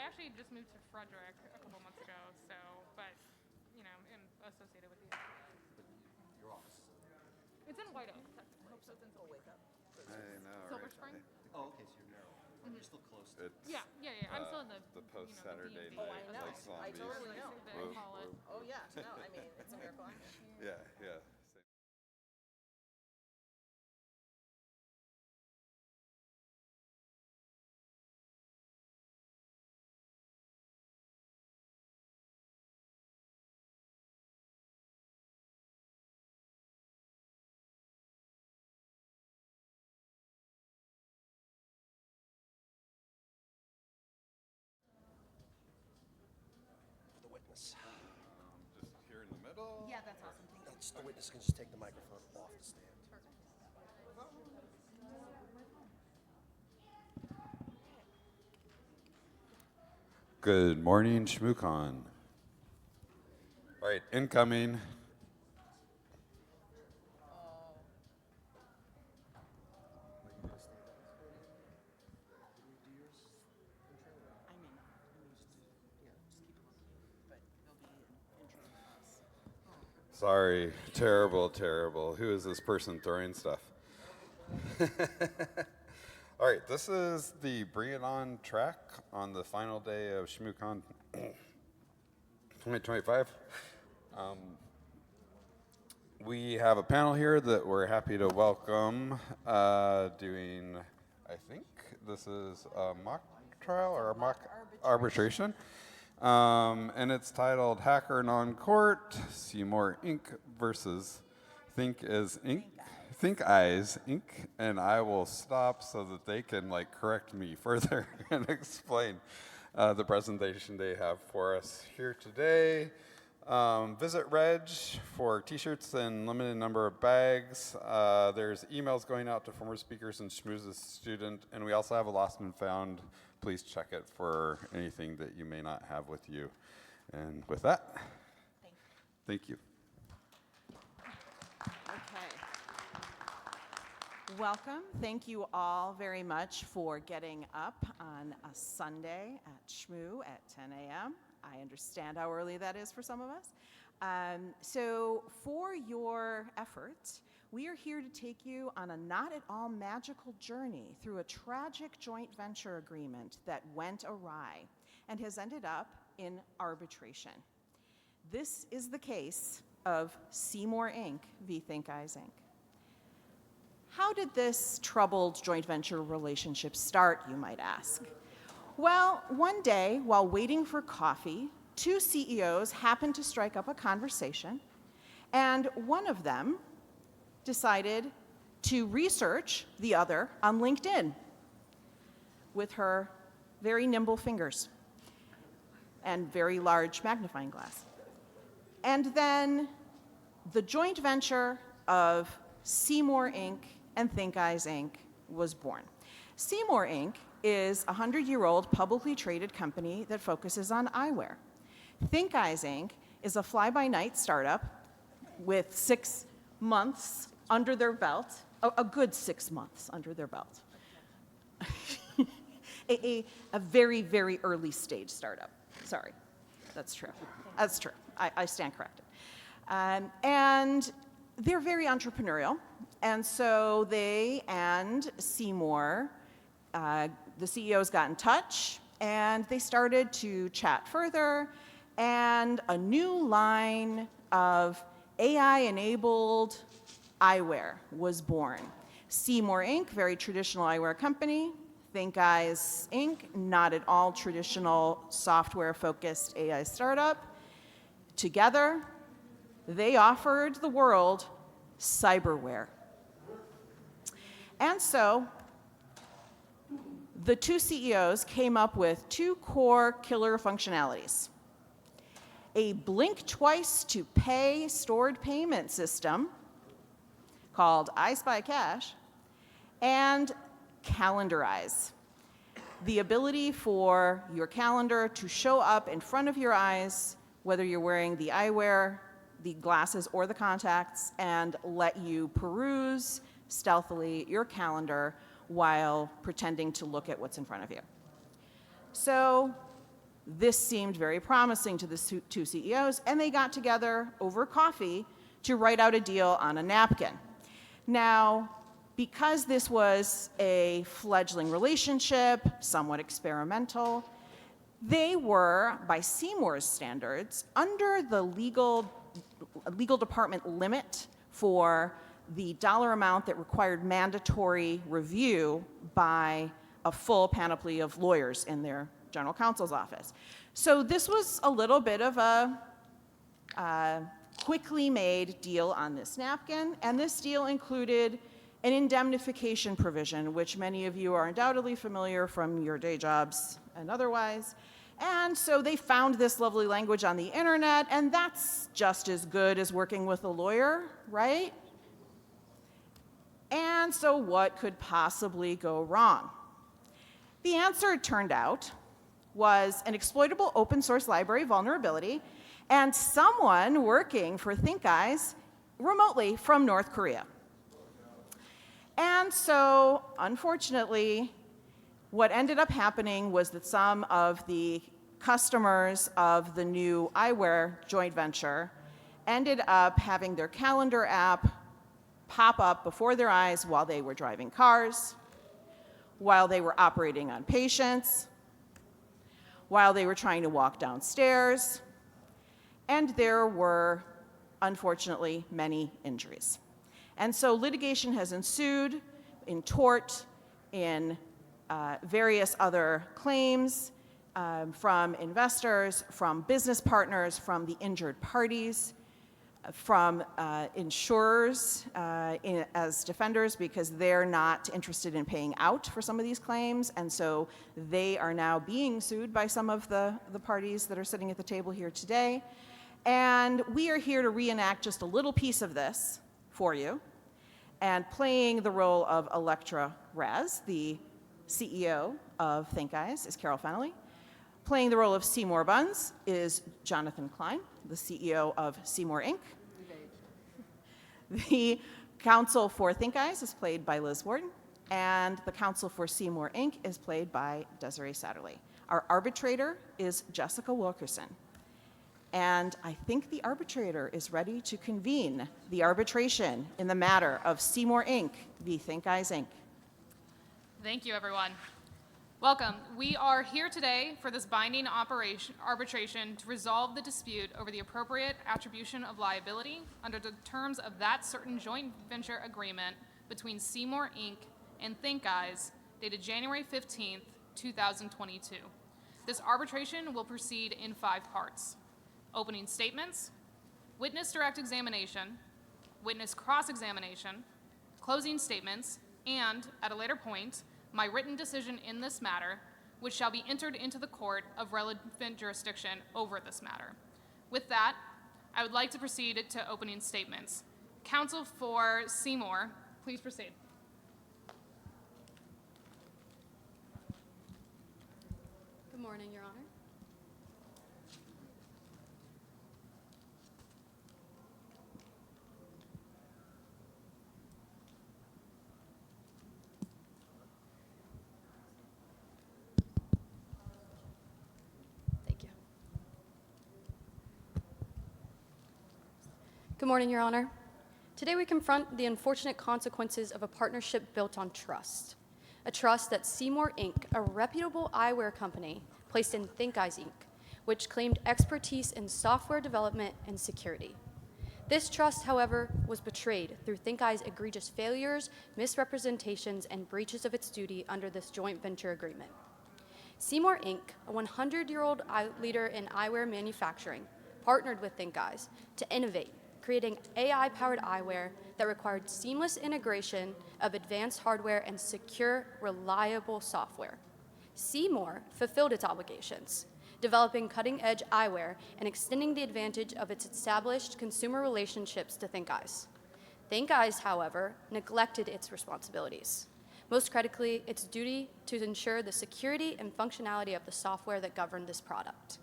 actually just moved to Frederick a couple months ago, so, but, am associated with the Your office. It's in White Oak, Texas. I hope so. It's in Oh, wake up. I know, Silver right? Spring? Oh, okay, so you're narrow. You're still close to It's Yeah. I'm still in the post-Saturday DMV. Oh, night, I know. like I zombies. totally know. They call it. Oh, yeah. No, I mean, it's a miracle I'm here. Yeah. the witness. Just here in the middle. Yeah, that's awesome. That's the witness can just take the microphone off the stand. Good morning, ShmooCon. All right, incoming. Sorry, terrible. Who is this person throwing stuff? All right, this is the Bring It On track on the final day of ShmooCon 2025. We have a panel here that we're happy to welcome doing, I think this is a mock trial or a mock arbitration. And it's titled Hacker Non-Court, Seymore Inc. versus ThinkIz Inc. ThinkIz Inc. And I will stop so that they can correct me further and explain the presentation they have for us here today. Visit Reg for t-shirts and limited number of bags. There's emails going out to former speakers and Schmooz's student, and we also have a lost and found. Please check it for anything that you may not have with you. And with that, thank you. Okay. Welcome. Thank you all very much for getting up on a Sunday at Shmoo at 10 a.m. I understand how early that is for some of us. So for your efforts, we are here to take you on a not at all magical journey through a tragic joint venture agreement that went awry and has ended up in arbitration. This is the case of Seymore Inc. v. ThinkIz Inc. How did this troubled joint venture relationship start, you might ask? Well, one day, while waiting for coffee, two CEOs happened to strike up a conversation, and one of them decided to research the other on LinkedIn with her very nimble fingers and very large magnifying glass. And then the joint venture of Seymore Inc. and ThinkIz Inc. was born. Seymore Inc. is a 100-year-old publicly traded company that focuses on eyewear. ThinkIz Inc. is a fly-by-night startup with 6 months under their belt, a good 6 months under their belt. a very, very early stage startup. Sorry, that's true. That's true. I stand corrected. And they're very entrepreneurial. And so they and Seymore, the CEOs got in touch, and they started to chat further, and a new line of AI-enabled eyewear was born. Seymore Inc., very traditional eyewear company. ThinkIz Inc., not at all traditional software-focused AI startup. Together, they offered the world cyberware. And so, the two CEOs came up with two core killer functionalities: a blink twice to pay stored payment system called I Spy Cash, and Calendarize, the ability for your calendar to show up in front of your eyes, whether you're wearing the eyewear, the glasses, or the contacts, and let you peruse stealthily your calendar while pretending to look at what's in front of you. So This seemed very promising to the two CEOs, and they got together over coffee to write out a deal on a napkin. Now, because this was a fledgling relationship, somewhat experimental, they were, by Seymour's standards, under the legal department limit for the dollar amount that required mandatory review by a full panoply of lawyers in their general counsel's office. So this was a little bit of a quickly made deal on this napkin, and this deal included an indemnification provision, which many of you are undoubtedly familiar from your day jobs and otherwise. And so they found this lovely language on the internet, and that's just as good as working with a lawyer, right? And so what could possibly go wrong? The answer, it turned out, was an exploitable open source library vulnerability and someone working for ThinkIz remotely from North Korea. And so, unfortunately, what ended up happening was that some of the customers of the new eyewear joint venture ended up having their calendar app pop up before their eyes while they were driving cars, while they were operating on patients, while they were trying to walk downstairs, and there were, unfortunately, many injuries. And so litigation has ensued in tort, in various other claims from investors, from business partners, from the injured parties, from insurers as defenders, because they're not interested in paying out for some of these claims, and so they are now being sued by some of the parties that are sitting at the table here today. And we are here to reenact just a little piece of this for you. And playing the role of Electra Raz, the CEO of ThinkIz, is Carole Fennelly. Playing the role of Seymore Buns is Jonathan Klein, the CEO of Seymore Inc. The counsel for ThinkIz is played by Liz Wharton, and the counsel for Seymore Inc. is played by Desirae Satterlee. Our arbitrator is Jessica Wilkerson. And I think the arbitrator is ready to convene the arbitration in the matter of Seymore Inc. v. ThinkIz Inc. Thank you, everyone. Welcome. We are here today for this binding arbitration to resolve the dispute over the appropriate attribution of liability under the terms of that certain joint venture agreement between Seymore Inc. and ThinkIz dated January 15th, 2022. This arbitration will proceed in 5 parts: opening statements, witness direct examination, witness cross-examination, closing statements, and, at a later point, my written decision in this matter, which shall be entered into the court of relevant jurisdiction over this matter. With that, I would like to proceed to opening statements. Counsel for Seymore, please proceed. Good morning, Your Honor. Thank you. Good morning, Your Honor. Today we confront the unfortunate consequences of a partnership built on trust. A trust that Seymore Inc., a reputable eyewear company, placed in ThinkIz Inc., which claimed expertise in software development and security. This trust, however, was betrayed through ThinkIz's egregious failures, misrepresentations, and breaches of its duty under this joint venture agreement. Seymore Inc., a 100-year-old leader in eyewear manufacturing, partnered with ThinkIz to innovate, creating AI-powered eyewear that required seamless integration of advanced hardware and secure, reliable software. Seymore fulfilled its obligations, developing cutting-edge eyewear and extending the advantage of its established consumer relationships to ThinkIz. ThinkIz, however, neglected its responsibilities, most critically, its duty to ensure the security and functionality of the software that governed this product.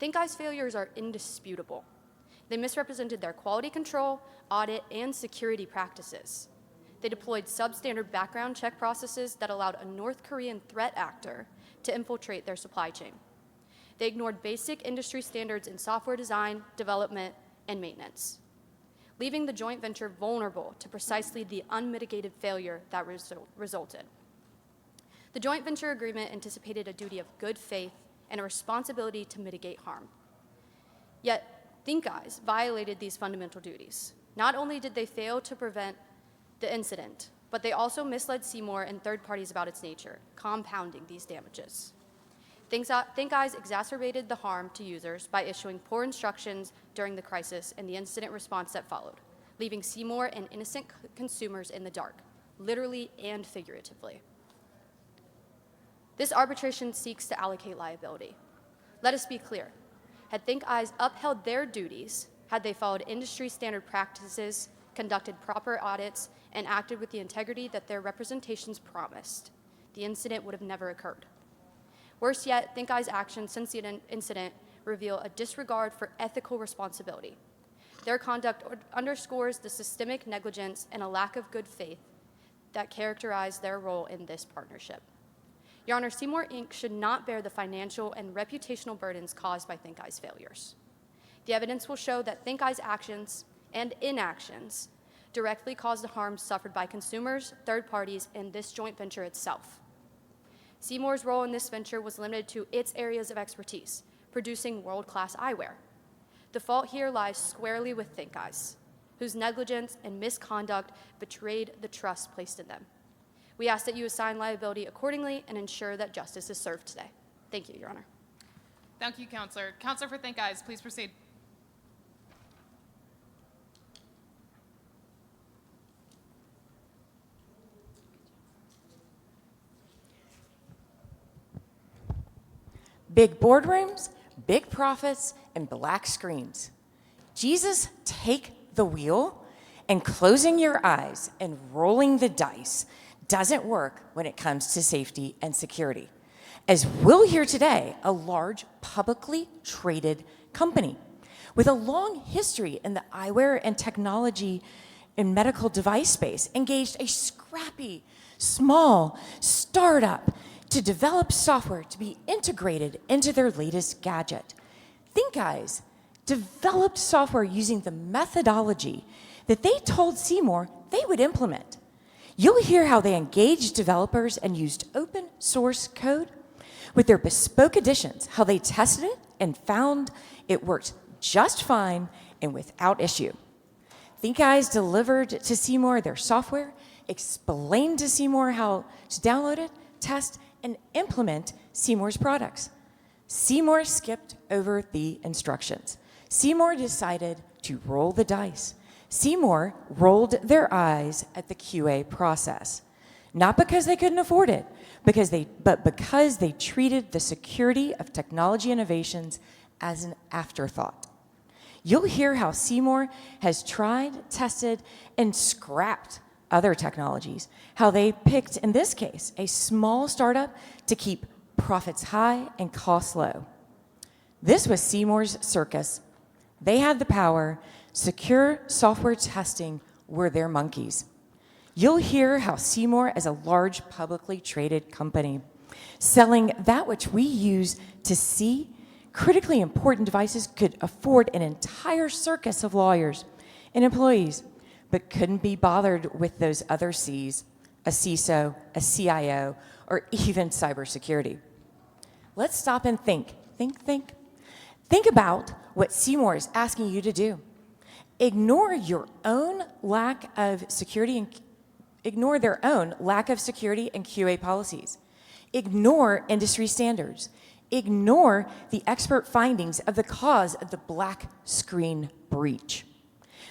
ThinkIz's failures are indisputable. They misrepresented their quality control, audit, and security practices. They deployed substandard background check processes that allowed a North Korean threat actor to infiltrate their supply chain. They ignored basic industry standards in software design, development, and maintenance, leaving the joint venture vulnerable to precisely the unmitigated failure that resulted. The joint venture agreement anticipated a duty of good faith and a responsibility to mitigate harm. Yet, ThinkIz violated these fundamental duties. Not only did they fail to prevent the incident, but they also misled Seymore and third parties about its nature, compounding these damages. ThinkIz exacerbated the harm to users by issuing poor instructions during the crisis and the incident response that followed, leaving Seymore and innocent consumers in the dark, literally and figuratively. This arbitration seeks to allocate liability. Let us be clear. Had ThinkIz upheld their duties, had they followed industry standard practices, conducted proper audits, and acted with the integrity that their representations promised, the incident would have never occurred. Worse yet, ThinkIz actions since the incident reveal a disregard for ethical responsibility. Their conduct underscores the systemic negligence and a lack of good faith that characterize their role in this partnership. Your Honor, Seymore Inc. should not bear the financial and reputational burdens caused by ThinkIz failures. The evidence will show that ThinkIz actions and inactions directly caused the harm suffered by consumers, third parties, and this joint venture itself. Seymour's role in this venture was limited to its areas of expertise, producing world-class eyewear. The fault here lies squarely with ThinkIz, whose negligence and misconduct betrayed the trust placed in them. We ask that you assign liability accordingly and ensure that justice is served today. Thank you, Your Honor. Thank you, Counselor. Counselor for ThinkIz, please proceed. Big boardrooms, big profits, and black screens. Jesus, take the wheel, and closing your eyes and rolling the dice doesn't work when it comes to safety and security. As we'll hear today, a large publicly traded company with a long history in the eyewear and technology and medical device space engaged a scrappy, small startup to develop software to be integrated into their latest gadget. ThinkIz developed software using the methodology that they told Seymore they would implement. You'll hear how they engaged developers and used open source code with their bespoke additions, how they tested it and found it worked just fine and without issue. ThinkIz delivered to Seymore their software, explained to Seymore how to download it, test, and implement Seymour's products. Seymore skipped over the instructions. Seymore decided to roll the dice. Seymore rolled their eyes at the QA process, not because they couldn't afford it, but because they treated the security of technology innovations as an afterthought. You'll hear how Seymore has tried, tested, and scrapped other technologies, how they picked, in this case, a small startup to keep profits high and costs low. This was Seymour's circus. They had the power. Secure software testing were their monkeys. You'll hear how Seymore, as a large publicly traded company, selling that which we use to see critically important devices, could afford an entire circus of lawyers and employees, but couldn't be bothered with those other C's, a CISO, a CIO, or even cybersecurity. Let's stop and think. Think about what Seymore is asking you to do. Ignore your own lack of security and ignore their own lack of security and QA policies. Ignore industry standards. Ignore the expert findings of the cause of the black screen breach.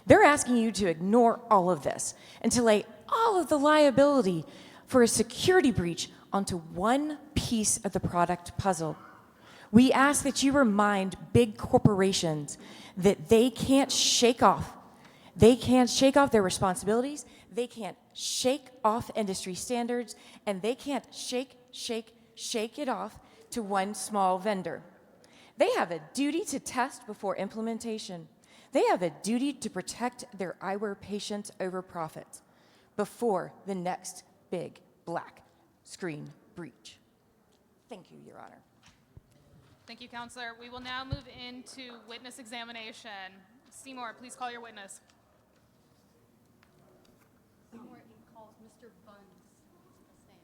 They're asking you to ignore all of this and to lay all of the liability for a security breach onto one piece of the product puzzle. We ask that you remind big corporations that they can't shake off their responsibilities, they can't shake off industry standards, and they can't shake it off to one small vendor. They have a duty to test before implementation. They have a duty to protect their eyewear patients over profits before the next big black screen breach. Thank you, Your Honor. Thank you, Counselor. We will now move into witness examination. Seymore, please call your witness. Seymore Inc. calls Mr. Buns to the stand.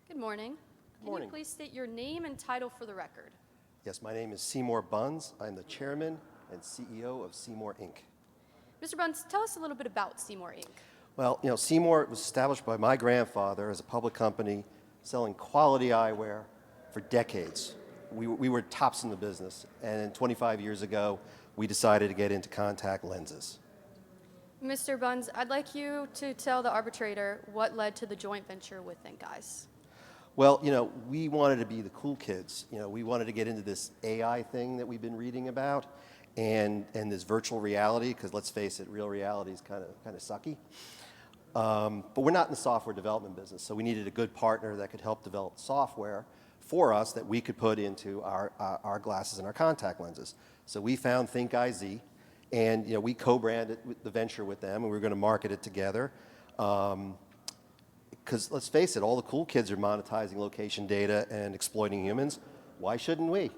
Good morning. morning. Can you please state your name and title for the record? Yes, my name is Seymore Buns. I'm the chairman and CEO of Seymore Inc. Mr. Buns, tell us a little bit about Seymore Inc. Well, Seymore was established by my grandfather as a public company selling quality eyewear for decades. We were tops in the business, and 25 years ago, we decided to get into contact lenses. Mr. Buns, I'd like you to tell the arbitrator what led to the joint venture with ThinkIz. Well, we wanted to be the cool kids. We wanted to get into this AI thing that we've been reading about, and this virtual reality, because let's face it, real reality is kind of sucky. But we're not in the software development business, so we needed a good partner that could help develop software for us that we could put into our glasses and our contact lenses. So we found ThinkIz, and we co-branded the venture with them, and we were going to market it together. Because let's face it, all the cool kids are monetizing location data and exploiting humans. Why shouldn't we?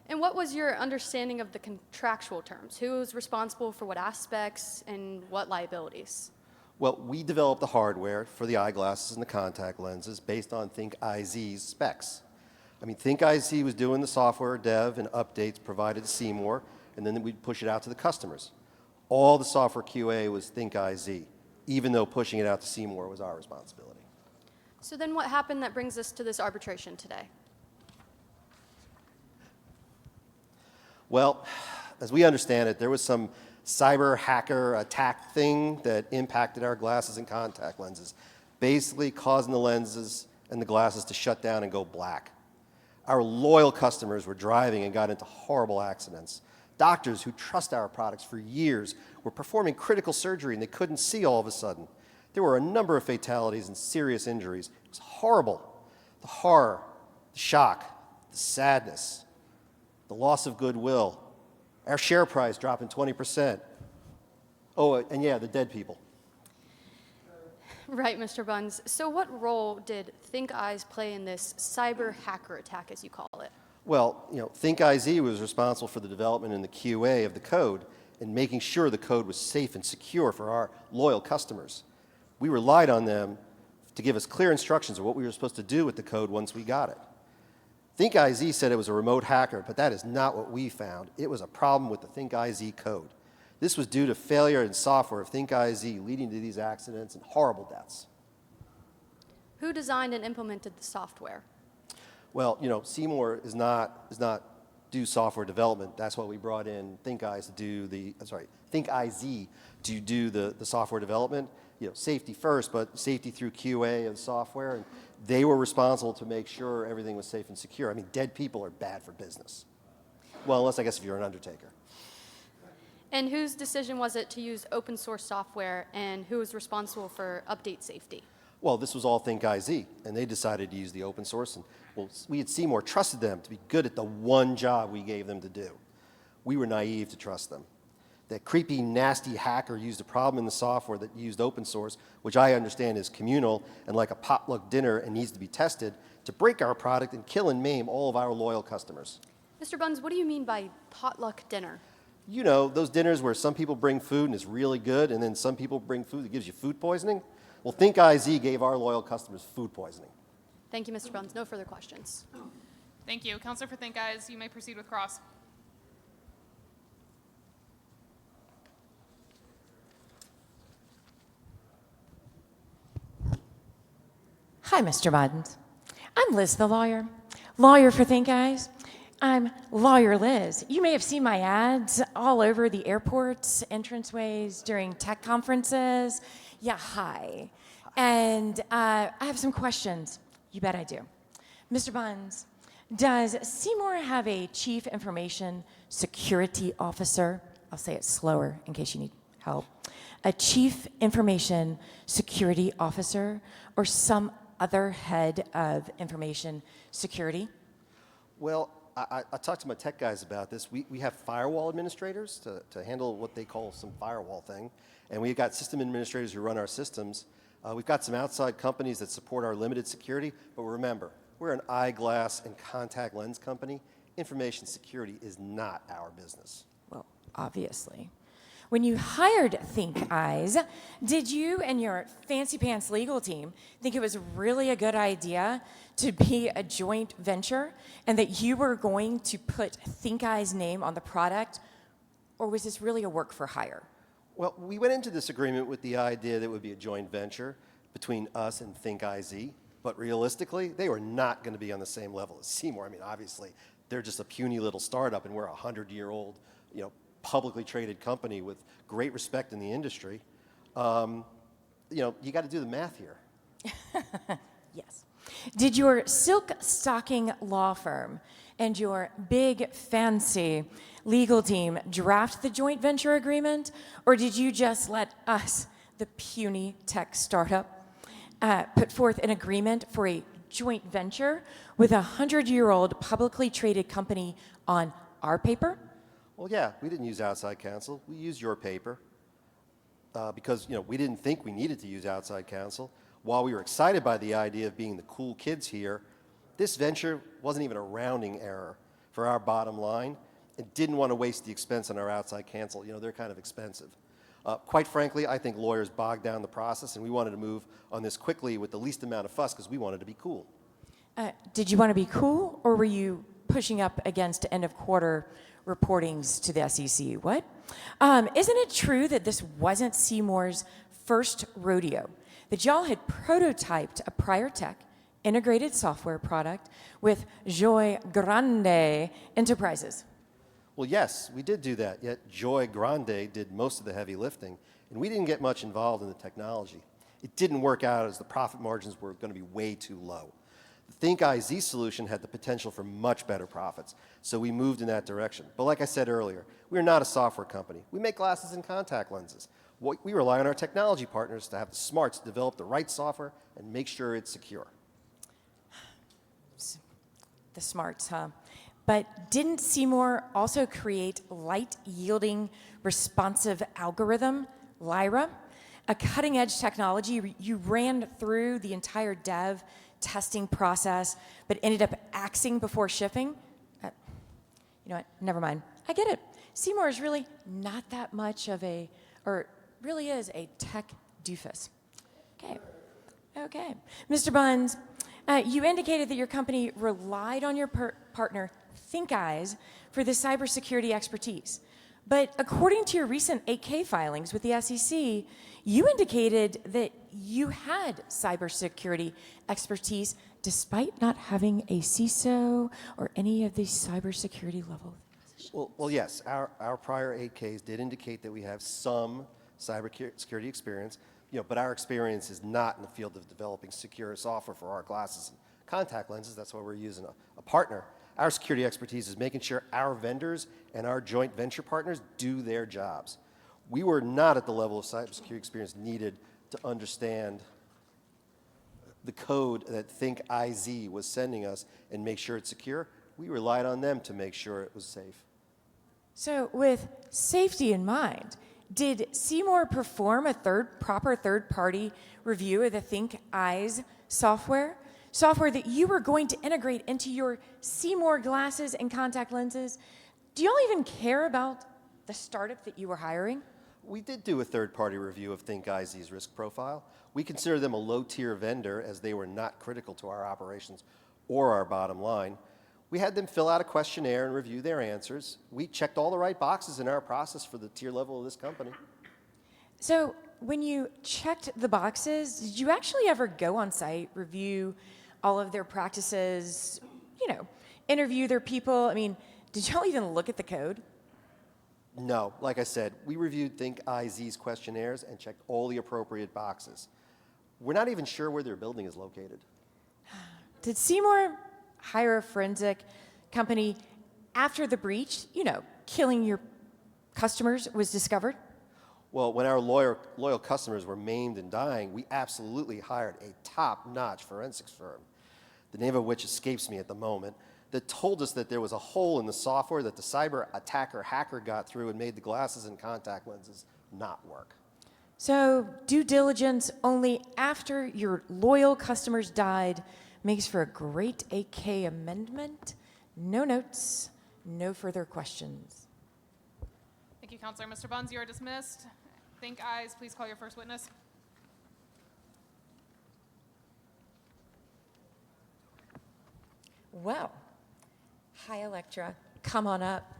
And what was your understanding of the contractual terms? Who was responsible for what aspects and what liabilities? Well, we developed the hardware for the eyeglasses and the contact lenses based on ThinkIz's specs. ThinkIz was doing the software dev and updates provided to Seymore, and then we'd push it out to the customers. All the software QA was ThinkIz, even though pushing it out to Seymore was our responsibility. So then what happened that brings us to this arbitration today? Well, as we understand it, there was some cyber hacker attack thing that impacted our glasses and contact lenses, basically causing the lenses and the glasses to shut down and go black. Our loyal customers were driving and got into horrible accidents. Doctors who trust our products for years were performing critical surgery and they couldn't see all of a sudden. There were a number of fatalities and serious injuries. It was horrible. The horror, the shock, the sadness, the loss of goodwill, our share price dropping 20%. Oh, and yeah, the dead people. Right, Mr. Buns. So what role did ThinkIz play in this cyber hacker attack, as you call it? Well, ThinkIz was responsible for the development and the QA of the code and making sure the code was safe and secure for our loyal customers. We relied on them to give us clear instructions of what we were supposed to do with the code once we got it. ThinkIz said it was a remote hacker, but that is not what we found. It was a problem with the ThinkIz code. This was due to failure in software of ThinkIz, leading to these accidents and horrible deaths. Who designed and implemented the software? Well, Seymore is not do software development. That's why we brought in ThinkIz to do the software development. Safety first, but safety through QA of software. And they were responsible to make sure everything was safe and secure. Dead people are bad for business. Well, unless I guess if you're an undertaker. And whose decision was it to use open source software, and who was responsible for update safety? Well, this was all ThinkIz, and they decided to use the open source. And we at Seymore trusted them to be good at the one job we gave them to do. We were naive to trust them. That creepy, nasty hacker used a problem in the software that used open source, which I understand is communal and like a potluck dinner and needs to be tested, to break our product and kill and maim all of our loyal customers. Mr. Buns, what do you mean by potluck dinner? Those dinners where some people bring food and it's really good, and then some people bring food that gives you food poisoning. Well, ThinkIz gave our loyal customers food poisoning. Thank you, Mr. Buns. No further questions. Thank you. Counselor for ThinkIz, you may proceed with cross. Hi, Mr. Buns. I'm Liz the lawyer for ThinkIz. I'm Lawyer Liz. You may have seen my ads all over the airports, entranceways, during tech conferences. Yeah, hi. And I have some questions. You bet I do. Mr. Buns, does Seymore have a Chief Information Security Officer? I'll say it slower in case you need help. A Chief Information Security Officer or some other head of information security? Well, I talked to my tech guys about this. We have firewall administrators to handle what they call some firewall thing, and we've got system administrators who run our systems. We've got some outside companies that support our limited security, but remember, we're an eyeglass and contact lens company. Information security is not our business. Well, obviously. When you hired ThinkIz, did you and your fancy pants legal team think it was really a good idea to be a joint venture and that you were going to put ThinkIz name on the product, or was this really a work for hire? Well, we went into this agreement with the idea that it would be a joint venture between us and ThinkIz, but realistically, they were not going to be on the same level as Seymore. I mean, obviously, they're just a puny little startup, and we're a 100-year-old, publicly traded company with great respect in the industry. You got to do the math here. Yes. Did your silk stocking law firm and your big fancy legal team draft the joint venture agreement, or did you just let us, the puny tech startup, put forth an agreement for a joint venture with a 100-year-old publicly traded company on our paper? Well, yeah, we didn't use outside counsel. We used your paper because we didn't think we needed to use outside counsel. While we were excited by the idea of being the cool kids here, this venture wasn't even a rounding error for our bottom line and didn't want to waste the expense on our outside counsel. They're kind of expensive. Quite frankly, I think lawyers bogged down the process, and we wanted to move on this quickly with the least amount of fuss because we wanted to be cool. Did you want to be cool, or were you pushing up against end of quarter reportings to the SEC? What? Isn't it true that this wasn't Seymour's first rodeo? That y'all had prototyped a prior tech integrated software product with Joy Grande Enterprises? Well, yes, we did do that, yet Joy Grande did most of the heavy lifting, and we didn't get much involved in the technology. It didn't work out as the profit margins were going to be way too low. The ThinkIz solution had the potential for much better profits, so we moved in that direction. But like I said earlier, we're not a software company. We make glasses and contact lenses. We rely on our technology partners to have the smarts to develop the right software and make sure it's secure. The smarts, huh? But didn't Seymore also create light-yielding responsive algorithm, Lyra? A cutting-edge technology you ran through the entire dev testing process, but ended up axing before shipping? You know what? Never mind. I get it. Seymore is really not that much of a, or really is a tech doofus. Okay. Mr. Buns, you indicated that your company relied on your partner, ThinkIz, for the cybersecurity expertise. But according to your recent 8K filings with the SEC, you indicated that you had cybersecurity expertise despite not having a CISO or any of the cybersecurity level positions. Well, yes, our prior 8Ks did indicate that we have some cybersecurity experience, but our experience is not in the field of developing secure software for our glasses and contact lenses. That's why we're using a partner. Our security expertise is making sure our vendors and our joint venture partners do their jobs. We were not at the level of cybersecurity experience needed to understand the code that ThinkIz was sending us and make sure it's secure. We relied on them to make sure it was safe. So with safety in mind, did Seymore perform a proper third-party review of the ThinkIz software that you were going to integrate into your Seymore glasses and contact lenses? Do y'all even care about the startup that you were hiring? We did do a third-party review of ThinkIz's risk profile. We consider them a low-tier vendor as they were not critical to our operations or our bottom line. We had them fill out a questionnaire and review their answers. We checked all the right boxes in our process for the tier level of this company. So when you checked the boxes, did you actually ever go on site, review all of their practices, interview their people? I mean, did y'all even look at the code? No, like I said, we reviewed ThinkIz's questionnaires and checked all the appropriate boxes. We're not even sure where their building is located. Did Seymore hire a forensic company after the breach, killing your customers, was discovered? Well, when our loyal customers were maimed and dying, we absolutely hired a top-notch forensics firm, the name of which escapes me at the moment. that told us that there was a hole in the software that the cyber attacker hacker got through and made the glasses and contact lenses not work. So due diligence only after your loyal customers died makes for a great AK amendment. No notes, no further questions. Thank you, Counselor. Mr. Bunz, you are dismissed. ThinkIz, please call your first witness. Well, hi, Electra. Come on up.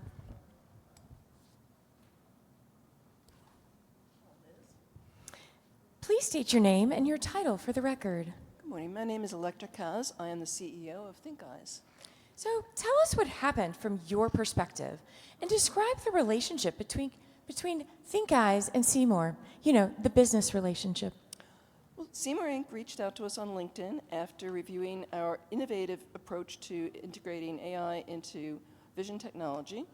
Please state your name and your title for the record. Good morning. My name is Electra Kaz. I am the CEO of ThinkIz. So tell us what happened from your perspective and describe the relationship between ThinkIz and Seymore, the business relationship. Well, Seymore Inc. reached out to us on LinkedIn after reviewing our innovative approach to integrating AI into vision technology.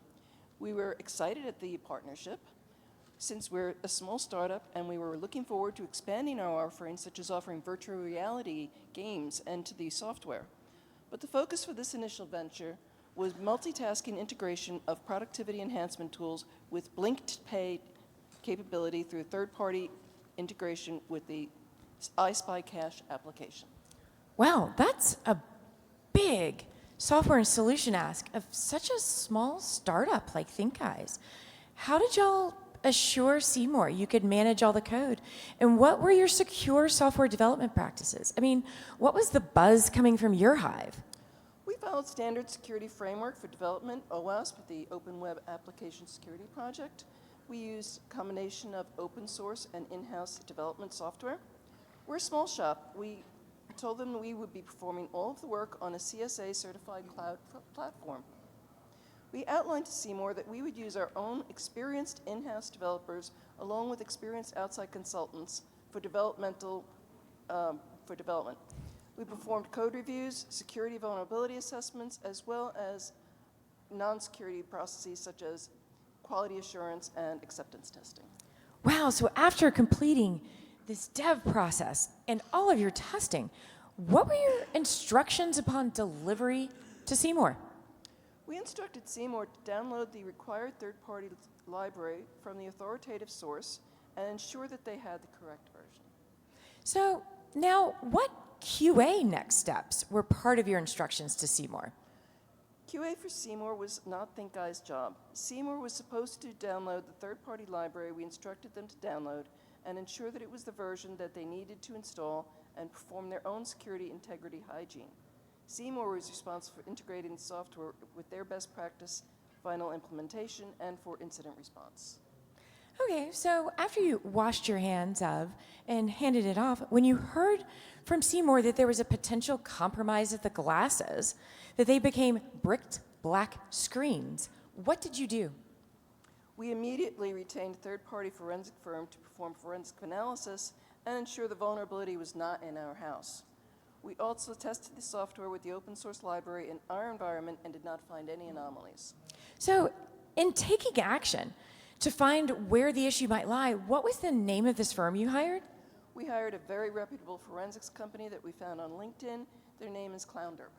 We were excited at the partnership since we're a small startup and we were looking forward to expanding our offerings, such as offering virtual reality games and to the software. But the focus for this initial venture was multitasking integration of productivity enhancement tools with blinked pay capability through third-party integration with the iSpy Cache application. Wow, that's a big software and solution ask of such a small startup like ThinkIz. How did y'all assure Seymore you could manage all the code? And what were your secure software development practices? I mean, what was the buzz coming from your hive? We followed standard security framework for development, OWASP, the Open Web Application Security Project. We used a combination of open source and in-house development software. We're a small shop. We told them we would be performing all of the work on a CSA-certified cloud platform. We outlined to Seymore that we would use our own experienced in-house developers along with experienced outside consultants for development. We performed code reviews, security vulnerability assessments, as well as non-security processes such as quality assurance and acceptance testing. Wow, so after completing this dev process and all of your testing, what were your instructions upon delivery to Seymore? We instructed Seymore to download the required third-party library from the authoritative source and ensure that they had the correct version. So now, what QA next steps were part of your instructions to Seymore? QA for Seymore was not ThinkIz's job. Seymore was supposed to download the third-party library we instructed them to download and ensure that it was the version that they needed to install and perform their own security integrity hygiene. Seymore was responsible for integrating the software with their best practice final implementation and for incident response. Okay, so after you washed your hands of and handed it off, when you heard from Seymore that there was a potential compromise of the glasses, that they became bricked black screens, what did you do? We immediately retained a third-party forensic firm to perform forensic analysis and ensure the vulnerability was not in our house. We also tested the software with the open source library in our environment and did not find any anomalies. So, in taking action to find where the issue might lie, what was the name of this firm you hired? We hired a very reputable forensics company that we found on LinkedIn. Their name is ClownDerp.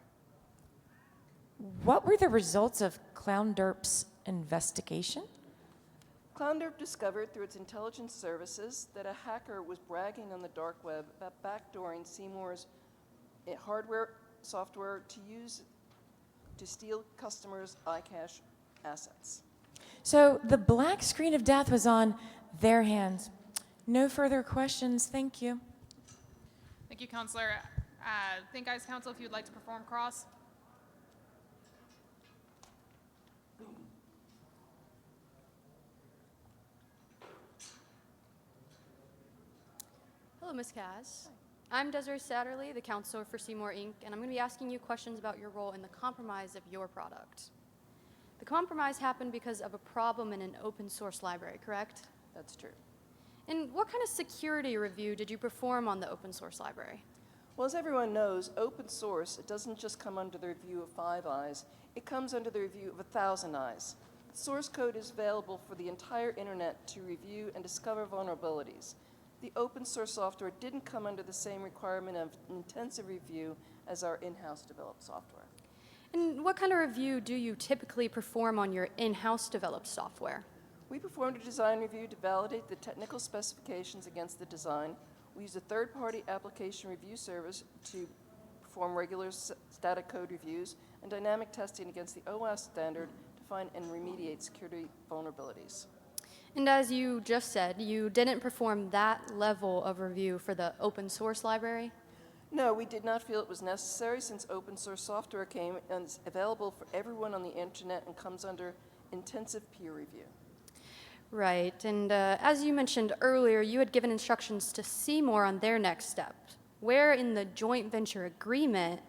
What were the results of ClownDerp's investigation? ClownDerp discovered through its intelligence services that a hacker was bragging on the dark web about backdooring Seymour's hardware, software to use to steal customers' iCache assets. So the black screen of death was on their hands. No further questions, thank you. Thank you, Counselor. ThinkIz Counsel, if you'd like to perform cross. Hello, Ms. Kaz. I'm Desirae Satterlee, the counselor for Seymore Inc., and I'm going to be asking you questions about your role in the compromise of your product. The compromise happened because of a problem in an open source library, correct? That's true. And what kind of security review did you perform on the open source library? Well, as everyone knows, open source, it doesn't just come under the review of 5 eyes, it comes under the review of 1,000 eyes. The source code is available for the entire internet to review and discover vulnerabilities. The open source software didn't come under the same requirement of intensive review as our in-house developed software. And what kind of review do you typically perform on your in-house developed software? We performed a design review to validate the technical specifications against the design. We used a third-party application review service to perform regular static code reviews and dynamic testing against the OS standard to find and remediate security vulnerabilities. And as you just said, you didn't perform that level of review for the open source library? No, we did not feel it was necessary since open source software came and is available for everyone on the internet and comes under intensive peer review. Right, and as you mentioned earlier, you had given instructions to Seymore on their next step. Where in the joint venture agreement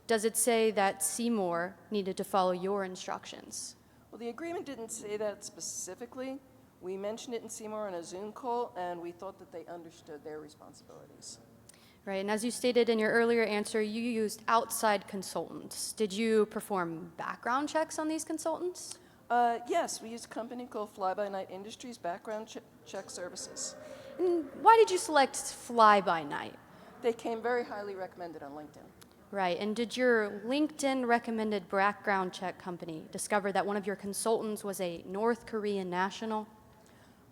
does it say that Seymore needed to follow your instructions? Well, the agreement didn't say that specifically. We mentioned it in Seymore on a Zoom call, and we thought that they understood their responsibilities. Right, and as you stated in your earlier answer, you used outside consultants. Did you perform background checks on these consultants? Yes, we used a company called Fly By Night Industries background check services. And why did you select Fly By Night? They came very highly recommended on LinkedIn. Right, and did your LinkedIn recommended background check company discover that one of your consultants was a North Korean national?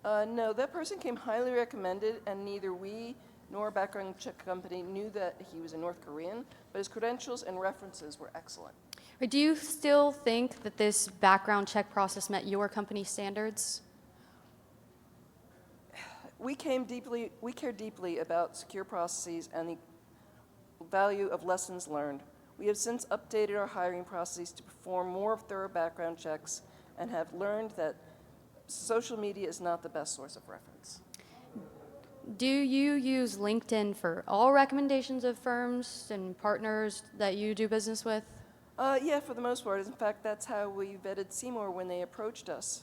No, that person came highly recommended, and neither we nor a background check company knew that he was a North Korean, but his credentials and references were excellent. Or do you still think that this background check process met your company standards? We care deeply about secure processes and the value of lessons learned. We have since updated our hiring processes to perform more thorough background checks and have learned that social media is not the best source of reference. Do you use LinkedIn for all recommendations of firms and partners that you do business with? Yeah, for the most part. In fact, that's how we vetted Seymore when they approached us.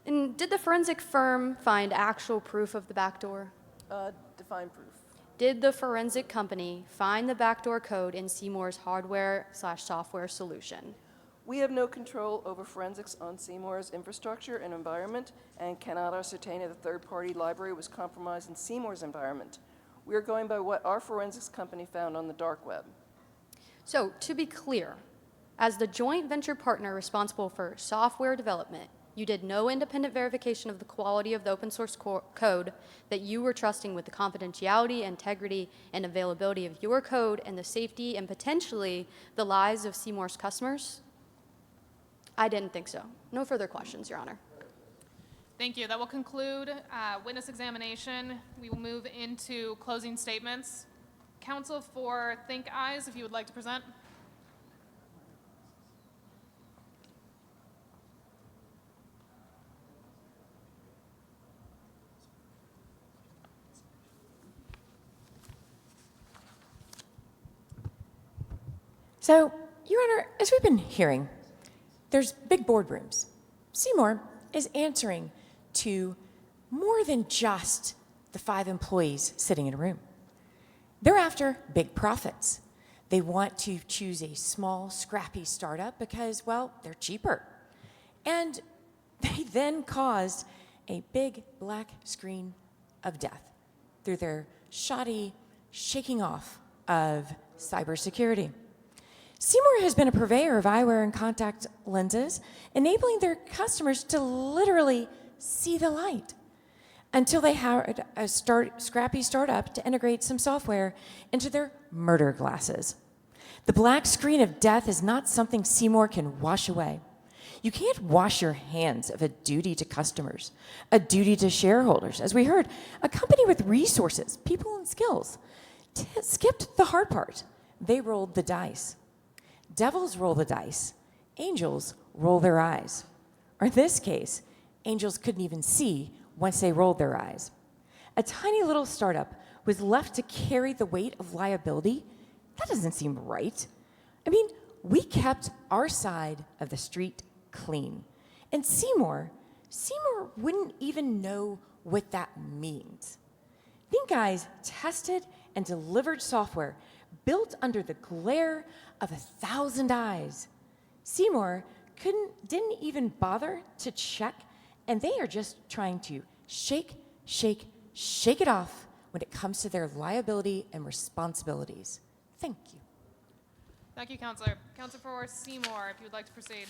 And did the forensic firm find actual proof of the backdoor? Define proof. Did the forensic company find the backdoor code in Seymour's hardware/software solution? We have no control over forensics on Seymour's infrastructure and environment and cannot ascertain if the third-party library was compromised in Seymour's environment. We are going by what our forensics company found on the dark web. So, to be clear, as the joint venture partner responsible for software development, you did no independent verification of the quality of the open source code that you were trusting with the confidentiality, integrity, and availability of your code and the safety and potentially the lives of Seymour's customers? I didn't think so. No further questions, Your Honor. Thank you. That will conclude witness examination. We will move into closing statements. Counsel for ThinkIz, if you would like to present. So, Your Honor, as we've been hearing, there's big boardrooms. Seymore is answering to more than just the 5 employees sitting in a room. They're after big profits. They want to choose a small, scrappy startup because, well, they're cheaper. And they then caused a big black screen of death through their shoddy shaking off of cybersecurity. Seymore has been a purveyor of eyewear and contact lenses, enabling their customers to literally see the light until they had a scrappy startup to integrate some software into their murder glasses. The black screen of death is not something Seymore can wash away. You can't wash your hands of a duty to customers, a duty to shareholders. As we heard, a company with resources, people, and skills skipped the hard part. They rolled the dice. Devils roll the dice. Angels roll their eyes. Or in this case, angels couldn't even see once they rolled their eyes. A tiny little startup was left to carry the weight of liability. That doesn't seem right. I mean, we kept our side of the street clean. And Seymore wouldn't even know what that means. ThinkIz tested and delivered software built under the glare of 1,000 eyes. Seymore didn't even bother to check, and they are just trying to shake it off when it comes to their liability and responsibilities. Thank you. Thank you, Counselor. Counselor for Seymore, if you would like to proceed.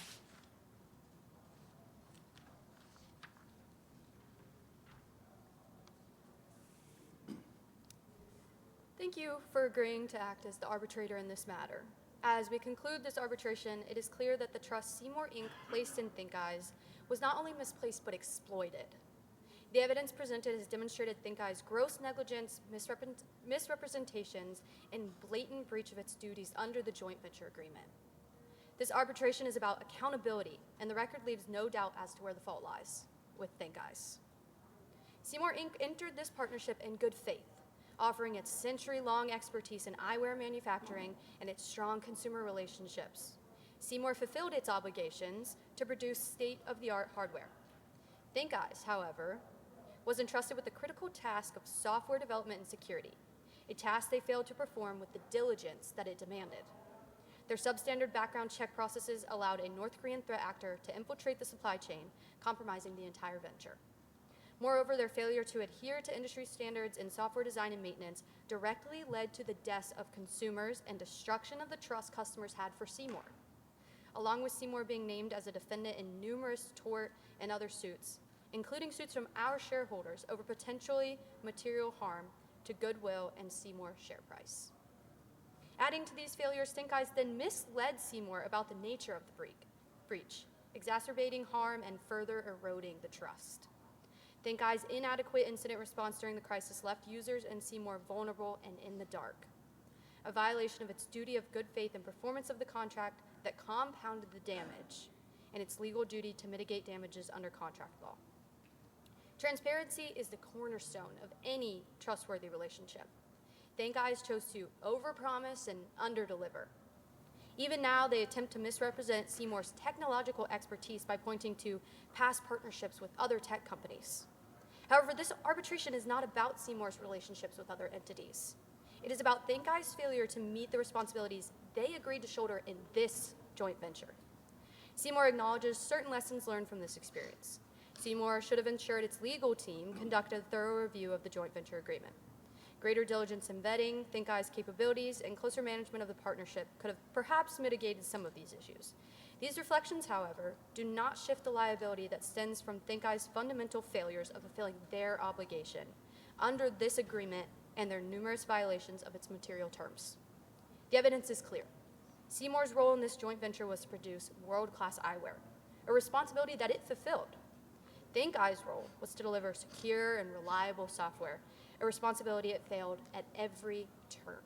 Thank you for agreeing to act as the arbitrator in this matter. As we conclude this arbitration, it is clear that the trust Seymore Inc. placed in ThinkIz was not only misplaced but exploited. The evidence presented has demonstrated ThinkIz gross negligence, misrepresentations, and blatant breach of its duties under the joint venture agreement. This arbitration is about accountability, and the record leaves no doubt as to where the fault lies with ThinkIz. Seymore Inc. entered this partnership in good faith, offering its century-long expertise in eyewear manufacturing and its strong consumer relationships. Seymore fulfilled its obligations to produce state-of-the-art hardware. ThinkIz, however, was entrusted with the critical task of software development and security, a task they failed to perform with the diligence that it demanded. Their substandard background check processes allowed a North Korean threat actor to infiltrate the supply chain, compromising the entire venture. Moreover, their failure to adhere to industry standards in software design and maintenance directly led to the deaths of consumers and destruction of the trust customers had for Seymore. Along with Seymore being named as a defendant in numerous tort and other suits, including suits from our shareholders over potentially material harm to goodwill and Seymore share price. Adding to these failures, ThinkIz then misled Seymore about the nature of the breach, exacerbating harm and further eroding the trust. ThinkIz's inadequate incident response during the crisis left users and Seymore vulnerable and in the dark, a violation of its duty of good faith and performance of the contract that compounded the damage, and its legal duty to mitigate damages under contract law. Transparency is the cornerstone of any trustworthy relationship. ThinkIz chose to overpromise and underdeliver. Even now, they attempt to misrepresent Seymour's technological expertise by pointing to past partnerships with other tech companies. However, this arbitration is not about Seymour's relationships with other entities. It is about ThinkIz's failure to meet the responsibilities they agreed to shoulder in this joint venture. Seymore acknowledges certain lessons learned from this experience. Seymore should have ensured its legal team conducted a thorough review of the joint venture agreement. Greater diligence in vetting ThinkIz's capabilities and closer management of the partnership could have perhaps mitigated some of these issues. These reflections, however, do not shift the liability that stems from ThinkIz's fundamental failures of fulfilling their obligation under this agreement and their numerous violations of its material terms. The evidence is clear. Seymour's role in this joint venture was to produce world-class eyewear, a responsibility that it fulfilled. ThinkIz's role was to deliver secure and reliable software, a responsibility it failed at every turn.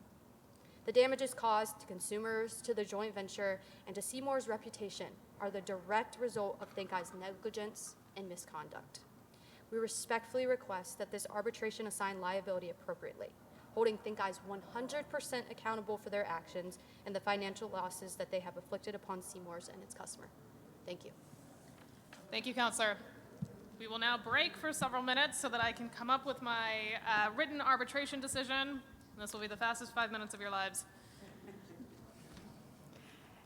The damages caused to consumers, to the joint venture, and to Seymour's reputation are the direct result of ThinkIz's negligence and misconduct. We respectfully request that this arbitration assign liability appropriately, holding ThinkIz 100% accountable for their actions and the financial losses that they have inflicted upon Seymour's and its customer. Thank you. Thank you, Counselor. We will now break for several minutes so that I can come up with my written arbitration decision. This will be the fastest 5 minutes of your lives.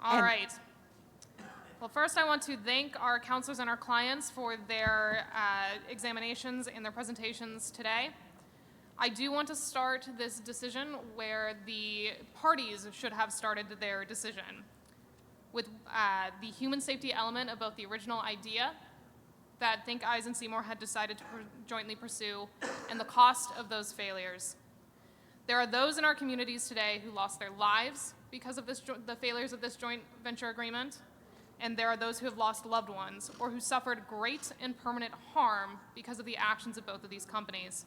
All right. Well, first I want to thank our counselors and our clients for their examinations and their presentations today. I do want to start this decision where the parties should have started their decision, with the human safety element of both the original idea that ThinkIz and Seymore had decided to jointly pursue and the cost of those failures. There are those in our communities today who lost their lives because of the failures of this joint venture agreement, and there are those who have lost loved ones or who suffered great and permanent harm because of the actions of both of these companies.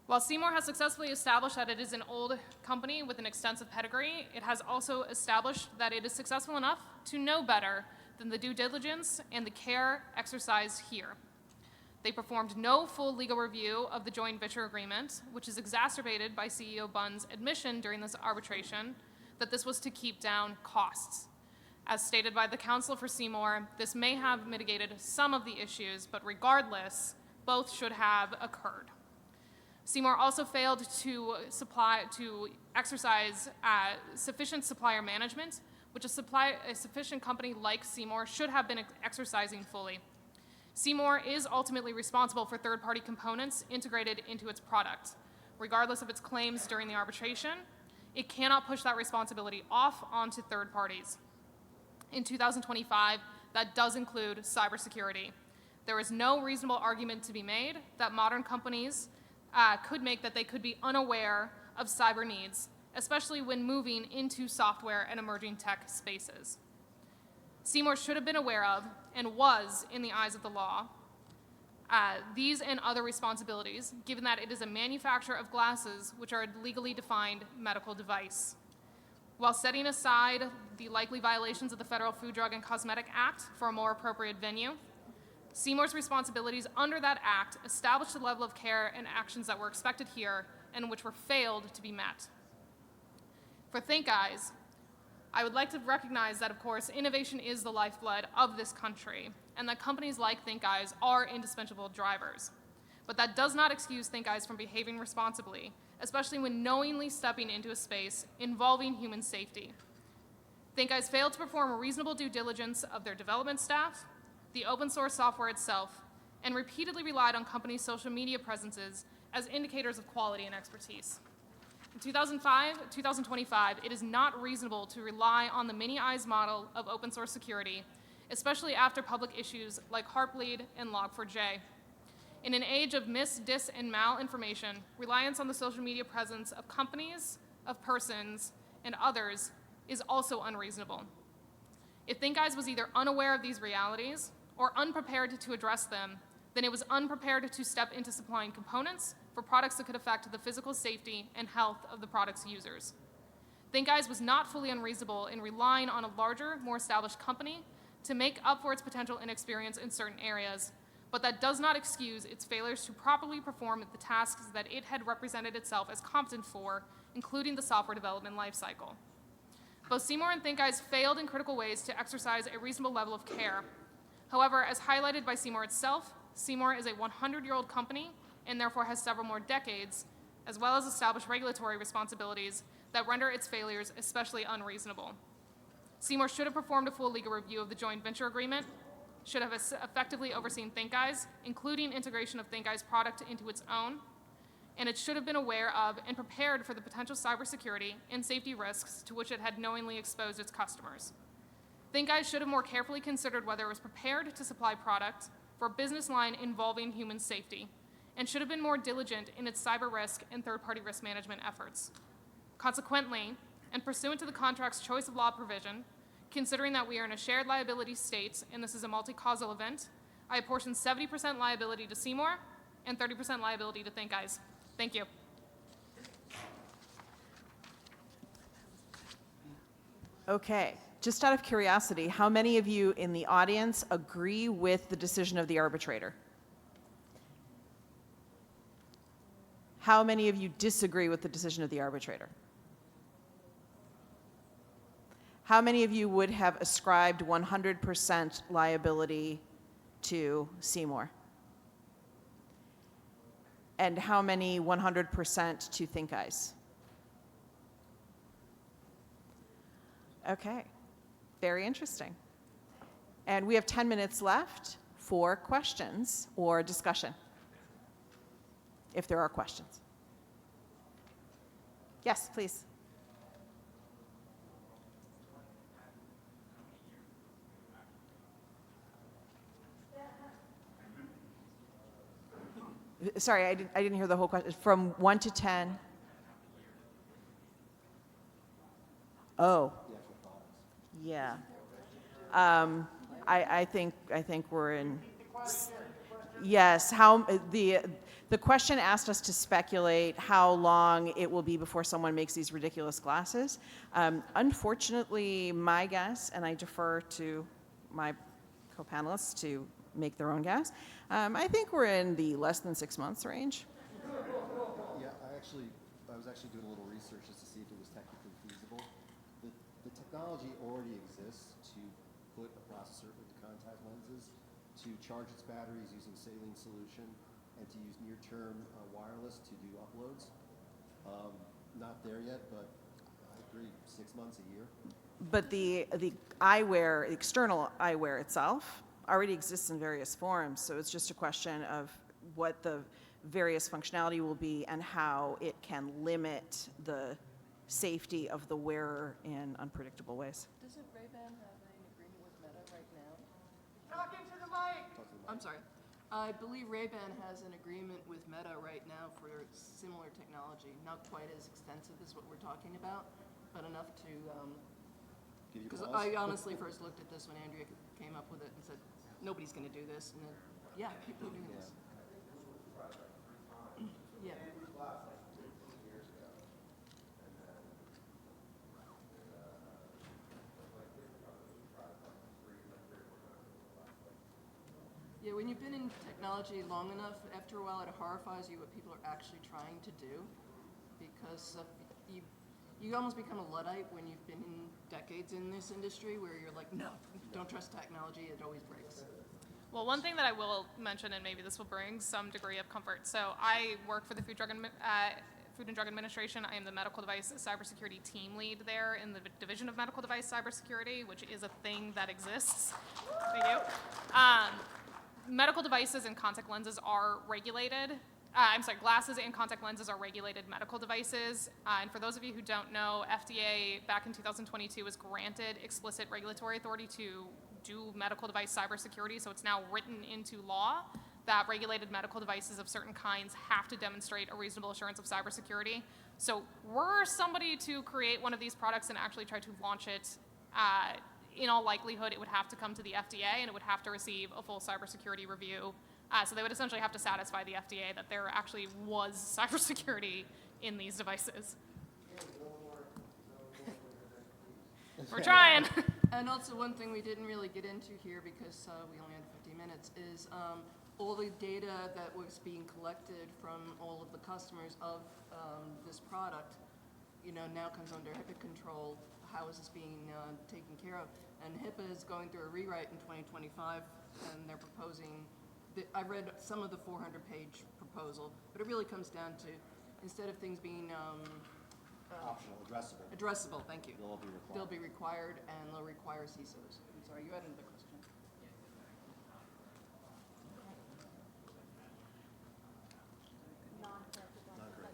While Seymore has successfully established that it is an old company with an extensive pedigree, it has also established that it is successful enough to know better than the due diligence and the care exercised here. They performed no full legal review of the joint venture agreement, which is exacerbated by CEO Bunn's admission during this arbitration that this was to keep down costs. As stated by the counsel for Seymore, this may have mitigated some of the issues, but regardless, both should have occurred. Seymore also failed to exercise sufficient supplier management, which a sufficient company like Seymore should have been exercising fully. Seymore is ultimately responsible for third-party components integrated into its product. Regardless of its claims during the arbitration, it cannot push that responsibility off onto third parties. In 2025, that does include cybersecurity. There is no reasonable argument to be made that modern companies could make that they could be unaware of cyber needs, especially when moving into software and emerging tech spaces. Seymore should have been aware of, and was in the eyes of the law, these and other responsibilities, given that it is a manufacturer of glasses which are a legally defined medical device. While setting aside the likely violations of the Federal Food, Drug, and Cosmetic Act for a more appropriate venue, Seymour's responsibilities under that act established the level of care and actions that were expected here and which were failed to be met. For ThinkIz, I would like to recognize that, of course, innovation is the lifeblood of this country, and that companies like ThinkIz are indispensable drivers. But that does not excuse ThinkIz from behaving responsibly, especially when knowingly stepping into a space involving human safety. ThinkIz failed to perform a reasonable due diligence of their development staff, the open source software itself, and repeatedly relied on companies' social media presences as indicators of quality and expertise. In 2025, it is not reasonable to rely on the mini-eyes model of open source security, especially after public issues like Heartbleed and Log4j. In an age of mis, dis, and malinformation, reliance on the social media presence of companies, of persons, and others is also unreasonable. If ThinkIz was either unaware of these realities or unprepared to address them, then it was unprepared to step into supplying components for products that could affect the physical safety and health of the product's users. ThinkIz was not fully unreasonable in relying on a larger, more established company to make up for its potential inexperience in certain areas, but that does not excuse its failures to properly perform the tasks that it had represented itself as competent for, including the software development lifecycle. Both Seymore and ThinkIz failed in critical ways to exercise a reasonable level of care. However, as highlighted by Seymore itself, Seymore is a 100-year-old company and therefore has several more decades, as well as established regulatory responsibilities that render its failures especially unreasonable. Seymore should have performed a full legal review of the joint venture agreement, should have effectively overseen ThinkIz, including integration of ThinkIz product into its own, and it should have been aware of and prepared for the potential cybersecurity and safety risks to which it had knowingly exposed its customers. ThinkIz should have more carefully considered whether it was prepared to supply product for a business line involving human safety, and should have been more diligent in its cyber risk and third-party risk management efforts. Consequently, and pursuant to the contract's choice of law provision, considering that we are in a shared liability state and this is a multi-causal event, I apportion 70% liability to Seymore and 30% liability to ThinkIz. Thank you. Okay, just out of curiosity, how many of you in the audience agree with the decision of the arbitrator? How many of you disagree with the decision of the arbitrator? How many of you would have ascribed 100% liability to Seymore? And how many 100% to ThinkIz? Okay, very interesting. And we have 10 minutes left for questions or discussion, if there are questions. Yes, please. Sorry, I didn't hear the whole question. From 1 to 10? Oh. Yeah. I think we're in. Yes. The question asked us to speculate how long it will be before someone makes these ridiculous glasses. Unfortunately, my guess, and I defer to my co-panelists to make their own guess, I think we're in the less than 6 months range. Yeah, I was actually doing a little research just to see if it was technically feasible. The technology already exists to put a processor with the contact lenses, to charge its batteries using saline solution, and to use near-term wireless to do uploads. Not there yet, but I agree, 6 months, a year. But the eyewear, the external eyewear itself, already exists in various forms, so it's just a question of what the various functionality will be and how it can limit the safety of the wearer in unpredictable ways. Doesn't Ray-Ban have an agreement with Meta right now? Talking to the mic! I'm sorry. I believe Ray-Ban has an agreement with Meta right now for similar technology. Not quite as extensive as what we're talking about, but enough to, because I honestly first looked at this when Andrea came up with it and said, nobody's going to do this. And then, yeah, people are doing this. Yeah. Yeah, when you've been in technology long enough, after a while it horrifies you what people are actually trying to do, because you almost become a Luddite when you've been in decades in this industry, where you're like, no, don't trust technology, it always breaks. Well, one thing that I will mention, and maybe this will bring some degree of comfort. So I work for the Food and Drug Administration. I am the medical device cybersecurity team lead there in the Division of Medical Device Cybersecurity, which is a thing that exists. Thank you. Medical devices and contact lenses are regulated. Glasses and contact lenses are regulated medical devices. And for those of you who don't know, FDA back in 2022 was granted explicit regulatory authority to do medical device cybersecurity. So it's now written into law that regulated medical devices of certain kinds have to demonstrate a reasonable assurance of cybersecurity. So were somebody to create one of these products and actually try to launch it, in all likelihood, it would have to come to the FDA and it would have to receive a full cybersecurity review. So they would essentially have to satisfy the FDA that there actually was cybersecurity in these devices. We're trying. And also one thing we didn't really get into here, because we only had 50 minutes, is all the data that was being collected from all of the customers of this product, now comes under HIPAA control. How is this being taken care of? And HIPAA is going through a rewrite in 2025, and they're proposing, I read some of the 400-page proposal, but it really comes down to, instead of things being Optional, addressable. addressable, thank you. They'll They'll be be required. required, and they'll require CISOs. I'm sorry, you had another question.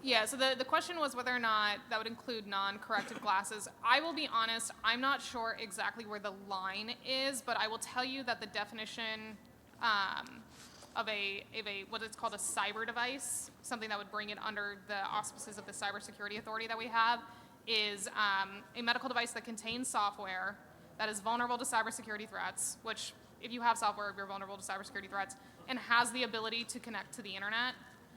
Yeah, so the question was whether or not that would include non-corrective glasses. I will be honest, I'm not sure exactly where the line is, but I will tell you that the definition of a what is called a cyber device, something that would bring it under the auspices of the cybersecurity authority that we have, is a medical device that contains software that is vulnerable to cybersecurity threats, which if you have software, you're vulnerable to cybersecurity threats, and has the ability to connect to the internet.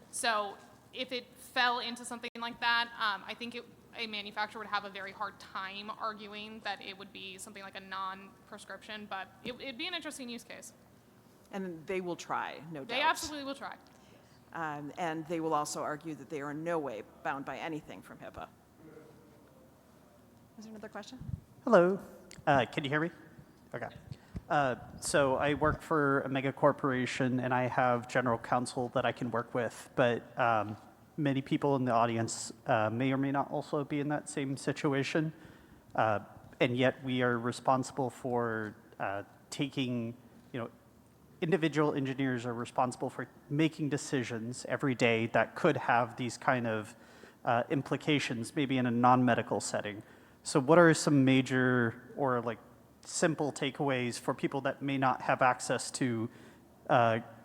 So if it fell into something like that, I think a manufacturer would have a very hard time arguing that it would be something like a non-prescription, but it'd be an interesting use case. And they will try, no doubt. They absolutely will try. And they will also argue that they are in no way bound by anything from HIPAA. Is there another question? Hello. Can you hear me? Okay. So I work for a mega corporation, and I have general counsel that I can work with, but many people in the audience may or may not also be in that same situation, and yet we are responsible for taking, individual engineers are responsible for making decisions every day that could have these kind of implications, maybe in a non-medical setting. So what are some major or simple takeaways for people that may not have access to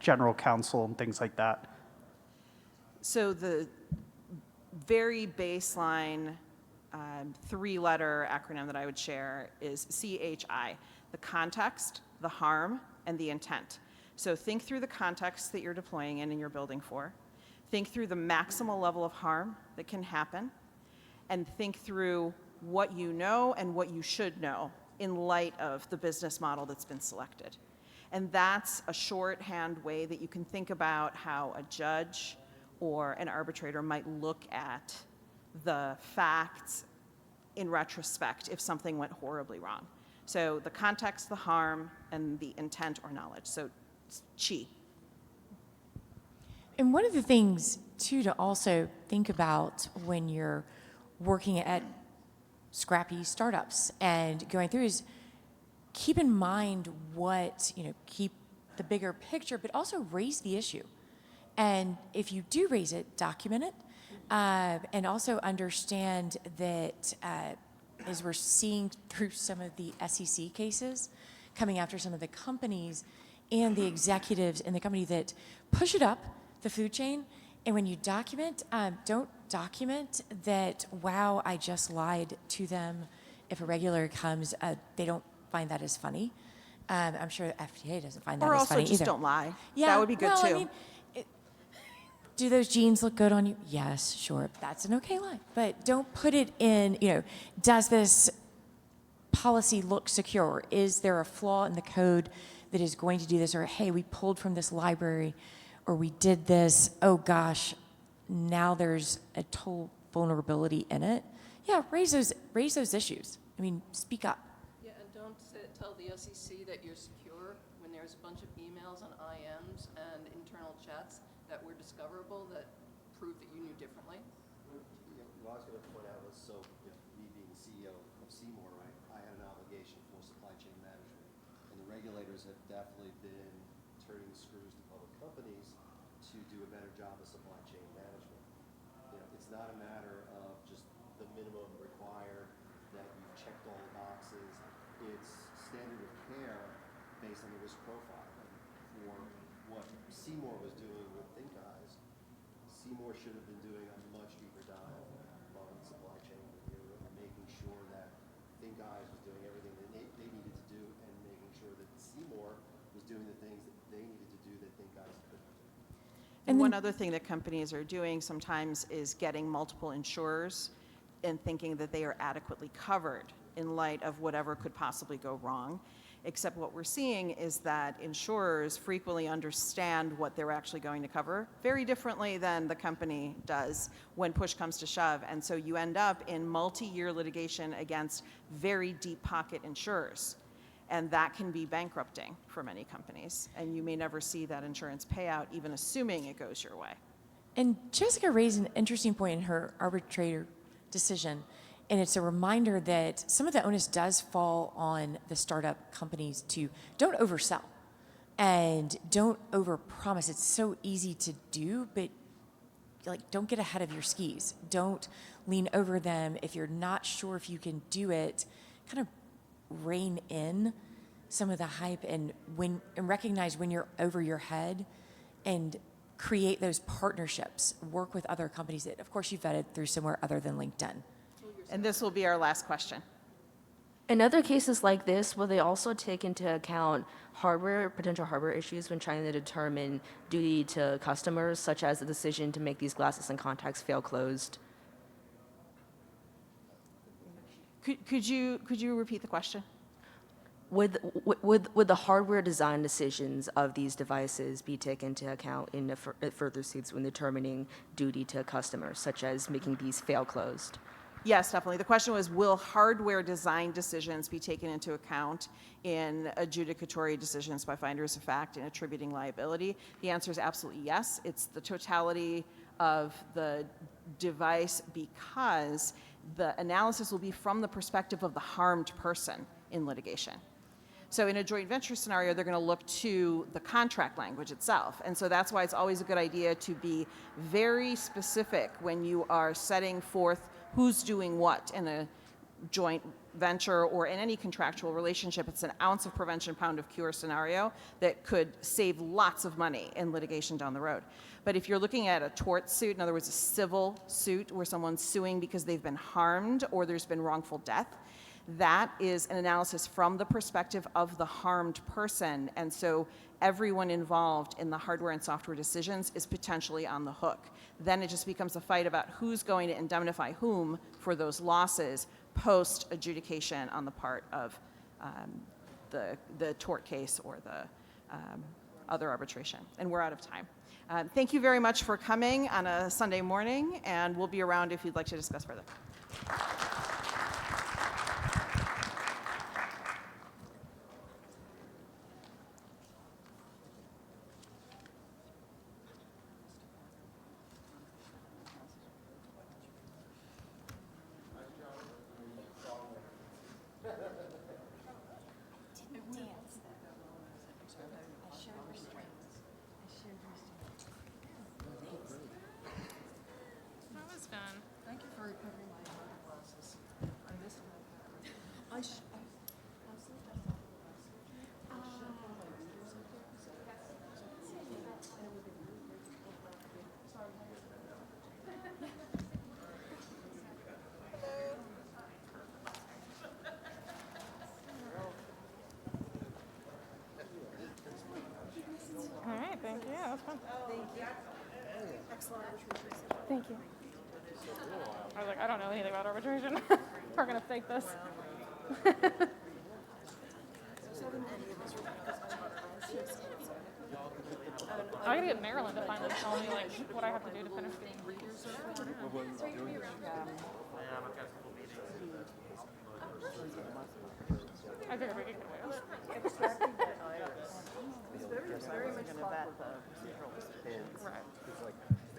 general counsel and things like that? So the very baseline three-letter acronym that I would share is CHI, the context, the harm, and the intent. So think through the context that you're deploying in and you're building for. Think through the maximal level of harm that can happen, and think through what you know and what you should know in light of the business model that's been selected. And that's a shorthand way that you can think about how a judge or an arbitrator might look at the facts in retrospect if something went horribly wrong. So the context, the harm, and the intent or knowledge. So chi. And one of the things, too, to also think about when you're working at scrappy startups and going through is keep in mind keep the bigger picture, but also raise the issue. And if you do raise it, document it, and also understand that as we're seeing through some of the SEC cases, coming after some of the companies and the executives in the company that push it up the food chain. And when you document, don't document that, wow, I just lied to them. If a regulator comes, they don't find that as funny. I'm sure the FDA doesn't find that Or as also funny just either. don't lie. Yeah, That would be good well, too. I mean, do those jeans look good on you? Yes, sure. That's an okay lie. But don't put it in, does this policy look secure? Is there a flaw in the code that is going to do this? Or, hey, we pulled from this library, or we did this. Oh, gosh, now there's a total vulnerability in it. Yeah, raise those issues. I mean, speak up. Yeah, and don't tell the SEC that you're secure when there's a bunch of emails on IMs and internal chats that were discoverable that prove that you knew differently. What I was going to point out was, so me being CEO of Seymore, right, I had an obligation for supply chain management. And the regulators have definitely been turning the screws to public companies to do a better job of supply chain management. It's not a matter of just the minimum required that you've checked all the boxes. It's standard of care based on the risk profile. And for what Seymore was doing with ThinkIz, Seymore should have been doing a much deeper dive on supply chain review and making sure that ThinkIz was doing everything that they needed to do, and making sure that Seymore was doing the things that they needed to do that ThinkIz couldn't do. And one other thing that companies are doing sometimes is getting multiple insurers and thinking that they are adequately covered in light of whatever could possibly go wrong. Except what we're seeing is that insurers frequently understand what they're actually going to cover very differently than the company does when push comes to shove. And so you end up in multi-year litigation against very deep pocket insurers. And that can be bankrupting for many companies. And you may never see that insurance payout, even assuming it goes your way. And Jessica raised an interesting point in her arbitrator decision. And it's a reminder that some of the onus does fall on the startup companies to don't oversell and don't overpromise. It's so easy to do, but don't get ahead of your skis. Don't lean over them. If you're not sure if you can do it, kind of rein in some of the hype and recognize when you're over your head and create those partnerships. Work with other companies that, of course, you've vetted through somewhere other than LinkedIn. And this will be our last question. In other cases like this, will they also take into account potential hardware issues when trying to determine duty to customers, such as the decision to make these glasses and contacts fail closed? Could you repeat the question? Would the hardware design decisions of these devices be taken into account in the further suits when determining duty to customers, such as making these fail closed? Yes, definitely. The question was, will hardware design decisions be taken into account in adjudicatory decisions by finders of fact in attributing liability? The answer is absolutely yes. It's the totality of the device, because the analysis will be from the perspective of the harmed person in litigation. So in a joint venture scenario, they're going to look to the contract language itself. And so that's why it's always a good idea to be very specific when you are setting forth who's doing what in a joint venture or in any contractual relationship. It's an ounce of prevention, pound of cure scenario that could save lots of money in litigation down the road. But if you're looking at a tort suit, in other words, a civil suit where someone's suing because they've been harmed or there's been wrongful death, that is an analysis from the perspective of the harmed person. And so everyone involved in the hardware and software decisions is potentially on the hook. Then it just becomes a fight about who's going to indemnify whom for those losses post adjudication on the part of the tort case or the other arbitration. And we're out of time. Thank you very much for coming on a Sunday morning, and we'll be around if you'd like to discuss further. that was fun. Thank you. I was like, I don't know anything about arbitration. We're gonna fake this. I gotta get Marilyn to finally tell me like what I have to do to finish being. I figured we could get away with it. Right. It's like,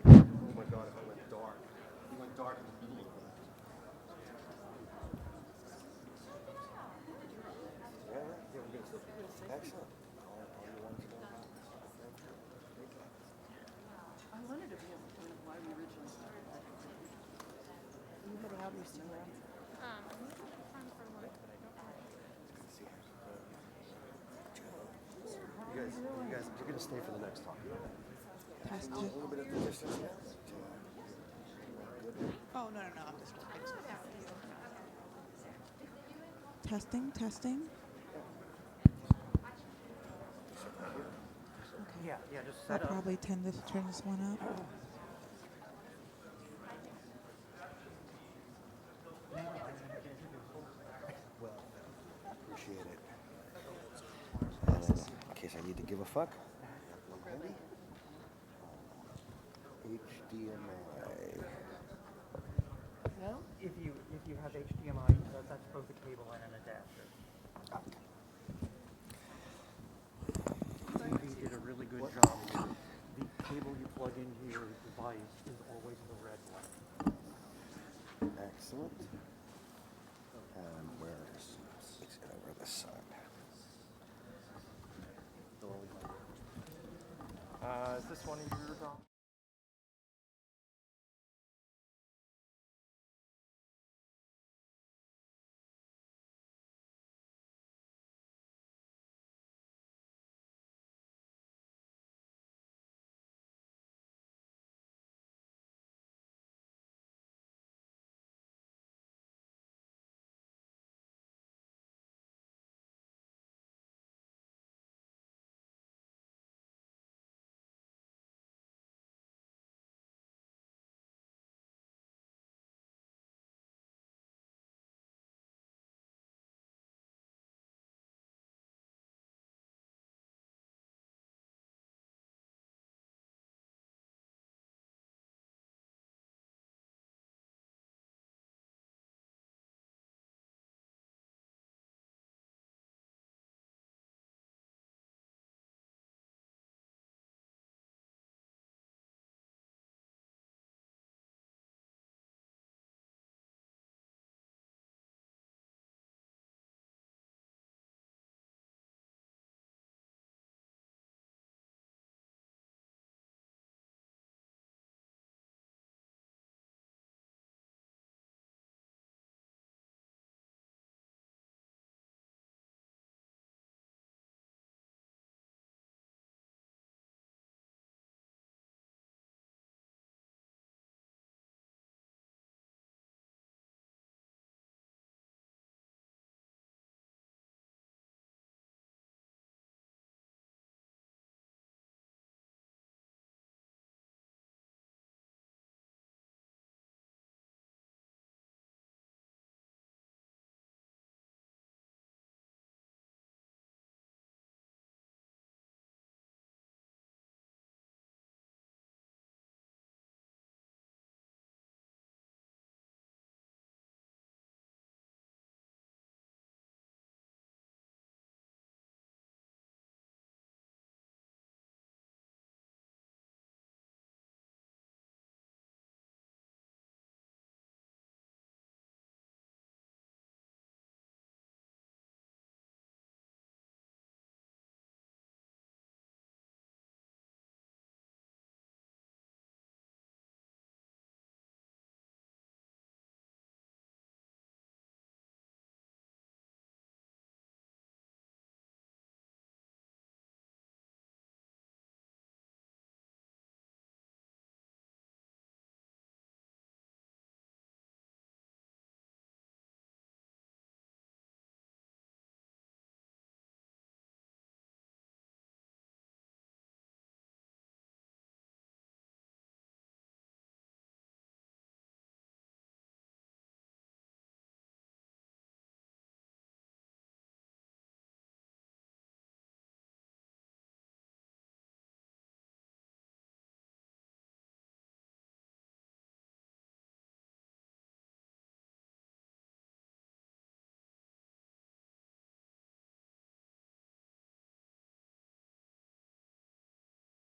oh my God, if I went dark. He went dark in the beginning. Excellent. I wanted to be able to kind of why we originally started that. Are you heading out or still around? You guys, you're gonna stay for the next talk. Test, A little bit of the distance. oh, no, I'm just testing, testing. Okay. Yeah, just I'll set up. probably tend to turn this one up. Appreciate it. And then, in case I need to give a fuck, one handy. HDMI. Well, if you have HDMI, that's both a cable and an adapter. TV did a really good job. The cable you plug into your device is always the red one. Excellent. And where's it's over this side? Is this one of your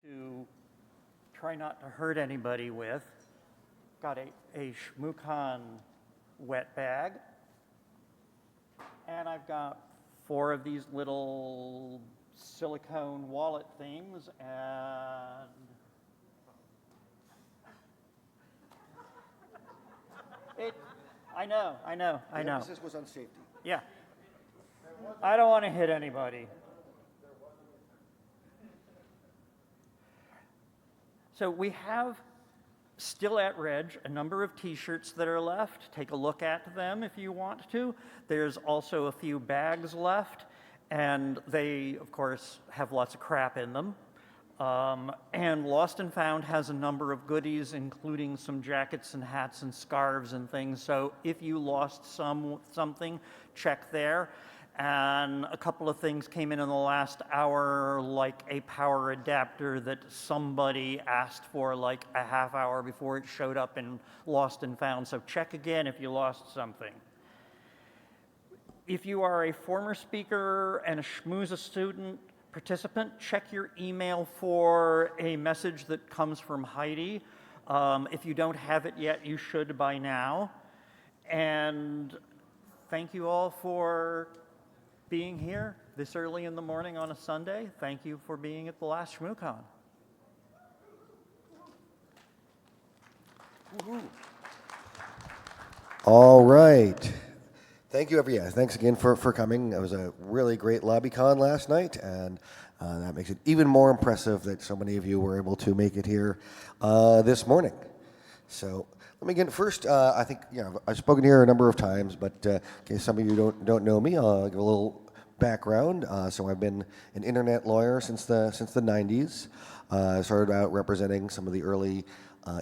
to try not to hurt anybody with. Got a ShmooCon wet bag. And I've got 4 of these little silicone wallet things, and I know. The emphasis was on safety. Yeah. I don't want to hit anybody. So we have still at Reg a number of t-shirts that are left. Take a look at them if you want to. There's also a few bags left, and they, of course, have lots of crap in them. And Lost and Found has a number of goodies, including some jackets and hats and scarves and things. So if you lost something, check there. And a couple of things came in the last hour, like a power adapter that somebody asked for like a half hour before it showed up in Lost and Found. So check again if you lost something. If you are a former speaker and a ShmooZa student, participant, check your email for a message that comes from Heidi. If you don't have it yet, you should by now. And thank you all for being here this early in the morning on a Sunday. Thank you for being at the last ShmooCon. All right. Thank you, everyone. Thanks again for coming. It was a really great LobbyCon last night, and that makes it even more impressive that so many of you were able to make it here this morning. So let me get first. I think I've spoken here a number of times, but in case some of you don't know me, I'll give a little background. So I've been an internet lawyer since the 90s. I started out representing some of the early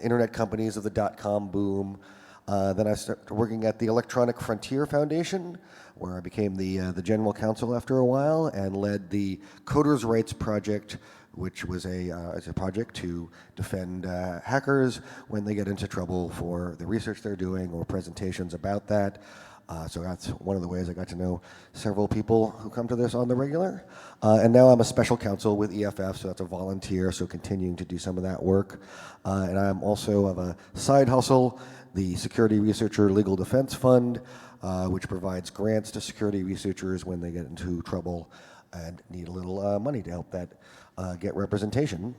internet companies of the dot-com boom. Then I started working at the Electronic Frontier Foundation, where I became the general counsel after a while and led the Coders' Rights Project, which was a project to defend hackers when they get into trouble for the research they're doing or presentations about that. So that's one of the ways I got to know several people who come to this on the regular. And now I'm a special counsel with EFF, so that's a volunteer, so continuing to do some of that work. And I'm also of a side hustle, the Security Researcher Legal Defense Fund, which provides grants to security researchers when they get into trouble and need a little money to help that get representation.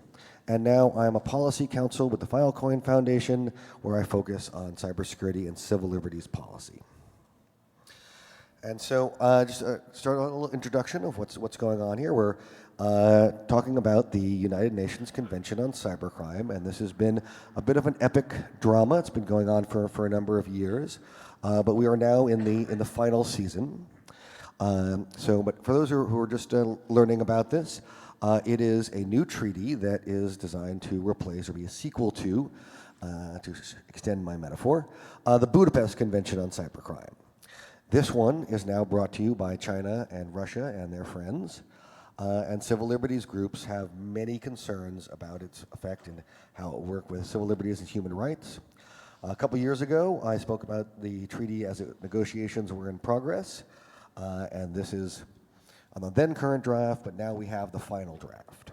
And now I'm a policy counsel with the Filecoin Foundation, where I focus on cybersecurity and civil liberties policy. And so just start a little introduction of what's going on here. We're talking about the United Nations Convention on Cybercrime, and this has been a bit of an epic drama. It's been going on for a number of years, but we are now in the final season. But for those who are just learning about this, it is a new treaty that is designed to replace or be a sequel to extend my metaphor, the Budapest Convention on Cybercrime. This one is now brought to you by China and Russia and their friends, and civil liberties groups have many concerns about its effect and how it will work with civil liberties and human rights. A couple years ago, I spoke about the treaty as negotiations were in progress, and this is on the then current draft, but now we have the final draft.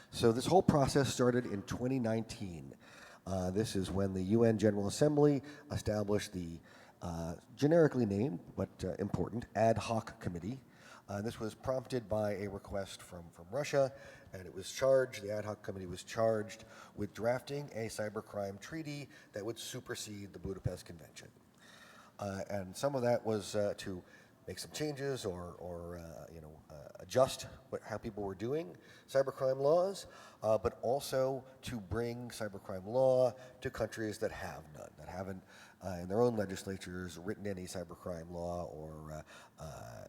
So this whole process started in 2019. This is when the UN General Assembly established the generically named, but important, ad hoc committee. This was prompted by a request from Russia, and it was charged, the ad hoc committee was charged with drafting a cybercrime treaty that would supersede the Budapest Convention. And some of that was to make some changes or adjust how people were doing cybercrime laws, but also to bring cybercrime law to countries that have none, that haven't in their own legislatures written any cybercrime law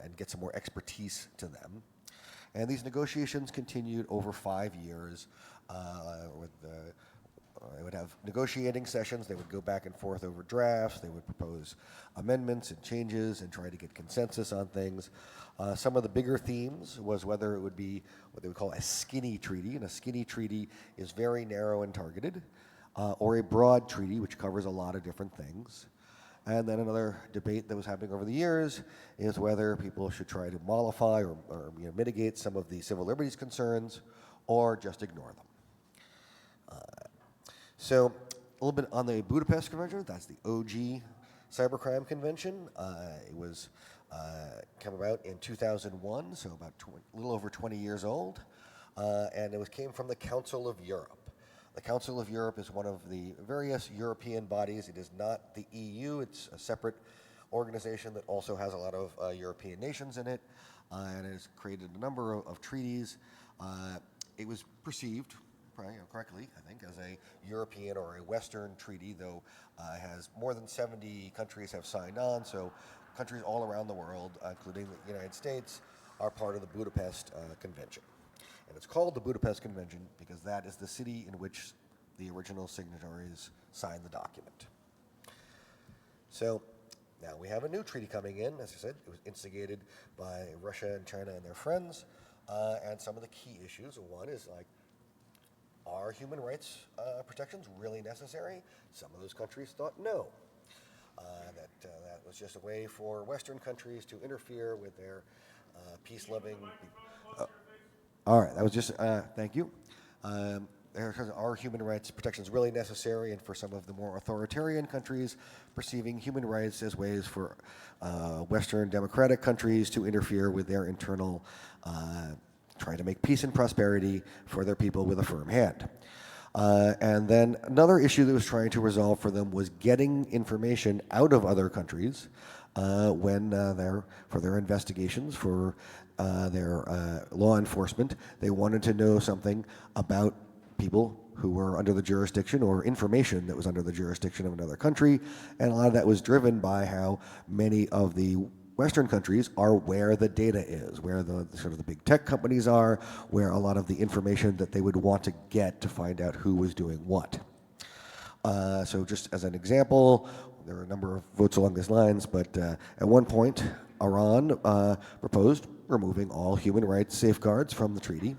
and get some more expertise to them. And these negotiations continued over 5 years. They would have negotiating sessions. They would go back and forth over drafts. They would propose amendments and changes and try to get consensus on things. Some of the bigger themes was whether it would be what they would call a skinny treaty, and a skinny treaty is very narrow and targeted, or a broad treaty, which covers a lot of different things. And then another debate that was happening over the years is whether people should try to mollify or mitigate some of the civil liberties concerns, or just ignore them. So a little bit on the Budapest Convention. That's the OG Cybercrime Convention. It was came about in 2001, so about a little over 20 years old, and it came from the Council of Europe. The Council of Europe is one of the various European bodies. It is not the EU. It's a separate organization that also has a lot of European nations in it, and has created a number of treaties. It was perceived, correctly, I think, as a European or a Western treaty, though has more than 70 countries have signed on, so countries all around the world, including the United States, are part of the Budapest Convention. And it's called the Budapest Convention because that is the city in which the original signatories signed the document. So now we have a new treaty coming in. As I said, it was instigated by Russia and China and their friends. And some of the key issues, one is like, are human rights protections really necessary? Some of those countries thought no. That was just a way for Western countries to interfere with their peace-loving. All right, that was just, thank you. Are human rights protections really necessary? And for some of the more authoritarian countries, perceiving human rights as ways for Western democratic countries to interfere with their internal, trying to make peace and prosperity for their people with a firm hand. And then another issue that was trying to resolve for them was getting information out of other countries when for their investigations, for their law enforcement. They wanted to know something about people who were under the jurisdiction, or information that was under the jurisdiction of another country, and a lot of that was driven by how many of the Western countries are where the data is, where the sort of the big tech companies are, where a lot of the information that they would want to get to find out who was doing what. So just as an example, there are a number of votes along these lines, but at one point, Iran proposed removing all human rights safeguards from the treaty,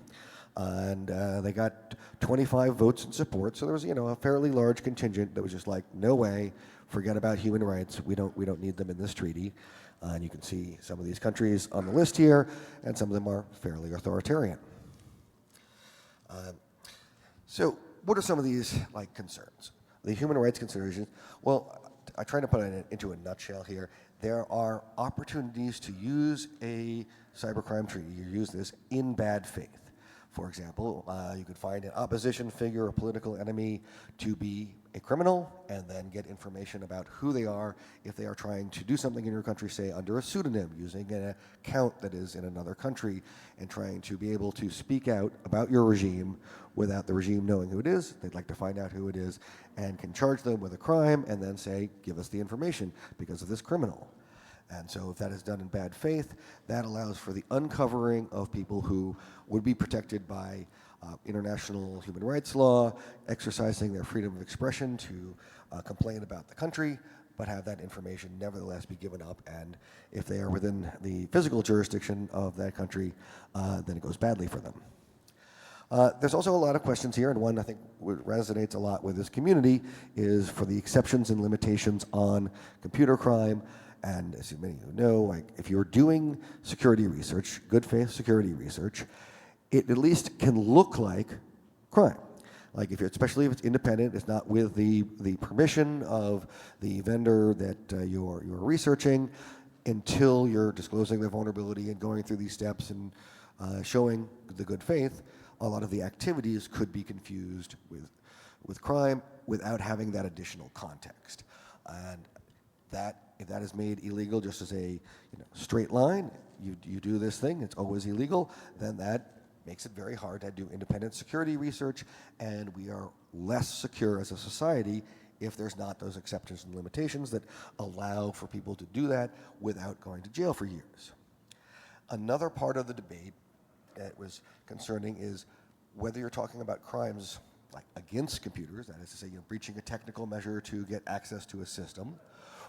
and they got 25 votes in support. So there was, a fairly large contingent that was just like, no way, forget about human rights. We don't need them in this treaty. And you can see some of these countries on the list here, and some of them are fairly authoritarian. So what are some of these concerns? The human rights considerations. Well, I try to put it into a nutshell here. There are opportunities to use a cybercrime treaty. You use this in bad faith. For example, you could find an opposition figure, a political enemy, to be a criminal, and then get information about who they are if they are trying to do something in your country, say under a pseudonym, using an account that is in another country, and trying to be able to speak out about your regime without the regime knowing who it is. They'd like to find out who it is and can charge them with a crime and then say, give us the information because of this criminal. And so if that is done in bad faith, that allows for the uncovering of people who would be protected by international human rights law, exercising their freedom of expression to complain about the country, but have that information nevertheless be given up. And if they are within the physical jurisdiction of that country, then it goes badly for them. There's also a lot of questions here, and one I think resonates a lot with this community is for the exceptions and limitations on computer crime. And as many of you know, if you're doing security research, good faith security research, it at least can look like crime. Especially if it's independent, it's not with the permission of the vendor that you're researching, until you're disclosing the vulnerability and going through these steps and showing the good faith. A lot of the activities could be confused with crime without having that additional context. And if that is made illegal just as a straight line, you do this thing, it's always illegal, then that makes it very hard to do independent security research, and we are less secure as a society if there's not those exceptions and limitations that allow for people to do that without going to jail for years. Another part of the debate that was concerning is whether you're talking about crimes against computers, that is to say, breaching a technical measure to get access to a system,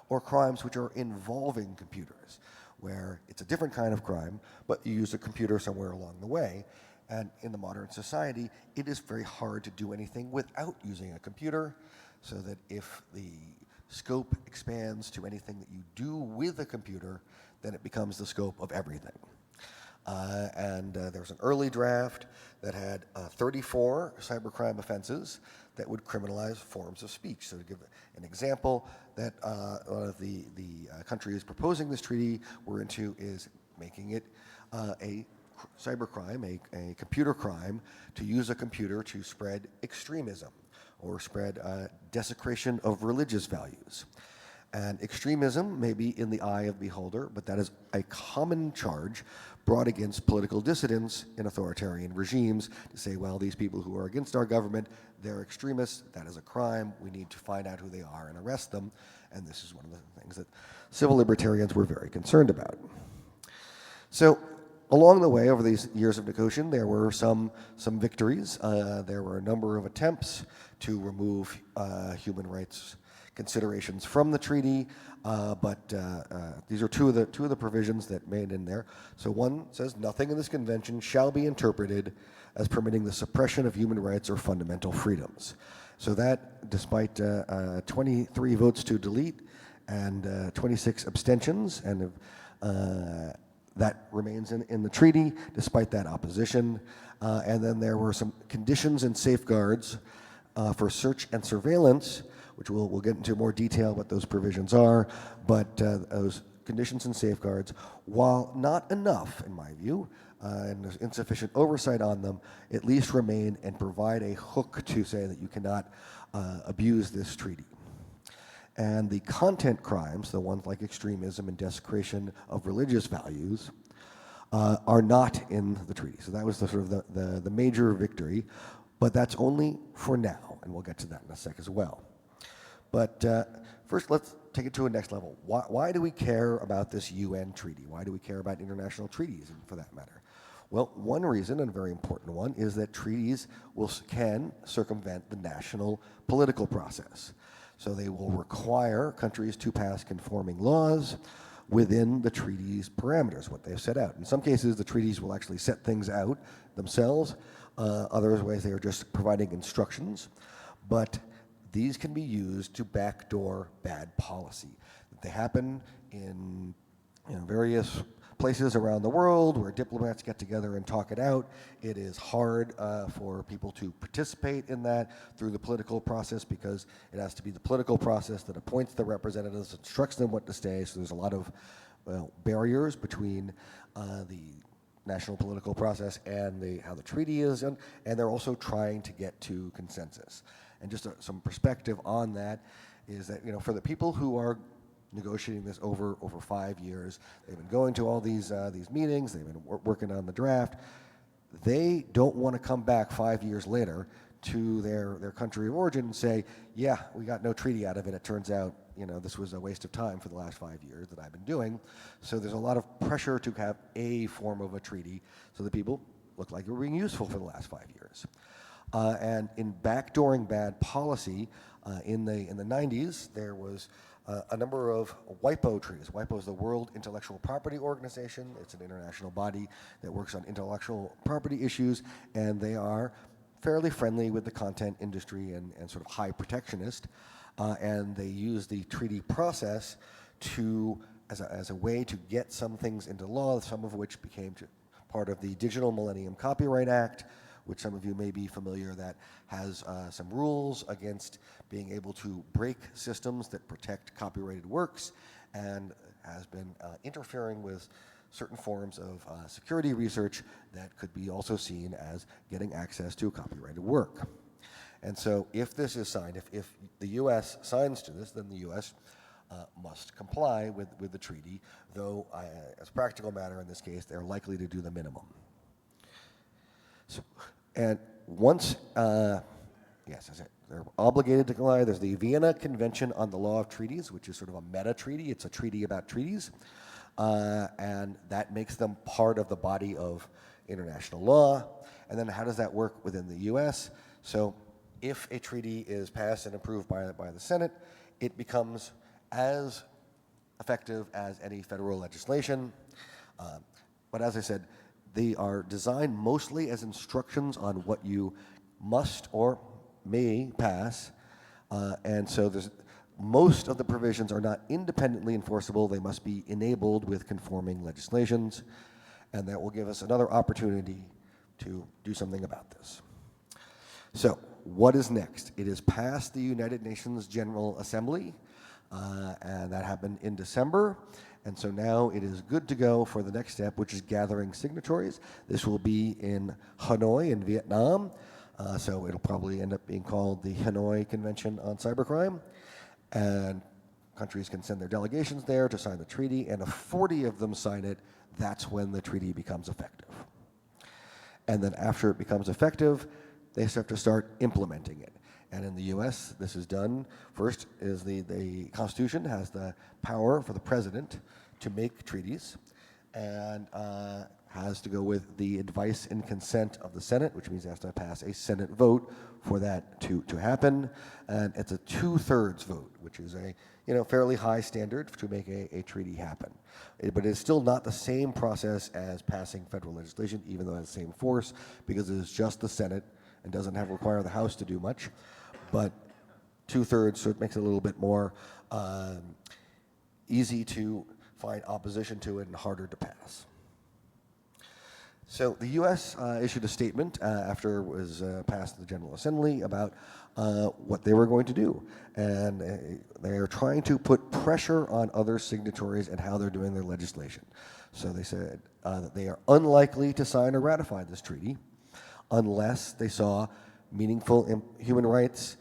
or crimes which are involving computers, where it's a different kind of crime, but you use a computer somewhere along the way. And in the modern society, it is very hard to do anything without using a computer, so that if the scope expands to anything that you do with a computer, then it becomes the scope of everything. and there was an early draft that had 34 cybercrime offenses that would criminalize forms of speech. So to give an example, that one of the countries proposing this treaty we're into is making it a cybercrime, a computer crime, to use a computer to spread extremism or spread desecration of religious values. And extremism may be in the eye of the beholder, but that is a common charge brought against political dissidents in authoritarian regimes to say, well, these people who are against our government, they're extremists, that is a crime, we need to find out who they are and arrest them. And this is one of the things that civil libertarians were very concerned about. So along the way, over these years of negotiation, there were some victories. There were a number of attempts to remove human rights considerations from the treaty, but these are two of the provisions that made in there. So one says, nothing in this convention shall be interpreted as permitting the suppression of human rights or fundamental freedoms. So that, despite 23 votes to delete and 26 abstentions, and that remains in the treaty despite that opposition. And then there were some conditions and safeguards for search and surveillance, which we'll get into more detail what those provisions are, but those conditions and safeguards, while not enough, in my view, and there's insufficient oversight on them, at least remain and provide a hook to say that you cannot abuse this treaty. And the content crimes, the ones like extremism and desecration of religious values, are not in the treaty. So that was the sort of the major victory, but that's only for now, and we'll get to that in a sec as well. But first, let's take it to a next level. Why do we care about this UN treaty? Why do we care about international treaties, for that matter? Well, one reason, and a very important one, is that treaties can circumvent the national political process. So they will require countries to pass conforming laws within the treaty's parameters, what they've set out. In some cases, the treaties will actually set things out themselves. Other ways, they are just providing instructions. But these can be used to backdoor bad policy. They happen in various places around the world where diplomats get together and talk it out. It is hard for people to participate in that through the political process because it has to be the political process that appoints the representatives, instructs them what to say. So there's a lot of barriers between the national political process and how the treaty is, and they're also trying to get to consensus. And just some perspective on that is that, for the people who are negotiating this over 5 years, they've been going to all these meetings, they've been working on the draft, they don't want to come back 5 years later to their country of origin and say, yeah, we got no treaty out of it, it turns out, this was a waste of time for the last 5 years that I've been doing. So there's a lot of pressure to have a form of a treaty so that people look like you're being useful for the last 5 years. And in backdooring bad policy, in the 90s, there was a number of WIPO treaties. WIPO is the World Intellectual Property Organization. It's an international body that works on intellectual property issues, and they are fairly friendly with the content industry and sort of high protectionist. And they use the treaty process as a way to get some things into law, some of which became part of the Digital Millennium Copyright Act, which some of you may be familiar, that has some rules against being able to break systems that protect copyrighted works, and has been interfering with certain forms of security research that could be also seen as getting access to a copyrighted work. And so if this is signed, if the US signs to this, then the US must comply with the treaty, though as a practical matter in this case, they're likely to do the minimum. So, and once, yes, that's it. They're obligated to comply. There's the Vienna Convention on the Law of Treaties, which is sort of a meta-treaty. It's a treaty about treaties, and that makes them part of the body of international law. And then how does that work within the U.S.? So if a treaty is passed and approved by the Senate, it becomes as effective as any federal legislation. But as I said, they are designed mostly as instructions on what you must or may pass, and so most of the provisions are not independently enforceable. They must be enabled with conforming legislations, and that will give us another opportunity to do something about this. So, what is next? It is past the United Nations General Assembly, and that happened in December. And so now it is good to go for the next step, which is gathering signatories. This will be in Hanoi in Vietnam. So it'll probably end up being called the Hanoi Convention on Cybercrime. And countries can send their delegations there to sign the treaty. And if 40 of them sign it, that's when the treaty becomes effective. And then after it becomes effective, they have to start implementing it. And in the US, this is done. First is the Constitution has the power for the president to make treaties, and has to go with the advice and consent of the Senate, which means it has to pass a Senate vote for that to happen. And it's a 2/3 vote, which is a fairly high standard to make a treaty happen. But it's still not the same process as passing federal legislation, even though it has the same force, because it is just the Senate and doesn't require the House to do much. But 2/3, so it makes it a little bit more easy to find opposition to it and harder to pass. So the U.S. issued a statement after it was passed the General Assembly about what they were going to do. And they are trying to put pressure on other signatories and how they're doing their legislation. So they said that they are unlikely to sign or ratify this treaty unless they saw meaningful human rights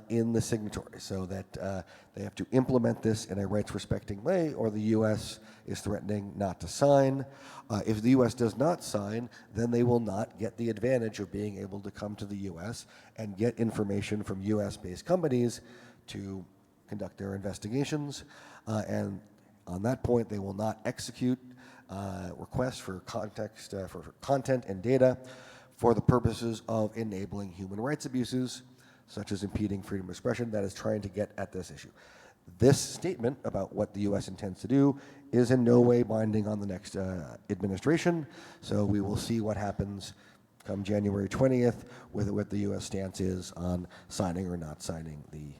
in the signatory, so that they have to implement this in a rights-respecting way, or the U.S. is threatening not to sign. If the U.S. does not sign, then they will not get the advantage of being able to come to the U.S. and get information from U.S.-based companies to conduct their investigations. And on that point, they will not execute requests for content and data for the purposes of enabling human rights abuses, such as impeding freedom of expression, that is trying to get at this issue. This statement about what the U.S. intends to do is in no way binding on the next administration, so we will see what happens come January 20th with what the U.S. stance is on signing or not signing the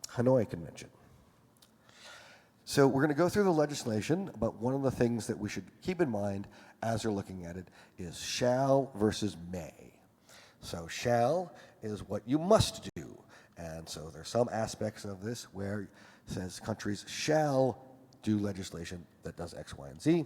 Hanoi Convention. So we're going to go through the legislation, but one of the things that we should keep in mind as you're looking at it is shall versus may. So shall is what you must do. And so there are some aspects of this where it says countries shall do legislation that does X, Y, and Z.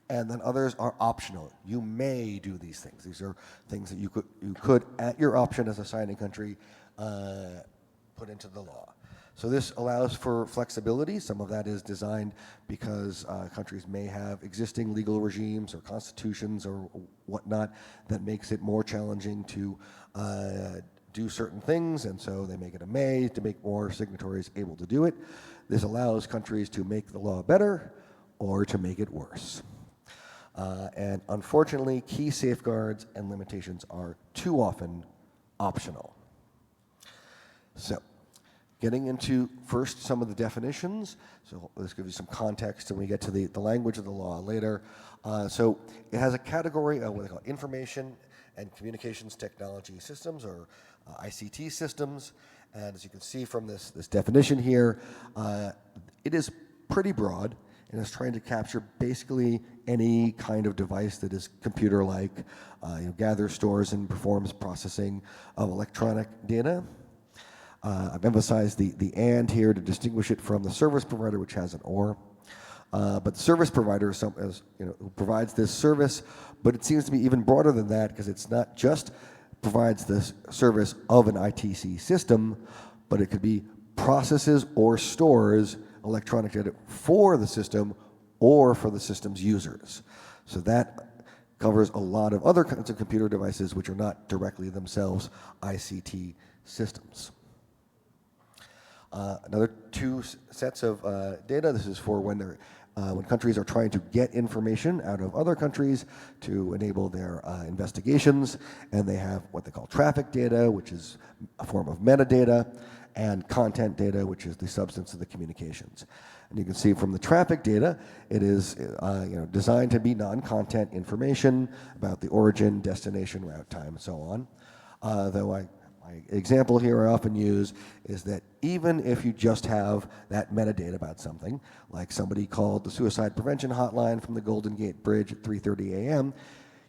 And then others are optional. You may do these things. These are things that you could at your option as a signing country, put into the law. So this allows for flexibility. Some of that is designed because countries may have existing legal regimes or constitutions or whatnot that makes it more challenging to do certain things, and so they make it a may to make more signatories able to do it. This allows countries to make the law better or to make it worse. And unfortunately, key safeguards and limitations are too often optional. So, getting into first some of the definitions. So let's give you some context and we get to the language of the law later. So it has a category of what they call information and communications technology systems, or ICT systems. And as you can see from this definition here, it is pretty broad and is trying to capture basically any kind of device that is computer-like, gathers, stores, and performs processing of electronic data. I've emphasized the and here to distinguish it from the service provider, which has an or. But the service provider who provides this service, but it seems to be even broader than that, because it's not just provides this service of an ITC system, but it could be processes or stores electronic data for the system or for the system's users. So that covers a lot of other kinds of computer devices which are not directly themselves ICT systems. Another two sets of data. This is for when countries are trying to get information out of other countries to enable their investigations, and they have what they call traffic data, which is a form of metadata, and content data, which is the substance of the communications. And you can see from the traffic data, it is designed to be non-content information about the origin, destination, route, time, and so on. Though I example here I often use is that even if you just have that metadata about something, like somebody called the suicide prevention hotline from the Golden Gate Bridge at 3:30 a.m.,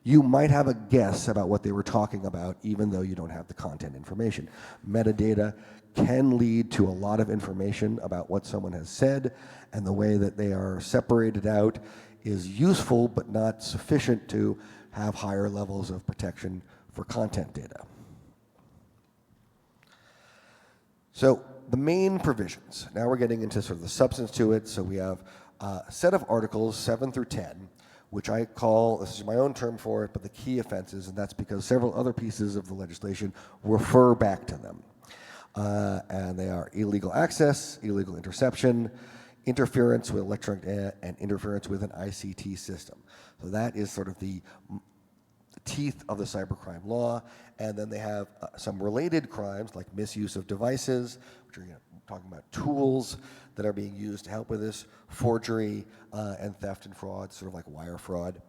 you might have a guess about what they were talking about, even though you don't have the content information. Metadata can lead to a lot of information about what someone has said, and the way that they are separated out is useful but not sufficient to have higher levels of protection for content data. So the main provisions, now we're getting into sort of the substance to it. So we have a set of articles 7 through 10, which I call, this is my own term for it, but the key offenses, and that's because several other pieces of the legislation refer back to them. And they are illegal access, illegal interception, interference with electronic data, and interference with an ICT system. So that is sort of the teeth of the cybercrime law. And then they have some related crimes like misuse of devices, which are talking about tools that are being used to help with this, forgery, and theft and fraud, sort of like wire fraud.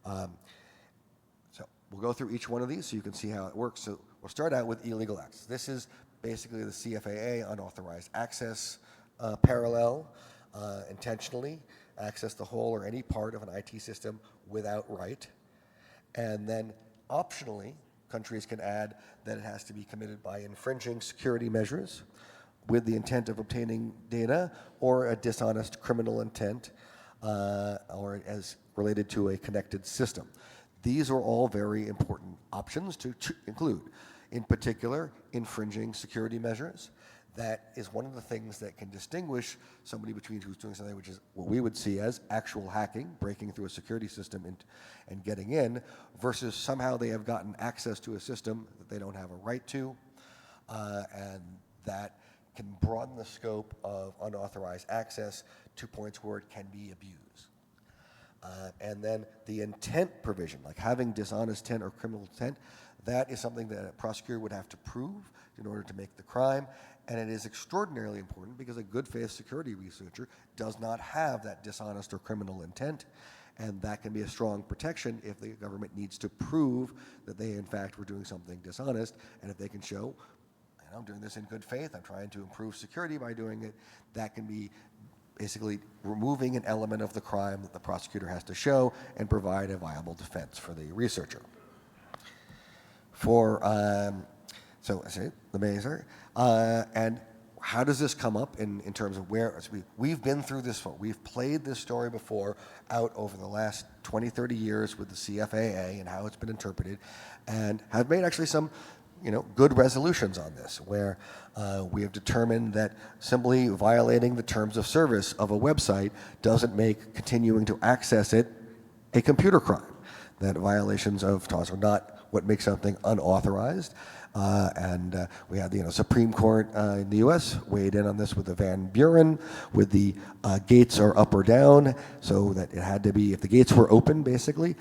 So we'll go through each one of these so you can see how it works. So we'll start out with illegal access. This is basically the CFAA unauthorized access parallel, intentionally access the whole or any part of an IT system without right. And then optionally, countries can add that it has to be committed by infringing security measures with the intent of obtaining data or a dishonest criminal intent or as related to a connected system. These are all very important options to include. In particular, infringing security measures. That is one of the things that can distinguish somebody between who's doing something which is what we would see as actual hacking, breaking through a security system and getting in, versus somehow they have gotten access to a system that they don't have a right to, and that can broaden the scope of unauthorized access to points where it can be abused. And then the intent provision, like having dishonest intent or criminal intent, that is something that a prosecutor would have to prove in order to make the crime. And it is extraordinarily important because a good faith security researcher does not have that dishonest or criminal intent. And that can be a strong protection if the government needs to prove that they, in fact, were doing something dishonest. And if they can show, I'm doing this in good faith, I'm trying to improve security by doing it, that can be basically removing an element of the crime that the prosecutor has to show and provide a viable defense for the researcher. For, so I say the mazer, and how does this come up in terms of where, we've been through this, we've played this story before out over the last 20, 30 years with the CFAA and how it's been interpreted, and have made actually some good resolutions on this, where we have determined that simply violating the terms of service of a website doesn't make continuing to access it a computer crime. That violations of TAWS are not what makes something unauthorized. And we had the Supreme Court in the U.S. weighed in on this with the Van Buren, with the gates are up or down, so that it had to be, if the gates were open, basically.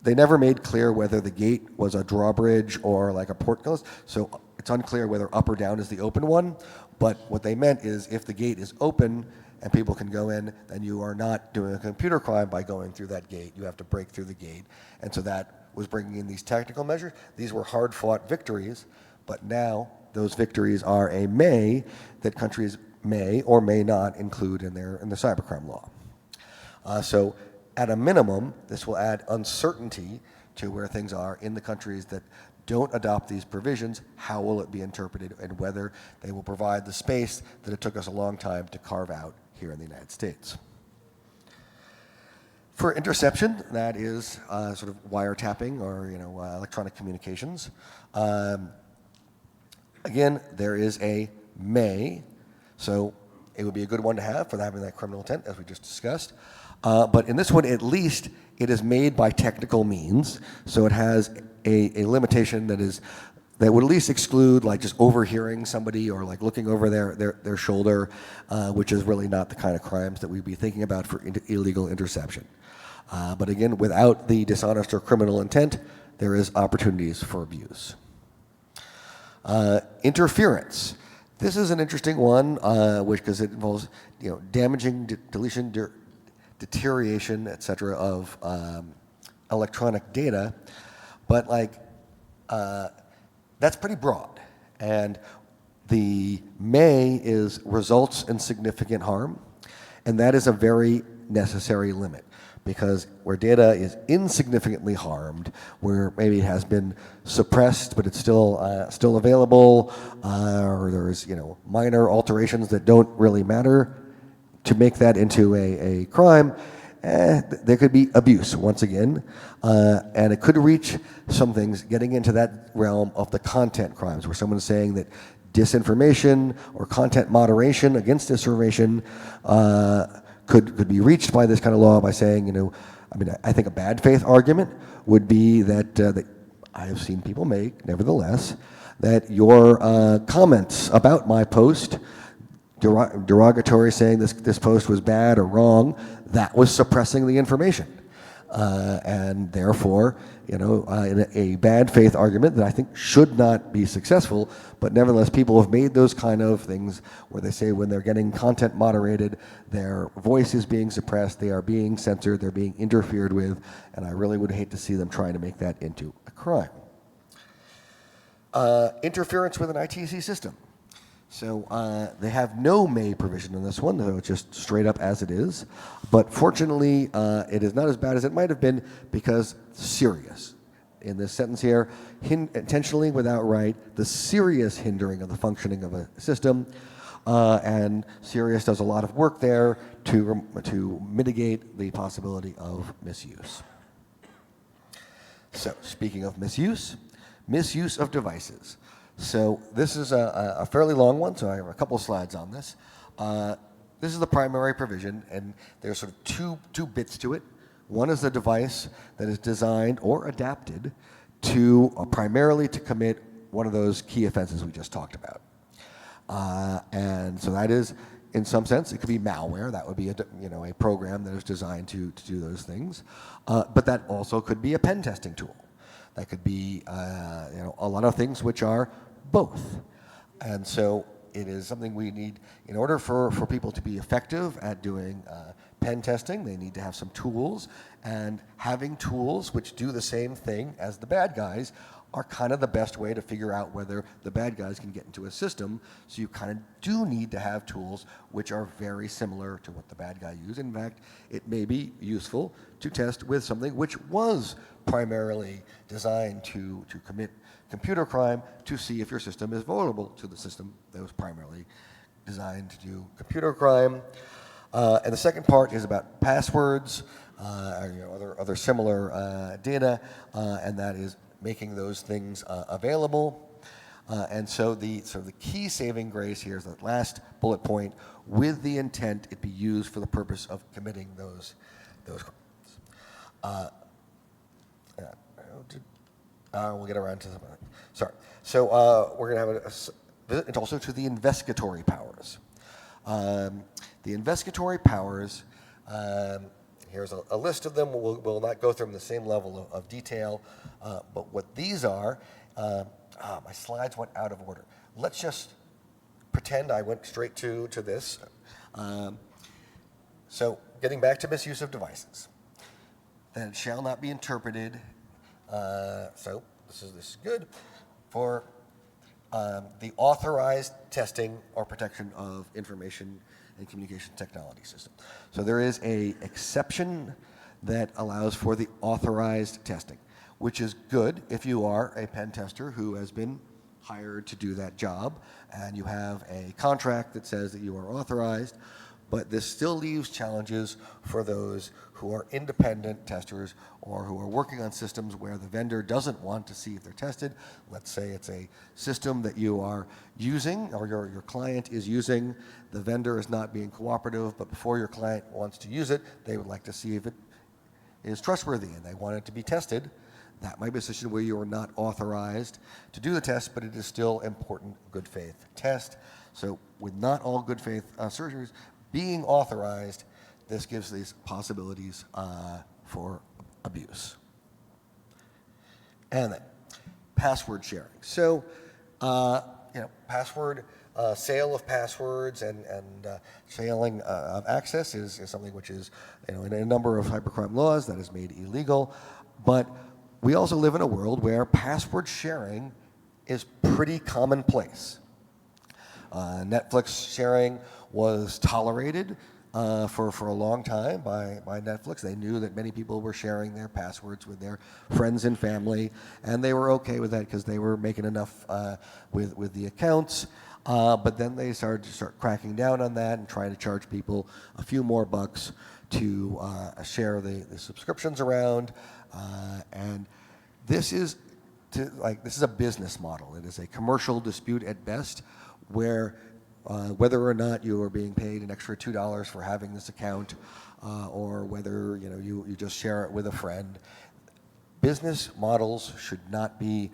They never made clear whether the gate was a drawbridge or like a portcullis, so it's unclear whether up or down is the open one. But what they meant is if the gate is open and people can go in, then you are not doing a computer crime by going through that gate. You have to break through the gate. And so that was bringing in these technical measures. These were hard-fought victories, but now those victories are a may that countries may or may not include in the cybercrime law. So at a minimum, this will add uncertainty to where things are in the countries that don't adopt these provisions. How will it be interpreted, and whether they will provide the space that it took us a long time to carve out here in the United States. For interception, that is sort of wiretapping or electronic communications. Again, there is a may, so it would be a good one to have for having that criminal intent, as we just discussed. But in this one, at least, it is made by technical means, so it has a limitation that would at least exclude like just overhearing somebody or like looking over their shoulder, which is really not the kind of crimes that we'd be thinking about for illegal interception. But again, without the dishonest or criminal intent, there is opportunities for abuse. Interference. This is an interesting one, because it involves damaging, deletion, deterioration, etc. of electronic data, but that's pretty broad. And the may is results in significant harm, and that is a very necessary limit, because where data is insignificantly harmed, where maybe it has been suppressed but it's still available, or there's minor alterations that don't really matter, to make that into a crime, there could be abuse once again, and it could reach some things getting into that realm of the content crimes, where someone's saying that disinformation or content moderation against disinformation could be reached by this kind of law by saying, I think a bad faith argument would be that I have seen people make, nevertheless, that your comments about my post, derogatory, saying this post was bad or wrong, that was suppressing the information. And therefore, in a bad faith argument that I think should not be successful, but nevertheless people have made those kind of things where they say when they're getting content moderated, their voice is being suppressed, they are being censored, they're being interfered with, and I really would hate to see them trying to make that into a crime. Interference with an ITC system. So they have no may provision in this one, though it's just straight up as it is. But fortunately, it is not as bad as it might have been, because serious. In this sentence here, intentionally without right, the serious hindering of the functioning of a system. And serious does a lot of work there to mitigate the possibility of misuse. So speaking of misuse of devices. So this is a fairly long one, so I have a couple slides on this. This is the primary provision, and there's sort of two bits to it. One is the device that is designed or adapted to primarily to commit one of those key offenses we just talked about. And so that is, in some sense, it could be malware. That would be a program that is designed to do those things. But that also could be a pen testing tool. That could be a lot of things which are both. And so it is something we need, in order for people to be effective at doing pen testing, they need to have some tools, and having tools which do the same thing as the bad guys are kind of the best way to figure out whether the bad guys can get into a system. So you kind of do need to have tools which are very similar to what the bad guy used. In fact, it may be useful to test with something which was primarily designed to commit computer crime, to see if your system is vulnerable to the system that was primarily designed to do computer crime. And the second part is about passwords, other similar data, and that is making those things available. And so the key saving grace here is that last bullet point, with the intent it be used for the purpose of committing those crimes. We'll get around to some of that. Sorry. So we're going to have a visit also to the investigatory powers. The investigatory powers, here's a list of them. We'll not go through them in the same level of detail, but what these are, my slides went out of order. Let's just pretend I went straight to this. So getting back to misuse of devices. That it shall not be interpreted, so this is good, for the authorized testing or protection of information and communication technology system. So there is an exception that allows for the authorized testing, which is good if you are a pen tester who has been hired to do that job and you have a contract that says that you are authorized. But this still leaves challenges for those who are independent testers or who are working on systems where the vendor doesn't want to see if they're tested. Let's say it's a system that you are using or your client is using. The vendor is not being cooperative, but before your client wants to use it, they would like to see if it is trustworthy and they want it to be tested. That might be a situation where you are not authorized to do the test, but it is still important good faith test. So with not all good faith searchers being authorized, this gives these possibilities for abuse. And then password sharing. So, password sale of passwords and sharing of access is something which is, in a number of cybercrime laws that is made illegal. But we also live in a world where password sharing is pretty commonplace. Netflix sharing was tolerated for a long time by Netflix. They knew that many people were sharing their passwords with their friends and family, and they were okay with that because they were making enough with the accounts. But then they started to start cracking down on that and trying to charge people a few more bucks to share the subscriptions around. And this is a business model. It is a commercial dispute at best, where whether or not you are being paid an extra $2 for having this account, or whether you just share it with a friend, business models should not be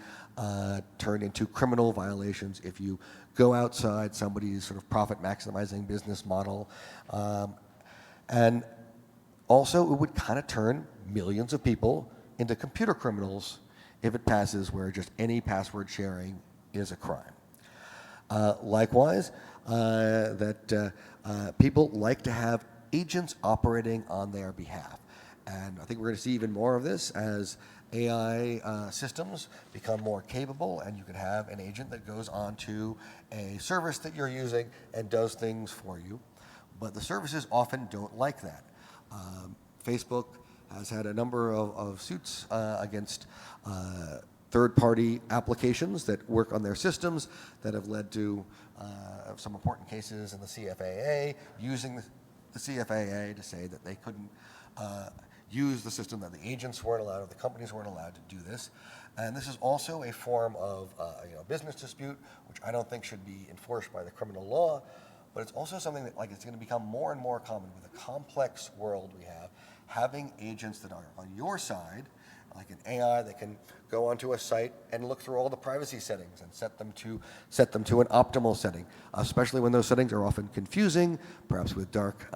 turned into criminal violations if you go outside somebody's sort of profit maximizing business model. And also, it would kind of turn millions of people into computer criminals if it passes where just any password sharing is a crime. Likewise, people like to have agents operating on their behalf. And I think we're going to see even more of this as AI systems become more capable, and you could have an agent that goes onto a service that you're using and does things for you. But the services often don't like that. Facebook has had a number of suits against third-party applications that work on their systems that have led to some important cases in the CFAA, using the CFAA to say that they couldn't use the system, that the agents weren't allowed, or the companies weren't allowed to do this. And this is also a form of business dispute, which I don't think should be enforced by the criminal law, but it's also something that it's going to become more and more common with the complex world we have, having agents that are on your side, like an AI that can go onto a site and look through all the privacy settings and set them to an optimal setting, especially when those settings are often confusing, perhaps with dark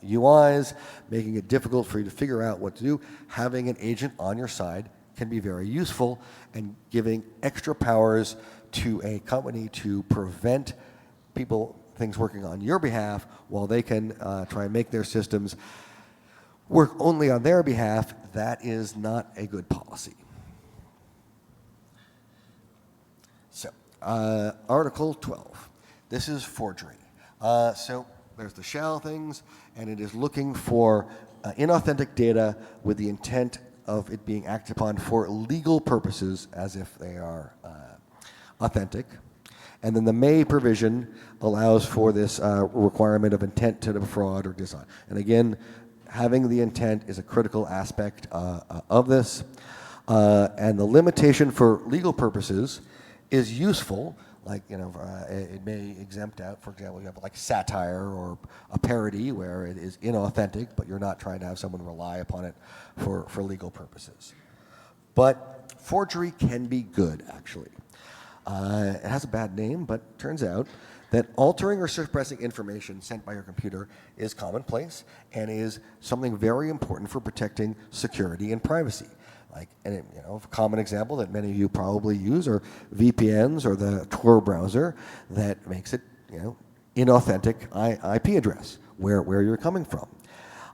UIs, making it difficult for you to figure out what to do. Having an agent on your side can be very useful, and giving extra powers to a company to prevent things working on your behalf while they can try and make their systems work only on their behalf, that is not a good policy. So, Article 12. This is forgery. So there's the shall things, and it is looking for inauthentic data with the intent of it being acted upon for legal purposes as if they are authentic. And then the may provision allows for this requirement of intent to defraud or dishonor. And again, having the intent is a critical aspect of this. And the limitation for legal purposes is useful. It may exempt out, for example, you have like satire or a parody where it is inauthentic, but you're not trying to have someone rely upon it for legal purposes. But forgery can be good, actually. It has a bad name, but it turns out that altering or suppressing information sent by your computer is commonplace and is something very important for protecting security and privacy. A common example that many of you probably use are VPNs or the Tor browser that makes it, inauthentic IP address, where you're coming from.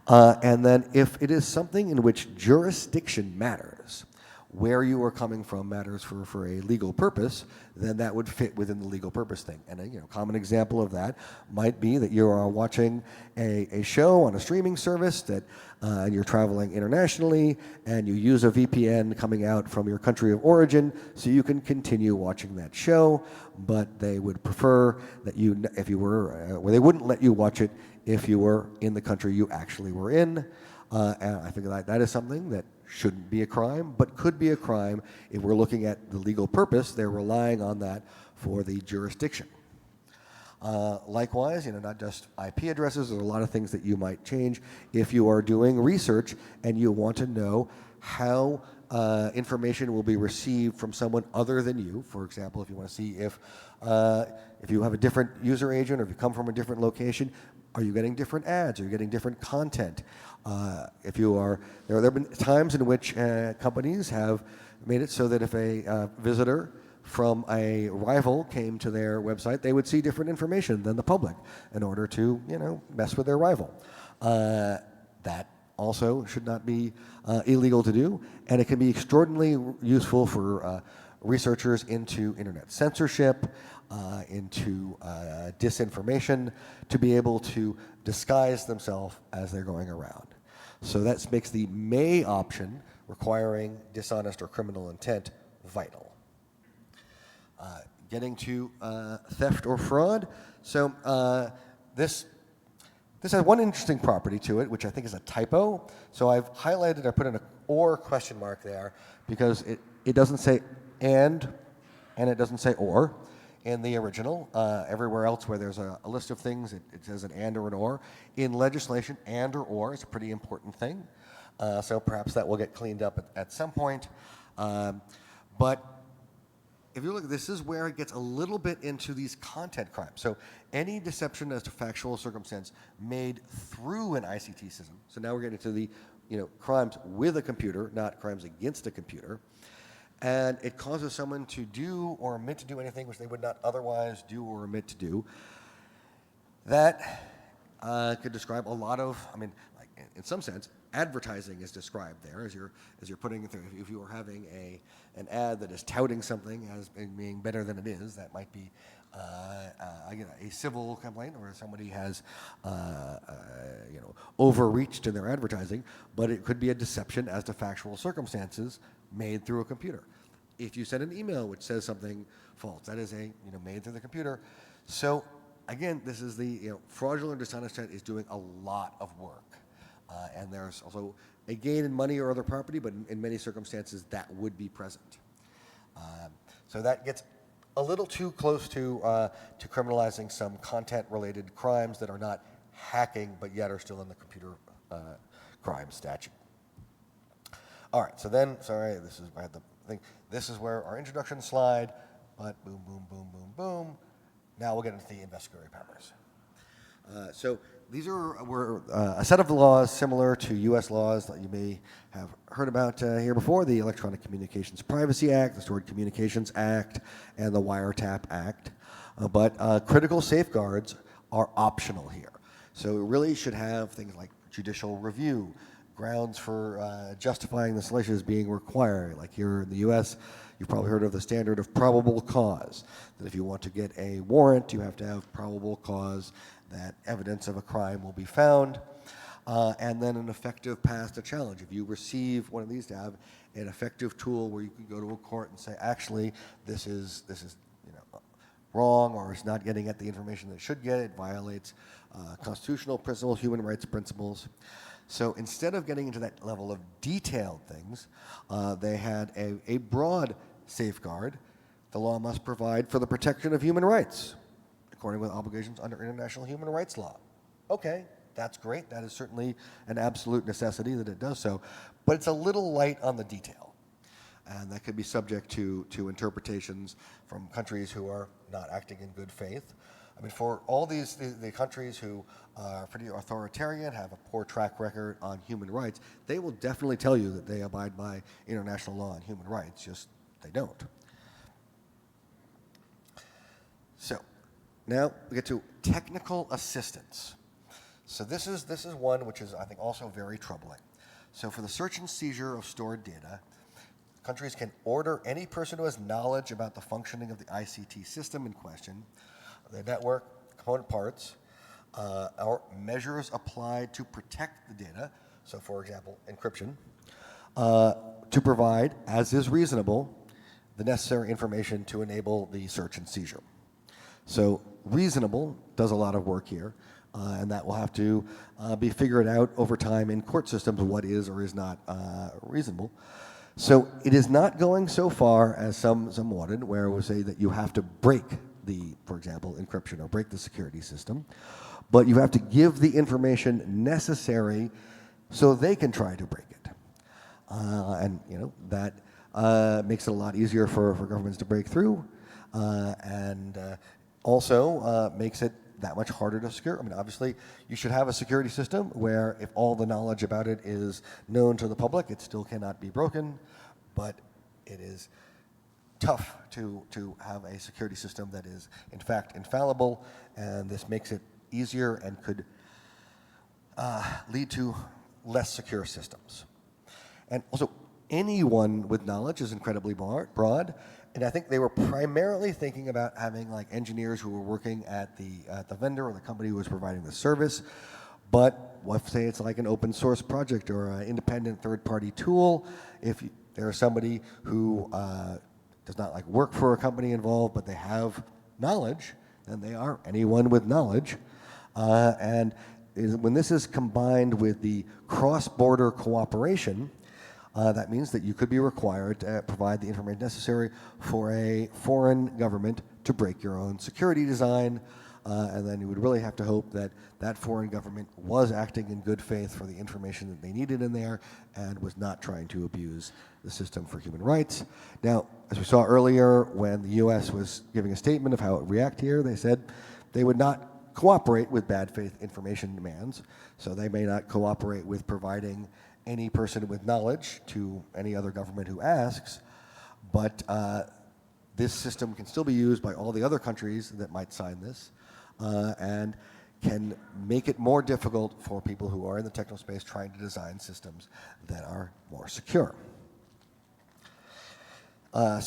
And then if it is something in which jurisdiction matters, where you are coming from matters for a legal purpose, then that would fit within the legal purpose thing. And a common example of that might be that you are watching a show on a streaming service that and you're traveling internationally, and you use a VPN coming out from your country of origin so you can continue watching that show, but they would prefer that they wouldn't let you watch it if you were in the country you actually were in. And I think that is something that shouldn't be a crime, but could be a crime if we're looking at the legal purpose. They're relying on that for the jurisdiction. Likewise, not just IP addresses, there are a lot of things that you might change if you are doing research and you want to know how information will be received from someone other than you. For example, if you want to see if you have a different user agent or if you come from a different location, are you getting different ads? Are you getting different content? There have been times in which companies have made it so that if a visitor from a rival came to their website, they would see different information than the public in order to, mess with their rival. That also should not be illegal to do, and it can be extraordinarily useful for researchers into internet censorship, into disinformation, to be able to disguise themselves as they're going around. So that makes the may option, requiring dishonest or criminal intent, vital. Getting to theft or fraud. So this has one interesting property to it, which I think is a typo. So I've highlighted, I put in a or question mark there, because it doesn't say and it doesn't say or in the original. Everywhere else where there's a list of things, it says an and or an or. In legislation, and or is a pretty important thing. So perhaps that will get cleaned up at some point. But if you look, this is where it gets a little bit into these content crimes. So any deception as to factual circumstance made through an ICT system. So now we're getting to the crimes with a computer, not crimes against a computer. And it causes someone to do or omit to do anything which they would not otherwise do or omit to do. That could describe a lot of, like in some sense, advertising is described there as you're putting it through. If you are having an ad that is touting something as being better than it is, that might be a civil complaint, or somebody has overreached in their advertising. But it could be a deception as to factual circumstances made through a computer. If you send an email which says something false, that is made through the computer. So again, this is the fraudulent dishonest intent is doing a lot of work. And there's also a gain in money or other property, but in many circumstances that would be present. So that gets a little too close to criminalizing some content-related crimes that are not hacking, but yet are still in the computer crime statute. All right, so then, sorry, I had the thing. This is where our introduction slide, but boom, boom, boom, boom, boom. Now we'll get into the investigatory powers. So these were a set of laws similar to U.S. laws that you may have heard about here before, the Electronic Communications Privacy Act, the Stored Communications Act, and the Wiretap Act. But critical safeguards are optional here. So it really should have things like judicial review, grounds for justifying the solution as being required. Like here in the U.S., you've probably heard of the standard of probable cause, that if you want to get a warrant, you have to have probable cause that evidence of a crime will be found, and then an effective path to challenge. If you receive one of these, to have an effective tool where you can go to a court and say, actually, this is wrong, or it's not getting at the information that it should get. It violates constitutional principles, human rights principles. So instead of getting into that level of detailed things, they had a broad safeguard. The law must provide for the protection of human rights, according with obligations under international human rights law. Okay, that's great. That is certainly an absolute necessity that it does so, but it's a little light on the detail. And that could be subject to interpretations from countries who are not acting in good faith. For all the countries who are pretty authoritarian, have a poor track record on human rights, they will definitely tell you that they abide by international law and human rights, just they don't. So now we get to technical assistance. So this is one which is, I think, also very troubling. So for the search and seizure of stored data, countries can order any person who has knowledge about the functioning of the ICT system in question, the network, component parts, or measures applied to protect the data, so for example, encryption, to provide, as is reasonable, the necessary information to enable the search and seizure. So reasonable does a lot of work here, and that will have to be figured out over time in court systems, what is or is not reasonable. So it is not going so far as some wanted, where we say that you have to break for example, encryption, or break the security system, but you have to give the information necessary so they can try to break it. And that makes it a lot easier for governments to break through, and also makes it that much harder to secure. Obviously, you should have a security system where if all the knowledge about it is known to the public, it still cannot be broken, but it is tough to have a security system that is, in fact, infallible, and this makes it easier and could lead to less secure systems. And also, anyone with knowledge is incredibly broad, And I think they were primarily thinking about having like engineers who were working at the vendor or the company who was providing the service. But let's say it's like an open source project or an independent third-party tool. If there's somebody who does not like work for a company involved, but they have knowledge, then they are anyone with knowledge. When this is combined with the cross-border cooperation, that means that you could be required to provide the information necessary for a foreign government to break your own security design, and then you would really have to hope that that foreign government was acting in good faith for the information that they needed in there and was not trying to abuse the system for human rights. Now, as we saw earlier, when the US was giving a statement of how it would react here, they said they would not cooperate with bad faith information demands, so they may not cooperate with providing any person with knowledge to any other government who asks, but this system can still be used by all the other countries that might sign this, and can make it more difficult for people who are in the techno space trying to design systems that are more secure. And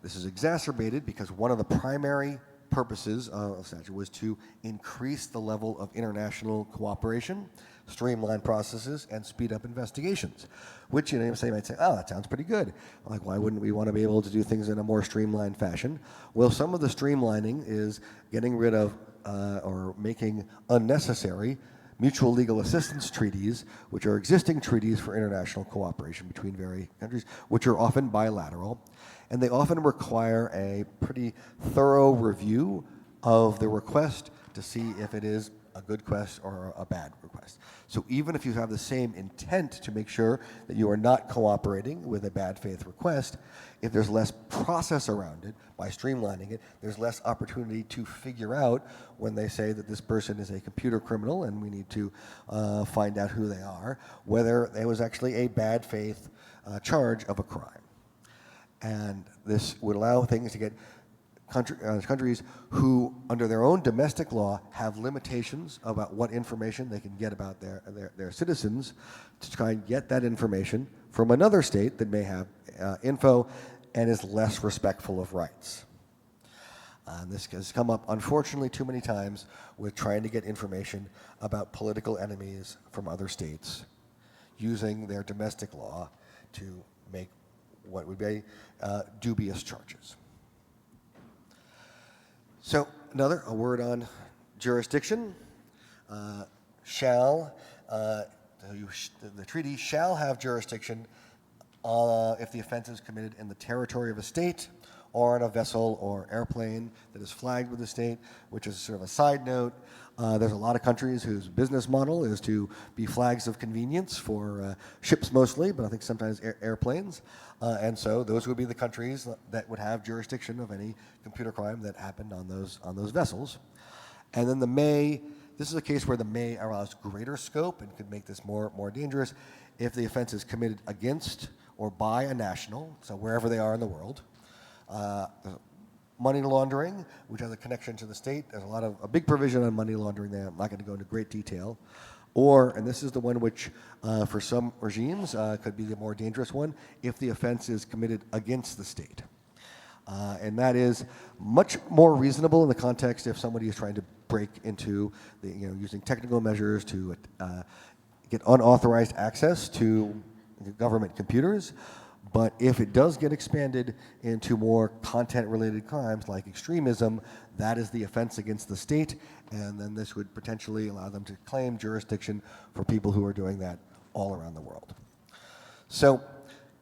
this is exacerbated because one of the primary purposes of statute was to increase the level of international cooperation, streamline processes, and speed up investigations, which you might say, oh, that sounds pretty good. Like, why wouldn't we want to be able to do things in a more streamlined fashion? Well, some of the streamlining is getting rid of or making unnecessary mutual legal assistance treaties, which are existing treaties for international cooperation between various countries, which are often bilateral, and they often require a pretty thorough review of the request to see if it is a good request or a bad request. So even if you have the same intent to make sure that you are not cooperating with a bad faith request, if there's less process around it, by streamlining it, there's less opportunity to figure out when they say that this person is a computer criminal and we need to find out who they are, whether there was actually a bad faith charge of a crime. And this would allow things to get countries who, under their own domestic law, have limitations about what information they can get about their citizens, to try and get that information from another state that may have info and is less respectful of rights. This has come up, unfortunately, too many times with trying to get information about political enemies from other states, using their domestic law to make what would be dubious charges. So a word on jurisdiction. The treaty shall have jurisdiction if the offense is committed in the territory of a state or on a vessel or airplane that is flagged with the state, which is sort of a side note. There's a lot of countries whose business model is to be flags of convenience for ships mostly, but I think sometimes airplanes. And so those would be the countries that would have jurisdiction of any computer crime that happened on those vessels. And then this is a case where the may allows greater scope and could make this more dangerous if the offense is committed against or by a national, so wherever they are in the world. Money laundering, which has a connection to the state. There's a big provision on money laundering there. I'm not going to go into great detail. And this is the one which, for some regimes, could be the more dangerous one, if the offense is committed against the state. And that is much more reasonable in the context if somebody is trying to break into, using technical measures to get unauthorized access to government computers. But if it does get expanded into more content-related crimes like extremism, that is the offense against the state, and then this would potentially allow them to claim jurisdiction for people who are doing that all around the world. So,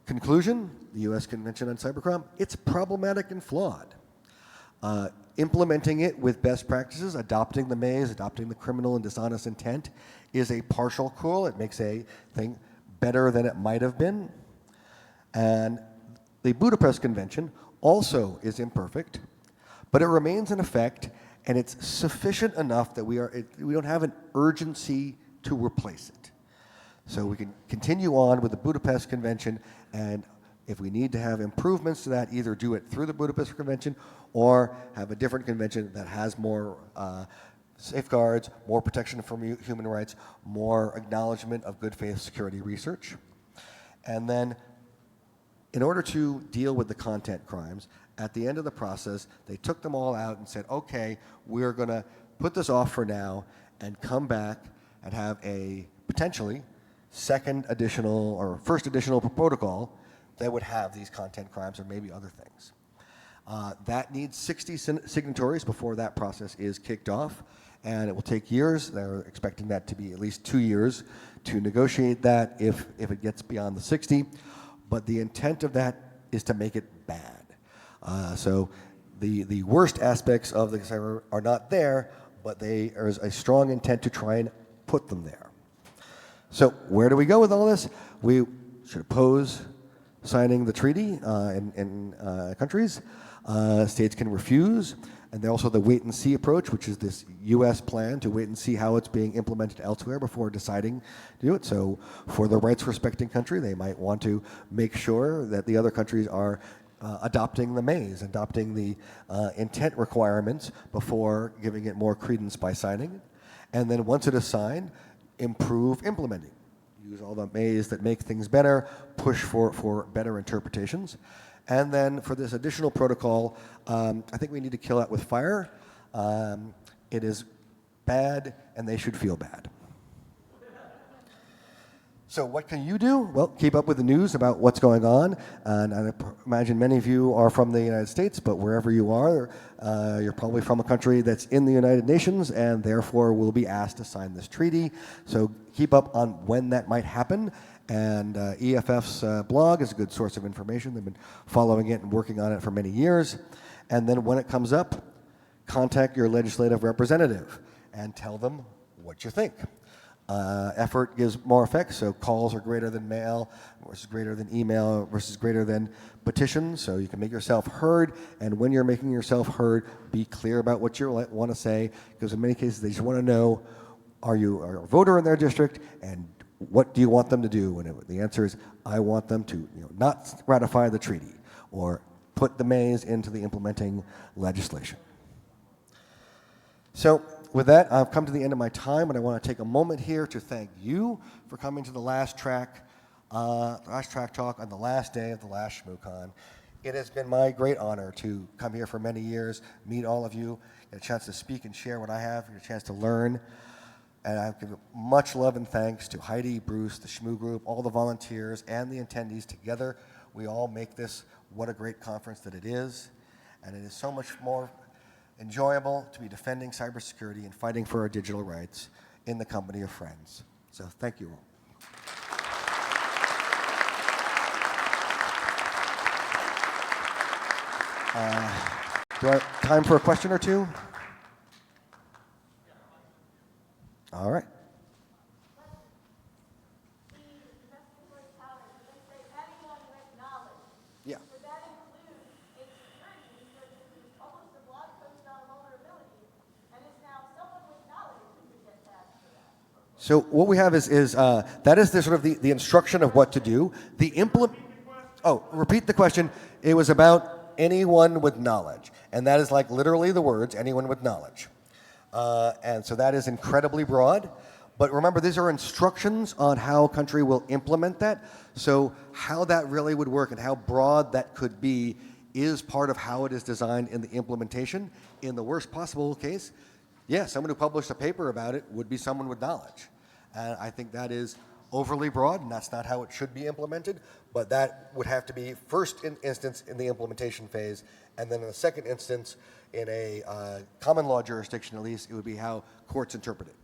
conclusion, the U.S. Convention on Cybercrime, it's problematic and flawed. Implementing it with best practices, adopting the maze, adopting the criminal and dishonest intent, is a partial cure. It makes a thing better than it might have been. And the Budapest Convention also is imperfect, but it remains in effect, and it's sufficient enough that we don't have an urgency to replace it. So we can continue on with the Budapest Convention, and if we need to have improvements to that, either do it through the Budapest Convention or have a different convention that has more safeguards, more protection for human rights, more acknowledgement of good faith security research. And then in order to deal with the content crimes, at the end of the process, they took them all out and said, okay, we're going to put this off for now and come back and have a potentially second additional or first additional protocol that would have these content crimes or maybe other things. That needs 60 signatories before that process is kicked off, and it will take years. They're expecting that to be at least 2 years to negotiate that if it gets beyond the 60. But the intent of that is to make it bad. So the worst aspects of the cyber are not there, but there is a strong intent to try and put them there. So where do we go with all this? We should oppose signing the treaty in countries. States can refuse. And then also the wait-and-see approach, which is this U.S. plan to wait and see how it's being implemented elsewhere before deciding to do it. So for the rights-respecting country, they might want to make sure that the other countries are adopting the maze, adopting the intent requirements before giving it more credence by signing it. And then once it is signed, improve implementing. Use all the maze that make things better, push for better interpretations. And then for this additional protocol, I think we need to kill that with fire. It is bad, and they should feel bad. So what can you do? Well, keep up with the news about what's going on. And I imagine many of you are from the United States, but wherever you are, you're probably from a country that's in the United Nations and therefore will be asked to sign this treaty. So keep up on when that might happen. And EFF's blog is a good source of information. They've been following it and working on it for many years. And then when it comes up, contact your legislative representative and tell them what you think. Effort gives more effect, so calls are greater than mail versus greater than email versus greater than petitions, so you can make yourself heard, and when you're making yourself heard, be clear about what you want to say, because in many cases they just want to know, are you a voter in their district, and what do you want them to do? And the answer is, I want them to not ratify the treaty, or put the maze into the implementing legislation. So with that, I've come to the end of my time, and I want to take a moment here to thank you for coming to the last track talk on the last day of the last ShmooCon. It has been my great honor to come here for many years, meet all of you, get a chance to speak and share what I have, get a chance to learn. And I give much love and thanks to Heidi, Bruce, the Shmoo Group, all the volunteers, and the attendees. Together, we all make this what a great conference that it is. And it is so much more enjoyable to be defending cybersecurity and fighting for our digital rights in the company of friends. So thank you all. Do I have time for a question or two? All right. Yeah. So what we have is that is the sort of the instruction of what to do. Repeat the question. It was about anyone with knowledge, and that is like literally the words anyone with knowledge. And so that is incredibly broad. But remember, these are instructions on how a country will implement that. So how that really would work and how broad that could be is part of how it is designed in the implementation. In the worst possible case, someone who published a paper about it would be someone with knowledge. And I think that is overly broad, and that's not how it should be implemented. But that would have to be first instance in the implementation phase, and then in the second instance, in a common law jurisdiction at least, it would be how courts interpret it.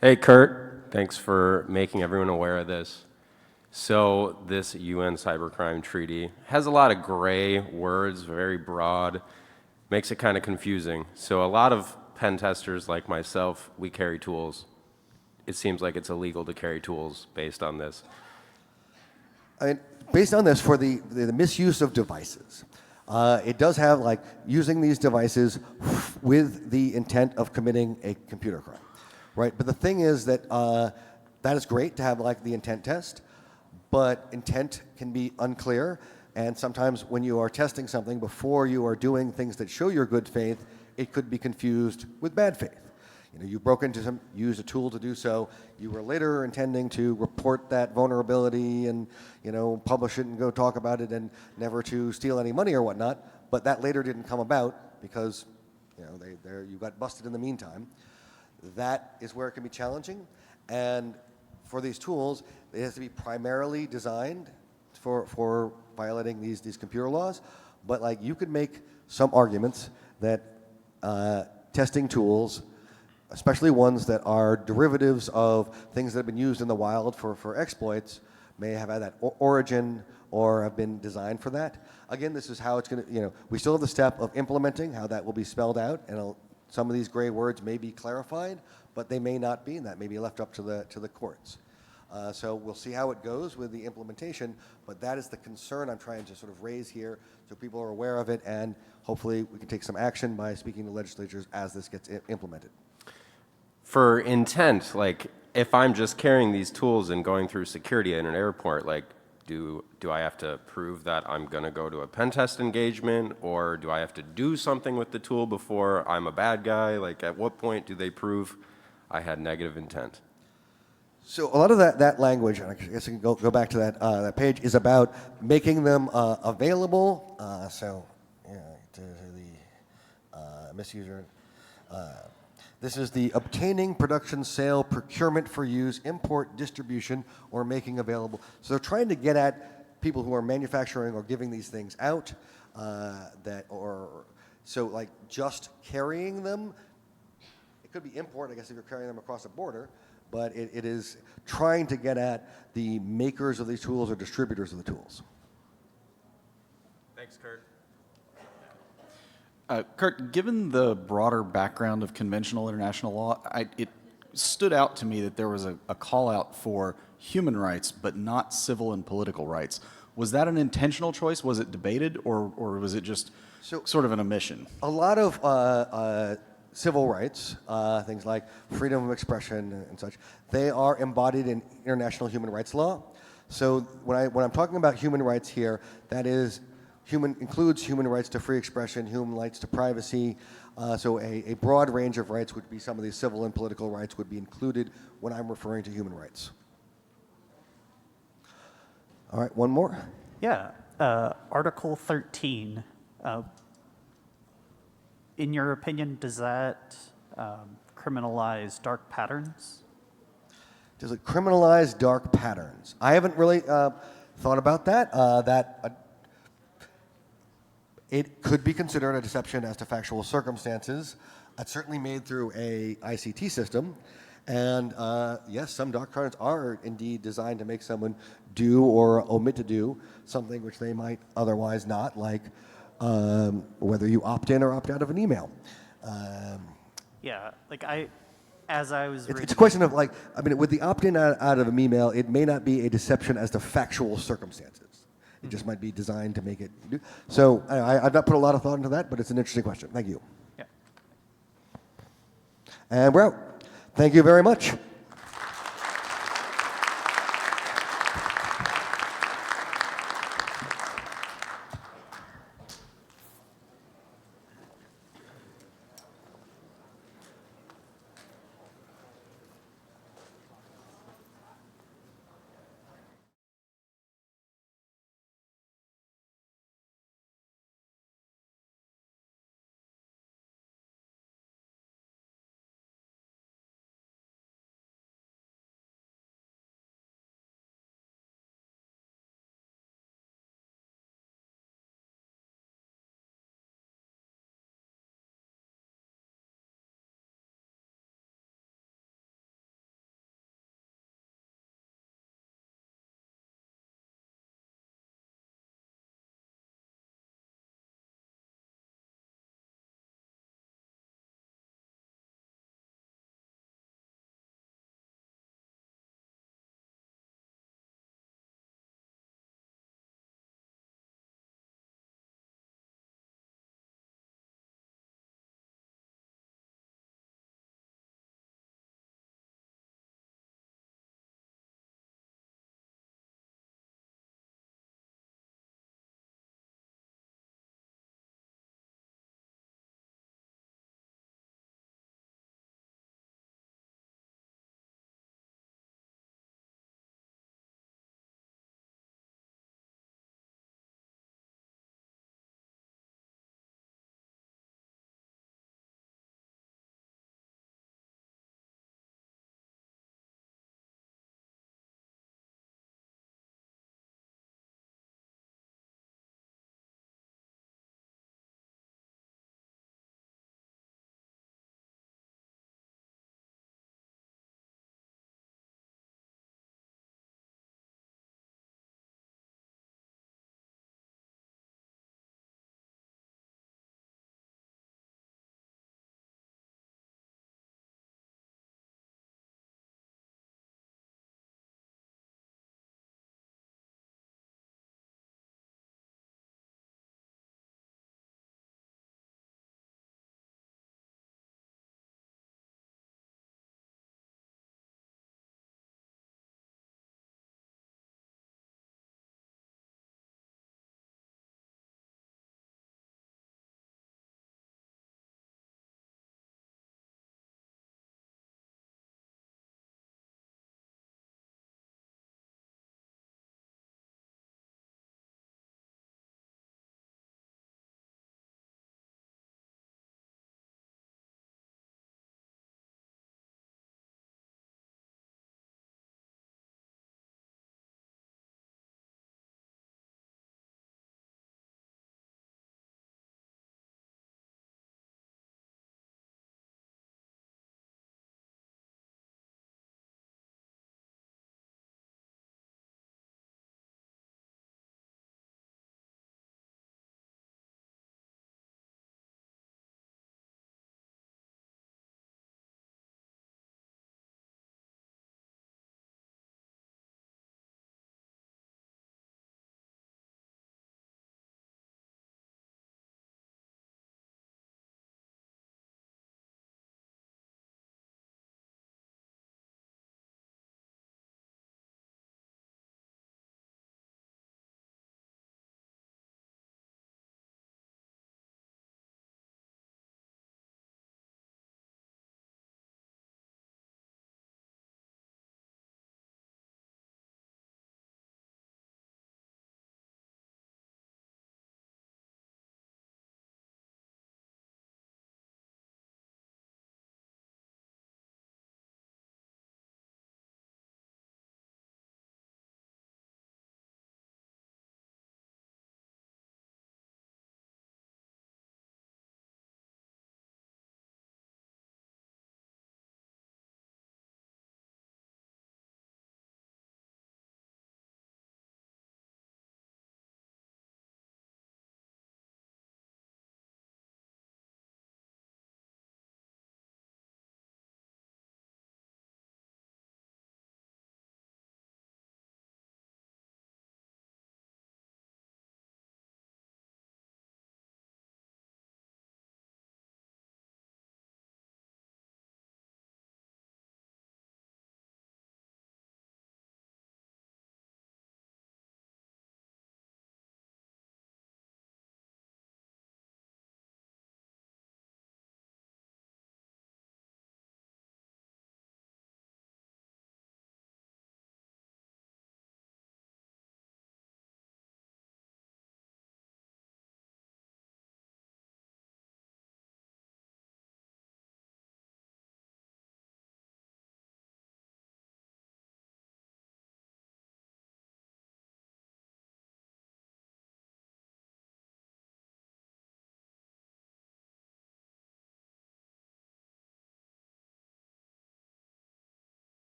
Hey, Kurt. Thanks for making everyone aware of this. So this UN Cybercrime Treaty has a lot of gray words, very broad, makes it kind of confusing. So a lot of pen testers like myself, we carry tools. It seems like it's illegal to carry tools based on this. Based on this, for the misuse of devices, it does have like using these devices with the intent of committing a computer crime, right? But the thing is that that is great to have like the intent test, but intent can be unclear, and sometimes when you are testing something before you are doing things that show your good faith, it could be confused with bad faith. you broke into some, used a tool to do so. You were later intending to report that vulnerability and, publish it and go talk about it and never to steal any money or whatnot. But that later didn't come about because, you got busted in the meantime. That is where it can be challenging. And for these tools, it has to be primarily designed for violating these computer laws. But like you could make some arguments that testing tools, especially ones that are derivatives of things that have been used in the wild for exploits, may have had that origin or have been designed for that. Again, this is how it's going to, we still have the step of implementing, how that will be spelled out, and some of these gray words may be clarified, but they may not be, and that may be left up to the courts. So we'll see how it goes with the implementation, but that is the concern I'm trying to sort of raise here so people are aware of it, and hopefully we can take some action by speaking to legislatures as this gets implemented. For intent, like if I'm just carrying these tools and going through security in an airport, like do I have to prove that I'm going to go to a pen test engagement, or do I have to do something with the tool before I'm a bad guy? Like at what point do they prove I had negative intent? So a lot of that language, and I guess I can go back to that page, is about making them available. To the misuser. This is the obtaining, production, sale, procurement for use, import, distribution, or making available. So they're trying to get at people who are manufacturing or giving these things out. So like just carrying them, it could be import, I guess, if you're carrying them across a border. But it is trying to get at the makers of these tools or distributors of the tools. Thanks, Kurt. Kurt, given the broader background of conventional international law, it stood out to me that there was a call out for human rights, but not civil and political rights. Was that an intentional choice? Was it debated, or was it just sort of an omission? A lot of civil rights, things like freedom of expression and such, they are embodied in international human rights law. So when I'm talking about human rights here, that is includes human rights to free expression, human rights to privacy. So a broad range of rights would be some of these civil and political rights would be included when I'm referring to human rights. All right, one more. Yeah, Article 13. In your opinion, does that criminalize dark patterns? Does it criminalize dark patterns? I haven't really thought about that. It could be considered a deception as to factual circumstances. It's certainly made through a ICT system. And yes, some dark patterns are indeed designed to make someone do or omit to do something which they might otherwise not, like whether you opt in or opt out of an email. Yeah, like as I was reading... It's a question of with the opt-in out of an email, it may not be a deception as to factual circumstances. It just might be designed to make it do. So I've not put a lot of thought into that, but it's an interesting question. Thank you. Yeah. And we're out. Thank you very much.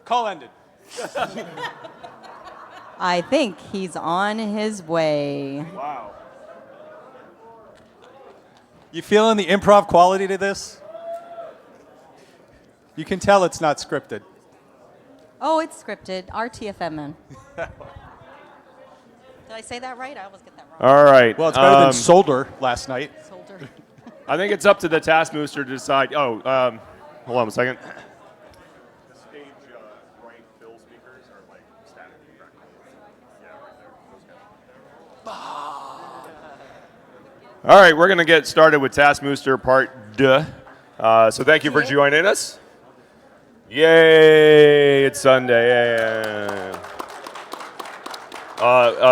Call ended. I think he's on his way. Wow. You feeling the improv quality to this? You can tell it's not scripted. Oh, it's scripted. RTFM. Did I say that right? I always get that wrong. All right. Well, it's better than Solder last night. Solder. I think it's up to the TaskMooster to decide. Oh, hold on a second. The stage right fill speakers are like static. Yeah, right there. All right, we're going to get started with TaskMooster Part 2. So thank you for joining us. Yay, it's Sunday. Yay.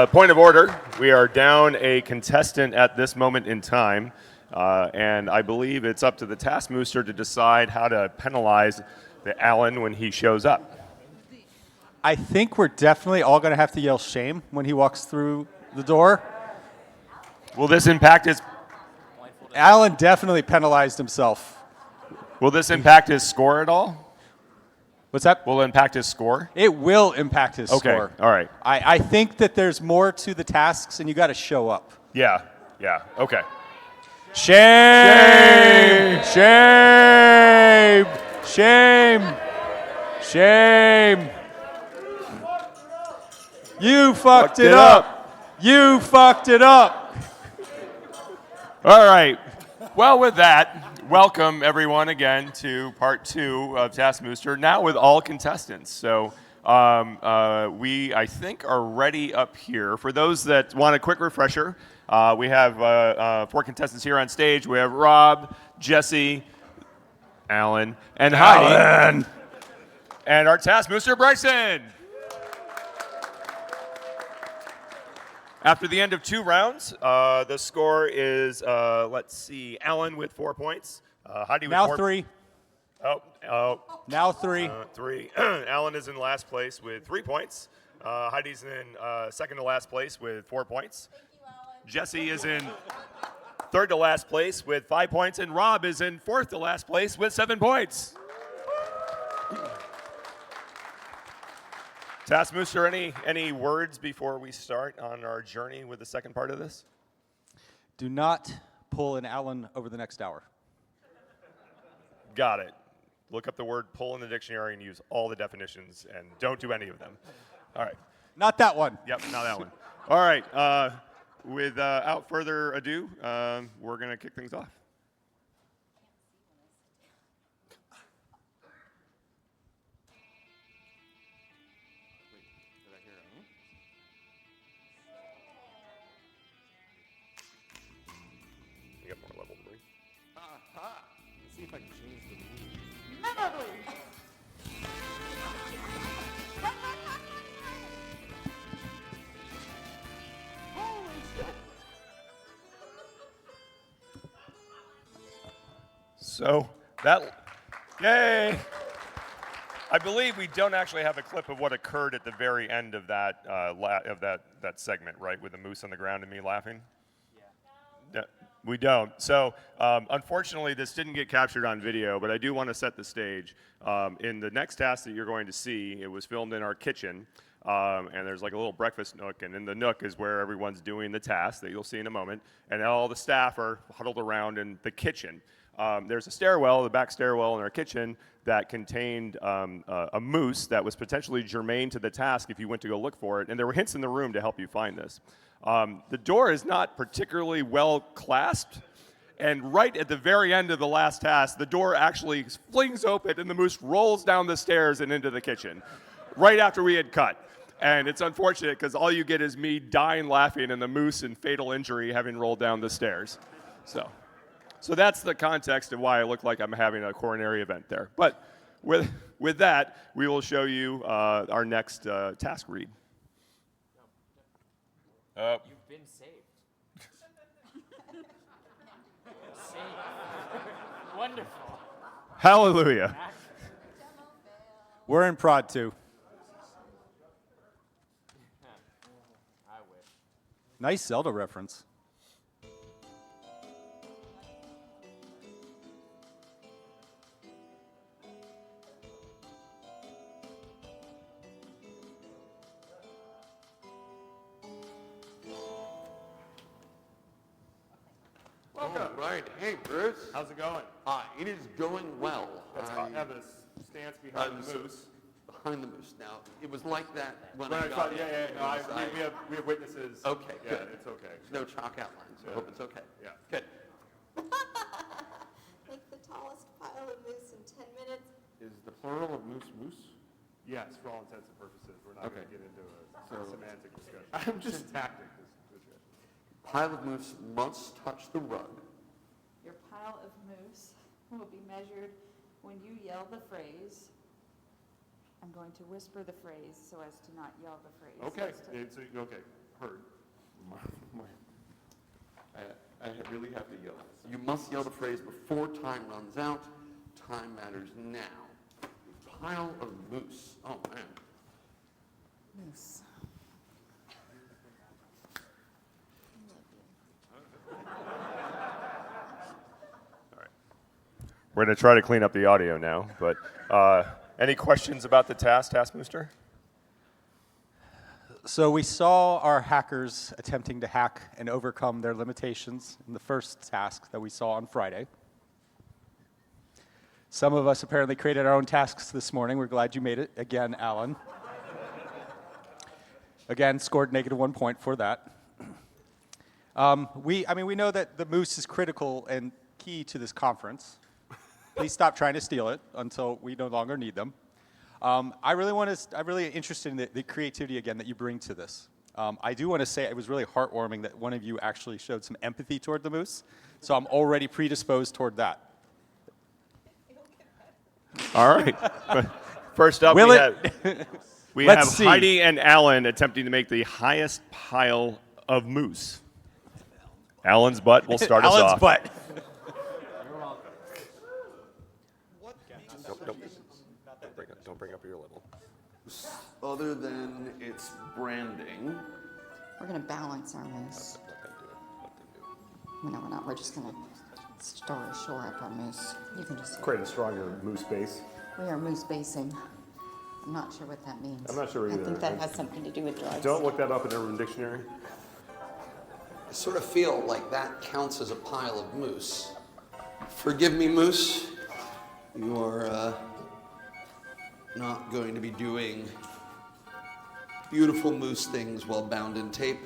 Point of order, we are down a contestant at this moment in time, and I believe it's up to the TaskMooster to decide how to penalize the Alan when he shows up. I think we're definitely all going to have to yell shame when he walks through the door. Will this impact his... Alan definitely penalized himself. Will this impact his score at all? What's that? Will it impact his score? It will impact his score. Okay, all right. I think that there's more to the tasks, and you got to show up. Yeah, okay. Shame! Shame! Shame! Shame! You fucked it up! You fucked it up! All right. Well, with that, welcome everyone again to Part 2 of TaskMooster, now with all contestants. So we, I think, are ready up here. For those that want a quick refresher, we have 4 contestants here on stage. We have Rob, Jesse, Alan, and Heidi. And our TaskMooster, Bryson. After the end of 2 rounds, the score is, let's see, Alan with 4 points. Heidi with now 4. 3. Oh. Now 3. 3. Alan is in last place with 3 points. Heidi's in second to last place with 4 points. Thank you, Alan. Jesse is in third to last place with 5 points. And Rob is in fourth to last place with 7 points. TaskMooster, any words before we start on our journey with the second part of this? Do not pull an Alan over the next hour. Got it. Look up the word pull in the dictionary and use all the definitions, and don't do any of them. All right. Not that one. Yep, not that one. All right. Without further ado, we're going to kick things off. See if I can change the So yay! I believe we don't actually have a clip of what occurred at the very end of that that segment, right, with the moose on the ground and me laughing. Yeah. We don't. So unfortunately, this didn't get captured on video, but I do want to set the stage. In the next task that you're going to see, it was filmed in our kitchen, and there's like a little breakfast nook, and in the nook is where everyone's doing the task that you'll see in a moment, and all the staff are huddled around in the kitchen. There's a stairwell, the back stairwell in our kitchen, that contained a moose that was potentially germane to the task if you went to go look for it, and there were hints in the room to help you find this. The door is not particularly well clasped, and right at the very end of the last task, the door actually flings open and the moose rolls down the stairs and into the kitchen, right after we had cut. And it's unfortunate because all you get is me dying laughing and the moose in fatal injury having rolled down the stairs. So that's the context of why I look like I'm having a coronary event there. But with that, we will show you our next task read. You've been saved. Saved. Wonderful. Hallelujah. We're in prod 2. I wish. Nice Zelda reference. Welcome. Right. Hey, Bruce. How's it going? It is going well. Let's have a stance behind the moose. Behind the moose. Now, it was like that when When I I got saw, in. yeah. No, we have witnesses. Okay, Yeah, good. it's okay. No chalk outlines. I hope it's okay. Yeah. Good. Make the tallest pile of moose in 10 minutes. Is the plural of moose? Yes, for all intents and purposes. We're not going to get into a semantic discussion. I'm just syntactic discussion. Pile of moose must touch the rug. Your pile of moose will be measured when you yell the phrase. I'm going to whisper the phrase so as to not yell the phrase. Okay. Okay. Heard. I really have to yell. You must yell the phrase before time runs out. Time matters now. Pile of moose. Oh, man. Moose. We're going to try to clean up the audio now, but any questions about the TaskMooster? So we saw our hackers attempting to hack and overcome their limitations in the first task that we saw on Friday. Some of us apparently created our own tasks this morning. We're glad you made it. Again, Alan. Again, scored -1 point for that. We know that the moose is critical and key to this conference. Please stop trying to steal it until we no longer need them. I'm really interested in the creativity again that you bring to this. I do want to say it was really heartwarming that one of you actually showed some empathy toward the moose, so I'm already predisposed toward that. All right. First up, we have Heidi and Alan attempting to make the highest pile of moose. Alan's butt will start us off. Alan's butt. Don't bring up your level. Other than its branding. We're going to balance our moose. No, we're not. We're just going to shore up our moose. You can just Create a stronger moose base. We are moose basing. I'm not sure what that means. I'm not sure either. I think that has something to do with drugs. Don't look that up in Urban Dictionary. I sort of feel like that counts as a pile of moose. Forgive me, moose. You are not going to be doing beautiful moose things while bound in tape.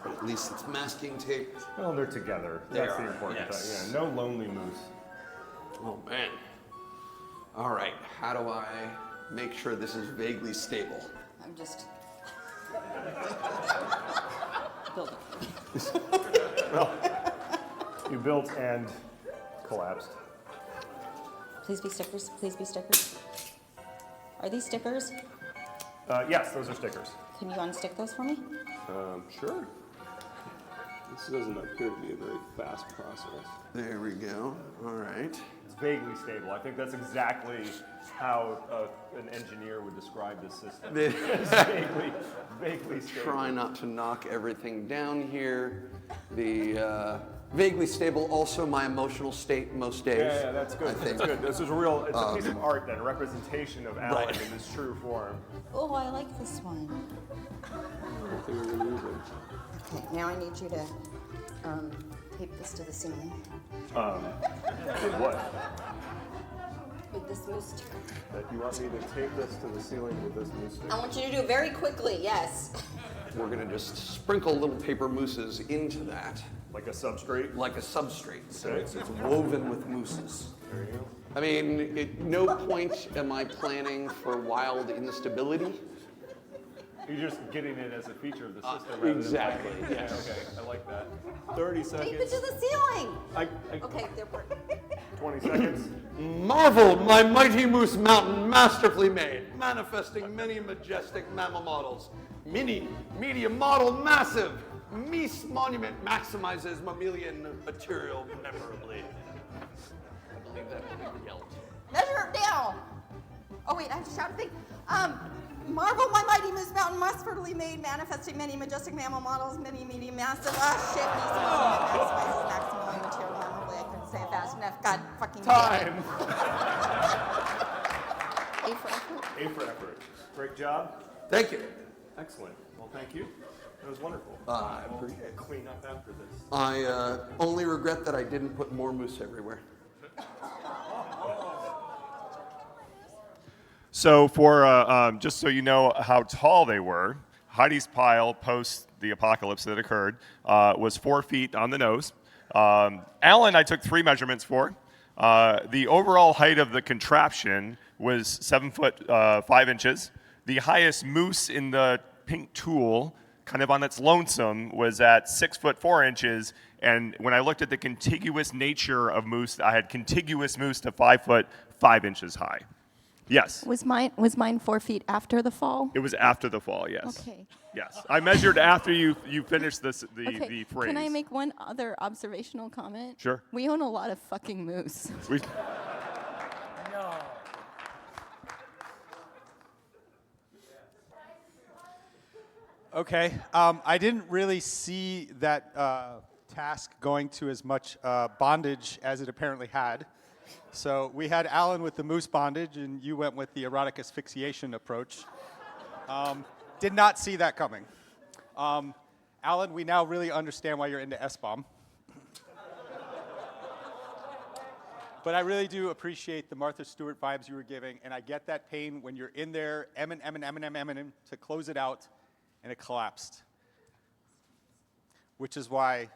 Or at least it's masking tape. Well, they're together. That's the important thing. Yeah, no lonely moose. Oh, man. All right, how do I make sure this is vaguely stable? I'm just building. Well, you built and collapsed. Please be stickers. Please be stickers. Are these stickers? Yes, those are stickers. Can you unstick those for me? Sure. This doesn't appear to be a very fast process. There we go. All right. It's vaguely stable. I think that's exactly how an engineer would describe this system. It's vaguely stable. Try not to knock everything down here. The vaguely stable, also my emotional state most days. Yeah, that's good. That's good. This is real. It's a piece of art, then, a representation of Alan in his true form. Oh, I like this one. Okay, now I need you to tape this to the ceiling. What? With this moose sticker. That you want me to tape this to the ceiling with this moose sticker? I want you to do it very quickly, yes. We're going to just sprinkle little paper mooses into that. Like a substrate? Like a substrate. So Okay. it's woven with mooses. There you go. I mean, at no point am I planning for wild instability. You're just getting it as a feature of the system. rather than Exactly, like- yes. Yeah, okay, I like that. 30 seconds. Tape it to the ceiling. Okay, they're working. 20 seconds. Marvel, my mighty moose mountain masterfully made, manifesting many majestic mammal models. Mini, medium model, massive. Meese monument maximizes mammalian material memorably. I believe that will be yelled. Measure it down. Oh wait, I have to shout a thing. Marvel, my mighty moose mountain, masterfully made, manifesting many majestic mammal models, many medium, massive. Shit, these maximizes maximum material memorably. I couldn't say it fast enough. God fucking Time. A for effort. A for effort. Great job. Thank you. Excellent. Well, thank you. It was wonderful. We'll clean up after this. I only regret that I didn't put more moose everywhere. So for, just so you know how tall they were, Heidi's pile post the apocalypse that occurred was 4 feet on the nose. Alan, I took 3 measurements for. The overall height of the contraption was 7 foot 5 inches. The highest moose in the pink tool, kind of on its lonesome, was at 6 foot 4 inches. And when I looked at the contiguous nature of moose, I had contiguous moose to 5 foot 5 inches high. Yes. Was mine 4 feet after the fall? It was after the fall, yes. Okay. Yes. I measured after you finished the Okay. phrase. Can I make one other observational comment? Sure. We own a lot of fucking moose. No. Okay. I didn't really see that task going to as much bondage as it apparently had. So we had Alan with the moose bondage, and you went with the erotic asphyxiation approach. Did not see that coming. Alan, we now really understand why you're into S-bomb. But I really do appreciate the Martha Stewart vibes you were giving, and I get that pain when you're in there, Eminem, to close it out, and it collapsed. Which is why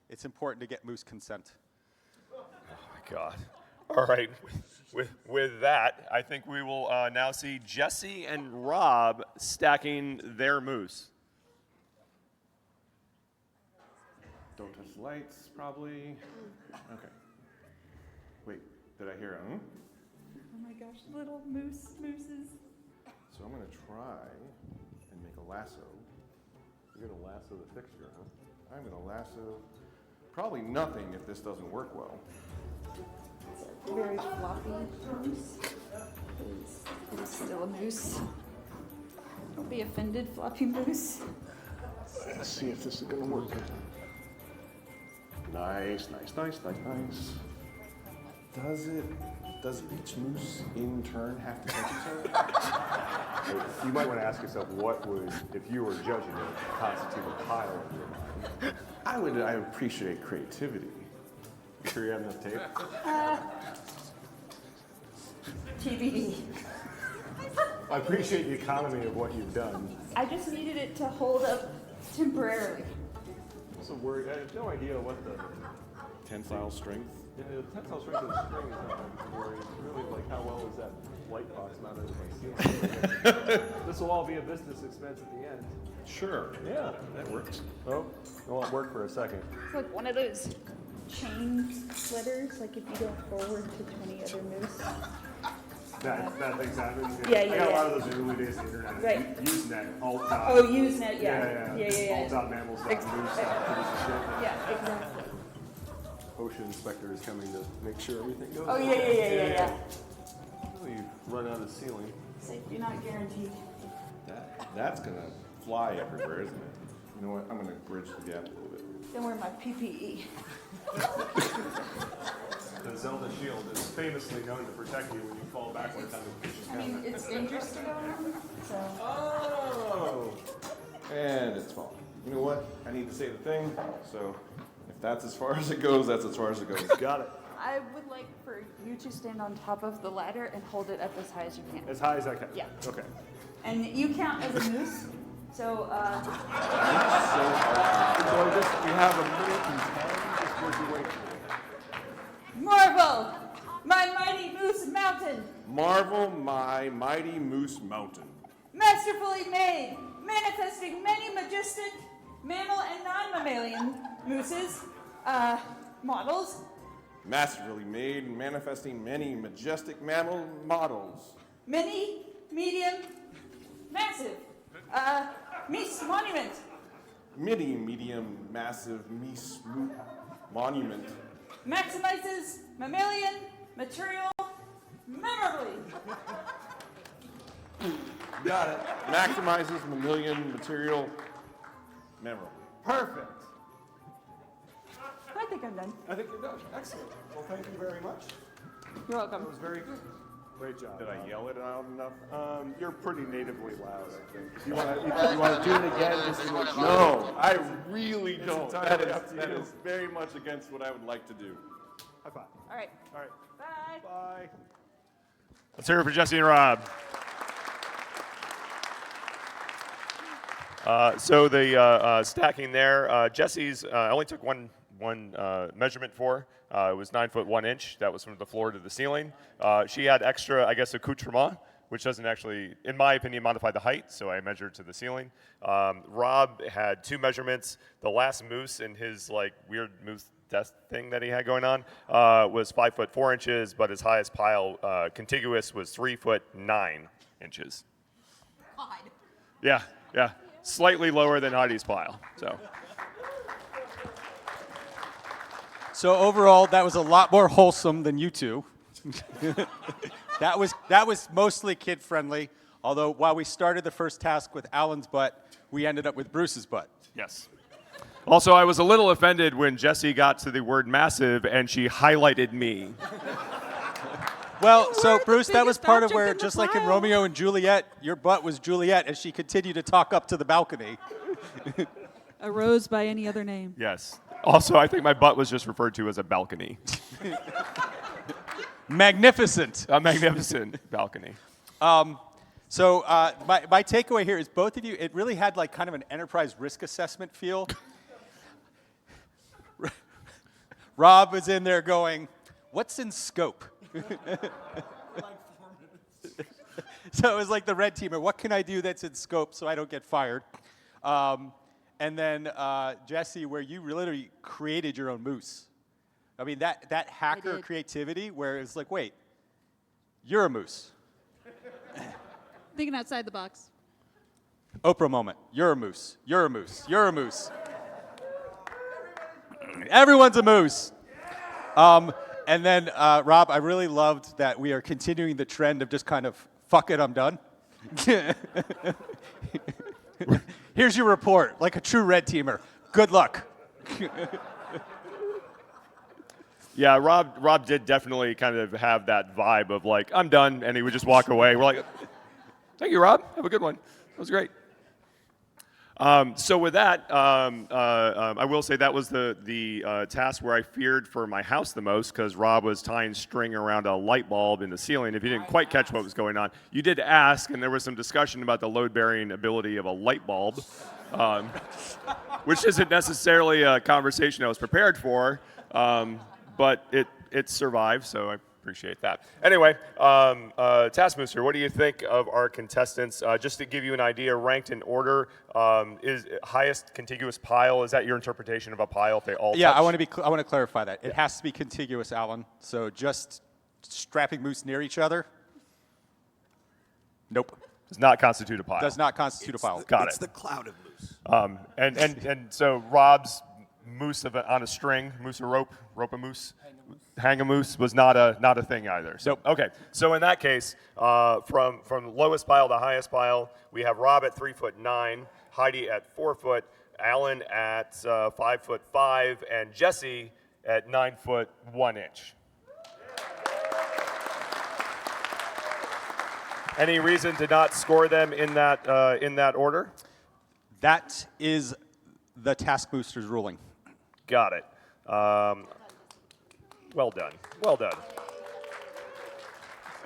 it's important to get moose consent. Oh my God. All right. With that, I think we will now see Jesse and Rob stacking their moose. Don't touch the lights, probably. Okay. Wait, did I hear a Oh my gosh, little mooses. So I'm gonna try and make a lasso. You're gonna lasso the fixture, huh? I'm gonna lasso probably nothing if this doesn't work well. It's a very floppy moose. It is still a moose. Don't be offended, floppy moose. Let's see if this is gonna work. Nice. Does each moose in turn have to touch each other? You might want to ask yourself, what would, if you were judging it, constitute a pile in your mind? I appreciate creativity. You sure you have enough tape? TBD. I appreciate the economy of what you've done. I just needed it to hold up temporarily. I'm also worried. I have no idea what the tensile strength. Yeah, the tensile strength of the string is not I'm worried. Really, like how well is that light box mounted in my ceiling? This will all be a business expense at the end. Sure. Yeah, that works. Oh, it won't work for a second. It's like one of those chain splitters, like if you go forward to 20 other moose. That thing's happened. Yeah. I got a lot of those in the early days of the internet. Right. Usenet, alt-top. Oh, Usenet, yeah. Yeah. Alt-top mammals, moose, produces shit. Yeah, exactly. Ocean inspector is coming to make sure everything goes. Oh, yeah. Well, you run out of ceiling. Safety not guaranteed. That's gonna fly everywhere, isn't it? You know what? I'm gonna bridge the gap a little bit. Don't wear my PPE. The Zelda shield is famously known to protect you when you fall backwards on the kitchen I mean, it's dangerous to go around, so. Oh! And it's falling. You know what? I need to say the thing, so if that's as far as it goes, that's as far as it goes. Got it. I would like for you to stand on top of the ladder and hold it up as high as you can. As high as I can? Yeah. Okay. And you count as a moose, so, So just, you have a minute and 10, just where'd you wait for? Marvel, my mighty moose mountain, Marvel my mighty moose mountain. masterfully made, manifesting many majestic mammal and non-mammalian mooses, models. Masterfully made and manifesting many majestic mammal models. Mini, medium, massive, Meese monument. Mini, medium, massive Meese monument. Maximizes mammalian material memorably. Got it. Maximizes mammalian material memorably. Perfect. I think I'm done. I think you're done. Excellent. Well, thank you very much. You're welcome. That was very good. Great job. Did I yell it loud enough? You're pretty natively loud, I think. You want to do it again? No, I really don't. That is very much against what I would like to do. High five. All right. All right. Bye. Bye. Let's hear it for Jesse and Rob. So the stacking there, Jesse's I only took one measurement for. It was 9 foot 1 inch. That was from the floor to the ceiling. She had extra, I guess, accoutrement, which doesn't actually, in my opinion, modify the height. So I measured to the ceiling. Rob had 2 measurements. The last moose in his like weird moose desk thing that he had going on was 5 foot 4 inches, but his highest pile contiguous was 3 foot 9 inches. God. Yeah, yeah, slightly lower than Heidi's pile. So overall, that was a lot more wholesome than you two. That was mostly kid friendly. Although while we started the first task with Alan's butt, we ended up with Bruce's butt. Yes. Also, I was a little offended when Jessie got to the word massive and she highlighted me. Well, so Bruce, that was part of where, just like in Romeo and Juliet, your butt was Juliet as she continued to talk up to the balcony. A rose by any other name. Yes. Also, I think my butt was just referred to as a balcony. Magnificent. A magnificent balcony. So my takeaway here is both of you, it really had like kind of an enterprise risk assessment feel. Rob was in there going, what's in scope? So it was like the red teamer, what can I do that's in scope so I don't get fired? And then Jesse, where you literally created your own moose. I mean, that hacker creativity where it's like, wait, you're a moose. Thinking outside the box. Oprah moment. You're a moose. You're a moose. You're a moose. Everyone's a moose. And then, Rob, I really loved that we are continuing the trend of just kind of, fuck it, I'm done. Here's your report, like a true red teamer. Good luck. Yeah, Rob did definitely kind of have that vibe of like, I'm done, and he would just walk away. We're like, thank you, Rob. Have a good one. That was great. So with that, I will say that was the task where I feared for my house the most because Rob was tying string around a light bulb in the ceiling. If you didn't quite catch what was going on, you did ask, and there was some discussion about the load-bearing ability of a light bulb, which isn't necessarily a conversation I was prepared for, but it survived, so I appreciate that. Anyway, TaskMooster, what do you think of our contestants? Just to give you an idea, ranked in order, is highest contiguous pile, is that your interpretation of a pile if they all touch? I want to clarify that. It has to be contiguous, Alan. So just strapping moose near each other? Nope. Does not constitute a pile. Does not constitute a pile. Got it. It's the cloud of moose. And so Rob's moose on a string, moose a rope a moose, hang a moose was not a thing either. So nope. Okay, so in that case, from lowest pile to highest pile, we have Rob at 3'9", Heidi at 4 foot, Alan at 5'5", and Jesse at 9 foot 1 inch. Any reason to not score them in that order? That is the TaskMooster's ruling. Got it. Well done. Well done.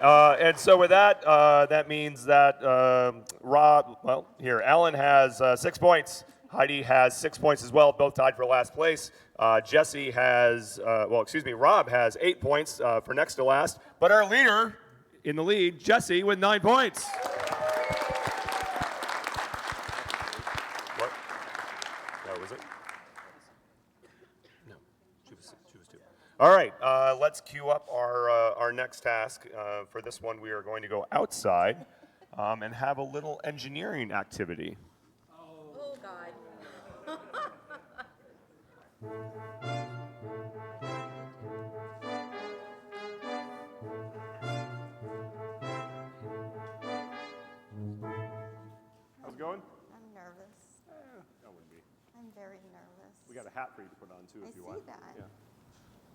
And so with that, that means that Alan has 6 points. Heidi has 6 points as well, both tied for last place. Jesse has, Rob has 8 points for next to last. But our leader in the lead, Jesse, with 9 points. What? That was it? No, she was 2. All right, let's queue up our next task. For this one, we are going to go outside and have a little engineering activity. Oh, God. How's it going? I'm nervous. That wouldn't be. I'm very nervous. We got a hat for you to put on too if you want. I see that. Yeah.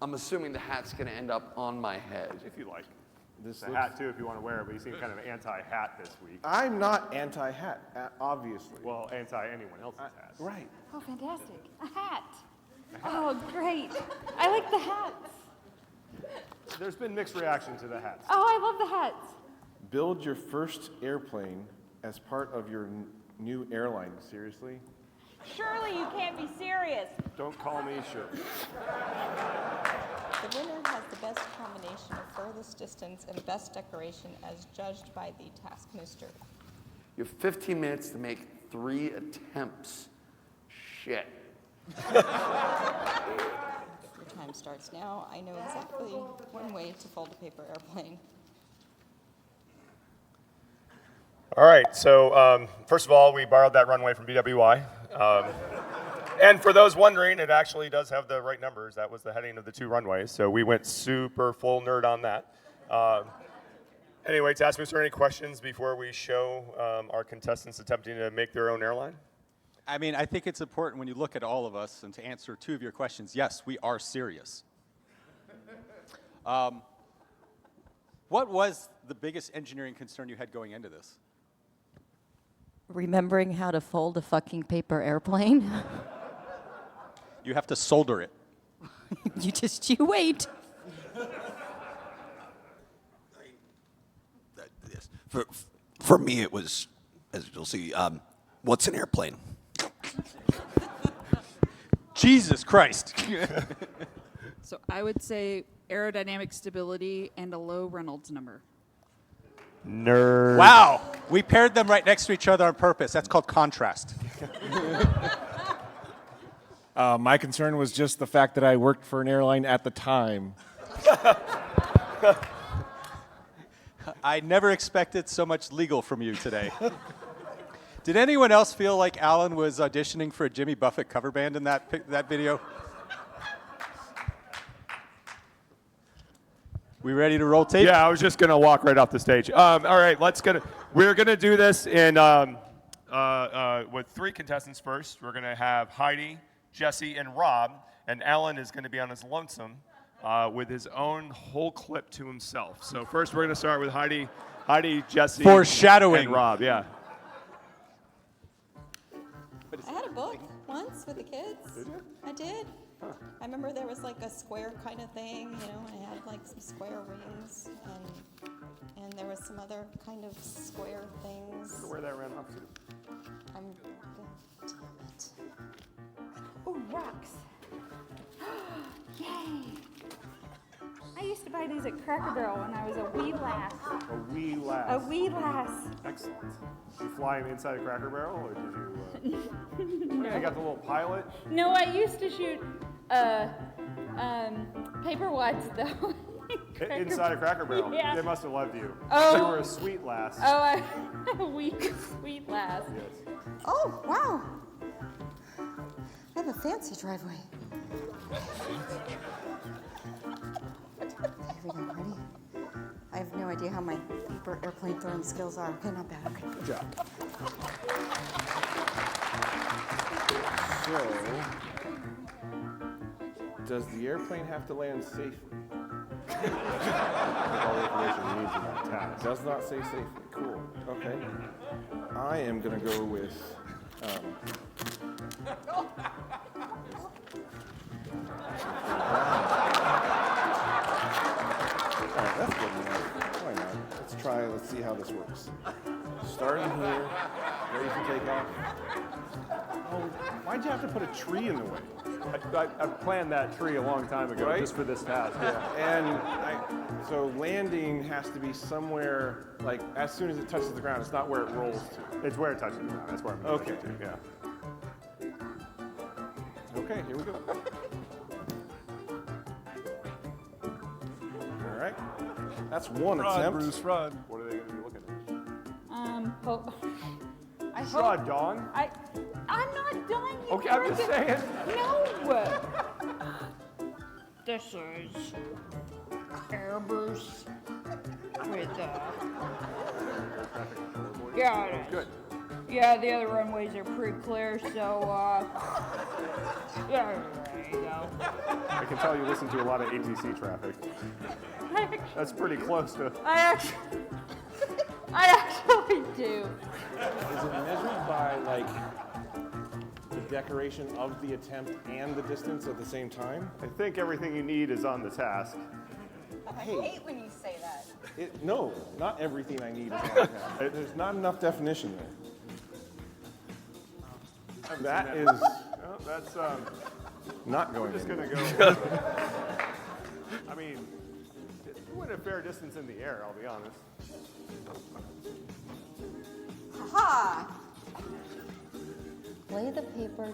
I'm assuming the hat's going to end up on my head. If you like. This The hat too, if you want to wear it, but you seem kind of anti-hat this week. I'm not anti-hat, obviously. Well, anti-anyone else's hat. Right. Oh, fantastic. A hat. Oh, great. I like the hats. There's been mixed reaction to the hats. Oh, I love the hats. Build your first airplane as part of your new airline. Seriously? Surely you can't be serious. Don't call me sure. The winner has the best combination of furthest distance and best decoration as judged by the TaskMooster. You have 15 minutes to make 3 attempts. Shit. Your time starts now. I know exactly one way to fold a paper airplane. All right, so first of all, we borrowed that runway from BWI. And for those wondering, it actually does have the right numbers. That was the heading of the 2 runways, so we went super full nerd on that. Anyway, TaskMooster, any questions before we show our contestants attempting to make their own airline? I mean, I think it's important when you look at all of us and to answer 2 of your questions, yes, we are serious. What was the biggest engineering concern you had going into this? Remembering how to fold a fucking paper airplane. You have to solder it. You wait. For me, it was, as you'll see, what's an airplane? Jesus Christ. So I would say aerodynamic stability and a low Reynolds number. Nerd. Wow. We paired them right next to each other on purpose. That's called contrast. My concern was just the fact that I worked for an airline at the time. I never expected so much legal from you today. Did anyone else feel like Alan was auditioning for a Jimmy Buffett cover band in that video? We ready to roll tape? Yeah, I was just going to walk right off the stage. All right, we're going to do this in with 3 contestants first. We're going to have Heidi, Jesse, and Rob, and Alan is going to be on his lonesome with his own whole clip to himself. So first we're going to start with Heidi, Jesse, Foreshadowing. and Rob. Yeah. I had a book once with the kids. Did you? I did. Huh. I remember there was like a square kind of thing, you know, and it had like some square rings, and there was some other kind of square things. Where that ran off to? I'm damn it. Ooh, rocks. Yay. I used to buy these at Cracker Barrel when I was a wee lass. A wee lass. A wee lass. Excellent. Did you fly him inside a Cracker Barrel, or did you? No. You got the little pilot? No, I used to shoot paper wads though. Inside a Cracker Barrel. Yeah. They must have loved you. Oh. You were a sweet lass. Oh, a wee sweet lass. Yes. Oh, wow. I have a fancy driveway. Here we go, ready? I have no idea how my paper airplane throwing skills are. Okay, not bad. Okay. Good job. So, does the airplane have to land safely? All the information you need for that task. Does not say safely. Cool. Okay. I am going to go with. All right, that's good enough. Why not? Let's try. Let's see how this works. Starting here, ready for takeoff. Oh, why'd you have to put a tree in the way? I planned that tree a long time ago, Right? just for this task. Yeah. And so landing has to be somewhere, like, as soon as it touches the ground. It's not where it rolls to. It's where it touches the ground. That's where I'm going Okay. to. Yeah. Okay, here we go. All right. That's one attempt. Bruce, run. What are they going to be looking I at? Draw Dawn. I'm not done. You Okay, I'm just saying. No. This is Airbus with yeah, it is. Good. Yeah, the other runways are pretty clear, so yeah. I can tell you listen to a lot of ATC traffic. That's pretty close to. I actually do. Is it measured by like the decoration of the attempt and the distance at the same time? I think everything you need is on the task. I hate when you say that. No, not everything I need is on the task. There's not enough definition there. That is. Oh, that's not going. I'm just gonna go. I mean, it went a fair distance in the air. I'll be honest. Ha! Lay the paper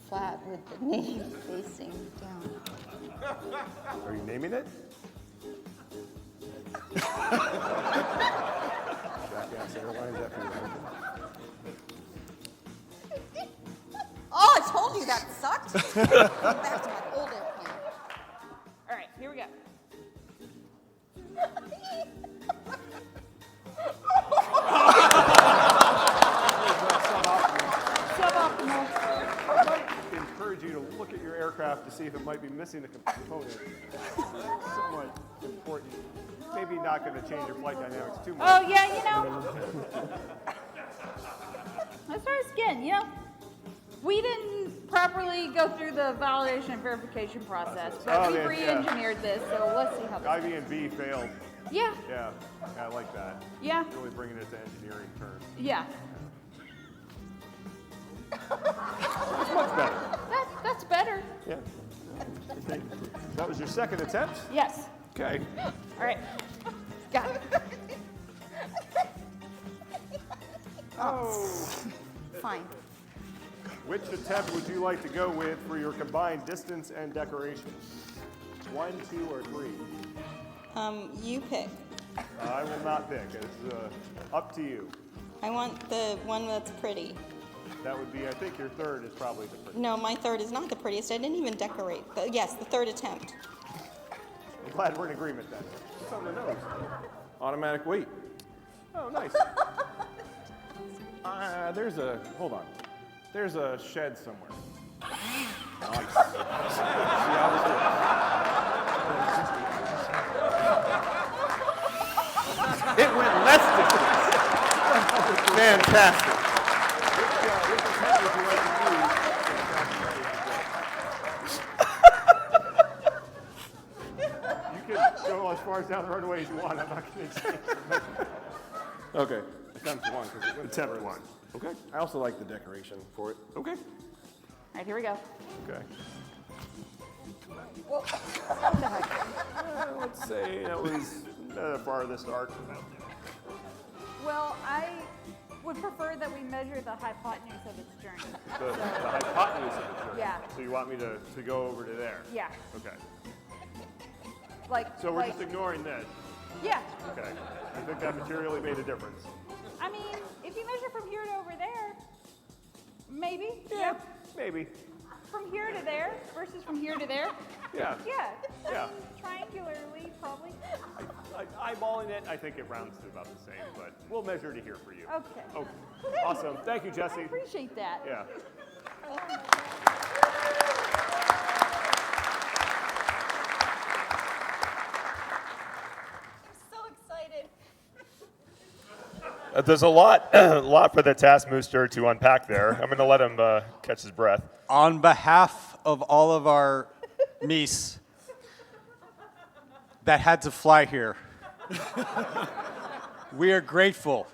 flat with the name facing down. Are you naming it? Jackass Airlines. Oh, I told you that sucked. Back to my old airplane. All right, here we go. Suboptimal. I might encourage you to look at your aircraft to see if it might be missing a component. Somewhat important. Maybe not going to change your flight dynamics too much. Oh yeah, you know. Let's start again. You know, we didn't properly go through the validation and verification process, but we re-engineered this, so let's see how this goes. IB&B failed. Yeah. Yeah, I like that. Yeah. Really bringing it to engineering terms. Yeah. That's much better. That's better. Yeah. Okay. That was your second attempt? Yes. Okay. All right. Got it. Oh. Fine. Which attempt would you like to go with for your combined distance and decoration? 1, 2, or 3? You pick. I will not pick. It's up to you. I want the one that's pretty. That would be, I think your third is probably the prettiest. No, my third is not the prettiest. I didn't even decorate. But yes, the third attempt. I'm glad we're in agreement then. What's on the nose? Automatic weight. Oh, nice. Hold on. There's a shed somewhere. Nice. See how this works? It went less than fantastic. Which attempt would you like to use? You can go as far as down the roadway as you want. I'm not going to change it. Okay. Attempt 1, because it went attempt 1. Okay. I also like the decoration for it. Okay. All right, here we go. Okay. Whoa. Let's say that was the farthest arc. Well, I would prefer that we measure the hypotenuse of its journey. The hypotenuse of the journey. Yeah. So you want me to go over to there? Yeah. Okay. Like. So we're just ignoring this. Yeah. Okay. I think that materially made a difference. I mean, if you measure from here to over there, maybe. Yeah. Maybe. From here to there versus from here to there. Yeah. Yeah. Yeah. Triangularly, probably. Eyeballing it, I think it rounds to about the same, but we'll measure it here for you. Okay. Okay. Awesome. Thank you, Jesse. I appreciate that. Yeah. There's a lot for the TaskMooster to unpack there. I'm going to let him catch his breath. On behalf of all of our Mies that had to fly here, we are grateful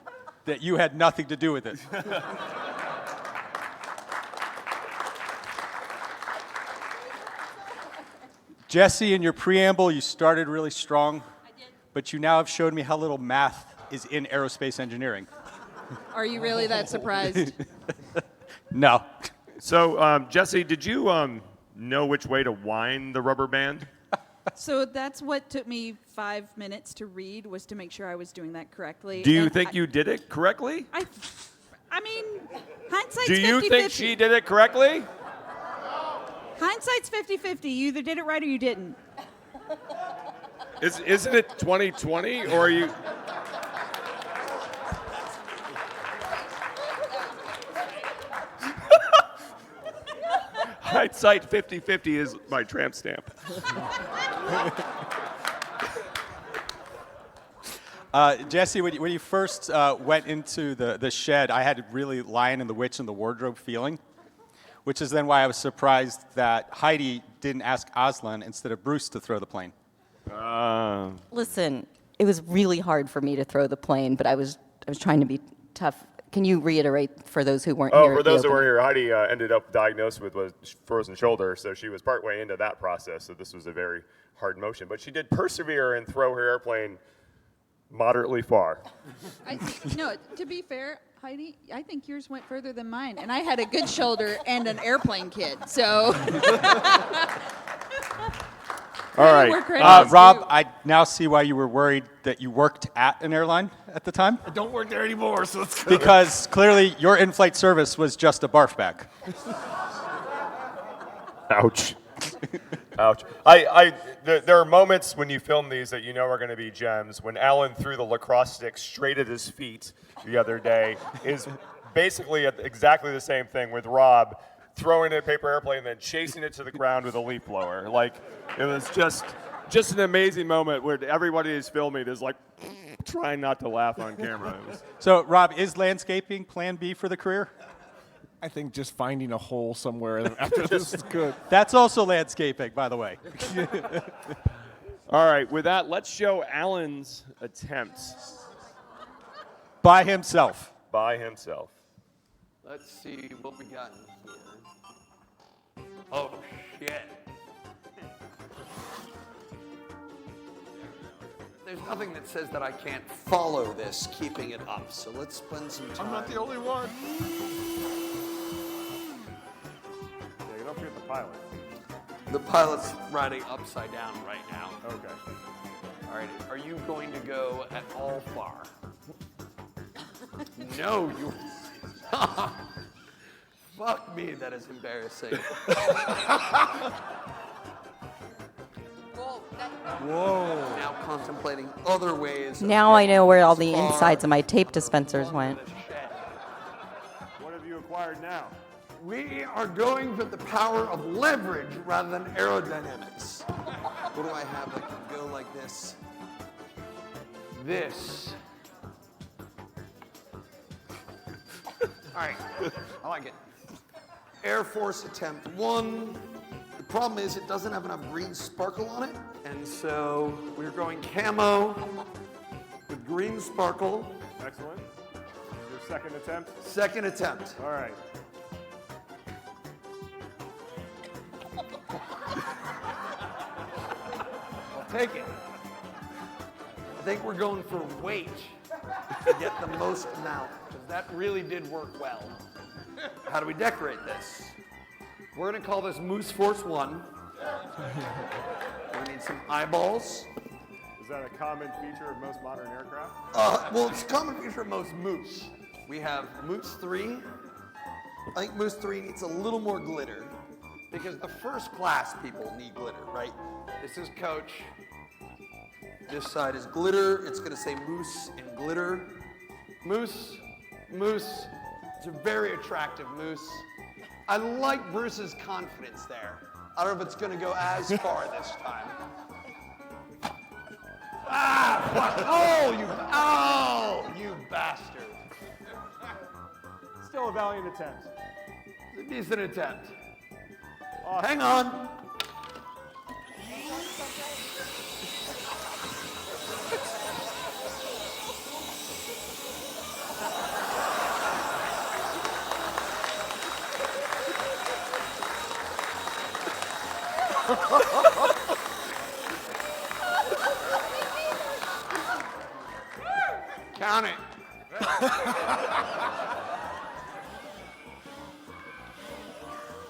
that you had nothing to do with it. Jesse, in your preamble, you started really strong, but you now have showed me how little math is in aerospace engineering. Are you really that surprised? No. So, Jesse, did you know which way to wind the rubber band? So that's what took me 5 minutes to read, was to make sure I was doing that correctly. Do you think you did it correctly? I mean, hindsight's 50-50. Do you think she did it correctly? Hindsight's 50-50. You either did it right or you didn't. Isn't it 2020, or are you... site 50/50 is my tramp stamp. Jesse, when you first went into the shed, I had really Lion and the Witch and the Wardrobe feeling, which is then why I was surprised that Heidi didn't ask Aslan instead of Bruce to throw the plane. Listen, it was really hard for me to throw the plane, but I was trying to be tough. Can you reiterate for those who weren't here? Oh, for those who weren't here, Heidi ended up diagnosed with a frozen shoulder, so she was partway into that process, so this was a very hard motion. But she did persevere and throw her airplane moderately far. No, to be fair, Heidi, I think yours went further than mine, and I had a good shoulder and an airplane kid, so. All right, Where credit is Rob, due. I now see why you were worried that you worked at an airline at the time. I don't work there anymore, so let's go. Because clearly your in-flight service was just a barf bag. Ouch. Ouch. There are moments when you film these that you know are going to be gems. When Alan threw the lacrosse stick straight at his feet the other day is basically exactly the same thing with Rob throwing a paper airplane and then chasing it to the ground with a leaf blower. Like, it was just an amazing moment where everybody is filming is like trying not to laugh on camera. So, Rob, is landscaping plan B for the career? I think just finding a hole somewhere after this is good. That's also landscaping, by the way. All right, with that, let's show Alan's attempts. By himself. By himself. Let's see what we got here. Oh, shit. There's nothing that says that I can't follow this, keeping it up. So let's spend some time. I'm not the only one. Yeah, you don't forget the pilot. The pilot's riding upside down right now. Okay. All right, are you going to go at all far? No, you. Fuck me, that is embarrassing. Whoa. Now contemplating other ways. Now I know where all the insides of my tape dispensers went. What have you acquired now? We are going for the power of leverage rather than aerodynamics. What do I have that can go like this? This. All right, I like it. Air Force attempt 1. The problem is it doesn't have enough green sparkle on it, and so we're going camo with green sparkle. Excellent. Your second attempt? Second attempt. All right. I'll take it. I think we're going for weight to get the most amount, because that really did work well. How do we decorate this? We're going to call this Moose Force 1. We need some eyeballs. Is that a common feature of most modern aircraft? Well, it's a common feature of most Moose. We have Moose 3. I think Moose 3 needs a little more glitter, because the first class people need glitter, right? This is coach. This side is glitter. It's going to say Moose in glitter. Moose, Moose. It's a very attractive moose. I like Bruce's confidence there. I don't know if it's going to go as far this time. Ah! Fuck. Oh, you bastard. Still a valiant attempt. It's a decent attempt. Hang on. Count it.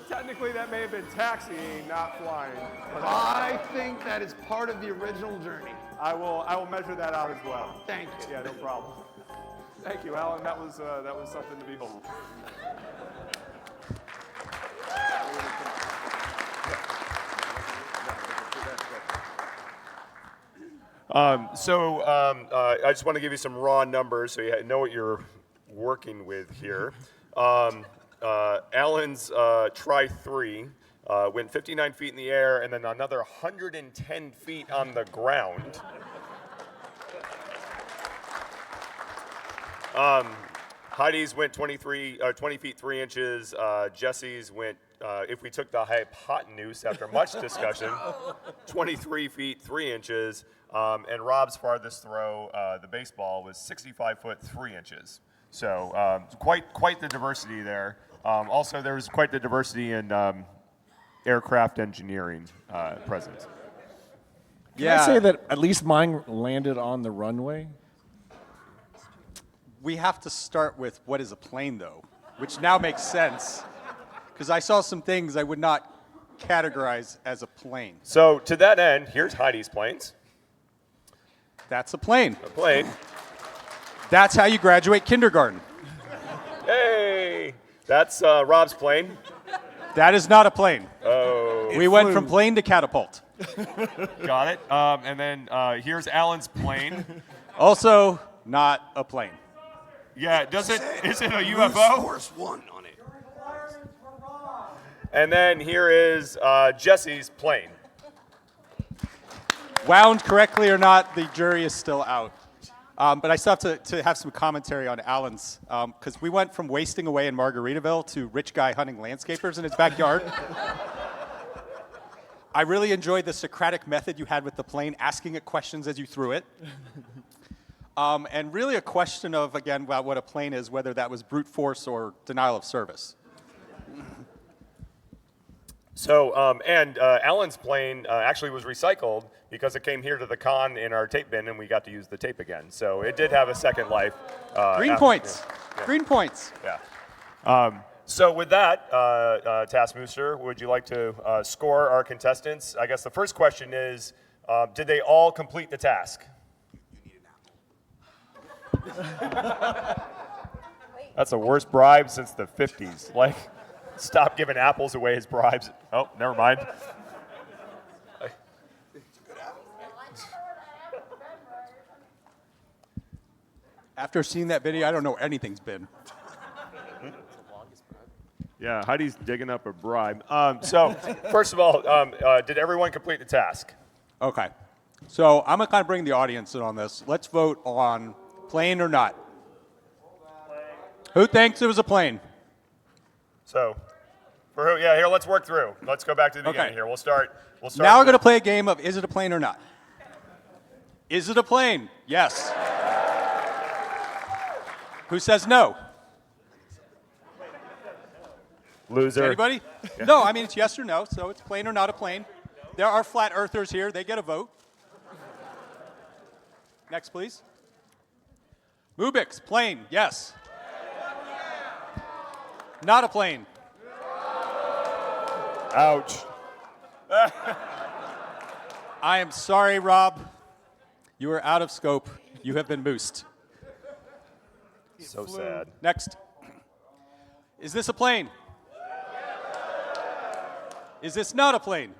Technically, that may have been taxiing, not flying. I think that is part of the original journey. I will measure that out as well. Thank you. Yeah, no problem. Thank you, Alan. That was something to behold. I just want to give you some raw numbers so you know what you're working with here. Alan's try 3 went 59 feet in the air, and then another 110 feet on the ground. Heidi's went 20 feet 3 inches. Jesse's went, if we took the hypotenuse after much discussion, 23 feet 3 inches. And Rob's farthest throw, the baseball, was 65 foot 3 inches. So quite the diversity there. Also, there was quite the diversity in aircraft engineering present. Can I say that at least mine landed on the runway? We have to start with what is a plane, though, which now makes sense, because I saw some things I would not categorize as a plane. So to that end, here's Heidi's planes. That's a plane. A plane. That's how you graduate kindergarten. Hey, that's Rob's plane. That is not a plane. Oh. We went from plane to catapult. Got it. And then here's Alan's plane. Also not a plane. Yeah, is it a UFO? Force 1 on it. And then here is Jesse's plane. Wound correctly or not, the jury is still out. But I still have to have some commentary on Alan's, because we went from wasting away in Margaritaville to rich guy hunting landscapers in his backyard. I really enjoyed the Socratic method you had with the plane, asking it questions as you threw it. And really a question of, again, about what a plane is, whether that was brute force or denial of service. So, Alan's plane actually was recycled because it came here to the con in our tape bin, and we got to use the tape again. So it did have a second life. Green points. Yeah. Green points. Yeah. So with that, TaskMooster, would you like to score our contestants? I guess the first question is, did they all complete the task? That's the worst bribe since the 50s. Like, stop giving apples away as bribes. Oh, never mind. After seeing that video, I don't know where anything's been. Yeah, Heidi's digging up a bribe. So, first of all, did everyone complete the task? Okay. So I'm going to kind of bring the audience in on this. Let's vote on plane or not. Who thinks it was a plane? So, for who? Yeah, here, let's work through. Let's go back to the beginning here. We'll start. Now we're going to play a game of is it a plane or not? Is it a plane? Yes. Who says no? Loser. Anybody? Yeah. No, I mean it's yes or no, so it's plane or not a plane. There are flat earthers here. They get a vote. Next, please. Mubix, plane, yes. Not a plane. Ouch. I am sorry, Rob. You are out of scope. You have been moosed. So sad. Next. Is this a plane? Is this not a plane?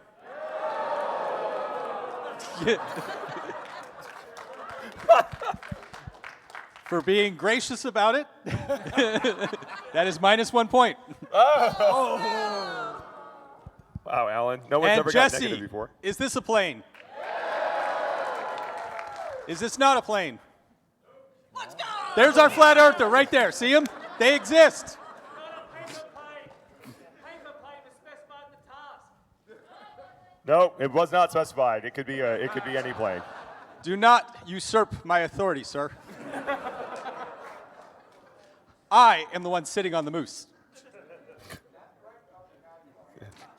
For being gracious about it, that is -1 point. Oh. Wow, Alan. No one's ever got Jesse, negative before. is this a plane? Is this not a plane? Let's go! There's our flat earther right there. See them? They exist. No, it was not specified. It could be any plane. Do not usurp my authority, sir. I am the one sitting on the moose.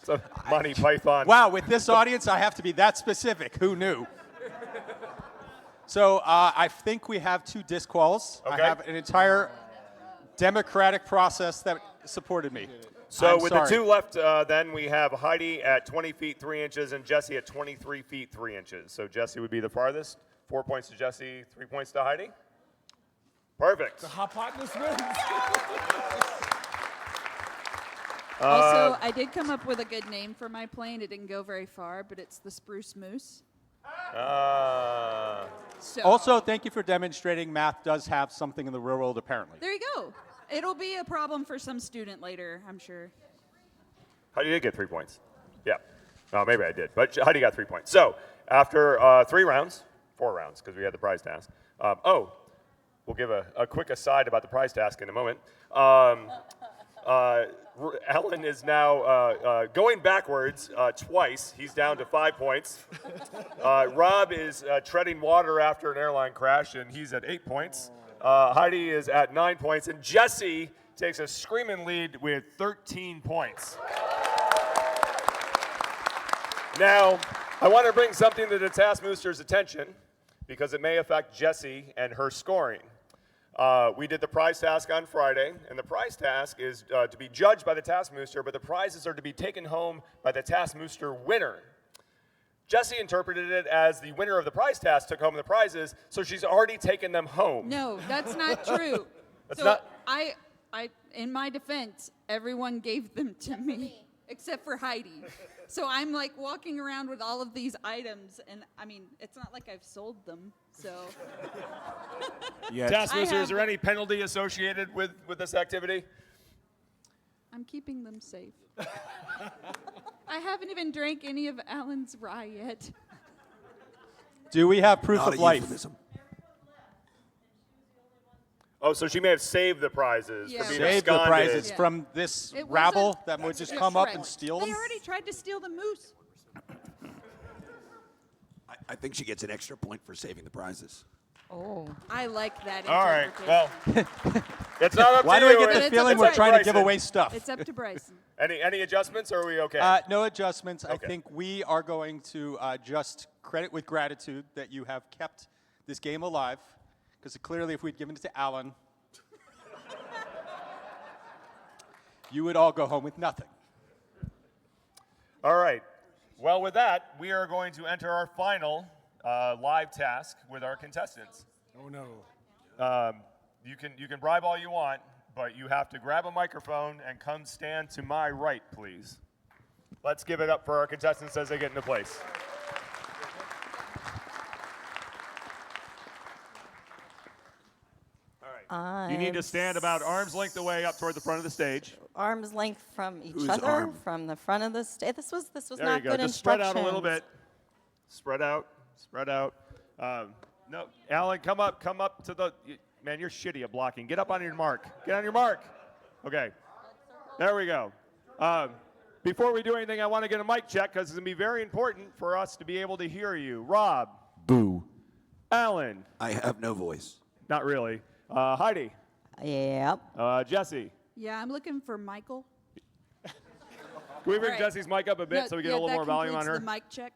So, Monty Python. Wow, with this audience, I have to be that specific. Who knew? So I think we have 2 disquals. Okay. I have an entire democratic process that supported me. So I'm with sorry. the 2 left, then we have Heidi at 20 feet 3 inches and Jesse at 23 feet 3 inches. So Jesse would be the farthest. 4 points to Jesse, 3 points to Heidi. Perfect. The hypotenuse wins. Also, I did come up with a good name for my plane. It didn't go very far, but it's the Spruce Moose. So, Also, thank you for demonstrating math does have something in the real world, apparently. there you go. It'll be a problem for some student later, I'm sure. Heidi did get 3 points. Yeah. Oh, maybe I did. But Heidi got 3 points. So after 4 rounds, because we had the prize task. We'll give a quick aside about the prize task in a moment. Alan is now going backwards twice. He's down to 5 points. Rob is treading water after an airline crash, and he's at 8 points. Heidi is at 9 points, and Jesse takes a screaming lead with 13 points. Now, I want to bring something to the TaskMooster's attention because it may affect Jesse and her scoring. We did the prize task on Friday, and the prize task is to be judged by the TaskMooster, but the prizes are to be taken home by the TaskMooster winner. Jesse interpreted it as the winner of the prize task took home the prizes, so she's already taken them home. No, that's not true. That's so not. I, in my defense, everyone gave them to me, except for Heidi. So I'm like walking around with all of these items, and I mean, it's not like I've sold them, so. TaskMooster, is there any penalty associated with this activity? I'm keeping them safe. I haven't even drank any of Alan's rye yet. Do we have proof Not of a life? euphemism. Oh, so she may have saved the prizes Yeah. for being Save the absconded. prizes from this It rabble wasn't- that would just That's come up right. and steal They them? already tried to steal the moose. I think she gets an extra point for saving the prizes. Oh. I like that All right, interpretation. well, it's not up Why to do I you. get the It's feeling up we're trying to give Bryson. away stuff? It's up to Bryson. Any adjustments, or are we okay? No adjustments. I Okay. think we are going to just credit with gratitude that you have kept this game alive, because clearly if we'd given it to Alan, you would all go home with nothing. All right. Well, with that, we are going to enter our final live task with our contestants. Oh, no. You can bribe all you want, but you have to grab a microphone and come stand to my right, please. Let's give it up for our contestants as they get into place. All right. You need to stand about arm's length away up toward the front of the stage. Arm's length from each Whose other, arm? from the front of the stage. This was There not you go. good Just spread instructions. out a little bit. Spread out. Spread out. No, Alan, come up to the. Man, you're shitty at blocking. Get up on your mark. Get on your mark. Okay. There we go. Before we do anything, I want to get a mic check because it's going to be very important for us to be able to hear you. Rob. Boo. Alan. I have no voice. Not really. Heidi. Yep. Jesse. Yeah, I'm looking for Michael. Can we bring All right. Jesse's mic up a bit so we get a little more volume on her? The mic check.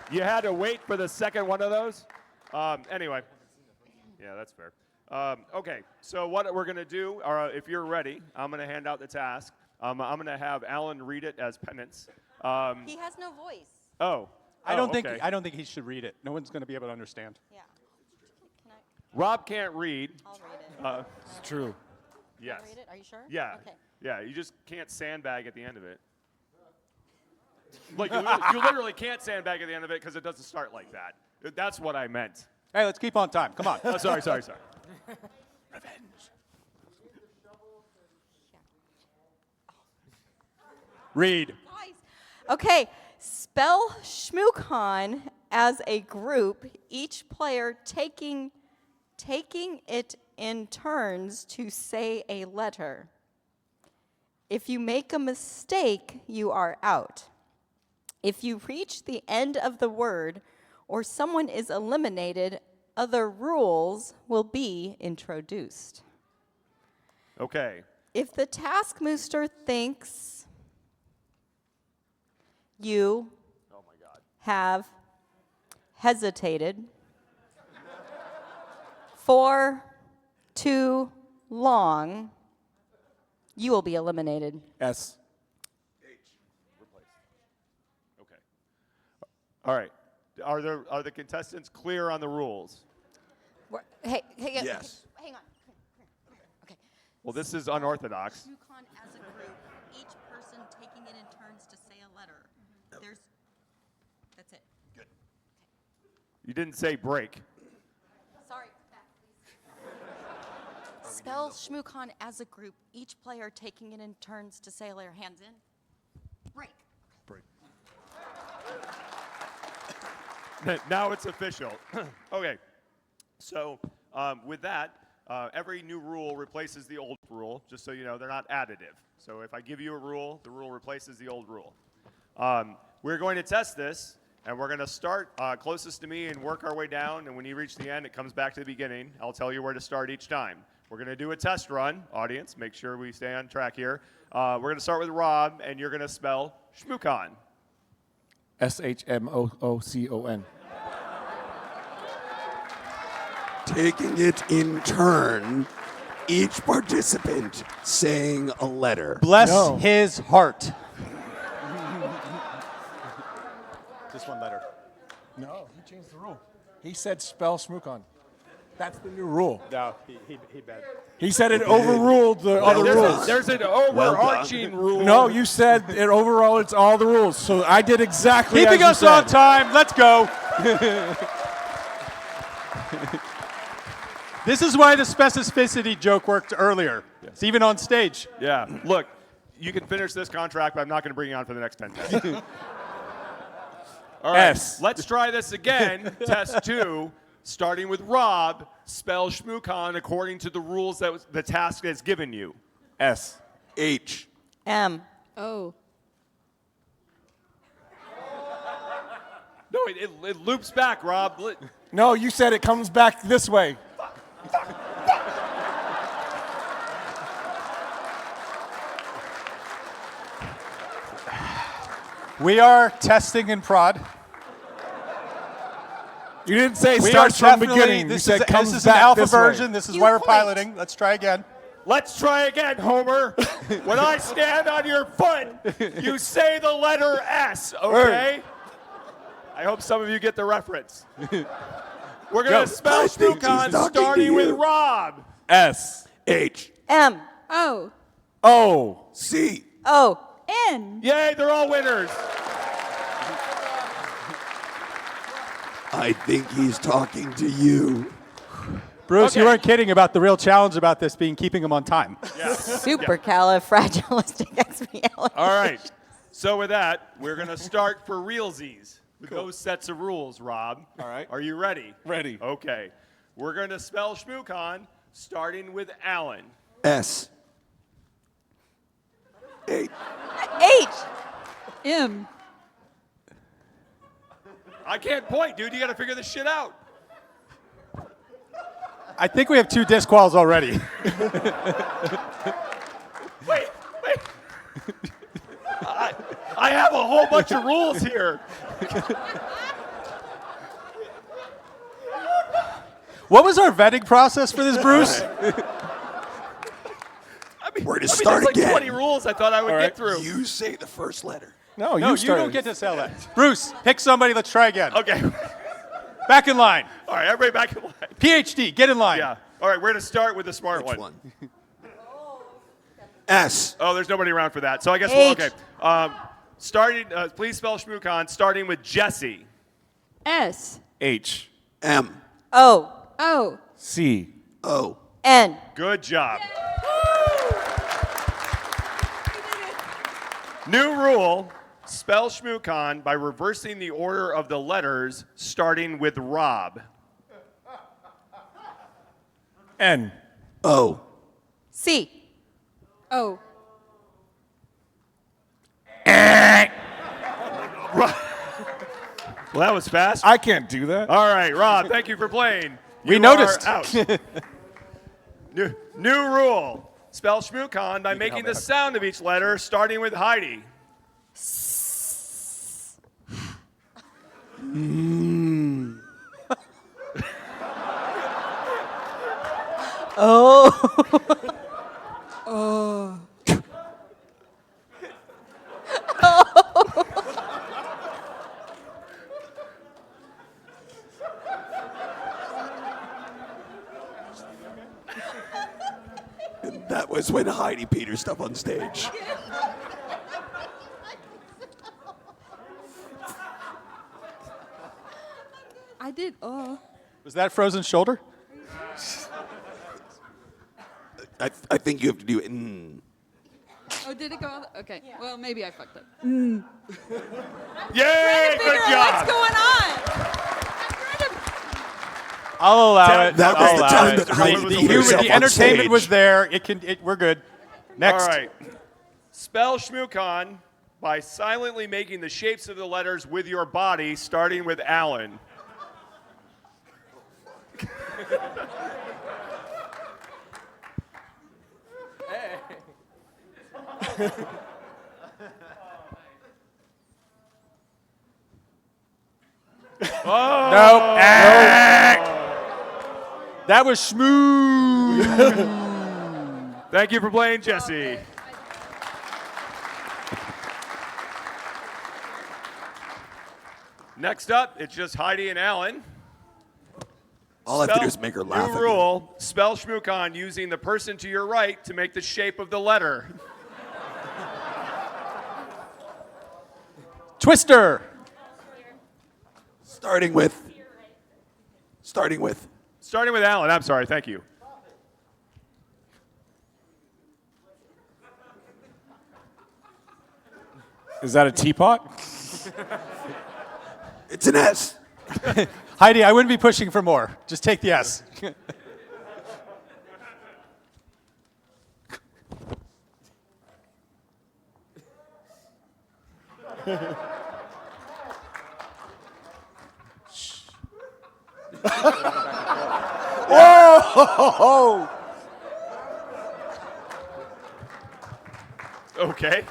You had to wait for the second one of those? Anyway. Yeah, that's fair. Okay, so what we're going to do, if you're ready, I'm going to hand out the task. I'm going to have Alan read it as penance. He has no voice. Oh. I don't okay. think he should read it. No one's going to be able to understand. Yeah. Rob can't read. I'll read it. It's true. Yes. Read it? Are you sure? Yeah. Okay. Yeah, you just can't sandbag at the end of it. Like, you literally can't sandbag at the end of it because it doesn't start like that. That's what I meant. Hey, let's keep on time. Come on. Oh, sorry. Revenge. Read. Okay, spell ShmooCon as a group, each player taking it in turns to say a letter. If you make a mistake, you are out. If you reach the end of the word or someone is eliminated, other rules will be introduced. Okay. If the TaskMooster thinks you have hesitated for too long, you will be eliminated. S. Okay. All right. Are the contestants clear on the rules? Hey, Yes. hang on. Okay. Well, this is unorthodox. ShmooCon as a group, each person taking it in turns to say a letter. That's it. Good. You didn't say break. Sorry. Spell ShmooCon as a group, each player taking it in turns to say their hands in. Break. Now it's official. Okay, so with that, every new rule replaces the old rule, just so you know, they're not additive. So if I give you a rule, the rule replaces the old rule. We're going to test this, and we're going to start closest to me and work our way down, and when you reach the end, it comes back to the beginning. I'll tell you where to start each time. We're going to do a test run, audience, make sure we stay on track here. We're going to start with Rob, and you're going to spell ShmooCon. SHMOOCON. Taking it in turn, each participant saying a letter. Bless his heart. Just one letter. No, he changed the rule. He said spell ShmooCon. That's the new rule. No, he bet. He said it overruled the other rules. There's an overarching rule. No, you said it overall. It's all the rules. So I did exactly Keeping as us you on said. time. Let's go. This is why the specificity joke worked earlier. It's even on stage. Yeah. Look, you can finish this contract, but I'm not going to bring you on for the next 10 tests. All right. S. Let's try this again. Test 2. Starting with Rob, spell ShmooCon according to the rules that the task has given you. S. H. M. Oh. No, it loops back, Rob. No, you said it comes back this way. We are testing in prod. You didn't say We start are from the definitely- beginning. You This said is, comes this is an back alpha this way. version. This is why we're piloting. Let's try again. Let's try again, Homer. When I stand on your foot, you say the letter S, okay? I hope some of you get the reference. We're going to spell I think he's ShmooCon talking to starting with you. Rob. S. H. M. O. O. C. O. N. Yay, they're all winners. I think he's talking to you. Bruce, Okay. you weren't kidding about the real challenge about this being keeping them on time. Yeah. Supercalifragilisticexpialidocious. All right. So with that, we're going to start for realsies with those sets of rules, Rob. All right. Are you ready? Ready. Okay. We're going to spell ShmooCon starting with Alan. S. H. H. M. I can't point, dude. You got to figure this shit out. I think we have 2 disquals already. Wait. I have a whole bunch of rules here. What was our vetting process for this, Bruce? We're to there's start like again. 20 rules I thought I would get through. You say the first letter. No, No, you started. don't get to sell that. Bruce, pick somebody. Let's try again. Okay. Back in line. All right, everybody back in line. PhD, get in line. Yeah. All right, we're going to start with the smart Which one. one? S. Oh, there's nobody around for that. So I guess H. okay. Starting, please spell ShmooCon starting with Jesse. S. H. M. O. O. C. O. N. Good job. New rule, spell ShmooCon by reversing the order of the letters starting with Rob. N. O. C. O. Well, that was fast. I can't do that. All right, Rob, thank you for playing. We You noticed. are out. New rule, spell ShmooCon by making the sound of each letter starting with Heidi. Oh. Oh. And that was when Heidi peed her stuff on stage. I did. Oh. Was that frozen shoulder? I think you have to do it. Mm. Oh, did it go? Okay. Well, maybe I fucked up. Yay! Figure Good out job. what's going on? I'll allow it. That I'll was the allow time it. that Heidi The beat humor, herself the on entertainment stage. was there. We're good. Next. All right. Spell ShmooCon by silently making the shapes of the letters with your body, starting with Alan. Oh. Nope. That was smooth. Thank you for playing, Jesse. Next up, it's just Heidi and Alan. All I have to do is make her laugh. New rule, spell ShmooCon using the person to your right to make the shape of the letter. Twister. Starting with Alan, I'm sorry, thank you. Is that a teapot? It's an S. Heidi, I wouldn't be pushing for more. Just take the S. Whoa! Okay.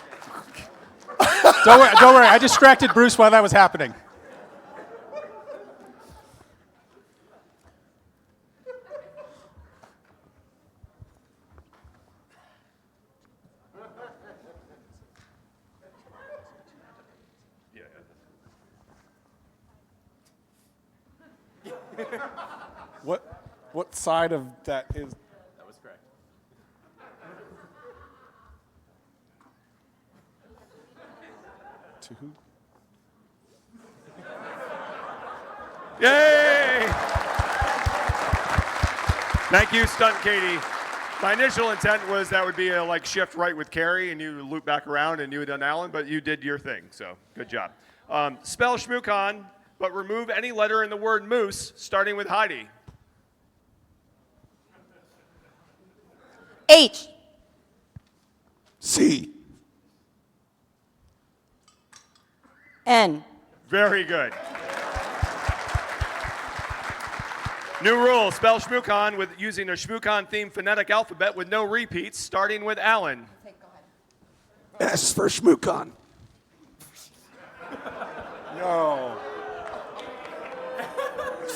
Don't worry. I distracted Bruce while that was happening. What side of that is? That was correct. To who? Yay! Thank you, Stunt Katie. My initial intent was that would be a shift right with Carrie and you loop back around and you had done Alan, but you did your thing, so good job. Spell ShmooCon, but remove any letter in the word moose, starting with Heidi. H. C. N. Very good. New rule, spell ShmooCon with using a ShmooCon themed phonetic alphabet with no repeats, starting with Alan. S for ShmooCon. No.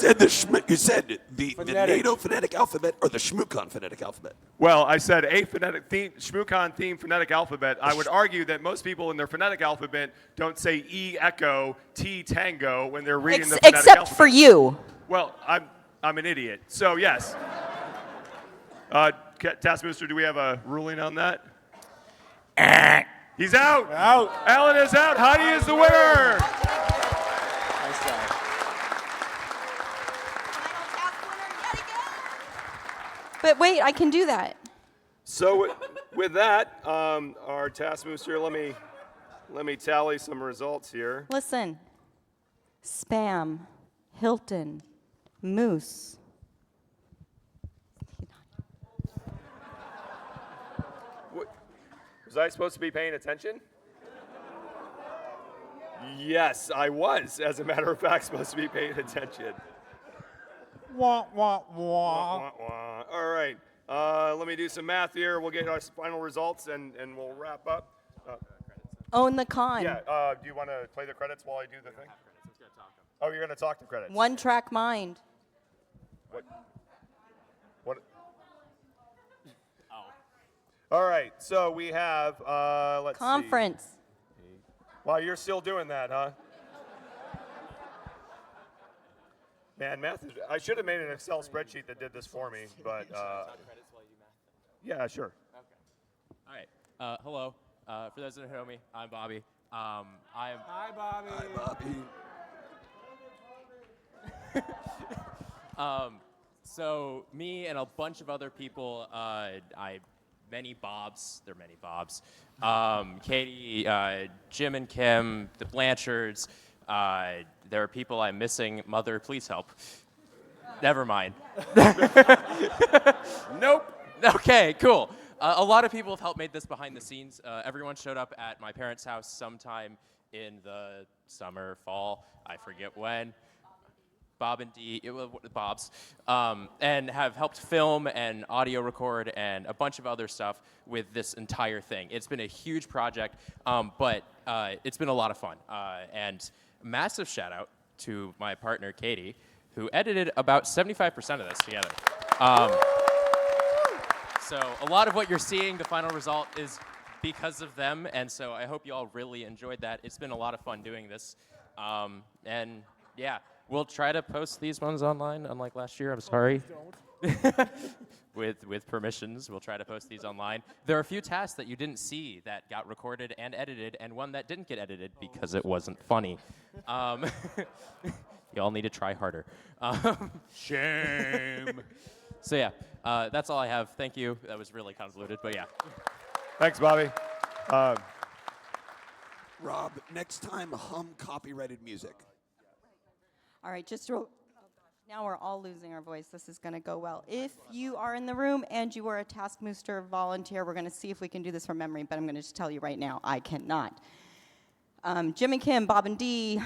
You said the NATO phonetic alphabet or the ShmooCon phonetic alphabet. Well, I said a ShmooCon themed phonetic alphabet. I would argue that most people in their phonetic alphabet don't say E echo, T tango when they're reading the phonetic Except alphabet. for you. Well, I'm an idiot. So yes. TaskMooster, do we have a ruling on that? He's out. Out. Alan is out. Heidi is the winner. Nice job. But wait, I can do that. So with that, our TaskMooster, let me tally some results here. Listen. Spam. Hilton. Moose. Was I supposed to be paying attention? Yes, I was, as a matter of fact, supposed to be paying attention. Wah, wah, wah. Wah, wah. All right, let me do some math here. We'll get our final results and we'll wrap up. Own the con. Yeah, do you want to play the credits while I do the thing? Oh, you're going to talk to credits. One track mind. What? Oh. All right, so we have, let's Conference. see. Wow, you're still doing that, huh? Man, math is, I should have made an Excel spreadsheet that did this for me, but, yeah, sure. Okay. All right. Hello. For those that don't know me, I'm Bobby. Hi, Bobby. Hi, Bobby. So me and a bunch of other people, many Bobs, there are many Bobs, Katie, Jim and Kim, the Blanchards, there are people I'm missing. Mother, please help. Never mind. Nope. Okay, cool. A lot of people have helped make this behind the scenes. Everyone showed up at my parents' house sometime in the summer, fall, I forget when. Bob and Dee, Bob's, and have helped film and audio record and a bunch of other stuff with this entire thing. It's been a huge project, but it's been a lot of fun. And massive shout out to my partner, Katie, who edited about 75% of this together. So a lot of what you're seeing, the final result, is because of them, and so I hope you all really enjoyed that. It's been a lot of fun doing this. And yeah, we'll try to post these ones online, unlike last year, I'm sorry. With permissions, we'll try to post these online. There are a few tasks that you didn't see that got recorded and edited, and one that didn't get edited because it wasn't funny. You all need to try harder. Shame. So yeah, that's all I have. Thank you. That was really convoluted, but yeah. Thanks, Bobby. Rob, next time hum copyrighted music. All right, now we're all losing our voice. This is going to go well. If you are in the room and you are a TaskMooster volunteer, we're going to see if we can do this from memory, but I'm going to just tell you right now, I cannot. Jim and Kim, Bob and Dee.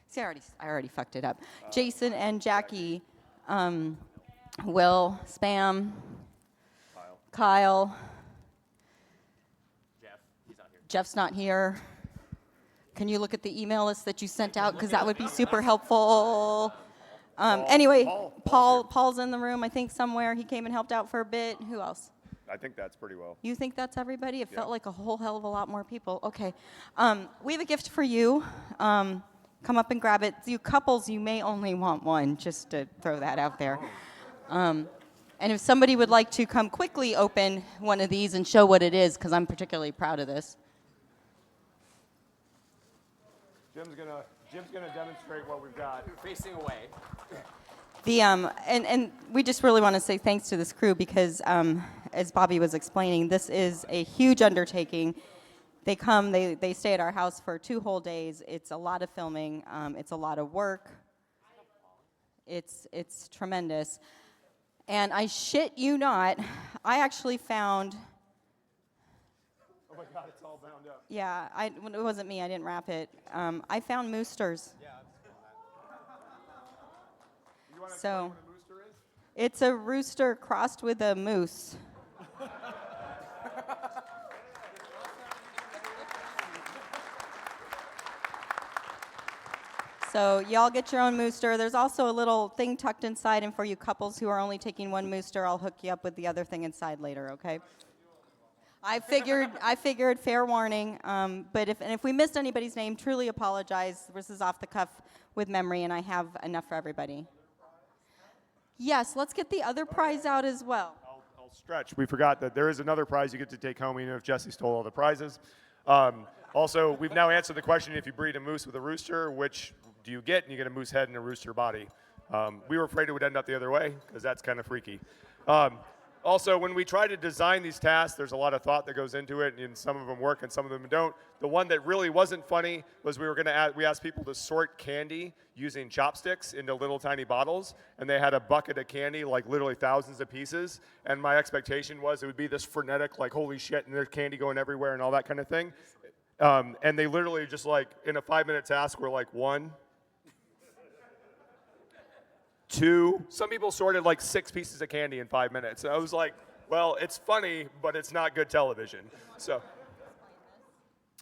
See, I already fucked it up. Jason and Jackie, Will, Spam, Kyle. Jeff, he's not here. Jeff's not here. Can you look at the email list that you sent out? Because that would be super helpful. Anyway, Paul's in the room, I think, somewhere. He came and helped out for a bit. Who else? I think that's pretty well. You think that's everybody? It felt like a whole hell of a lot more people. Okay. We have a gift for you. Come up and grab it. You couples, you may only want one, just to throw that out there. And if somebody would like to come quickly open one of these and show what it is, because I'm particularly proud of this. Jim's gonna demonstrate what we've got. Facing away. And we just really want to say thanks to this crew because, as Bobby was explaining, this is a huge undertaking. They come, they stay at our house for 2 whole days. It's a lot of filming. It's a lot of work. It's tremendous. And I shit you not, I actually found. Oh my God, it's all bound up. Yeah, it wasn't me. I didn't wrap it. I found moosters. Yeah, you want to So, explain what a mooster is? It's a rooster crossed with a moose. So y'all get your own mooster. There's also a little thing tucked inside, and for you couples who are only taking one mooster, I'll hook you up with the other thing inside later, okay? I figured, fair warning. But if we missed anybody's name, truly apologize. This is off the cuff with memory, and I have enough for everybody. Yes, let's get the other prize out as well. I'll stretch. We forgot that there is another prize you get to take home, even if Jesse stole all the prizes. Also, we've now answered the question, if you breed a moose with a rooster, which do you get? And you get a moose head and a rooster body. We were afraid it would end up the other way, because that's kind of freaky. Also, when we try to design these tasks, there's a lot of thought that goes into it, and some of them work and some of them don't. The one that really wasn't funny was we asked people to sort candy using chopsticks into little tiny bottles, and they had a bucket of candy, like literally thousands of pieces, and my expectation was it would be this frenetic, like, holy shit, and there's candy going everywhere and all that kind of thing. And they literally just, like, in a 5-minute task were like 1, 2. Some people sorted like 6 pieces of candy in 5 minutes. And I was like, well, it's funny, but it's not good television. So,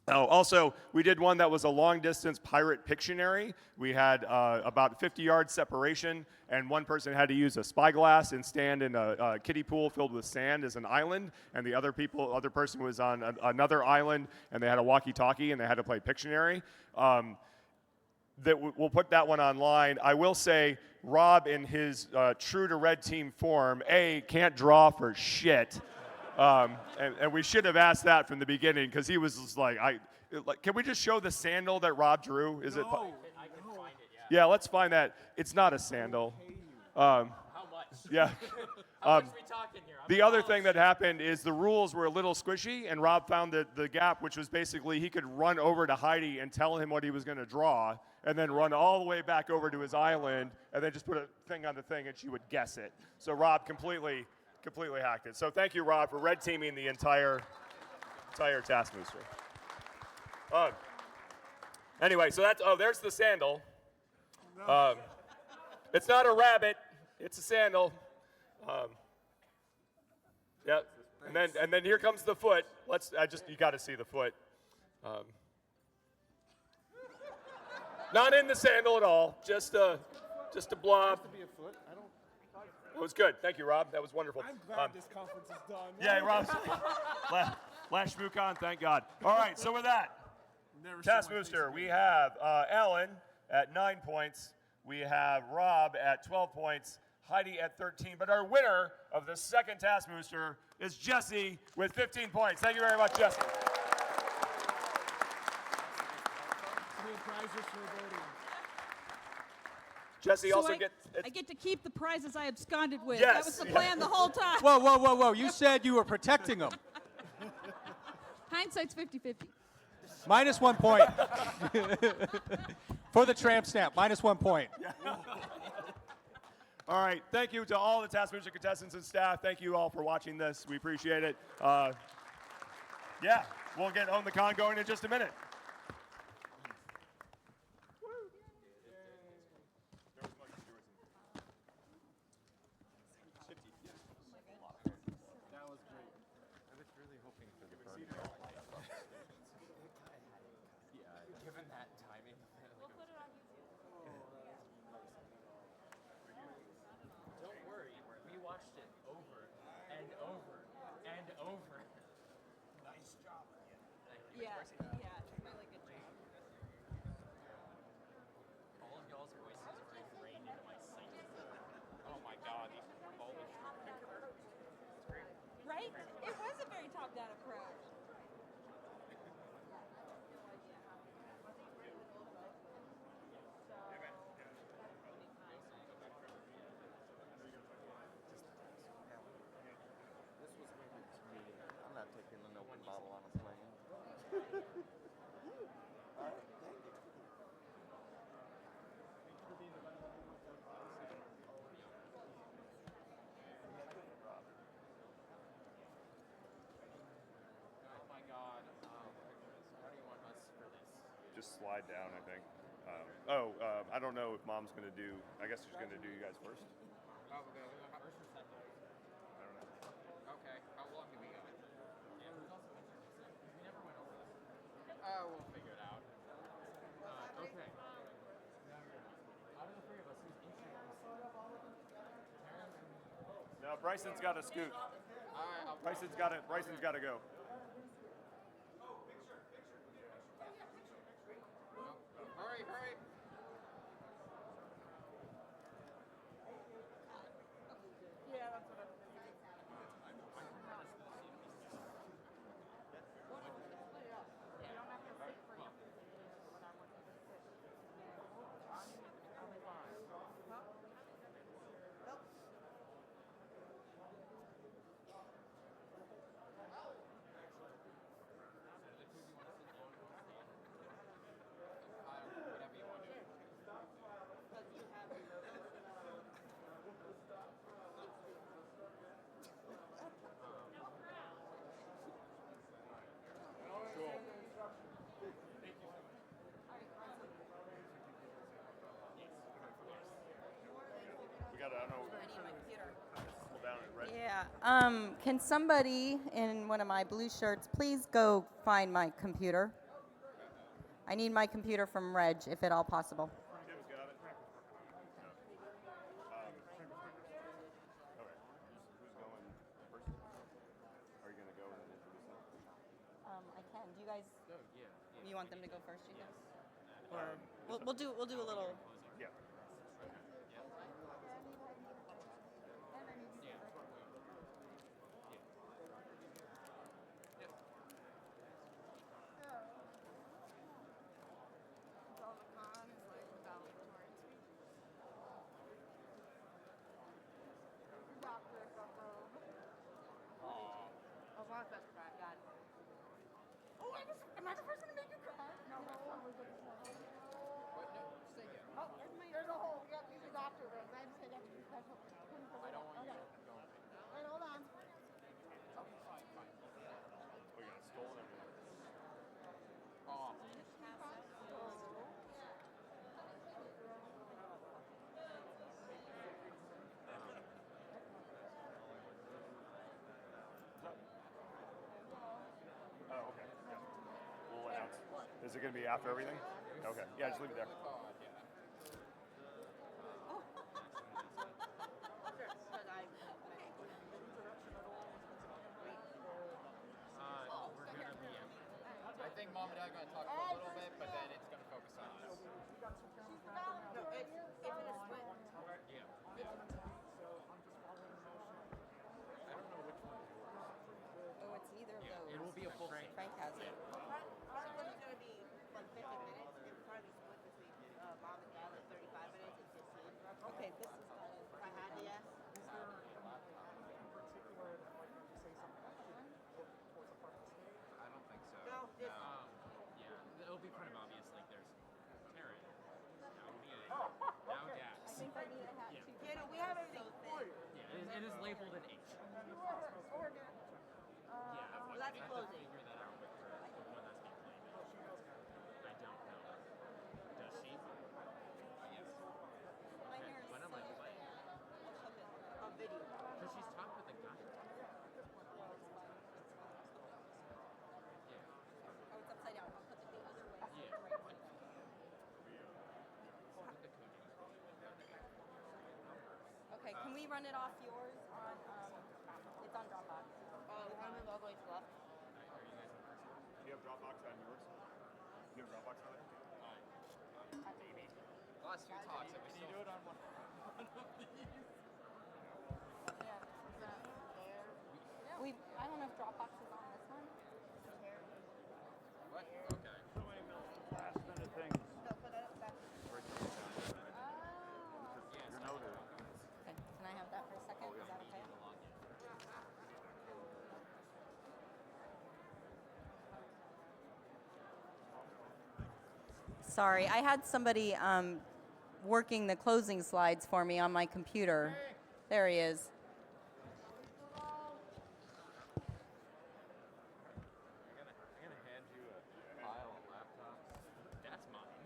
also, we did one that was a long-distance pirate Pictionary. We had about 50 yards separation, and one person had to use a spyglass and stand in a kiddie pool filled with sand as an island, and the other person was on another island, and they had a walkie-talkie, and they had to play Pictionary. We'll put that one online. I will say, Rob, in his true to red team form, can't draw for shit. And we should have asked that from the beginning, because he was just like, can we just show the sandal that Rob drew? I can find it, yeah. Yeah, let's find that. It's not a sandal. How much? Yeah. How much we talking here? The other thing that happened is the rules were a little squishy, and Rob found the gap, which was basically he could run over to Heidi and tell him what he was going to draw, and then run all the way back over to his island, and then just put a thing on the thing, and she would guess it. So Rob completely hacked it. So thank you, Rob, for red teaming the entire TaskMooster. Anyway, so there's the sandal. It's not a rabbit, it's a sandal. Yep. And then here comes the foot. You got to see the foot. Not in the sandal at all. Just a blob. It was good. Thank you, Rob. That was wonderful. I'm glad this conference is done. Yeah, Rob. Last ShmooCon, thank God. All right, so with that, TaskMooster, we have Alan at 9 points. We have Rob at 12 points. Heidi at 13. But our winner of the second TaskMooster is Jesse with 15 points. Thank you very much, Jesse. Jesse So also I get to keep the prizes I absconded with. Yes. That was the plan the whole time. Whoa, whoa, whoa, whoa. You said you were protecting them. Hindsight's 50-50. Minus 1 point. For the tramp stamp, minus 1 point. All right, thank you to all the TaskMooster contestants and staff. Thank you all for watching this. We appreciate it. Yeah, we'll get Own the Con going in just a minute. That was great. I was really hoping for the burn. Yeah, given that timing. We'll put it on YouTube. Don't worry, we watched it over and over and over. Nice job. Yeah, really good job. All of y'all's voices are ingrained into my sight. Oh my God, all the Right? It was a very top-down approach. I'm not taking an open bottle on a plane. Oh my God. How do you want us for this? Just slide down, I think. I don't know if Mom's going to do, I guess she's going to do you guys first. Oh, okay. First or second? I don't know. Okay. How long do we got? Yeah, it was also interesting. We never went over this. We'll figure it out. Okay. Out of the three of us, who's each Now, Bryson's got to scoot. Bryson's got to go. Hurry, hurry. Yeah, that's what I'm We got to, I don't know. Pull down and ready. Yeah. Can somebody in one of my blue shirts please go find my computer? I need my computer from Reg, if at all possible. Tim's got it. Okay. Who's going first? Are you going to go and then introduce them? I can. Do you guys? Oh, yeah. You want them to go first, you guys? Or we'll do a little. Yeah. God. Oh, am I the person to make you cry? No. Oh, there's a hole. Yep, these are doctor rooms. I just say that to be special. I don't want you to go. Wait, hold on. Okay, fine. We got stolen everything. Oh. Oh, okay. Yeah. We'll announce. Is it going to be after everything? Okay. Yeah, just leave it there. We're going to be I think Mom and Dad are going to talk for a little bit, but then it's going to focus on us. No, it's in a split. Yeah. I don't know which one. Oh, it's neither of those. It will be a full Frank has it. One is going to be like 50 minutes. It will probably split between Mom and Dad, like 35 minutes and 15. Okay, this is If I had to guess. Is there anything in particular that might make you say something towards a part of the stage? I don't think so. No, just. Yeah, it'll be kind of obvious. Like there's Taryn, now Leah, now Dax. I think I need a hat too. Yeah, no, we have everything for you. Yeah, it is labeled an H. Yeah, Well, that's I have closing. to figure that out with her when that's being played. I don't know. Does she? Yes. My hair is When am I so playing? On video. Because she's talked with a guy. Oh, it's upside down. I'll put it the other way. Yeah. Okay, can we run it off yours on, it's on Dropbox. The one with all the way to the left. Do you have Dropbox on yours? Do you have Dropbox on it? Maybe. The last few talks, can you do it on one of these? I don't know if Dropbox is on this one. What? Okay. Last minute things. Yes. Okay, can I have that for a second? Is that okay? Sorry, I had somebody working the closing slides for me on my computer. There he is. I'm gonna hand you a pile of laptops. That's mine.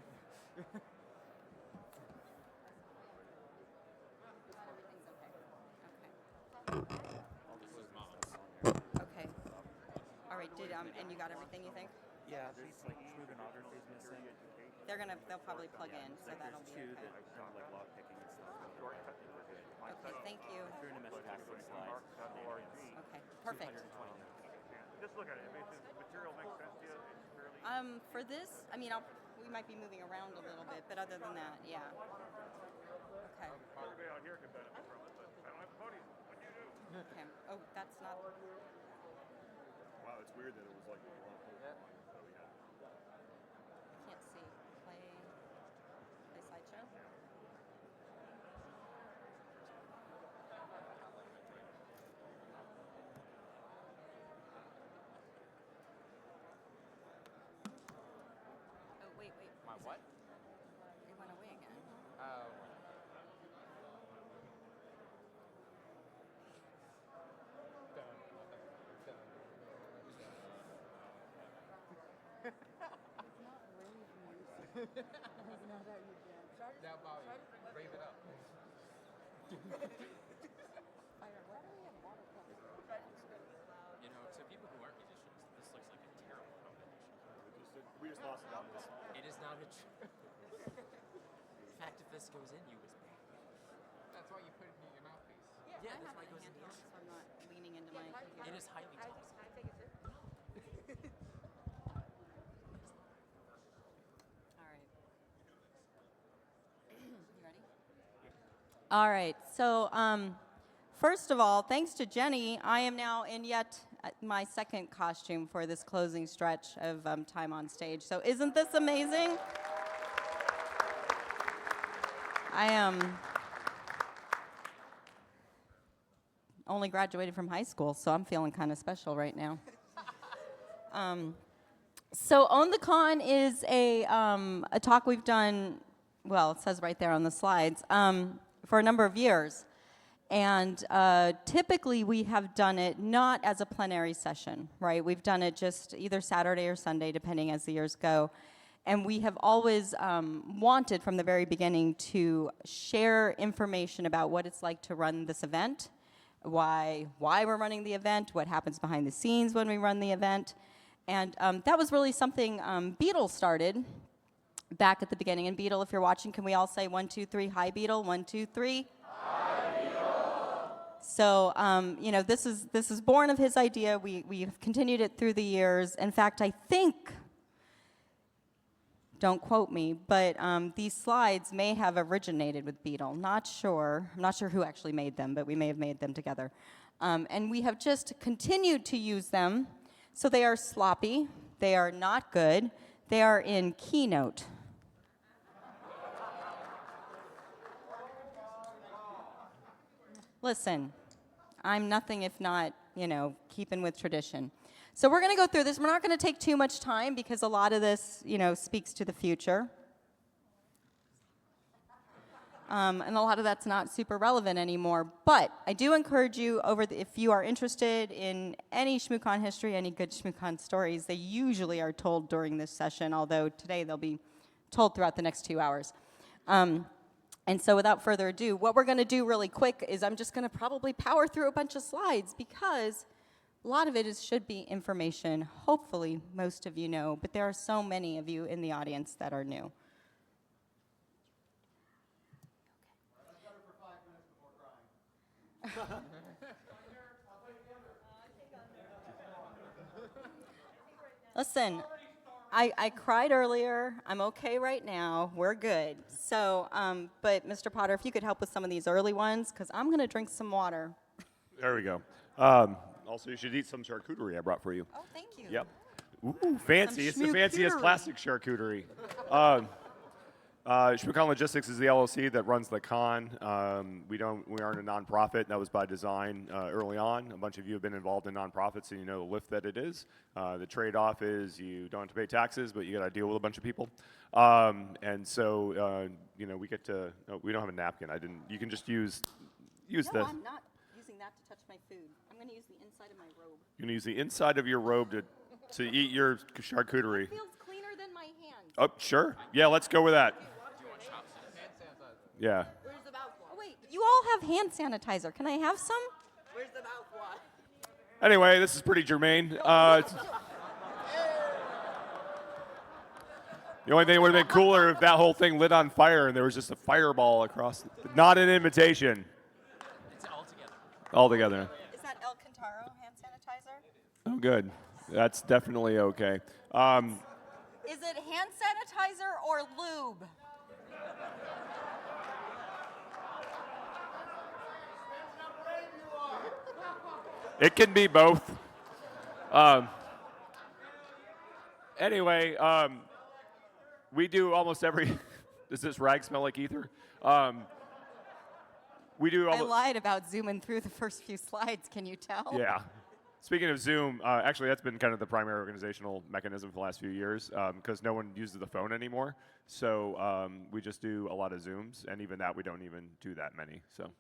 This is mom's. Okay. All right, and you got everything you think? Yeah, there's like smoothenography is missing. They'll probably plug in, so that'll be two okay. that don't like log picking and stuff. I think we're good. Okay, thank you. I threw in a message passing slides. Okay, perfect. 220. Just look at it. I mean, if the material makes sense to you, it's fairly. For this, I mean, we might be moving around a little bit, but other than that, yeah. Okay. Everybody out here can benefit from it, but I don't have the podium. What do you do? Okay. Oh, that's not. Wow, it's weird that it was like a long hold that we had. I can't see. Play slideshow. Oh, wait. My what? It went away again. Oh. Now, Bobby, rave it up. You know, to people who aren't musicians, this looks like a terrible combination. We just lost it on this. It is not a In fact, if this goes in, you whisper. That's why you put it in your mouthpiece. Yeah, that's I why have it it goes in in the hand, ear. so I'm not leaning into my computer. It is highly toxic. All right. You ready? All right. So, first of all, thanks to Jenny, I am now in yet my second costume for this closing stretch of time on stage. So, isn't this amazing? only graduated from high school, so I'm feeling kind of special right now. So Own the Con is a talk we've done, well, it says right there on the slides, for a number of years. And typically we have done it not as a plenary session, right? We've done it just either Saturday or Sunday, depending as the years go. And we have always wanted from the very beginning to share information about what it's like to run this event, why we're running the event, what happens behind the scenes when we run the event. And that was really something Beetle started back at the beginning. And Beetle, if you're watching, can we all say 1, 2, 3, hi Beetle, 1, 2, 3? Hi Beetle. So, you know, this is born of his idea. We've continued it through the years. In fact, I think, don't quote me, but these slides may have originated with Beetle. Not sure. I'm not sure who actually made them, but we may have made them together. And we have just continued to use them. So they are sloppy, they are not good, they are in Keynote. Listen, I'm nothing if not, you know, keeping with tradition. So we're going to go through this. We're not going to take too much time because a lot of this, you know, speaks to the future. And a lot of that's not super relevant anymore. But I do encourage you, if you are interested in any ShmooCon history, any good ShmooCon stories, they usually are told during this session, although today they'll be told throughout the next 2 hours. And so without further ado, what we're going to do really quick is I'm just going to probably power through a bunch of slides because a lot of it should be information hopefully most of you know, but there are so many of you in the audience that are new. Listen, I cried earlier. I'm okay right now. We're good. So, but Mr. Potter, if you could help with some of these early ones, because I'm going to drink some water. There we go. Also, you should eat some charcuterie I brought for you. Oh, thank you. Yep. Ooh, fancy. It's the fanciest plastic charcuterie. ShmooCon Logistics is the LLC that runs the con. We aren't a nonprofit. That was by design early on. A bunch of you have been involved in nonprofits, and you know the lift that it is. The trade-off is you don't have to pay taxes, but you got to deal with a bunch of people. And so, you know, we get to. Oh, we don't have a napkin. You can just use No, the. I'm not using that to touch my food. I'm going to use the inside of my robe. You're gonna use the inside of your robe to eat your charcuterie. It feels cleaner than my hand. Oh, sure. Yeah, let's go with that. Yeah. Where's the mouthwash? Oh, wait, you all have hand sanitizer. Can I have some? Where's the mouthwash? Anyway, this is pretty germane. The only thing would have been cooler if that whole thing lit on fire and there was just a fireball across. Not an invitation. It's all together. All together. Is that El Cantaro hand sanitizer? Oh, good. That's definitely okay. Is it hand sanitizer or lube? It can be both. Anyway, we do almost every. Does this rag smell like ether? We do. I lied about zooming through the first few slides. Can you tell? Yeah. Speaking of Zoom, actually that's been kind of the primary organizational mechanism for the last few years because no one uses the phone anymore. So we just do a lot of Zooms, and even that we don't even do that many. So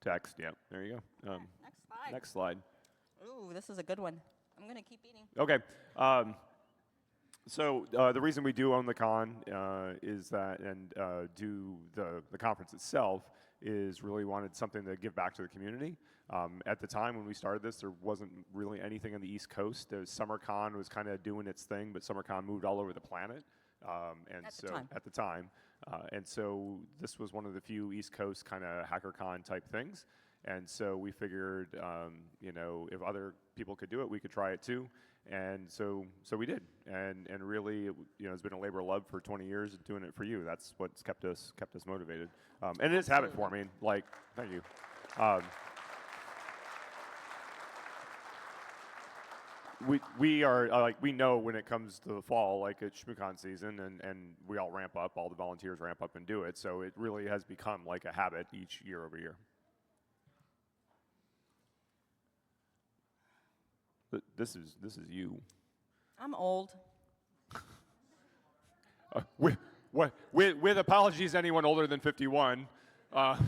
text, yeah. There you go. Next slide. Ooh, this is a good one. I'm going to keep eating. Okay. So the reason we do own the con is that, and do the conference itself, is really wanted something to give back to the community. At the time when we started this, there wasn't really anything on the East Coast. SummerCon was kind of doing its thing, but SummerCon moved all over the planet. At the time. And so this was one of the few East Coast kind of HackerCon type things. And so we figured, you know, if other people could do it, we could try it too. And so we did. And really, you know, it's been a labor of love for 20 years doing it for you. That's what's kept us motivated. And it is habit forming. Like, thank you. We are like, we know when it comes to the fall, like it's ShmooCon season, and we all ramp up, all the volunteers ramp up and do it. So it really has become like a habit each year over year. This is you. I'm old. With apologies, anyone older than 51. A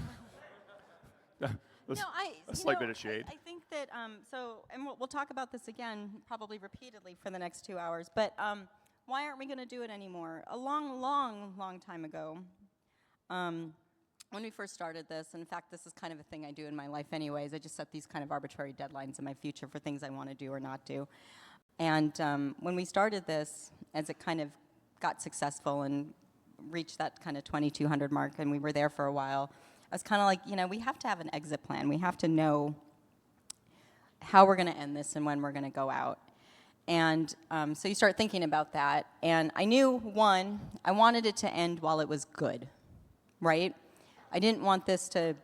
slight bit of shade. I think that, and we'll talk about this again, probably repeatedly for the next 2 hours, but why aren't we going to do it anymore? A long time ago, when we first started this, and in fact, this is kind of a thing I do in my life anyways, I just set these kind of arbitrary deadlines in my future for things I want to do or not do. And when we started this, as it kind of got successful and reached that kind of 2,200 mark, and we were there for a while, I was kind of like, we have to have an exit plan. We have to know how we're going to end this and when we're going to go out. And so you start thinking about that. And I knew, one, I wanted it to end while it was good, right? I didn't want this to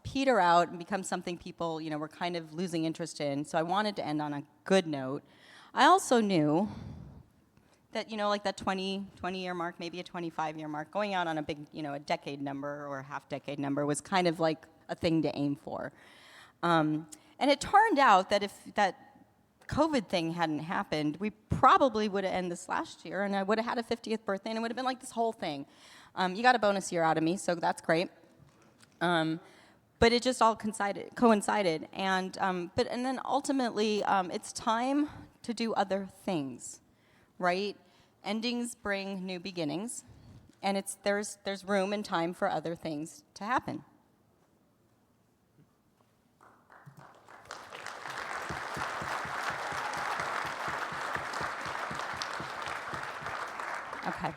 peter out and become something people, were kind of losing interest in. So I wanted to end on a good note. I also knew that, like that 20-year mark, maybe a 25-year mark, going out on a big, a decade number or a half-decade number was kind of like a thing to aim for. And it turned out that if that COVID thing hadn't happened, we probably would have ended this last year, and I would have had a 50th birthday, and it would have been like this whole thing. You got a bonus year out of me, so that's great. But it just all coincided. And then ultimately, it's time to do other things. Right? Endings bring new beginnings, and there's room and time for other things to happen. Okay.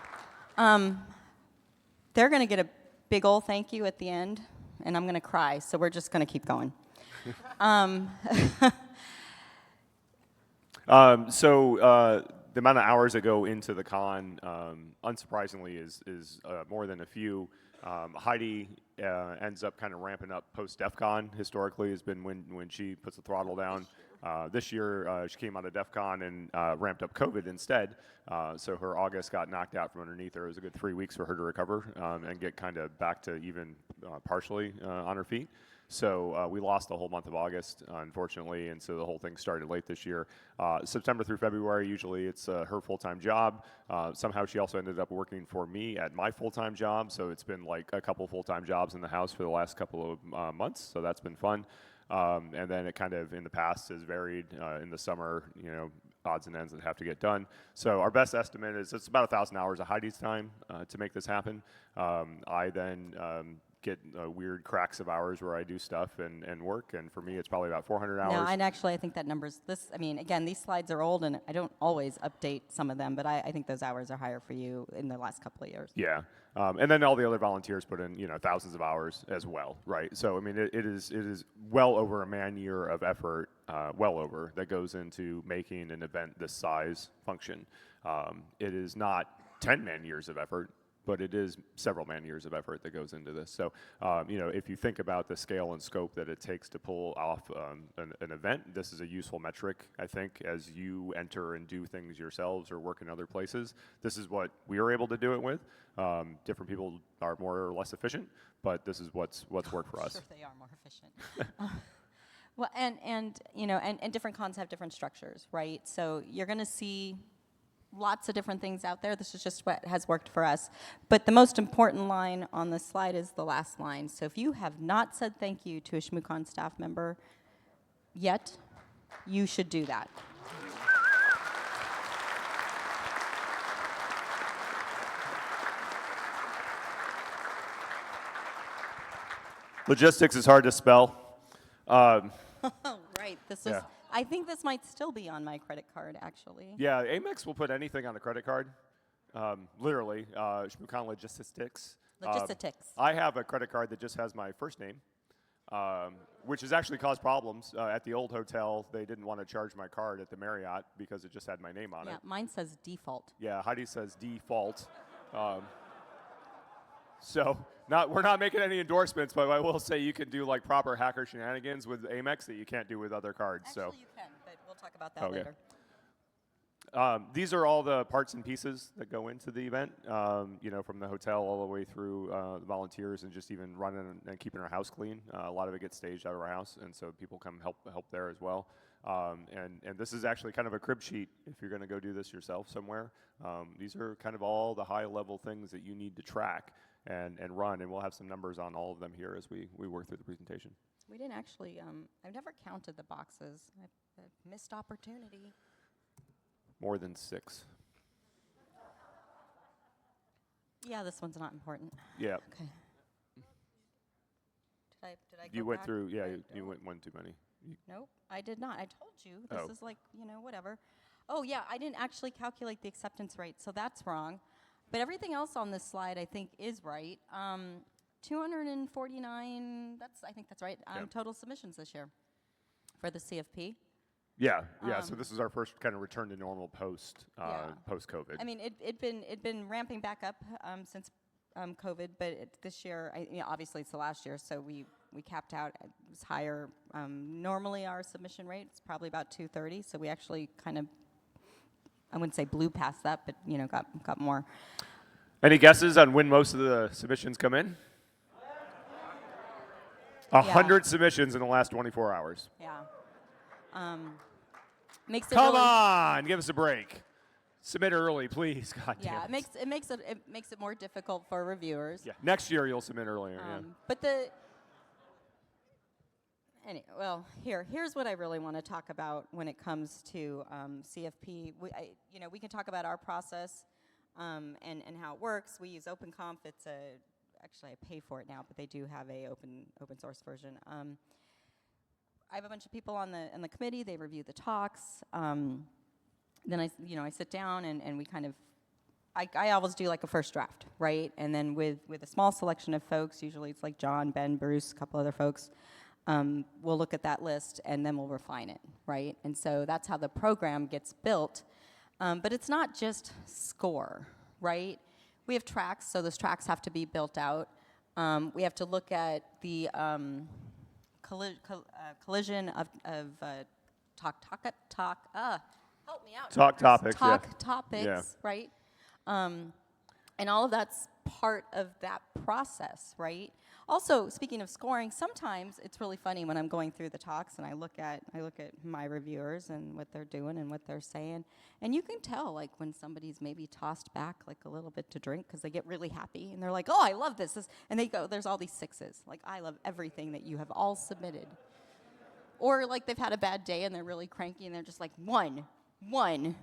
They're going to get a big ol' thank you at the end, and I'm going to cry, so we're just going to keep going. The amount of hours that go into the con, unsurprisingly, is more than a few. Heidi ends up kind of ramping up post-DEF CON, historically, has been when she puts the throttle down. This year, she came out of DEF CON and ramped up COVID instead, so her August got knocked out from underneath her. It was a good 3 weeks for her to recover and get kind of back to even partially on her feet. So we lost the whole month of August, unfortunately, and so the whole thing started late this year. September through February, usually it's her full-time job. Somehow she also ended up working for me at my full-time job, so it's been like a couple full-time jobs in the house for the last couple of months, so that's been fun. And then it kind of, in the past, has varied. In the summer, odds and ends that have to get done. So our best estimate is it's about 1,000 hours of Heidi's time to make this happen. I then get weird cracks of hours where I do stuff and work, and for me it's probably about 400 hours. No, and actually I think that number's this. I mean, again, these slides are old, and I don't always update some of them, but I think those hours are higher for you in the last couple of years. Yeah, and then all the other volunteers put in thousands of hours as well, right? So I mean, it is well over a man-year of effort, well over, that goes into making an event this size function. It is not 10 man-years of effort, but it is several man-years of effort that goes into this. So, if you think about the scale and scope that it takes to pull off an event, this is a useful metric, I think, as you enter and do things yourselves or work in other places. This is what we are able to do it with. Different people are more or less efficient, but this is what's worked for us. Sure, they are more efficient. Well, and different cons have different structures, right? So you're going to see lots of different things out there. This is just what has worked for us. But the most important line on the slide is the last line. So if you have not said thank you to a ShmooCon staff member yet, you should do that. Logistics is hard to spell. Right. This is. I think this might still be on my credit card, actually. Yeah, Amex will put anything on a credit card. Literally, ShmooCon Logistics. Logistics. I have a credit card that just has my first name, which has actually caused problems. At the old hotel, they didn't want to charge my card at the Marriott because it just had my name on it. Yeah, mine says default. Yeah, Heidi says default. So we're not making any endorsements, but I will say you can do like proper hacker shenanigans with Amex that you can't do with other cards. Actually, you can, but we'll talk about that later. These are all the parts and pieces that go into the event, you know, from the hotel all the way through the volunteers and just even running and keeping our house clean. A lot of it gets staged out of our house, and so people come help there as well. And this is actually kind of a crib sheet if you're going to go do this yourself somewhere. These are kind of all the high-level things that you need to track and run, and we'll have some numbers on all of them here as we work through the presentation. We didn't actually, I've never counted the boxes. I missed opportunity. More than 6. Yeah, this one's not important. Yeah. Okay. Did I go You went back? through, yeah, you went one too many. Nope, I did not. I told you. This Oh. is like, you know, whatever. Oh, yeah, I didn't actually calculate the acceptance rate, so that's wrong. But everything else on this slide, I think, is right. 249, I think that's right, Yeah. total submissions this year for the CFP. Yeah, yeah. So this is our first kind of return to normal post COVID. I mean, it'd been ramping back up since COVID, but this year, obviously it's the last year, so we capped out. It was higher. Normally our submission rate is probably about 230, so we actually kind of, I wouldn't say blew past that, but you know, got more. Any guesses on when most of the submissions come in? 100 submissions in the last 24 hours. Yeah. Makes it Come really, on, give us a break. Submit early, please. God damn Yeah, it. it makes it more difficult for reviewers. Yeah. Next year you'll submit earlier. But well, here's what I really want to talk about when it comes to CFP. We can talk about our process and how it works. We use OpenConf. It's actually I pay for it now, but they do have a open source version. I have a bunch of people on the committee. They review the talks. Then I sit down and we kind of, I always do like a first draft, right? And then with a small selection of folks, usually it's like John, Ben, Bruce, a couple other folks, we'll look at that list and then we'll refine it, right? And so that's how the program gets built. But it's not just score, right? We have tracks, so those tracks have to be built out. We have to look at the collision of help me out. Talk topics, yeah. Talk topics, Yeah. right? And all of that's part of that process, right? Also, speaking of scoring, sometimes it's really funny when I'm going through the talks and I look at my reviewers and what they're doing and what they're saying, and you can tell like when somebody's maybe tossed back like a little bit to drink because they get really happy and they're like, "Oh, I love this," and they go, "There's all these 6s." Like, I love everything that you have all submitted. Or like they've had a bad day and they're really cranky and they're just like one, and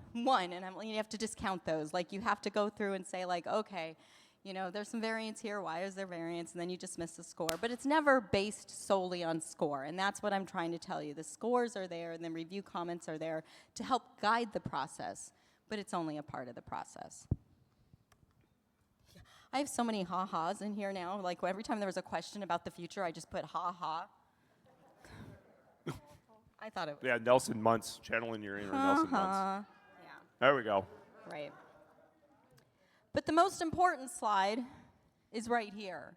you have to discount those. Like, you have to go through and say like, okay, you know, there's some variance here. Why is there variance? And then you dismiss the score. But it's never based solely on score, and that's what I'm trying to tell you. The scores are there, and the review comments are there to help guide the process, but it's only a part of the process. I have so many ha-has in here now. Like, every time there was a question about the future, I just put ha-ha. I thought it was. Yeah, Nelson Muntz, channeling your inner Nelson Muntz. Yeah. There we go. Right. But the most important slide is right here.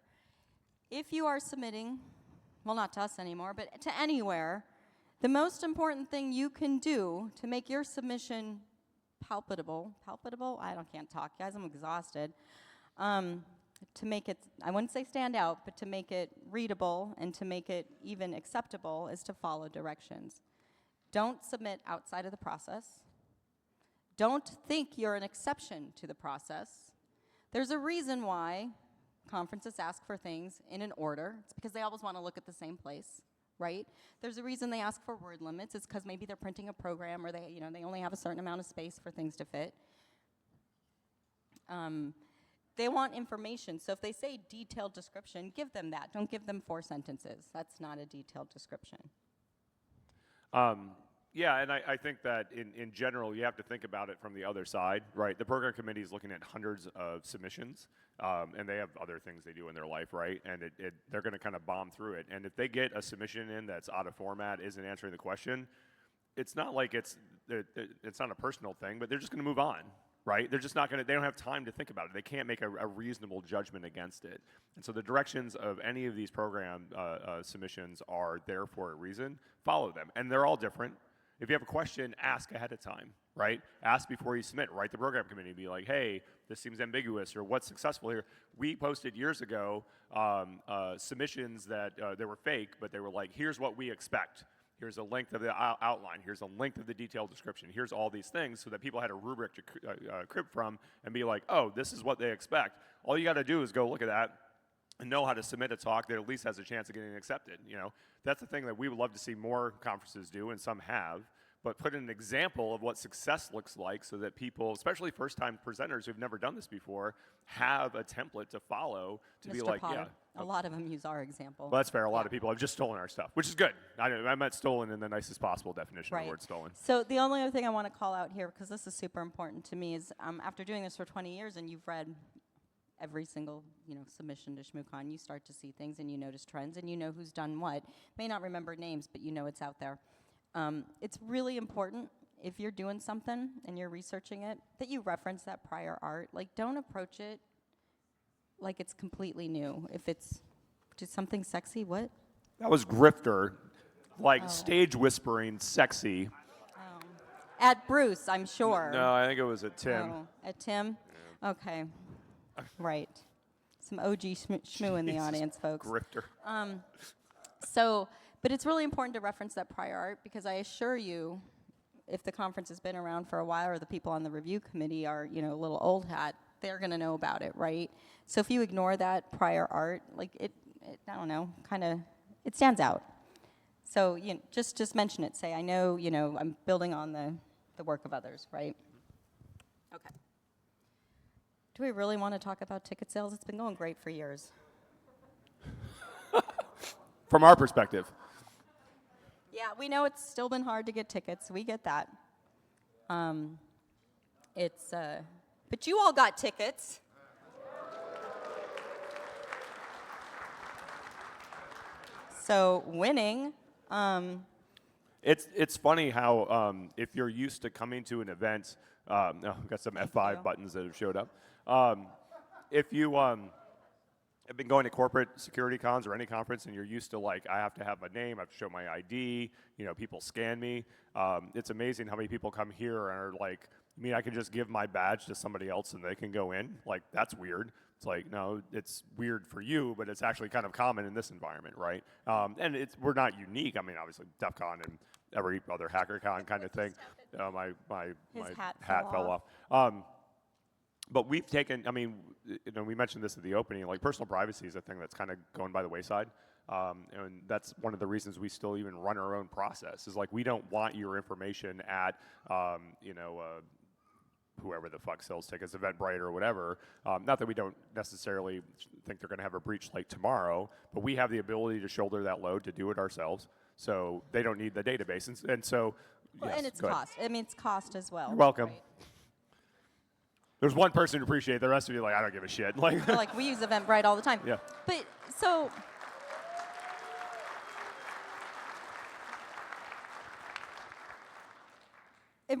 If you are submitting, well, not to us anymore, but to anywhere, the most important thing you can do to make your submission palpable, I can't talk, guys, I'm exhausted, to make it, I wouldn't say stand out, but to make it readable and to make it even acceptable is to follow directions. Don't submit outside of the process. Don't think you're an exception to the process. There's a reason why conferences ask for things in an order. It's because they always want to look at the same place, right? There's a reason they ask for word limits. It's because maybe they're printing a program or they only have a certain amount of space for things to fit. They want information. So if they say detailed description, give them that. Don't give them 4 sentences. That's not a detailed description. Yeah, and I think that in general, you have to think about it from the other side, right? The program committee is looking at hundreds of submissions, and they have other things they do in their life, right? And they're going to kind of bomb through it. And if they get a submission in that's out of format, isn't answering the question, it's not like it's not a personal thing, but they're just going to move on, right? They're just not going to, they don't have time to think about it. They can't make a reasonable judgment against it. And so the directions of any of these program submissions are there for a reason. Follow them. And they're all different. If you have a question, ask ahead of time, right? Ask before you submit. Write the program committee. Be like, hey, this seems ambiguous, or what's successful here. We posted years ago submissions that they were fake, but they were like, here's what we expect. Here's a length of the outline. Here's a length of the detailed description. Here's all these things, so that people had a rubric to crib from and be like, oh, this is what they expect. All you got to do is go look at that and know how to submit a talk that at least has a chance of getting accepted. You know, that's the thing that we would love to see more conferences do, and some have. But put an example of what success looks like, so that people, especially first-time presenters who've never done this before, have a template to follow to be Mr. like, Potter, yeah. a lot of them use our example. Well, that's fair. A lot of people have just stolen our stuff, which is good. I meant stolen in the nicest possible definition of the word stolen. So the only other thing I want to call out here, because this is super important to me, is after doing this for 20 years and you've read every single submission to ShmooCon, you start to see things and you notice trends and you know who's done what. May not remember names, but you know it's out there. It's really important, if you're doing something and you're researching it, that you reference that prior art. Like, don't approach it like it's completely new. If it's just something sexy, what? That was grifter, like stage whispering, sexy. At Bruce, I'm sure. No, I think it was at Tim. Oh, at Tim? Yeah. Okay. Right. Some OG shmoo in the audience, folks. Grifter. But it's really important to reference that prior art, because I assure you, if the conference has been around for a while, or the people on the review committee are, a little old hat, they're going to know about it, right? So if you ignore that prior art, like it I don't know, kind of, it stands out. So just mention it. Say, I know, I'm building on the work of others, right? Okay. Do we really want to talk about ticket sales? It's been going great for years. From our perspective. Yeah, we know it's still been hard to get tickets. We get that. But you all got tickets. So winning. It's funny how if you're used to coming to an event, I've got some F5 buttons that have showed up. If you have been going to corporate security cons or any conference, and you're used to, like, I have to have my name, I have to show my ID, people scan me. It's amazing how many people come here and are like, you mean I can just give my badge to somebody else and they can go in? Like, that's weird. It's like, no, it's weird for you, but it's actually kind of common in this environment, right? And we're not unique. I mean, obviously, DEF CON and every other HackerCon kind of thing. My hat fell off. But we've taken, we mentioned this at the opening, like, personal privacy is a thing that's kind of going by the wayside. And that's one of the reasons we still even run our own process, is like, we don't want your information at, whoever the fuck sells tickets, Eventbrite or whatever. Not that we don't necessarily think they're going to have a breach like tomorrow, but we have the ability to shoulder that load, to do it ourselves. So they don't need the database. And so, well, yes, and it's cost. I mean, it's cost as well. You're welcome. Right? There's one person to appreciate. The rest of you, like, I don't give a shit. Like we use Eventbrite all the time. Yeah. But so.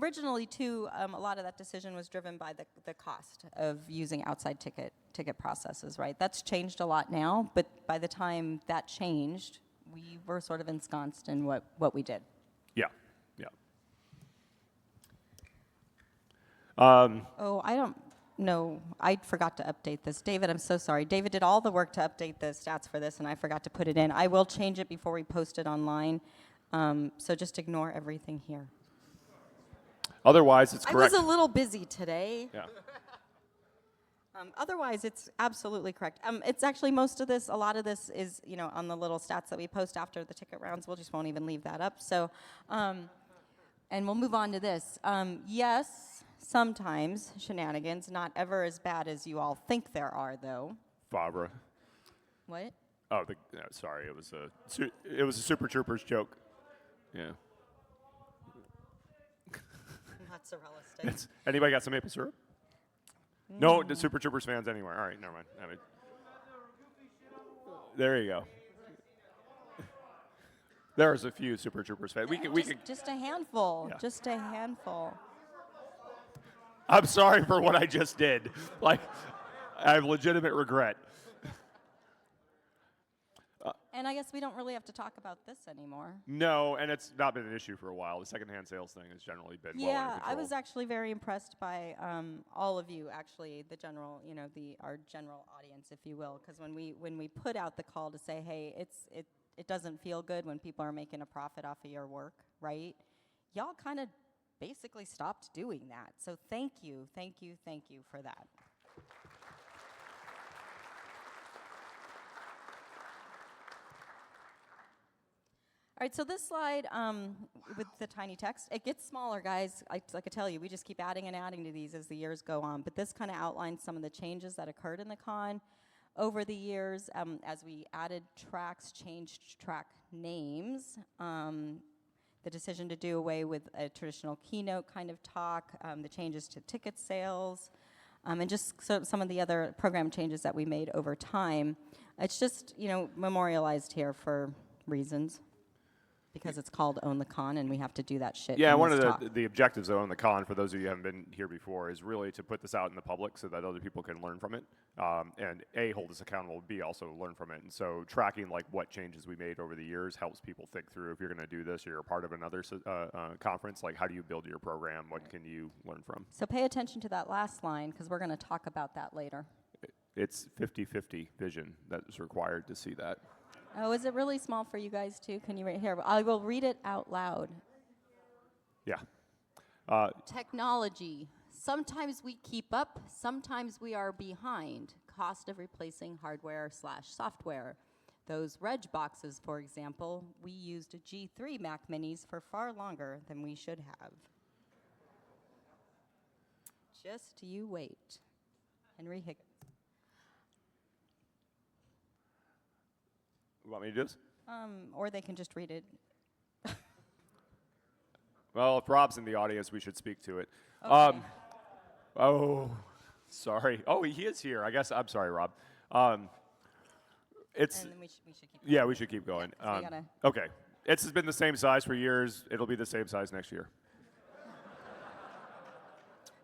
Originally, too, a lot of that decision was driven by the cost of using outside ticket processes, right? That's changed a lot now, but by the time that changed, we were sort of ensconced in what we did. Yeah, yeah. Oh, I don't know. I forgot to update this. David, I'm so sorry. David did all the work to update the stats for this, and I forgot to put it in. I will change it before we post it online, so just ignore everything here. Otherwise, it's correct. I was a little busy today. Yeah. Otherwise, it's absolutely correct. It's actually a lot of this is, on the little stats that we post after the ticket rounds. We'll just won't even leave that up. So, and we'll move on to this. Yes, sometimes shenanigans, not ever as bad as you all think there are, though. Fabra. What? Oh, sorry. It was a Super Troopers joke. Yeah. Mozzarella sticks. Anybody got some maple syrup? No, the Super Troopers fans anywhere. All right, never mind. There you go. There's a few Super Troopers fans. We can. Just a handful. Yeah. Just a handful. I'm sorry for what I just did. Like, I have legitimate regret. And I guess we don't really have to talk about this anymore. No, and it's not been an issue for a while. The secondhand sales thing has generally been well under Yeah, control. I was actually very impressed by all of you, actually, the general, our general audience, if you will, because when we put out the call to say, hey, it doesn't feel good when people are making a profit off of your work, right? Y'all kind of basically stopped doing that. So thank you for that. All right, so this slide with the tiny text, it gets smaller, guys. Like I tell you, we just keep adding and adding to these as the years go on. But this kind of outlines some of the changes that occurred in the con over the years as we added tracks, changed track names, the decision to do away with a traditional keynote kind of talk, the changes to ticket sales, and just some of the other program changes that we made over time. It's just, memorialized here for reasons. Because it's called Own the Con, and we have to do that shit. Yeah, in one this of talk. the objectives of Own the Con, for those of you who haven't been here before, is really to put this out in the public so that other people can learn from it, and A, hold us accountable, B, also learn from it. And so tracking like what changes we made over the years helps people think through, if you're going to do this or you're a part of another conference, like how do you build your program, what can you learn from? So pay attention to that last line, because we're going to talk about that later. It's 50-50 vision that's required to see that. Oh, is it really small for you guys too? Can you read here? I will read it out loud. Yeah. Technology. Sometimes we keep up, sometimes we are behind. Cost of replacing hardware/software. Those reg boxes, for example, we used G3 Mac Minis for far longer than we should have. Just you wait. Henry Higgins. You want me to do this? Or they can just read it. Well, if Rob's in the audience, we should speak to it. Okay. Oh, sorry. Oh, he is here. I guess. I'm sorry, Rob. It's. And then we should keep yeah, we should keep going. Yeah, 'cause we gotta- Okay. It's been the same size for years. It'll be the same size next year.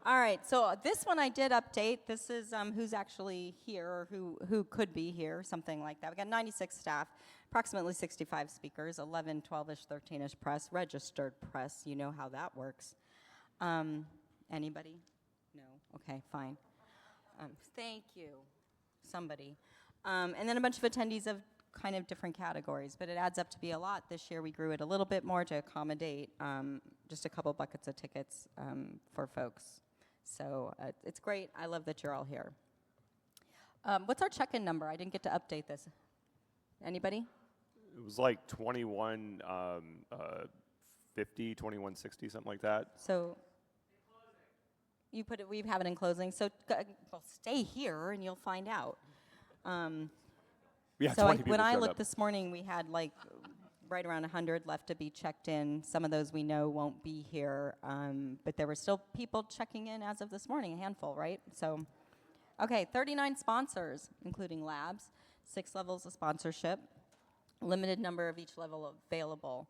All right, so this one I did update. This is who's actually here or who could be here, something like that. We got 96 staff, approximately 65 speakers, 11, 12-ish, 13-ish press, registered press. You know how that works. Anybody? No? Okay, fine. Thank you. Somebody. And then a bunch of attendees of kind of different categories, but it adds up to be a lot. This year we grew it a little bit more to accommodate just a couple buckets of tickets for folks. So it's great. I love that you're all here. What's our check-in number? I didn't get to update this. Anybody? It was like 2150, 2160, something like that. So you put it. We have it in closing. So well, stay here and you'll find out. Yeah, so 20 people when I showed looked up. this morning, we had like right around 100 left to be checked in. Some of those we know won't be here, but there were still people checking in as of this morning, a handful, right? So, okay, 39 sponsors, including labs, 6 levels of sponsorship, limited number of each level available.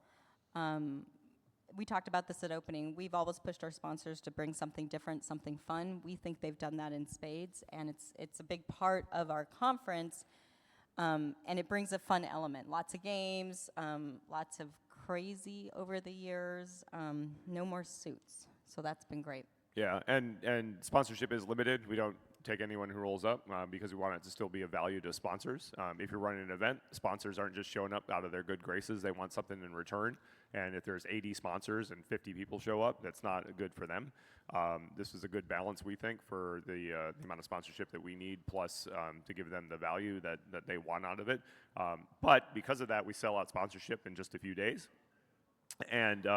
We talked about this at opening. We've always pushed our sponsors to bring something different, something fun. We think they've done that in spades, and it's a big part of our conference. And it brings a fun element. Lots of games, lots of crazy over the years. No more suits. So that's been great. Yeah, and sponsorship is limited. We don't take anyone who rolls up because we want it to still be of value to sponsors. If you're running an event, sponsors aren't just showing up out of their good graces. They want something in return. And if there's 80 sponsors and 50 people show up, that's not good for them. This is a good balance, we think, for the amount of sponsorship that we need, plus to give them the value that they want out of it. But because of that, we sell out sponsorship in just a few days. And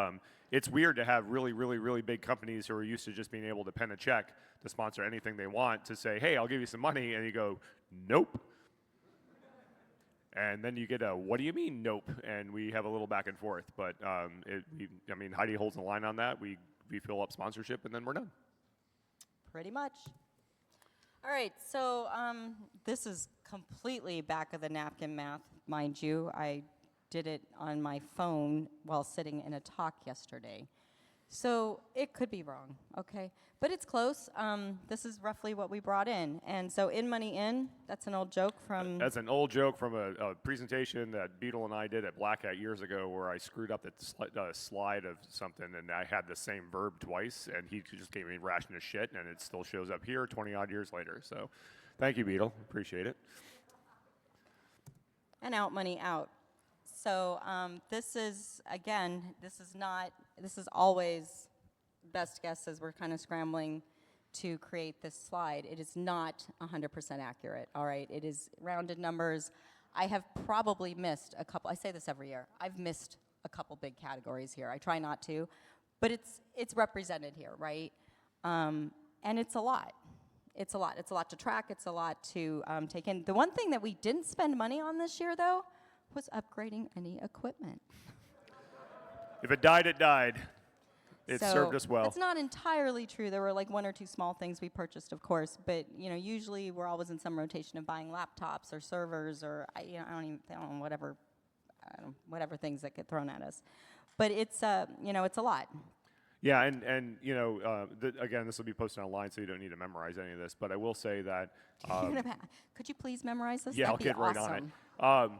it's weird to have really, really, really big companies who are used to just being able to pen a check to sponsor anything they want to say, hey, I'll give you some money. And you go, nope. And then you get a, what do you mean, nope? And we have a little back and forth. But Heidi holds the line on that. We fill up sponsorship, and then we're done. Pretty much. All right, so this is completely back of the napkin math, mind you. I did it on my phone while sitting in a talk yesterday. So it could be wrong, okay? But it's close. This is roughly what we brought in. And so in money in, that's an old joke from... That's an old joke from a presentation that Beetle and I did at Black Hat years ago where I screwed up the slide of something and I had the same verb twice and he just gave me ration of shit and it still shows up here 20 odd years later. So thank you, Beetle. Appreciate it. And out money out. So this is, again, this is always best guess as we're kind of scrambling to create this slide. It is not 100% accurate, all right? It is rounded numbers. I have probably missed a couple, I say this every year, I've missed a couple big categories here. I try not to, but it's represented here, right? And it's a lot. It's a lot. It's a lot to track. It's a lot to take in. The one thing that we didn't spend money on this year, though, was upgrading any equipment. If it died, it died. It So served us well. It's not entirely true. There were like one or two small things we purchased, of course, but usually we're always in some rotation of buying laptops or servers or I don't know, whatever things that get thrown at us. But it's it's a lot. Yeah, and again, this will be posted online, so you don't need to memorize any of this. But I will say that. Could you please memorize this? Yeah, That'd I'll get awesome. right on it.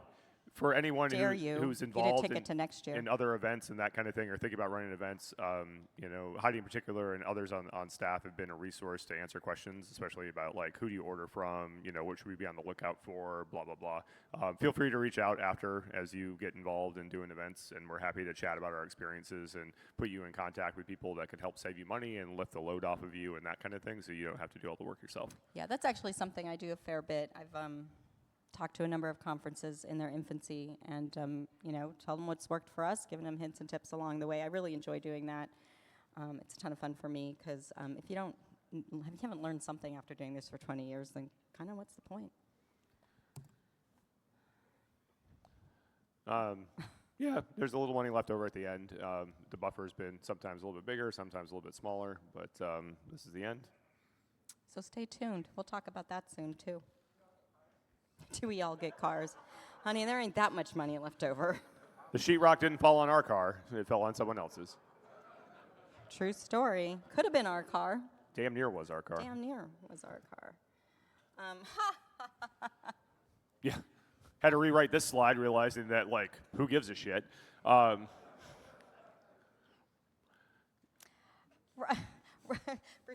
For anyone Dare who's you. Get a involved ticket to next year. in other events and that kind of thing, or thinking about running events, Heidi in particular and others on staff have been a resource to answer questions, especially about like who do you order from, what should we be on the lookout for, blah blah blah. Feel free to reach out after as you get involved in doing events, and we're happy to chat about our experiences and put you in contact with people that can help save you money and lift the load off of you and that kind of thing, so you don't have to do all the work yourself. Yeah, that's actually something I do a fair bit. I've talked to a number of conferences in their infancy and, tell them what's worked for us, giving them hints and tips along the way. I really enjoy doing that. It's a ton of fun for me because if you haven't learned something after doing this for 20 years, then kind of what's the point? Yeah, there's a little money left over at the end. The buffer's been sometimes a little bit bigger, sometimes a little bit smaller, but this is the end. So stay tuned. We'll talk about that soon, too. Do we all get cars? Honey, there ain't that much money left over. The sheetrock didn't fall on our car. It fell on someone else's. True story. Could have been our car. Damn near was our car. Damn near was our car. Yeah. Had to rewrite this slide, realizing that, who gives a shit? Bruce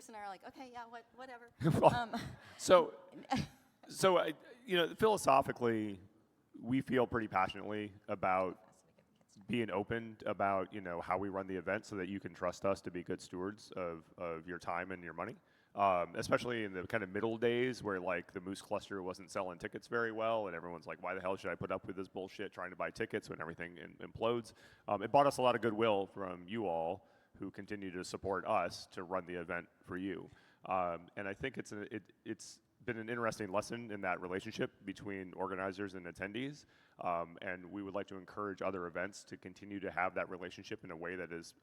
and I are like, okay, yeah, whatever. Philosophically, we feel pretty passionately about being open about, how we run the event so that you can trust us to be good stewards of your time and your money. Especially in the kind of middle days where the Moose Cluster wasn't selling tickets very well and everyone's like, why the hell should I put up with this bullshit trying to buy tickets when everything implodes? It bought us a lot of goodwill from you all who continue to support us to run the event for you. And I think it's been an interesting lesson in that relationship between organizers and attendees, and we would like to encourage other events to continue to have that relationship in a way that is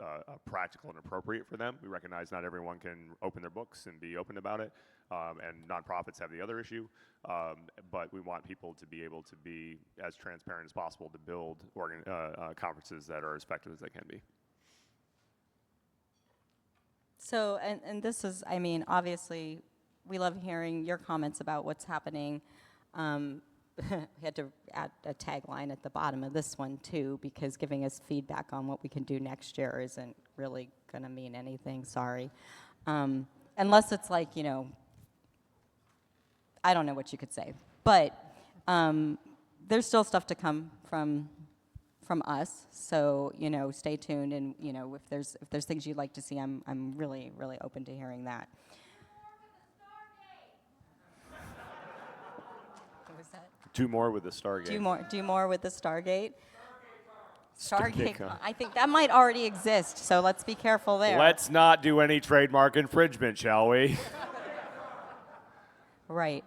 practical and appropriate for them. We recognize not everyone can open their books and be open about it, and nonprofits have the other issue, but we want people to be able to be as transparent as possible to build conferences that are as effective as they can be. So, and this is, obviously, we love hearing your comments about what's happening. We had to add a tagline at the bottom of this one, too, because giving us feedback on what we can do next year isn't really going to mean anything, sorry. Unless it's I don't know what you could say. But there's still stuff to come from us, so stay tuned, and if there's things you'd like to see, I'm really open to hearing that. What was that? Do more with the Stargate. Do more with the Stargate. Stargate. I think that might already exist, so let's be careful there. Let's not do any trademark infringement, shall we? Right.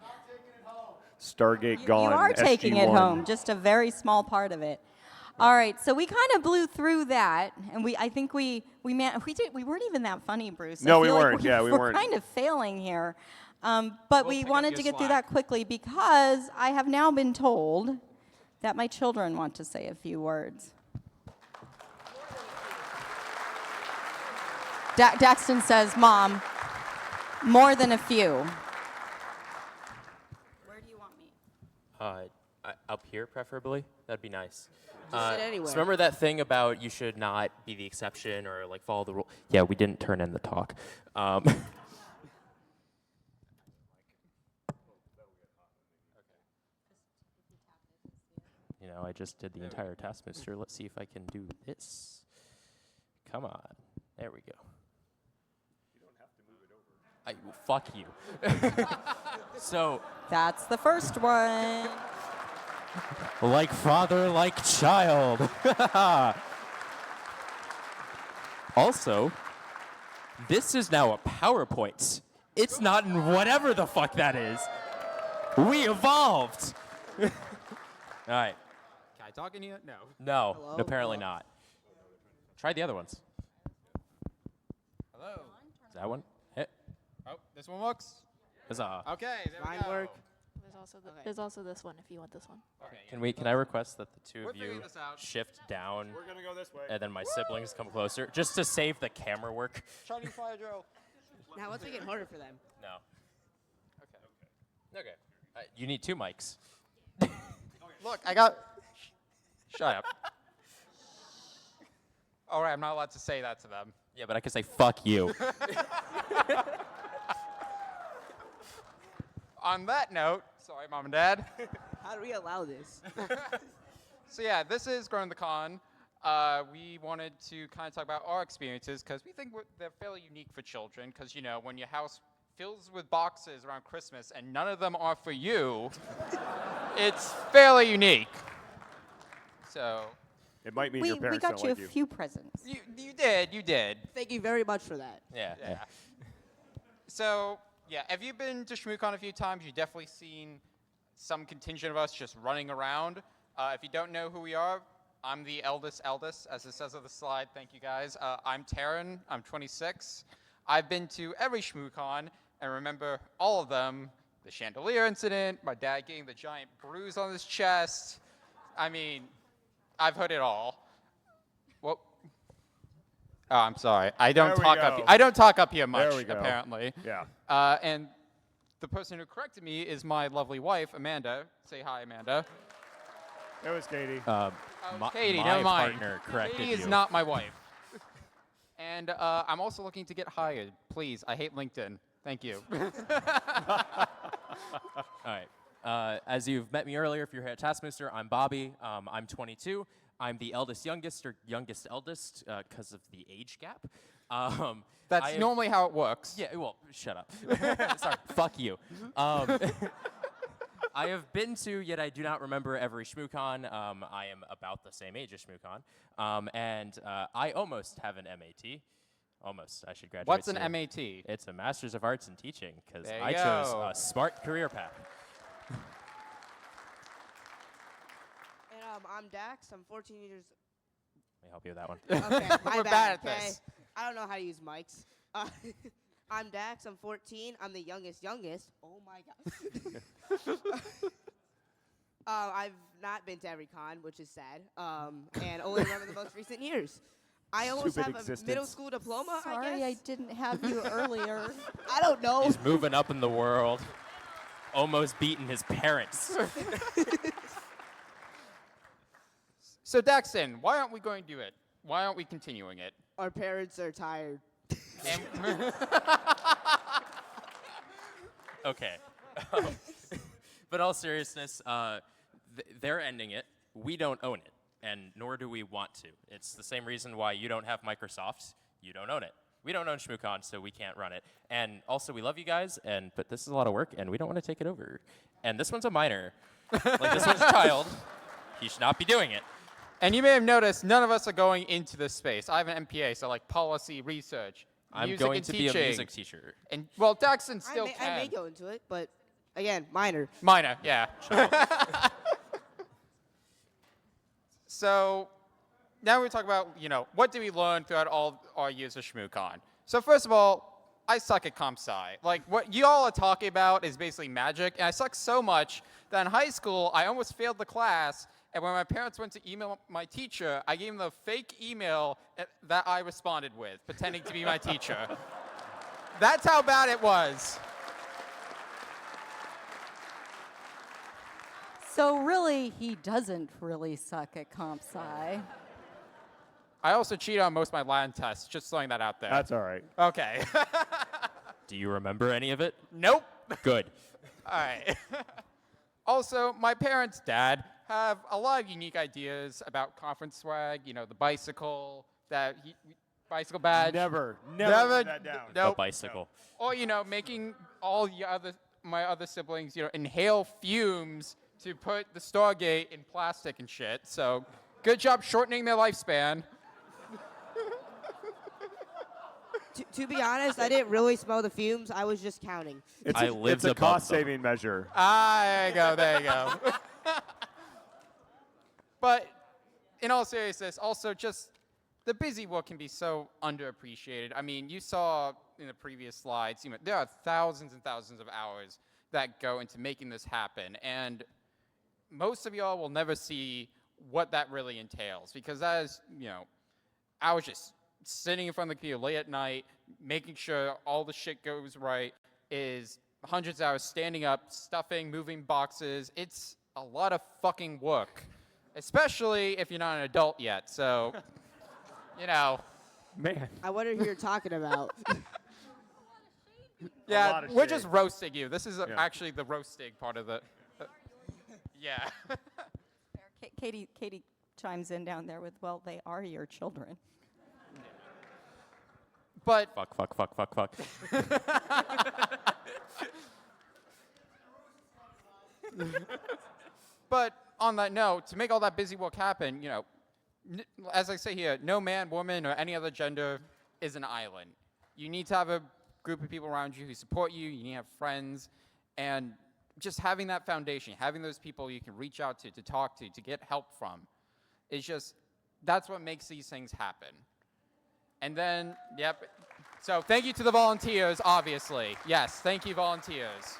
Stargate gone. You are taking it SG1. home, just a very small part of it. All right, so we kind of blew through that, and we weren't even that funny, Bruce. No, I we feel like weren't. Yeah, we we're weren't. kind of failing here, but we wanted to get through that quickly because I have now been told that my children want to say a few words. Daxton says, Mom, more than a few. Where do you want me? Up here, preferably. That'd be nice. Just sit anywhere. So remember that thing about you should not be the exception or like follow the rule? Yeah, we didn't turn in the talk. You know, I just did the entire TaskMooster. Let's see if I can do this. Come on. There we go. You don't have to move it over. Fuck you. So. That's the first one. Like father, like child. Also, this is now a PowerPoint. It's not in whatever the fuck that is. We evolved. All right. Can I talk in here? No. No, Hello? apparently not. Try the other ones. Hello. Is that one? Hit. Oh, this one works? Huzzah. Okay, there Mine we go. work. There's also this one if you want this one. Okay. Can I request that the two We're of you figuring this out. shift down? We're gonna go this way. And then my siblings come closer, just to save the camera work. Chinese fire drill. Now let's make it harder for them. No. Okay. You need two mics. Look, I got. Shut up. All right, I'm not allowed to say that to them. Yeah, but I can say fuck you. On that note, sorry, Mom and Dad. How do we allow this? So yeah, this is Growing the Con. We wanted to kind of talk about our experiences because we think they're fairly unique for children. Because you know, when your house fills with boxes around Christmas and none of them are for you, it's fairly unique. So. It might mean We your parents got don't you like a you. few presents. You did. Thank you very much for that. Yeah. So, yeah, have you been to ShmooCon a few times? You've definitely seen some contingent of us just running around. If you don't know who we are, I'm the eldest, as it says on the slide. Thank you, guys. I'm Taryn. I'm 26. I've been to every ShmooCon and remember all of them. The chandelier incident, my dad getting the giant bruise on his chest. I mean, I've heard it all. Well, oh, I'm sorry. I don't talk up here much, There we go. apparently. Yeah. And the person who corrected me is my lovely wife, Amanda. Say hi, Amanda. It was Katie. Katie, my never mind. partner corrected Katie you. is not my wife. And I'm also looking to get hired. Please, I hate LinkedIn. Thank you. All right. As you've met me earlier, if you're here at TaskMooster, I'm Bobby. I'm 22. I'm the eldest youngest, or youngest eldest, because of the age gap. That's normally how it works. Yeah, well, shut up. Sorry, fuck you. I have been to, yet I do not remember every ShmooCon. I am about the same age as ShmooCon. And I almost have an MAT. Almost. I should graduate What's an soon. MAT? It's a Master's of Arts in Teaching, because There I you chose go. a smart career path. And I'm Dax. I'm 14 years. Let me help you with that one. Okay, my We're bad, bad at okay? this. I don't know how to use mics. I'm Dax. I'm 14. I'm the youngest. Oh my god. I've not been to every con, which is sad, and only remember the most recent years. I almost Stupid have existence. a middle school diploma, Sorry, I I guess. didn't have you earlier. I don't know. He's moving up in the world. Almost beating his parents. So, Daxton, why aren't we going to do it? Why aren't we continuing it? Our parents are tired. Okay. But all seriousness, they're ending it. We don't own it, and nor do we want to. It's the same reason why you don't have Microsoft. You don't own it. We don't own ShmooCon, so we can't run it. And also, we love you guys, but this is a lot of work, and we don't want to take it over. And this one's a minor. Like, this one's a child. He should not be doing it. And you may have noticed none of us are going into this space. I have an MPA, so like policy, research, I'm music going and to teaching. be a music teacher. And well, Daxton still I can. may go into it, but again, minor. Minor, yeah. So now we talk about, what did we learn throughout all our years of ShmooCon? So first of all, I suck at comp sci. Like, what you all are talking about is basically magic, and I suck so much that in high school, I almost failed the class, And when my parents went to email my teacher, I gave them the fake email that I responded with, pretending to be my teacher. That's how bad it was. So really, he doesn't really suck at comp sci. I also cheated on most of my Latin tests, just throwing that out there. That's all right. Okay. Do you remember any of it? Nope. Good. All right. Also, my parents' dad have a lot of unique ideas about conference swag. You know, the bicycle, bicycle badge. Never live that down. Nope. The bicycle. Or, you know, making all my other siblings, you know, inhale fumes to put the Stargate in plastic and shit. So, good job shortening their lifespan. To be honest, I didn't really smell the fumes. I was just counting. It's a cost-saving measure. There you go. But in all seriousness, also just the busy work can be so underappreciated. I mean, you saw in the previous slides, you know, there are thousands and thousands of hours that go into making this happen. And most of y'all will never see what that really entails, because that is, you know, I was just sitting in front of the computer late at night, making sure all the shit goes right, is hundreds of hours standing up, stuffing, moving boxes. It's a lot of fucking work, especially if you're not an adult yet. So, you know. Man. I wonder who you're talking about. Yeah, we're just roasting you. This is actually the roasting part of the. Yeah. Katie chimes in down there with, well, they are your children. But Fuck. But on that note, to make all that busy work happen, you know, as I say here, no man, woman, or any other gender is an island. You need to have a group of people around you who support you. You need to have friends. And just having that foundation, having those people you can reach out to talk to get help from, is just, that's what makes these things happen. And then, yep. So thank you to the volunteers, obviously. Yes, thank you, volunteers.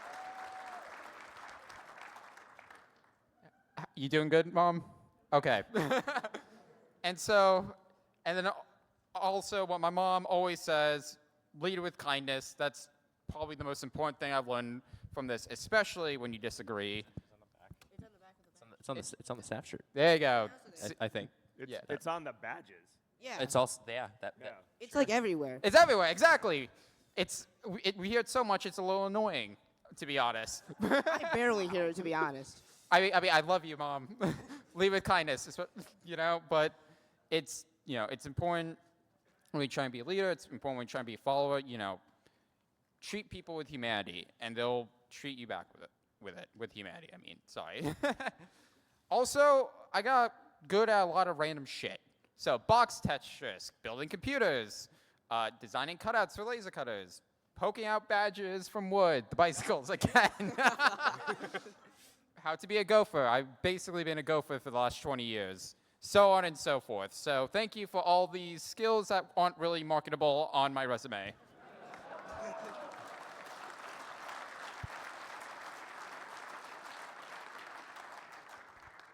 You doing good, Mom? Okay. And then also what my mom always says, lead with kindness. That's probably the most important thing I've learned from this, especially when you disagree. It's on the staff shirt. There you go. I think. It's on the badges. Yeah. It's also It's like everywhere. It's everywhere, exactly. We hear it so much, it's a little annoying, to be honest. I barely hear it, to be honest. I mean, I love you, Mom. Lead with kindness, is what, you know. But it's, you know, it's important when you try and be a leader. It's important when you try and be a follower. You know, treat people with humanity, and they'll treat you back with humanity. I mean, sorry. Also, I got good at a lot of random shit. So box textures, building computers, designing cutouts for laser cutters, poking out badges from wood, the bicycles again. How to be a gopher. I've basically been a gopher for the last 20 years. So on and so forth. So thank you for all these skills that aren't really marketable on my resume.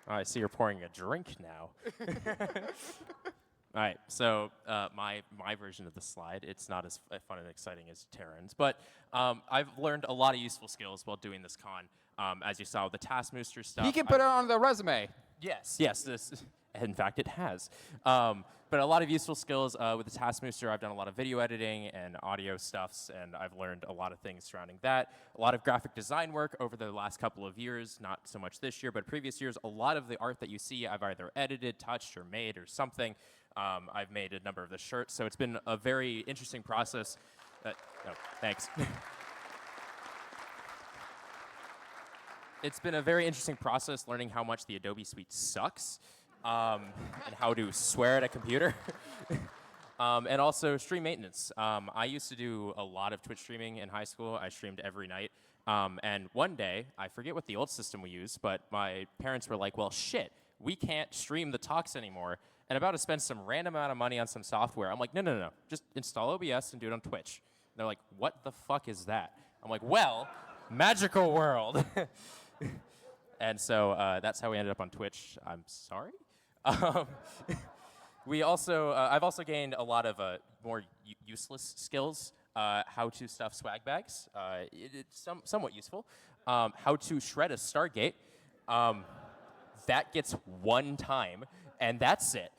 All right, so you're pouring a drink now. All right, so my version of the slide, it's not as fun and exciting as Taryn's, but I've learned a lot of useful skills while doing this con. As you saw with the TaskMooster stuff. He can put it on the resume. Yes, in fact, it has. But a lot of useful skills with the TaskMooster. I've done a lot of video editing and audio stuffs, and I've learned a lot of things surrounding that. A lot of graphic design work over the last couple of years, not so much this year, but previous years. A lot of the art that you see, I've either edited, touched, or made, or something. I've made a number of the shirts, so it's been a very interesting process. Thanks. It's been a very interesting process learning how much the Adobe Suite sucks and how to swear at a computer. And also stream maintenance. I used to do a lot of Twitch streaming in high school. I streamed every night. And one day, I forget what the old system we used, but my parents were like, well, shit, we can't stream the talks anymore. And about to spend some random amount of money on some software. I'm like, no. Just install OBS and do it on Twitch. And they're like, what the fuck is that? I'm like, well, magical world. And so that's how we ended up on Twitch. I'm sorry. We also, I've also gained a lot of more useless skills. How to stuff swag bags. It's somewhat useful. How to shred a Stargate. That gets one time, and that's it.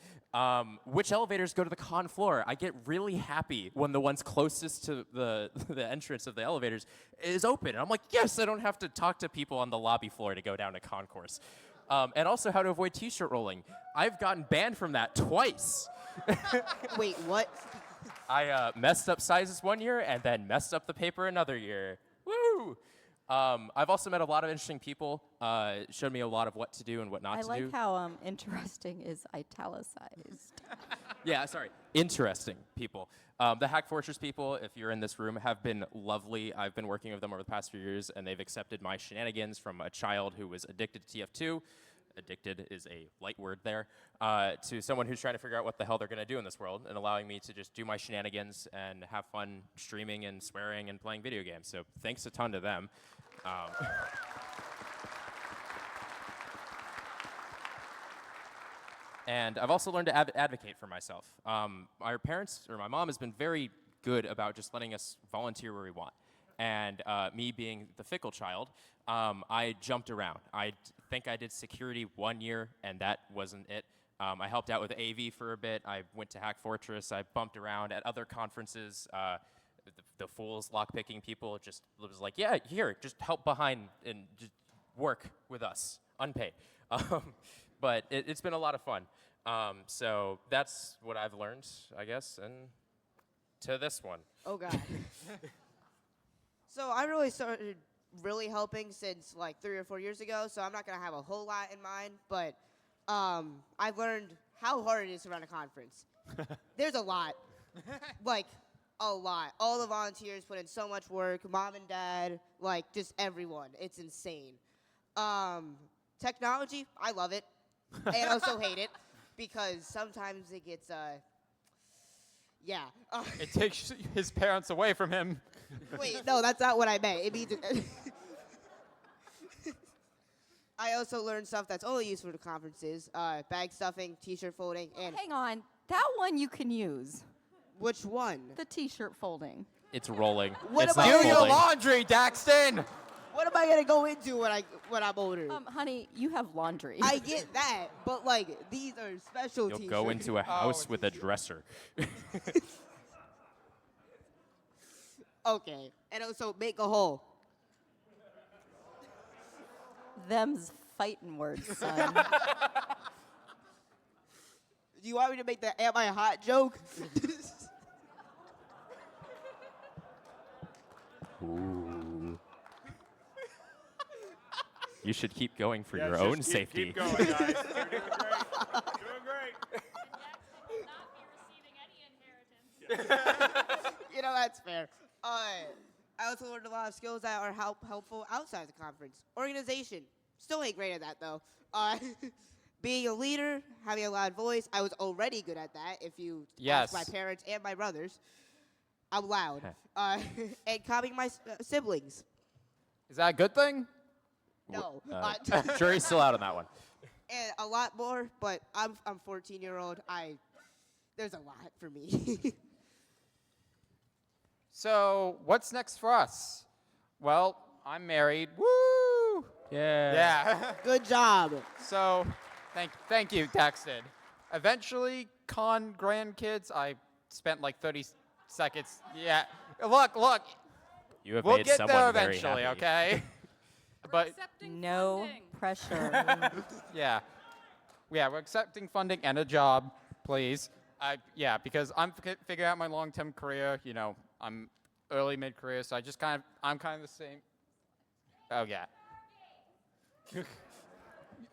Which elevators go to the con floor? I get really happy when the ones closest to the entrance of the elevators is open. And I'm like, yes, I don't have to talk to people on the lobby floor to go down to concourse. And also how to avoid t-shirt rolling. I've gotten banned from that twice. Wait, what? I messed up sizes one year and then messed up the paper another year. Woo! I've also met a lot of interesting people, showed me a lot of what to do and what not to do. I like how interesting is italicized. Yeah, sorry. Interesting people. The Hack Fortress people, if you're in this room, have been lovely. I've been working with them over the past few years, and they've accepted my shenanigans from a child who was addicted to TF2. Addicted is a light word there, to someone who's trying to figure out what the hell they're going to do in this world, and allowing me to just do my shenanigans and have fun streaming and swearing and playing video games. So thanks a ton to them. And I've also learned to advocate for myself. Our parents, or my mom, has been very good about just letting us volunteer where we want. And me being the fickle child, I jumped around. I think I did security 1 year, and that wasn't it. I helped out with AV for a bit. I went to Hack Fortress. I bumped around at other conferences. The fools lockpicking people just was like, yeah, here, just help behind and just work with us, unpaid. But it's been a lot of fun. So that's what I've learned, I guess, and to this one. Oh, God. So I really started really helping since like 3 or 4 years ago, so I'm not going to have a whole lot in mind, but I've learned how hard it is to run a conference. There's a lot. Like, a lot. All the volunteers put in so much work, mom and dad, like, just everyone. It's insane. Technology, I love it. And I also hate it, because sometimes it gets, yeah. It takes his parents away from him. Wait, no, that's not what I meant. It means I also learned stuff that's only useful to conferences, bag stuffing, t-shirt folding, and... Hang on, that one you can use. Which one? The t-shirt folding. It's rolling. What it's am I not doing? folding. Your laundry, Daxton! What am I going to go into when I'm older? Honey, you have laundry. I get that, but, like, these are special You'll t-shirts. go into a house with a dresser. Okay, and also make a hole. Them's fighting words, son. Do you want me to make the am I hot joke? Ooh. You should keep going for Yeah, your just own keep safety. Keep going, guys. You're doing great. Doing great. You know, that's fair. I also learned a lot of skills that are helpful outside the conference. Organization. Still ain't great at that, though. Being a leader, having a loud voice. I was already good at that, if you ask my parents and my brothers. I'm loud. And calming my siblings. Is that a good thing? No. Jury's still out on that one. And a lot more, but I'm 14-year-old. There's a lot for me. So, what's next for us? Well, I'm married. Woo! Yeah. Yeah. Good job. So, thank you, Daxton. Eventually, con grandkids. I spent like 30 seconds. Yeah. Look. You have We'll made get someone there very eventually, happy. okay? But no pressure. yeah, we're accepting funding and a job, please. Because I'm figuring out my long-term career. You know, I'm early mid-career, so I'm kind of the same. Oh yeah.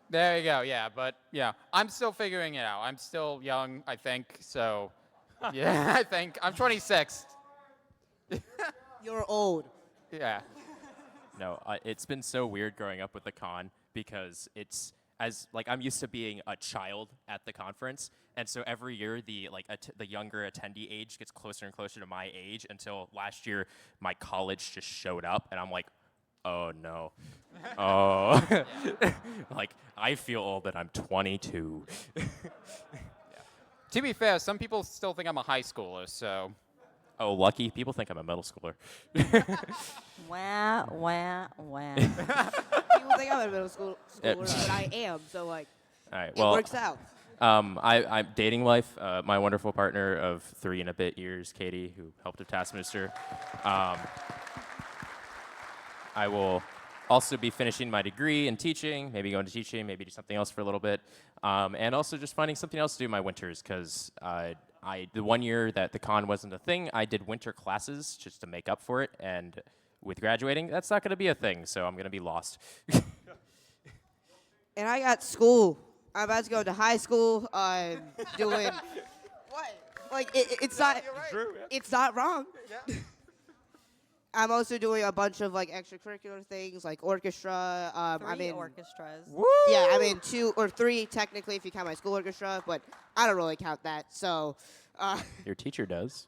There you go. Yeah, but yeah, I'm still figuring it out. I'm still young, I think. So, yeah, I think I'm 26. You're old. Yeah. No, it's been so weird growing up with the con because I'm used to being a child at the conference, and so every year the younger attendee age gets closer and closer to my age until last year my college just showed up, and I'm like, oh no. Oh. Like, I feel old and I'm 22. To be fair, some people still think I'm a high schooler, so. Oh, lucky. People think I'm a middle schooler. Wah, wah, wah. People think I'm a middle schooler, but I am. So like, All right, it well, works out. I'm dating life. My wonderful partner of 3 and a bit years, Katie, who helped with TaskMooster. I will also be finishing my degree in teaching, maybe going to teaching, maybe do something else for a little bit, and also just finding something else to do in my winters, because the 1 year that the con wasn't a thing, I did winter classes just to make up for it, and with graduating, that's not going to be a thing, so I'm going to be lost. And I got school. I'm about to go to high school. I'm doing what? Like it's not. True, yeah. It's not wrong. I'm also doing a bunch of like extracurricular things, like orchestra. I'm in orchestras. Yeah, I'm in 2 or 3 technically if you count my school orchestra, but I don't really count that. So. Your teacher does.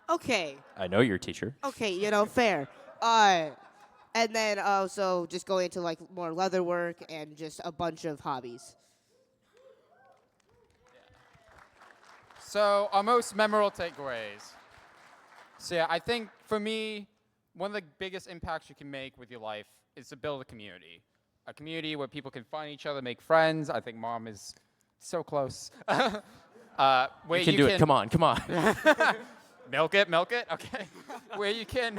Okay. I know your teacher. Okay, fair. And then also just going into like more leather work and just a bunch of hobbies. So, our most memorable takeaways. So, yeah, I think for me, one of the biggest impacts you can make with your life is to build a community. A community where people can find each other, make friends. I think Mom is so close. Where you can do it. Come on, come on. Milk it. Okay. Where you can.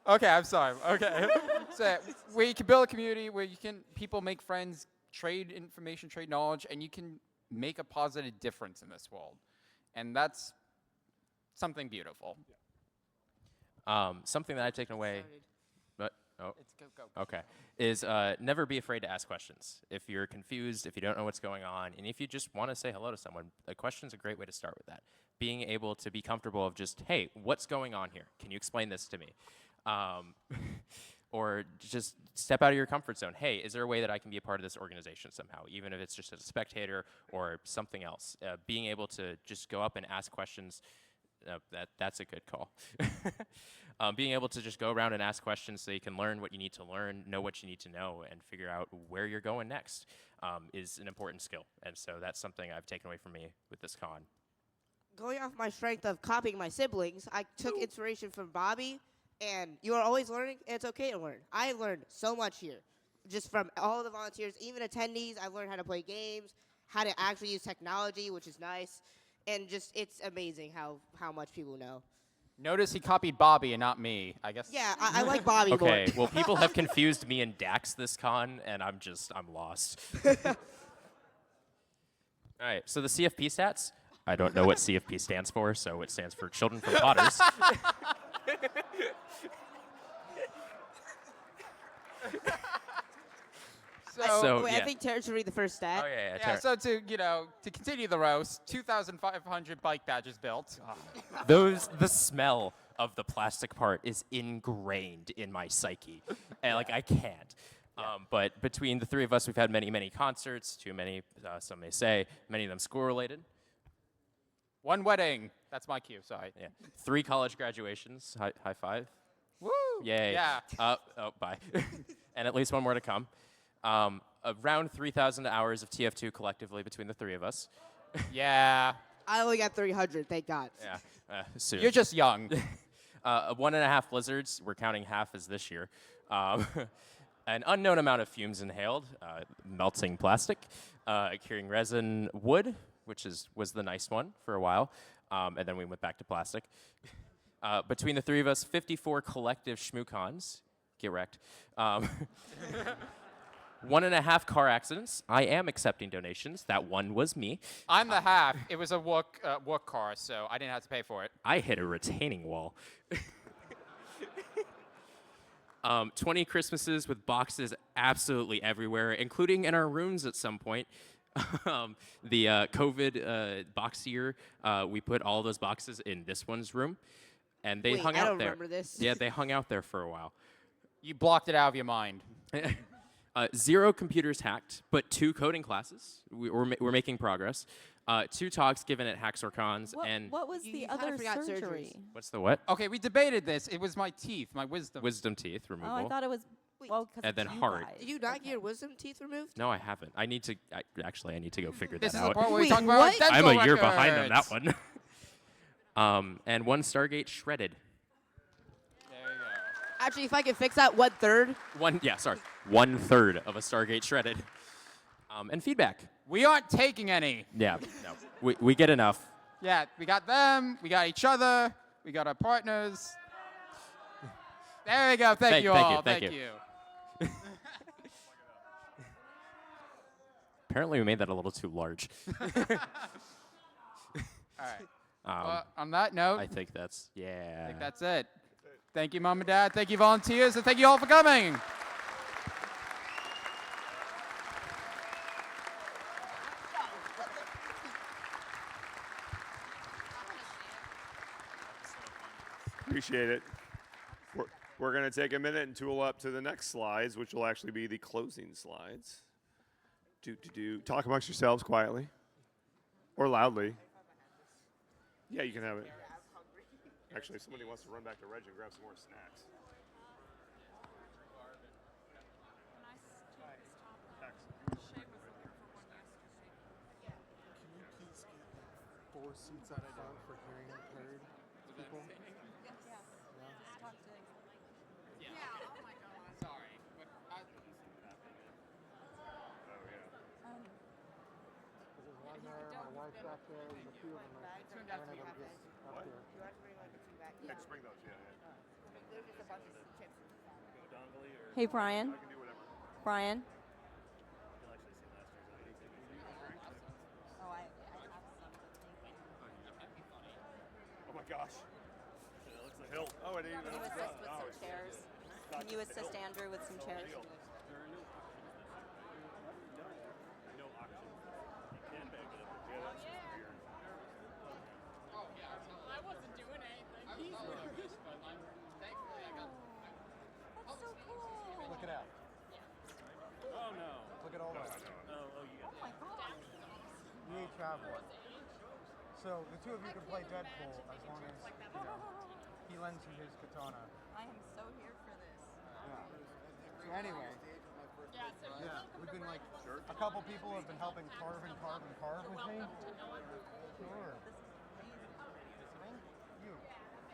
Okay, I'm sorry. Okay. So where you can build a community where people make friends, trade information, trade knowledge, and you can make a positive difference in this world. And that's something beautiful. Something that I've taken away. But, oh, It's go. okay. Is never be afraid to ask questions. If you're confused, if you don't know what's going on, and if you just want to say hello to someone, a question's a great way to start with that. Being able to be comfortable of just, hey, what's going on here? Can you explain this to me? Or just step out of your comfort zone. Hey, is there a way that I can be a part of this organization somehow, even if it's just as a spectator or something else? Being able to just go up and ask questions, that's a good call. Being able to just go around and ask questions so you can learn what you need to learn, know what you need to know, and figure out where you're going next is an important skill. And so that's something I've taken away from me with this con. Going off my strength of copying my siblings, I took inspiration from Bobby, and you are always learning, and it's okay to learn. I learned so much here, just from all the volunteers, even attendees. I learned how to play games, how to actually use technology, which is nice, and just it's amazing how much people know. Notice he copied Bobby and not me, I guess. Yeah, I like Bobby more. Okay, well, people have confused me and Dax this con, and I'm lost. All right, so the CFP stats. I don't know what CFP stands for, so it stands for Children from Potters. So yeah. I think Terrence should read the first stat. Oh, yeah. Yeah, so to continue the roast, 2,500 bike badges built. The smell of the plastic part is ingrained in my psyche. And, I can't. But between the 3 of us, we've had many, many concerts, too many, some may say, many of them school-related. 1 wedding. That's my cue, sorry. Yeah. 3 college graduations. High five. Woo! Yay. Yeah. Bye. And at least 1 more to come. Around 3,000 hours of TF2 collectively between the 3 of us. Yeah. I only got 300, thank God. Yeah. Soon. You're just young. 1.5 blizzards. We're counting half as this year. An unknown amount of fumes inhaled. Melting plastic. Curing resin wood, which was the nice one for a while. And then we went back to plastic. Between the 3 of us, 54 collective ShmooCons. Get wrecked. 1.5 car accidents. I am accepting donations. That one was me. I'm the half. It was a work car, so I didn't have to pay for it. I hit a retaining wall. 20 Christmases with boxes absolutely everywhere, including in our rooms at some point. The COVID box year, we put all those boxes in this one's room, and they hung out there. I don't remember this. Yeah, they hung out there for a while. You blocked it out of your mind. 0 computers hacked, but 2 coding classes. We're making progress. 2 talks given at HackSourCons, and What was the other surgery? what's the what? Okay, we debated this. It was my teeth, my wisdom. Wisdom teeth removal. Oh, I thought it was. Well, 'cause And it's then you heart. guys. Did you not get your wisdom teeth removed? No, I haven't. I need to. Actually, I need to go figure This that is out. the part where we talk about our dental I'm a year behind on that records. one. And 1 Stargate shredded. Actually, if I could fix that, 1/3. 1/3 of a Stargate shredded. And feedback. We aren't taking any. Yeah, no. We get enough. Yeah, we got them, we got each other, we got our partners. There we go. Thank you all. Thank you. Apparently, we made that a little too large. All right. On that note, I think that's I think that's it. Thank you, Mom and Dad. Thank you, volunteers, and thank you all for coming. Appreciate it. We're going to take a minute and tool up to the next slides, which will actually be the closing slides. Talk amongst yourselves quietly or loudly. Yeah, you can have it. Actually, if somebody wants to run back to Reg and grab some more snacks. Can you please get 4 seats out of down for hearing impaired people? Back there, there's a few of them. We're not able to get up there. Yeah, just bring those, There's just a bunch of chips. Hey, Brian. Brian. Oh my gosh. The hill. Oh, it ain't Can you assist with some chairs? Can you assist Andrew with some chairs? Look it out. Oh no. Look at all that. Oh, you got it. You each have one. So the 2 of you can play Deadpool as long as, he lends you his katana. I am so here for this. So anyway, we've been like, a couple people have been helping carve with me. Sure. Thank you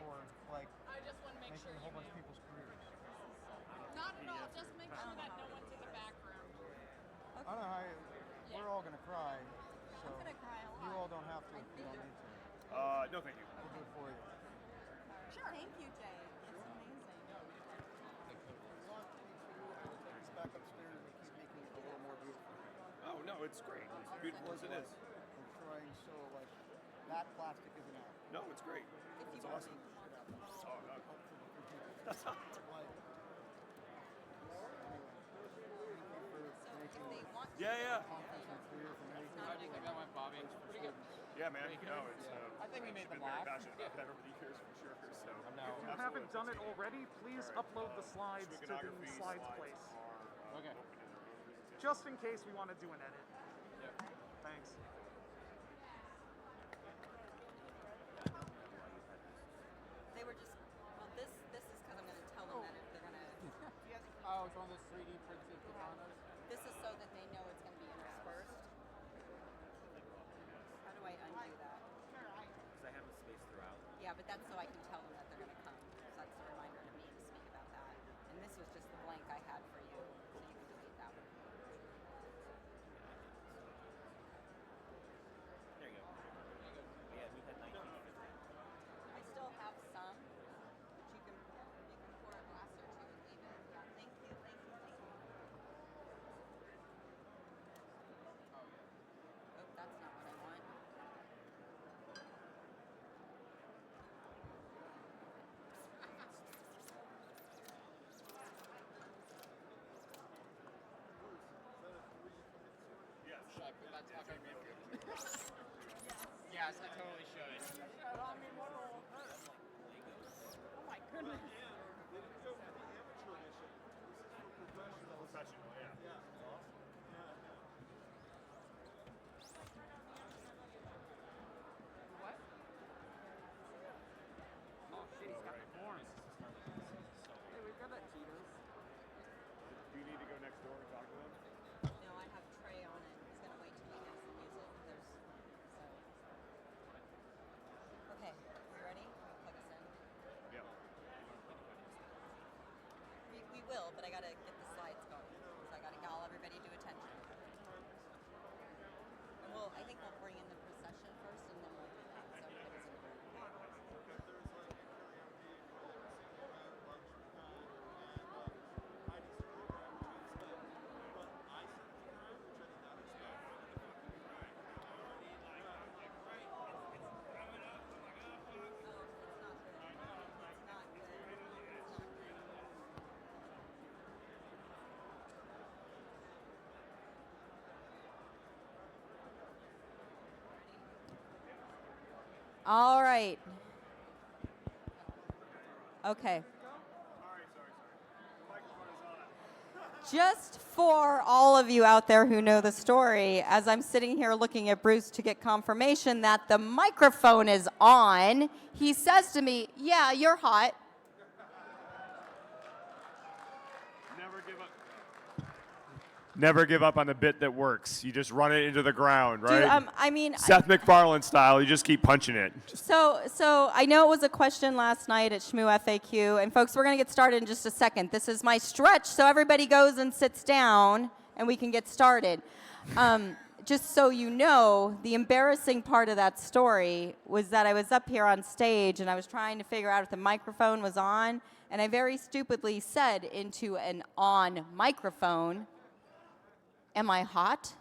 for like making a whole bunch of people's careers. Not at all. Just make sure that no one's in the background. I don't know how we're all gonna cry, so I'm gonna cry a lot. you all don't have to if you don't need to. No, thank you. We'll do it for you. Sure. Thank you, Jay. It's amazing. It's back upstairs and keep making it a little more beautiful. Oh, no, it's great. It's beautiful as it is. We're trying so like that plastic isn't out. No, it's great. It's awesome. Oh, no. That's not. Yeah. How do you think that went, Bobby? Pretty good. Yeah, man. No, it's. I think we made them been very laugh. passionate about that over the years for sure. So. If you haven't done it already, please upload the slides to the slides place. Okay. Just in case we want to do an edit. Thanks. They were just, well, this is because I'm going to tell them that if they're going to. Oh, it's one of those 3D printed katanas? This is so that they know it's going to be interspersed. How do I undo that? Because I have a space throughout. Yeah, but that's so I can tell them that they're going to come. So that's a reminder to me to speak about that. And this was just the blank I had for you, so you can delete that one. There you go. Yeah, we had 19. I still have some, but you can pour a glass or 2 and leave it. Yeah, thank you. Oh, that's not what I want. Should I put that talk on video? Yes, I totally should. Oh my goodness. Professional, yeah. think we'll bring in the procession first, and then we'll do that. So everybody's in All right. Okay. Just for all of you out there who know the story, as I'm sitting here looking at Bruce to get confirmation that the microphone is on, he says to me, "Yeah, you're hot." Never give up on the bit that works. You just run it into the ground, right? Dude, I mean, Seth MacFarlane style, you just keep punching it. So I know it was a question last night at Shmoo FAQ, and folks, we're going to get started in just a second. This is my stretch, so everybody goes and sits down, and we can get started. Just so you know, the embarrassing part of that story was that I was up here on stage, and I was trying to figure out if the microphone was on, and I very stupidly said into an on microphone, "Am I hot?"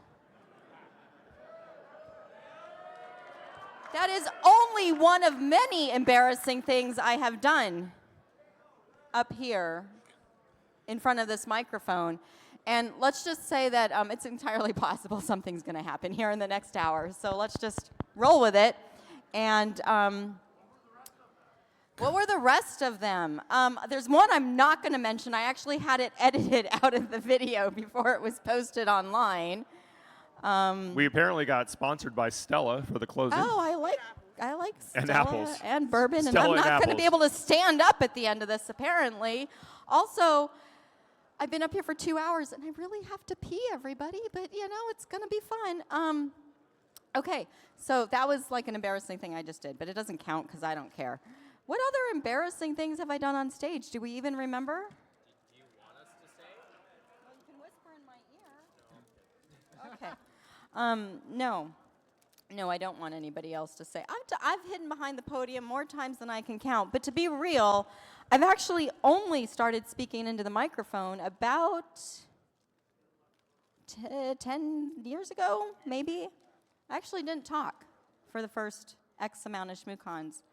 That is only one of many embarrassing things I have done up here in front of this microphone. And let's just say that it's entirely possible something's going to happen here in the next hour. So let's just roll with it. And what were the rest of them? There's one I'm not going to mention. I actually had it edited out of the video before it was posted online. We apparently got sponsored by Stella for the closing. Oh, I like And Stella apples. and bourbon, Stella and I'm and not going to be apples. able to stand up at the end of this, apparently. Also, I've been up here for 2 hours, and I really have to pee, everybody, but, you know, it's going to be fun. Okay, so that was like an embarrassing thing I just did, but it doesn't count because I don't care. What other embarrassing things have I done on stage? Do we even remember? Do you want us to say? Well, you can whisper in my ear. Okay. No, I don't want anybody else to say. I've hidden behind the podium more times than I can count. But to be real, I've actually only started speaking into the microphone about 10 years ago, maybe. I actually didn't talk for the first X amount of ShmooCons.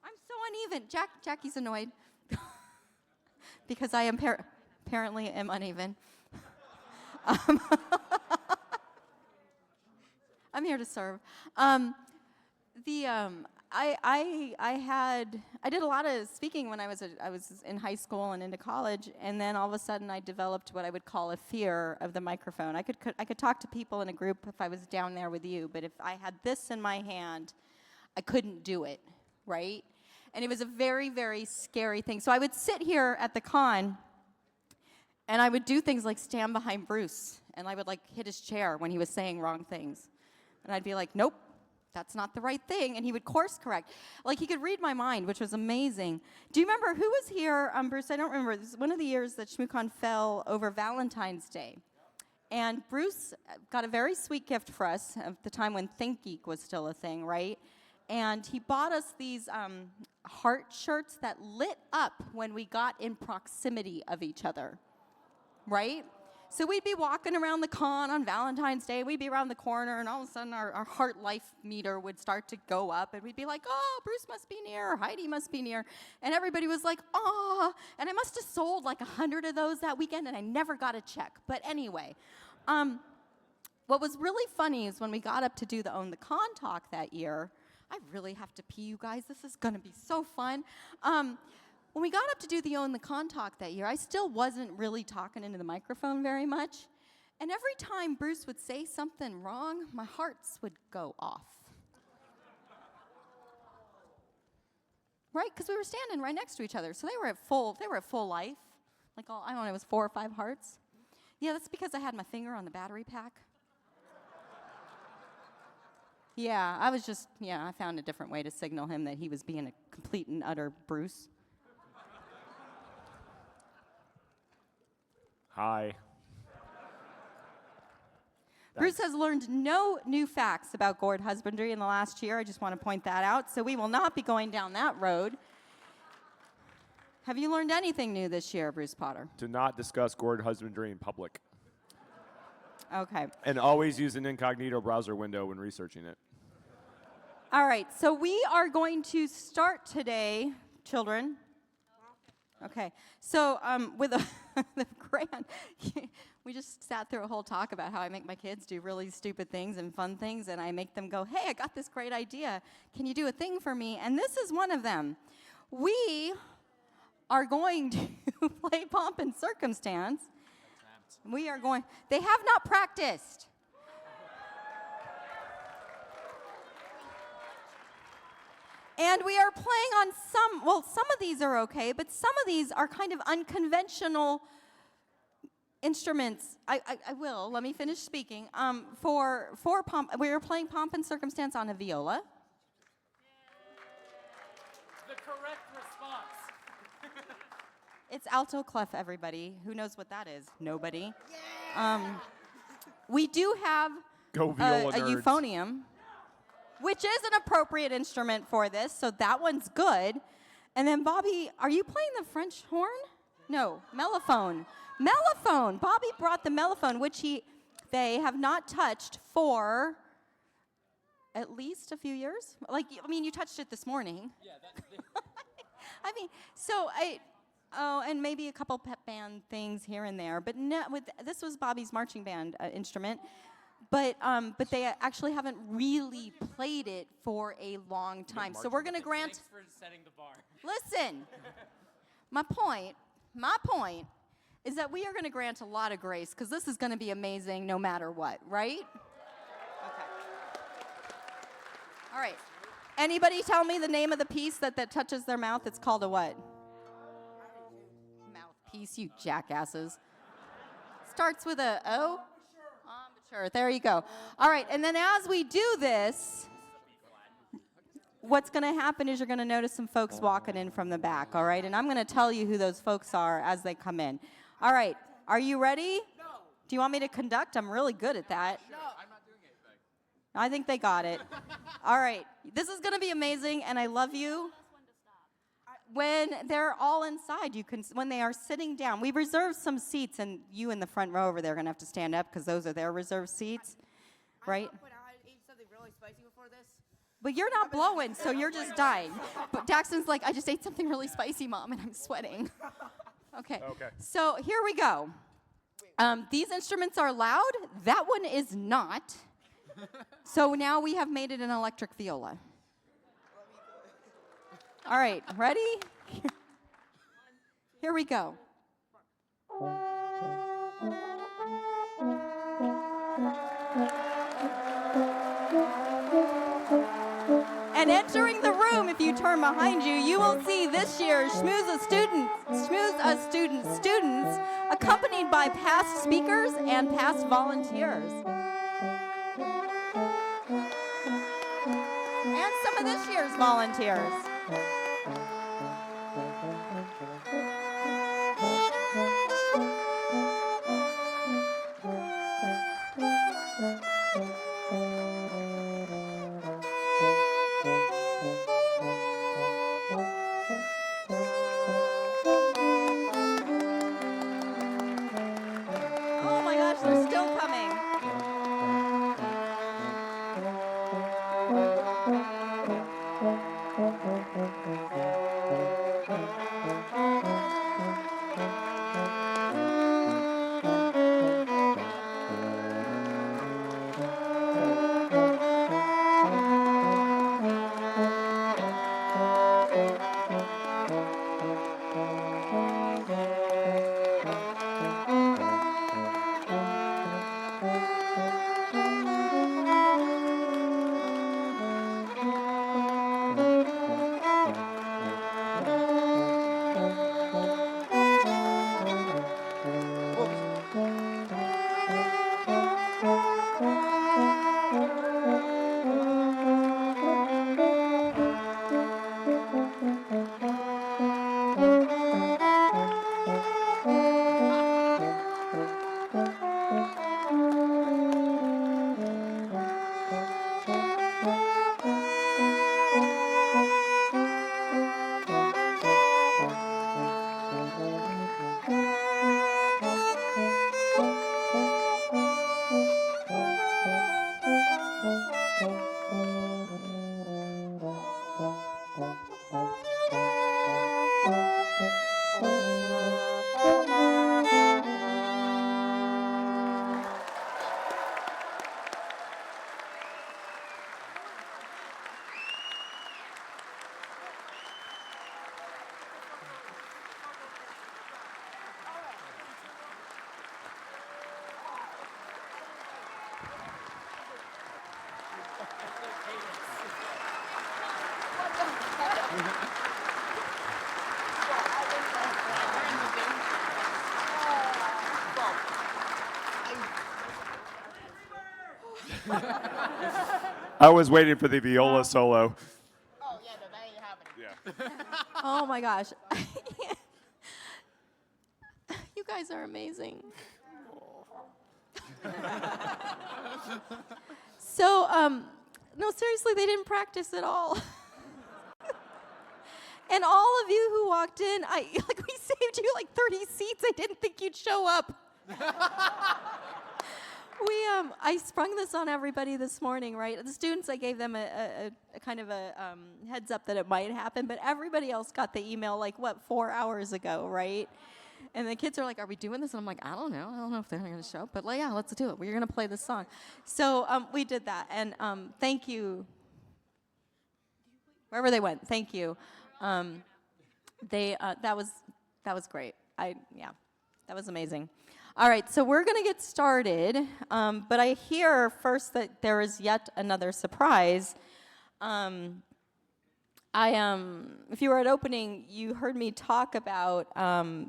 I'm so uneven. Jackie's annoyed because I am apparently am uneven. I'm here to serve. I did a lot of speaking when I was in high school and into college, and then all of a sudden I developed what I would call a fear of the microphone. I could talk to people in a group if I was down there with you, but if I had this in my hand, I couldn't do it, right? And it was a very, very scary thing. So I would sit here at the con, and I would do things like stand behind Bruce, and I would like hit his chair when he was saying wrong things. And I'd be like, nope, that's not the right thing. And he would course correct. Like, he could read my mind, which was amazing. Do you remember who was here, Bruce? I don't remember. This is one of the years that ShmooCon fell over Valentine's Day. And Bruce got a very sweet gift for us at the time when ThinkIz was still a thing, right? And he bought us these heart shirts that lit up when we got in proximity of each other, right? So we'd be walking around the con on Valentine's Day, we'd be around the corner, and all of a sudden our heart life meter would start to go up, and we'd be like, oh, Bruce must be near, or Heidi must be near. And everybody was like, oh, and I must have sold like 100 of those that weekend, and I never got a check. But anyway, what was really funny is when we got up to do the Own the Con talk that year, I really have to pee, you guys, this is gonna be so fun. When we got up to do the Own the Con talk that year, I still wasn't really talking into the microphone very much. And every time Bruce would say something wrong, my hearts would go off. Right? Because we were standing right next to each other. So they were at full life. Like, I don't know, it was 4 or 5 hearts. Yeah, that's because I had my finger on the battery pack. Yeah, I found a different way to signal him that he was being a complete and utter Bruce. Hi. Bruce has learned no new facts about gourd husbandry in the last year. I just want to point that out. So we will not be going down that road. Have you learned anything new this year, Bruce Potter? To not discuss gourd husbandry in public. Okay. And always use an incognito browser window when researching it. All right, so we are going to start today, children. Okay, so with the grant, we just sat through a whole talk about how I make my kids do really stupid things and fun things, and I make them go, hey, I got this great idea. Can you do a thing for me? And this is one of them. We are going to play Pomp and Circumstance. We are going, they have not practiced. And we are playing on some of these are okay, but some of these are kind of unconventional instruments. I will, let me finish speaking. For Pomp, we are playing Pomp and Circumstance on a viola. The correct response. It's alto clef, everybody. Who knows what that is? Nobody. We do have Go viola a nerds. euphonium, which is an appropriate instrument for this, so that one's good. And then Bobby, are you playing the French horn? No, mellophone. Mellophone. Bobby brought the mellophone, which they have not touched for at least a few years. Like, I mean, you touched it this morning. Yeah, I mean, so and maybe a couple pep band things here and there, but this was Bobby's marching band instrument. But they actually haven't really played it for a long time. So we're going to grant. Thanks for setting the bar. Listen, my point is that we are going to grant a lot of grace because this is going to be amazing no matter what, right? Okay. All right. Anybody tell me the name of the piece that touches their mouth? It's called a what? Mouthpiece, you jackasses. Starts with a O? Sure, there you go. All right, and then as we do this, what's going to happen is you're going to notice some folks walking in from the back, all right? And I'm going to tell you who those folks are as they come in. All right, are you ready? No. Do you want me to conduct? I'm really good at that. No. I'm not doing anything. I think they got it. All right, this is going to be amazing, and I love you. When they're all inside, when they are sitting down, we reserved some seats, and you in the front row over there are going to have to stand up because those are their reserved seats, right? I ate something really spicy before this. But you're not blowing, so you're just dying. But Daxton's like, I just ate something really spicy, Mom, and I'm sweating. Okay. So here we go. These instruments are loud. That one is not. So now we have made it an electric viola. All right, ready? Here we go. And entering the room, if you turn behind you, you will see this year's Schmooze a Students, accompanied by past speakers and past volunteers. And some of this year's volunteers. Oh my gosh, they're still coming. I was waiting for the viola solo. Oh, yeah, no, that ain't happening. Yeah. Oh my gosh. You guys are amazing. So, no, seriously, they didn't practice at all. And all of you who walked in, we saved you like 30 seats. I didn't think you'd show up. I sprung this on everybody this morning, right? The students, I gave them a kind of a heads up that it might happen, but everybody else got the email 4 hours ago, right? And the kids are like, are we doing this? And I'm like, I don't know if they're going to show up, but yeah, let's do it. We're going to play this song. So we did that, and thank you. Wherever they went, thank you. That was great. That was amazing. All right, so we're going to get started, but I hear first that there is yet another surprise. If you were at opening, you heard me talk about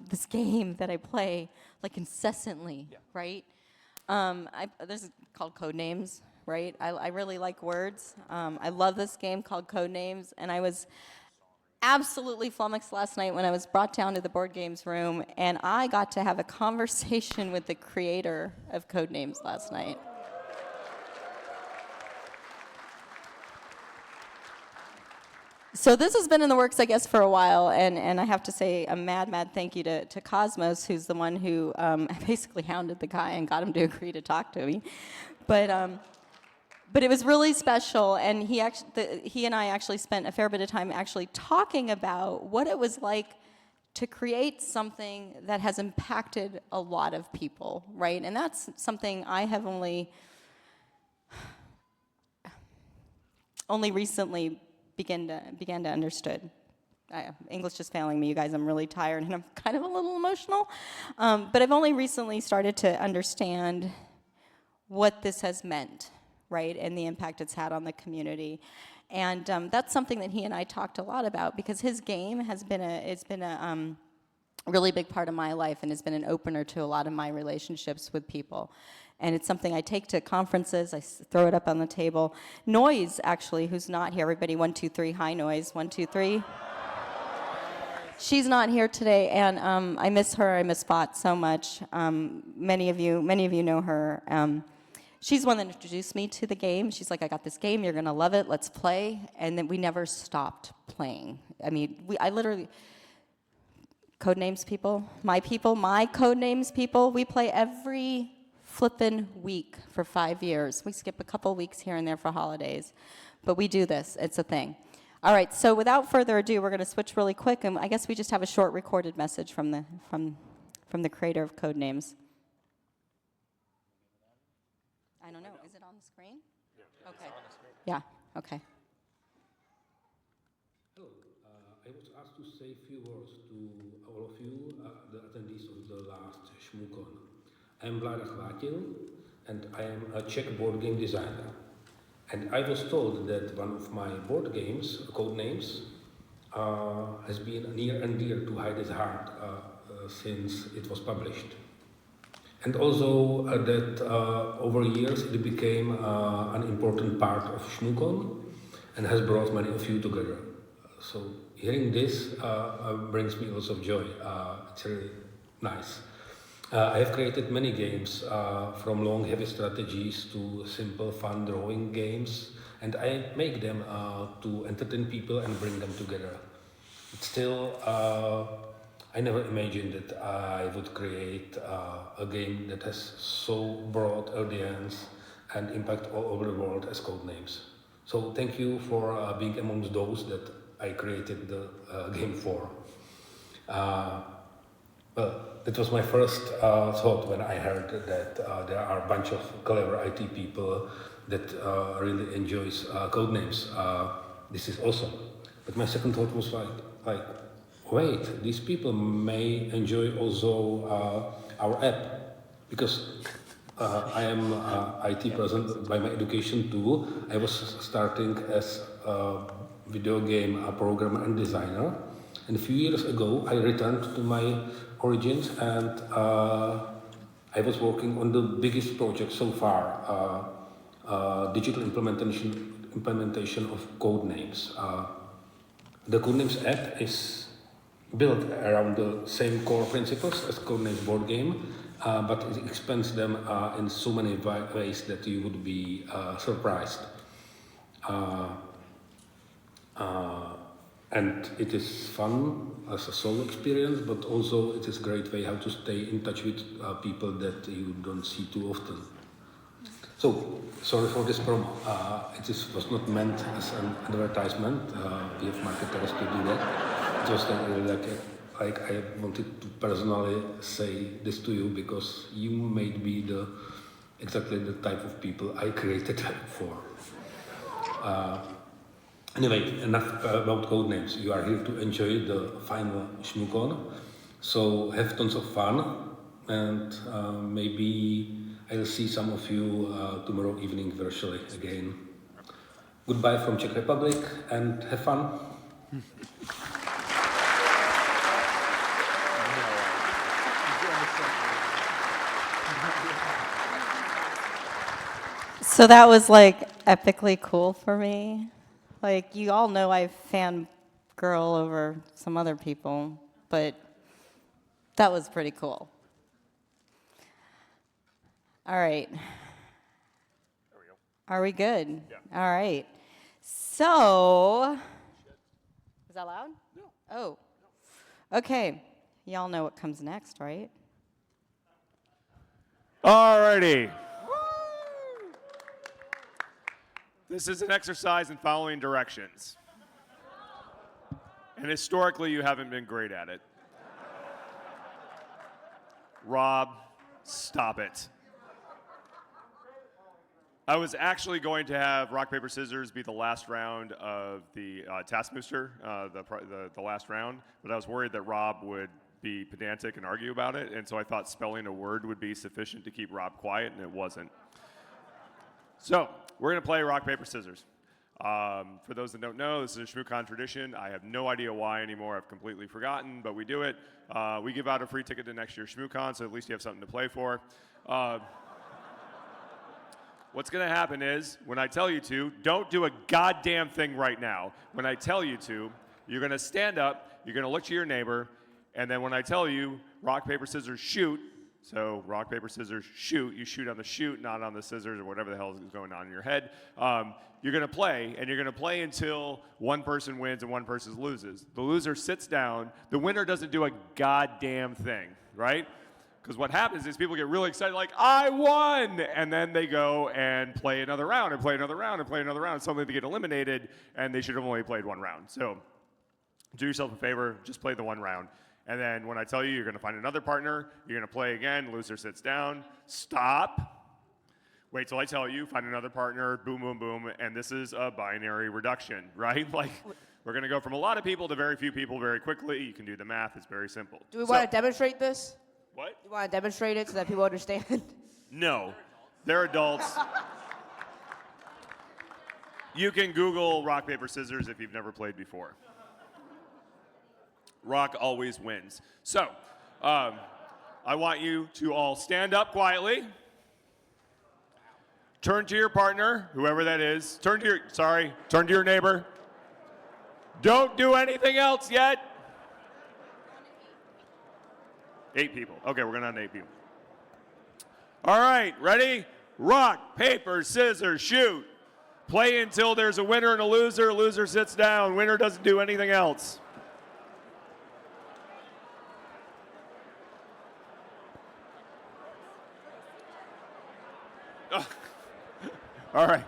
this game that I play incessantly, right? There's called Codenames, right? I really like words. I love this game called Codenames, and I was absolutely flummoxed last night when I was brought down to the board games room, and I got to have a conversation with the creator of Codenames last night. So this has been in the works, I guess, for a while, and I have to say a mad thank you to Cosmos, who's the one who basically hounded the guy and got him to agree to talk to me. But it was really special, and he and I actually spent a fair bit of time actually talking about what it was like to create something that has impacted a lot of people, right? And that's something I have only recently began to understood. English is failing me, you guys. I'm really tired, and I'm kind of a little emotional. But I've only recently started to understand what this has meant, right, and the impact it's had on the community. And that's something that he and I talked a lot about, because his game has been a really big part of my life, and has been an opener to a lot of my relationships with people. And it's something I take to conferences. I throw it up on the table. Noise, actually, who's not here. Everybody, 1, 2, 3. Hi, Noise. 1, 2, 3. She's not here today, and I miss her. I miss Spot so much. Many of you know her. She's the one that introduced me to the game. She's like, I got this game. You're going to love it. Let's play. And then we never stopped playing. I mean, I literally... Codenames people, my Codenames people, we play every flippin' week for 5 years. We skip a couple weeks here and there for holidays, but we do this. It's a thing. All right, so without further ado, we're going to switch really quick, and I guess we just have a short recorded message from the creator of Codenames. I don't know. Is it on the screen? Yeah. Okay. It's on the screen. Yeah. Okay. Hello. I was asked to say a few words to all of you, the attendees of the last ShmooCon. I'm Vlada Chvátil, and I am a Czech board game designer. And I was told that one of my board games, Codenames, has been near and dear to Heidi's heart since it was published. And also that over years it became an important part of ShmooCon and has brought many of you together. So hearing this brings me lots of joy. It's really nice. I have created many games, from long heavy strategies to simple fun drawing games, and I make them to entertain people and bring them together. But still, I never imagined that I would create a game that has so broad audience and impact all over the world as Codenames. So thank you for being amongst those that I created the game for. Well, that was my first thought when I heard that there are a bunch of clever IT people that really enjoys Codenames. This is awesome. But my second thought was like, wait, these people may enjoy also our app, because I am IT person by my education too. I was starting as a video game programmer and designer, and a few years ago I returned to my origins, and I was working on the biggest project so far, digital implementation implementation of code names. The Codenames app is built around the same core principles as Codenames board game, but it expands them in so many ways that you would be surprised. And it is fun as a solo experience, but also it is a great way how to stay in touch with people that you don't see too often. So, sorry for this promo. It was not meant as an advertisement. We have marketers to do that. It was like I wanted to personally say this to you because you made me exactly the type of people I created for. Anyway, enough about Codenames. You are here to enjoy the final ShmooCon. So have tons of fun, and maybe I'll see some of you tomorrow evening virtually again. Goodbye from Czech Republic, and have fun. So that was like epically cool for me. Like, you all know I fangirl over some other people, but that was pretty cool. All right. There we go. Are we good? Yeah. All right. So, is that loud? No. Oh. Okay. Y'all know what comes next, right? All righty. This is an exercise in following directions. And historically, you haven't been great at it. Rob, stop it. I was actually going to have rock, paper, scissors be the last round of the TaskMooster, the last round, but I was worried that Rob would be pedantic and argue about it, and so I thought spelling a word would be sufficient to keep Rob quiet, and it wasn't. So, we're going to play rock, paper, scissors. For those that don't know, this is a ShmooCon tradition. I have no idea why anymore. I've completely forgotten, but we do it. We give out a free ticket to next year's ShmooCon, so at least you have something to play for. What's going to happen is, when I tell you to, don't do a goddamn thing right now. When I tell you to, you're going to stand up, you're going to look to your neighbor, and then when I tell you, rock, paper, scissors, shoot, so rock, paper, scissors, shoot. You shoot on the shoot, not on the scissors or whatever the hell is going on in your head. You're going to play, and you're going to play until one person wins and one person loses. The loser sits down. The winner doesn't do a goddamn thing, right? Because what happens is people get really excited, like, I won! And then they go and play another round and play another round and play another round. Suddenly they get eliminated, and they should have only played one round. So do yourself a favor, just play the one round. And then when I tell you, you're going to find another partner, you're going to play again, loser sits down, stop, wait till I tell you, find another partner, boom, boom, boom, and this is a binary reduction, right? Like, we're going to go from a lot of people to very few people very quickly. You can do the math, it's very simple. Do we want to demonstrate this? What? Do you want to demonstrate it so that people understand? No, they're adults. You can Google rock, paper, scissors if you've never played before. Rock always wins. So, I want you to all stand up quietly. Turn to your partner, whoever that is. Turn to your neighbor. Don't do anything else yet. 8 people. Okay, we're going to have 8 people. All right, ready? Rock, paper, scissors, shoot. Play until there's a winner and a loser. Loser sits down. Winner doesn't do anything else. All right,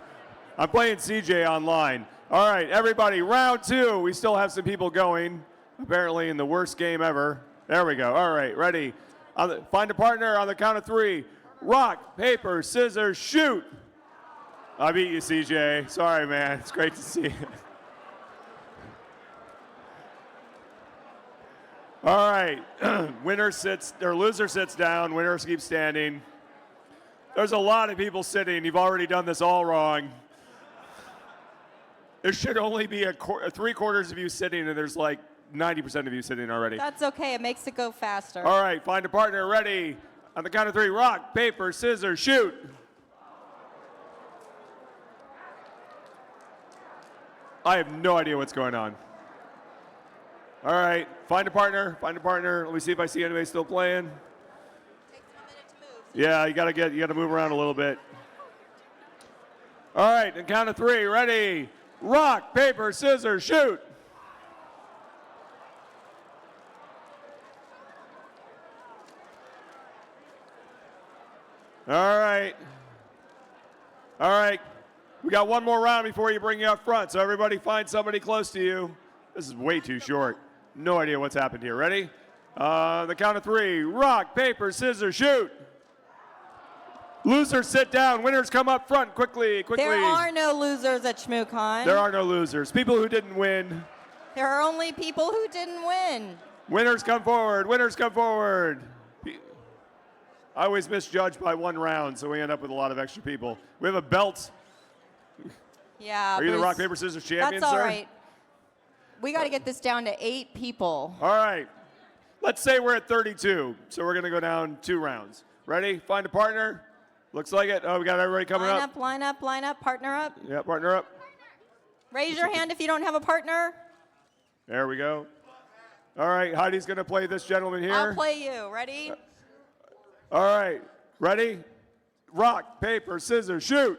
I'm playing CJ online. All right, everybody, round 2. We still have some people going, apparently in the worst game ever. There we go. All right, ready? Find a partner on the count of 3. Rock, paper, scissors, shoot. I beat you, CJ. Sorry, man. It's great to see you. All right, loser sits down. Winner keeps standing. There's a lot of people sitting. You've already done this all wrong. There should only be 3/4 of you sitting, and there's like 90% of you sitting already. That's okay. It makes it go faster. All right, find a partner. Ready? On the count of 3, rock, paper, scissors, shoot. I have no idea what's going on. All right, find a partner. Find a partner. Let me see if I see anybody still playing. Yeah, you gotta move around a little bit. All right, and count of 3. Ready? Rock, paper, scissors, shoot. All right. All right. We got one more round before you bring you up front, so everybody find somebody close to you. This is way too short. No idea what's happened here. Ready? The count of 3. Rock, paper, scissors, shoot. Losers sit down. Winners come up front quickly, quickly. There are no losers at ShmooCon. There are no losers. People who didn't win. There are only people who didn't win. Winners come forward. Winners come forward. I always misjudge by 1 round, so we end up with a lot of extra people. We have a belt. Yeah. Are you the Bruce, rock, paper, scissors champion, that's all sir? right. We got to get this down to 8 people. All right. Let's say we're at 32, so we're going to go down 2 rounds. Ready? Find a partner. Looks like it. Oh, we got everybody coming Line up. up, line up, line up, partner up. Yeah, partner up. Raise your hand if you don't have a partner. There we go. All right, Heidi's going to play this gentleman here. I'll play you. Ready? All right, ready? Rock, paper, scissors, shoot.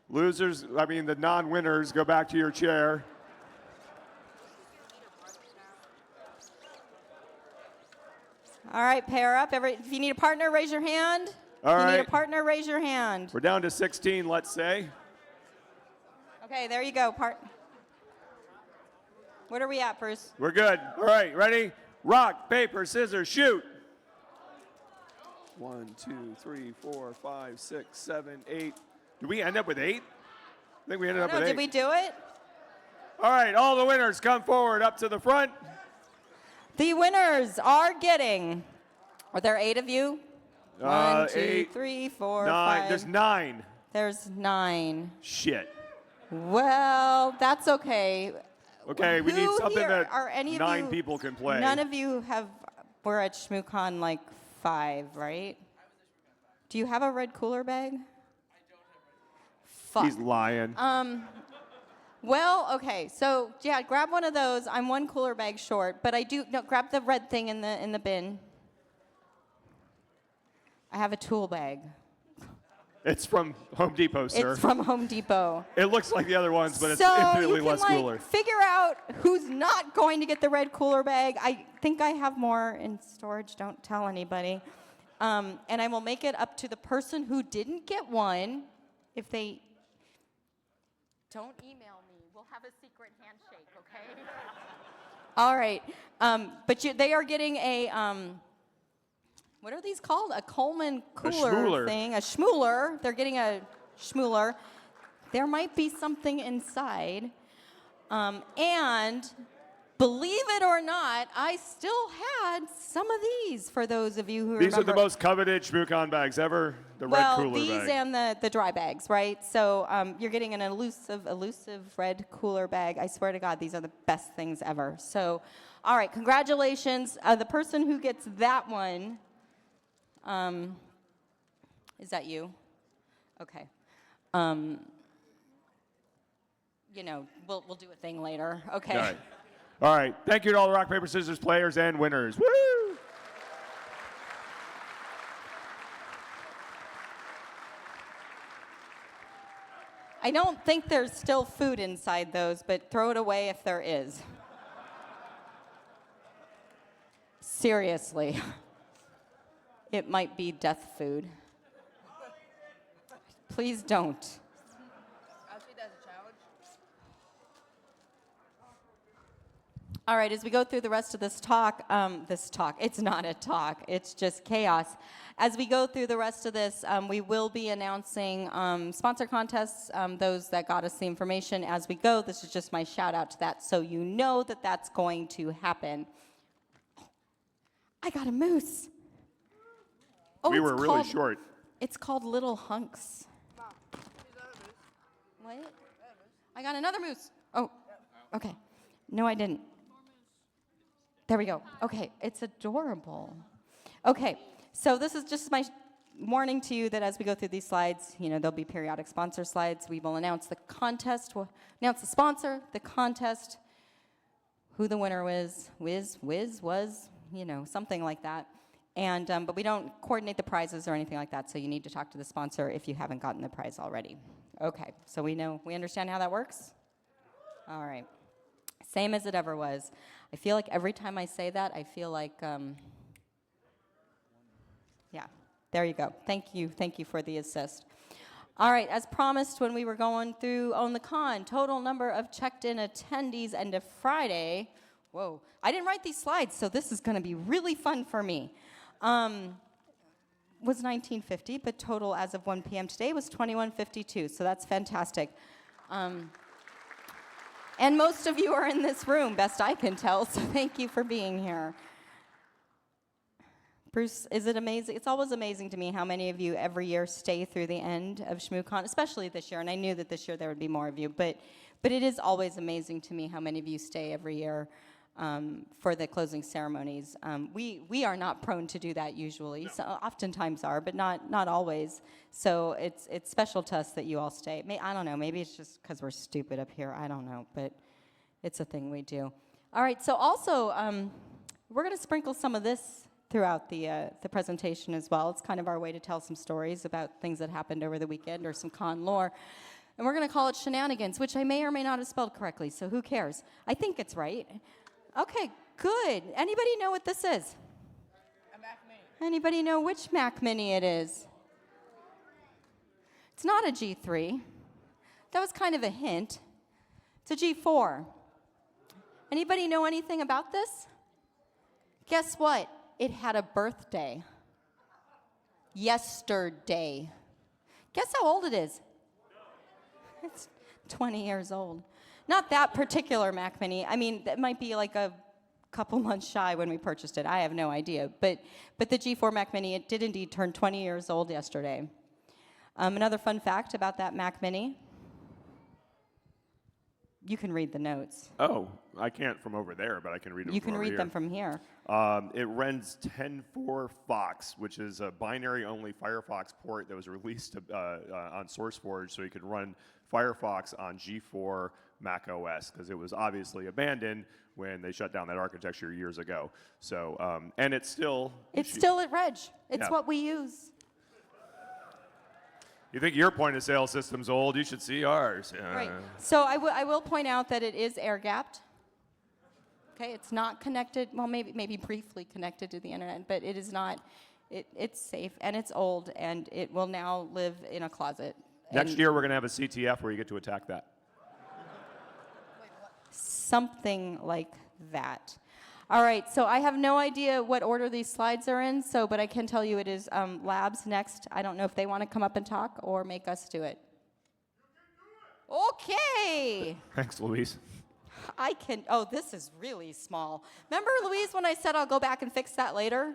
Losers, the non-winners, go back to your chair. All right, pair up. If you need a partner, raise your hand. All if you need right. a partner, raise your hand. We're down to 16, let's say. Okay, there you go. What are we at, Bruce? We're good. All right, ready? Rock, paper, scissors, shoot. 1, 2, 3, 4, 5, 6, 7, 8. Did we end up with 8? I think we ended up with 8. Did we do it? All right, all the winners come forward up to the front. The winners are getting. Are there 8 of you? 1, 2, 8, 3, 4, 9. 5. There's 9. There's 9. Shit. Well, that's okay. Okay, we need Who something here that are any of 9 you- people can play. None of you were at ShmooCon like 5, right? Do you have a red cooler bag? Fuck. He's lying. Well, okay, so yeah, grab one of those. I'm 1 cooler bag short, but grab the red thing in the bin. I have a tool bag. It's from Home Depot, sir. It's from Home Depot. It looks like the other ones, but it's So infinitely you can less cooler. figure out who's not going to get the red cooler bag. I think I have more in storage. Don't tell anybody. And I will make it up to the person who didn't get one. If they don't email me, we'll have a secret handshake, okay? All right. But they are getting a what are these called? A Coleman cooler schmooler. thing. A schmooler. They're getting a schmooler. There might be something inside. And believe it or not, I still had some of these for those of you who remember. These are the most coveted ShmooCon bags ever, the red cooler these bag. and the dry bags, right? So you're getting an elusive red cooler bag. I swear to God, these are the best things ever. So, all right, congratulations. The person who gets that one, is that you? Okay. We'll do a thing later. Okay. All right. All right. Thank you to all the rock, paper, scissors players and winners. Woo! I don't think there's still food inside those, but throw it away if there is. Seriously. It might be death food. Please don't. All right, as we go through the rest of this talk, it's not a talk, it's just chaos. As we go through the rest of this, we will be announcing sponsor contests, those that got us the information as we go. This is just my shout out to that, so you know that that's going to happen. I got a moose. Oh, we it's were really called- short. It's called Little Hunks. What? I got another moose. Oh, okay. No, I didn't. There we go. Okay, it's adorable. Okay, so this is just warning to you that as we go through these slides, there'll be periodic sponsor slides. We will announce the contest, we'll announce the sponsor, the contest, who the winner was, something like that. And but we don't coordinate the prizes or anything like that, so you need to talk to the sponsor if you haven't gotten the prize already. Okay, so we understand how that works? All right. Same as it ever was. I feel like every time I say that, I feel like, yeah, there you go. Thank you for the assist. All right, as promised when we were going through on the con, total number of checked-in attendees end of Friday. Whoa, I didn't write these slides, so this is going to be really fun for me. Was 1950, but total as of 1 p.m. today was 2152, so that's fantastic. And most of you are in this room, best I can tell, so thank you for being here. Bruce, is it amazing? It's always amazing to me how many of you every year stay through the end of ShmooCon, especially this year, and I knew that this year there would be more of you, but it is always amazing to me how many of you stay every year for the closing ceremonies. We are not prone to do that usually, so oftentimes are, but not always. So it's special to us that you all stay. I don't know, maybe it's just because we're stupid up here, I don't know, but it's a thing we do. All right, so also, we're gonna sprinkle some of this throughout the presentation as well. It's kind of our way to tell some stories about things that happened over the weekend or some con lore. And we're gonna call it shenanigans, which I may or may not have spelled correctly, so who cares? I think it's right. Okay, good. Anybody know what this is? A Mac Mini. Anybody know which Mac Mini it is? It's not a G3. That was kind of a hint. It's a G4. Anybody know anything about this? Guess what? It had a birthday. Yesterday. Guess how old it is? It's 20 years old. Not that particular Mac Mini. I mean, that might be like a couple months shy when we purchased it. I have no idea. But the G4 Mac Mini, it did indeed turn 20 years old yesterday. Another fun fact about that Mac Mini. You can read the notes. Oh, I can't from over there, but I can read them You from can over read here. them from here. It runs 10.4 Fox, which is a binary-only Firefox port that was released on SourceForge, so you could run Firefox on G4 Mac OS, because it was obviously abandoned when they shut down that architecture years ago. So, and it's still... It's still at Reg. It's Yeah. what we use. You think your point-of-sale system's old? You should see ours. Right. So I will point out that it is air-gapped. Okay, it's not connected. Well, maybe briefly connected to the internet, but it is not. It's safe and it's old, and it will now live in a closet. Next year, we're going to have a CTF where you get to attack that. Something like that. All right, so I have no idea what order these slides are in, but I can tell you it is Labs next. I don't know if they want to come up and talk or make us do it. Okay. Thanks, Louise. This is really small. Remember, Louise, when I said I'll go back and fix that later?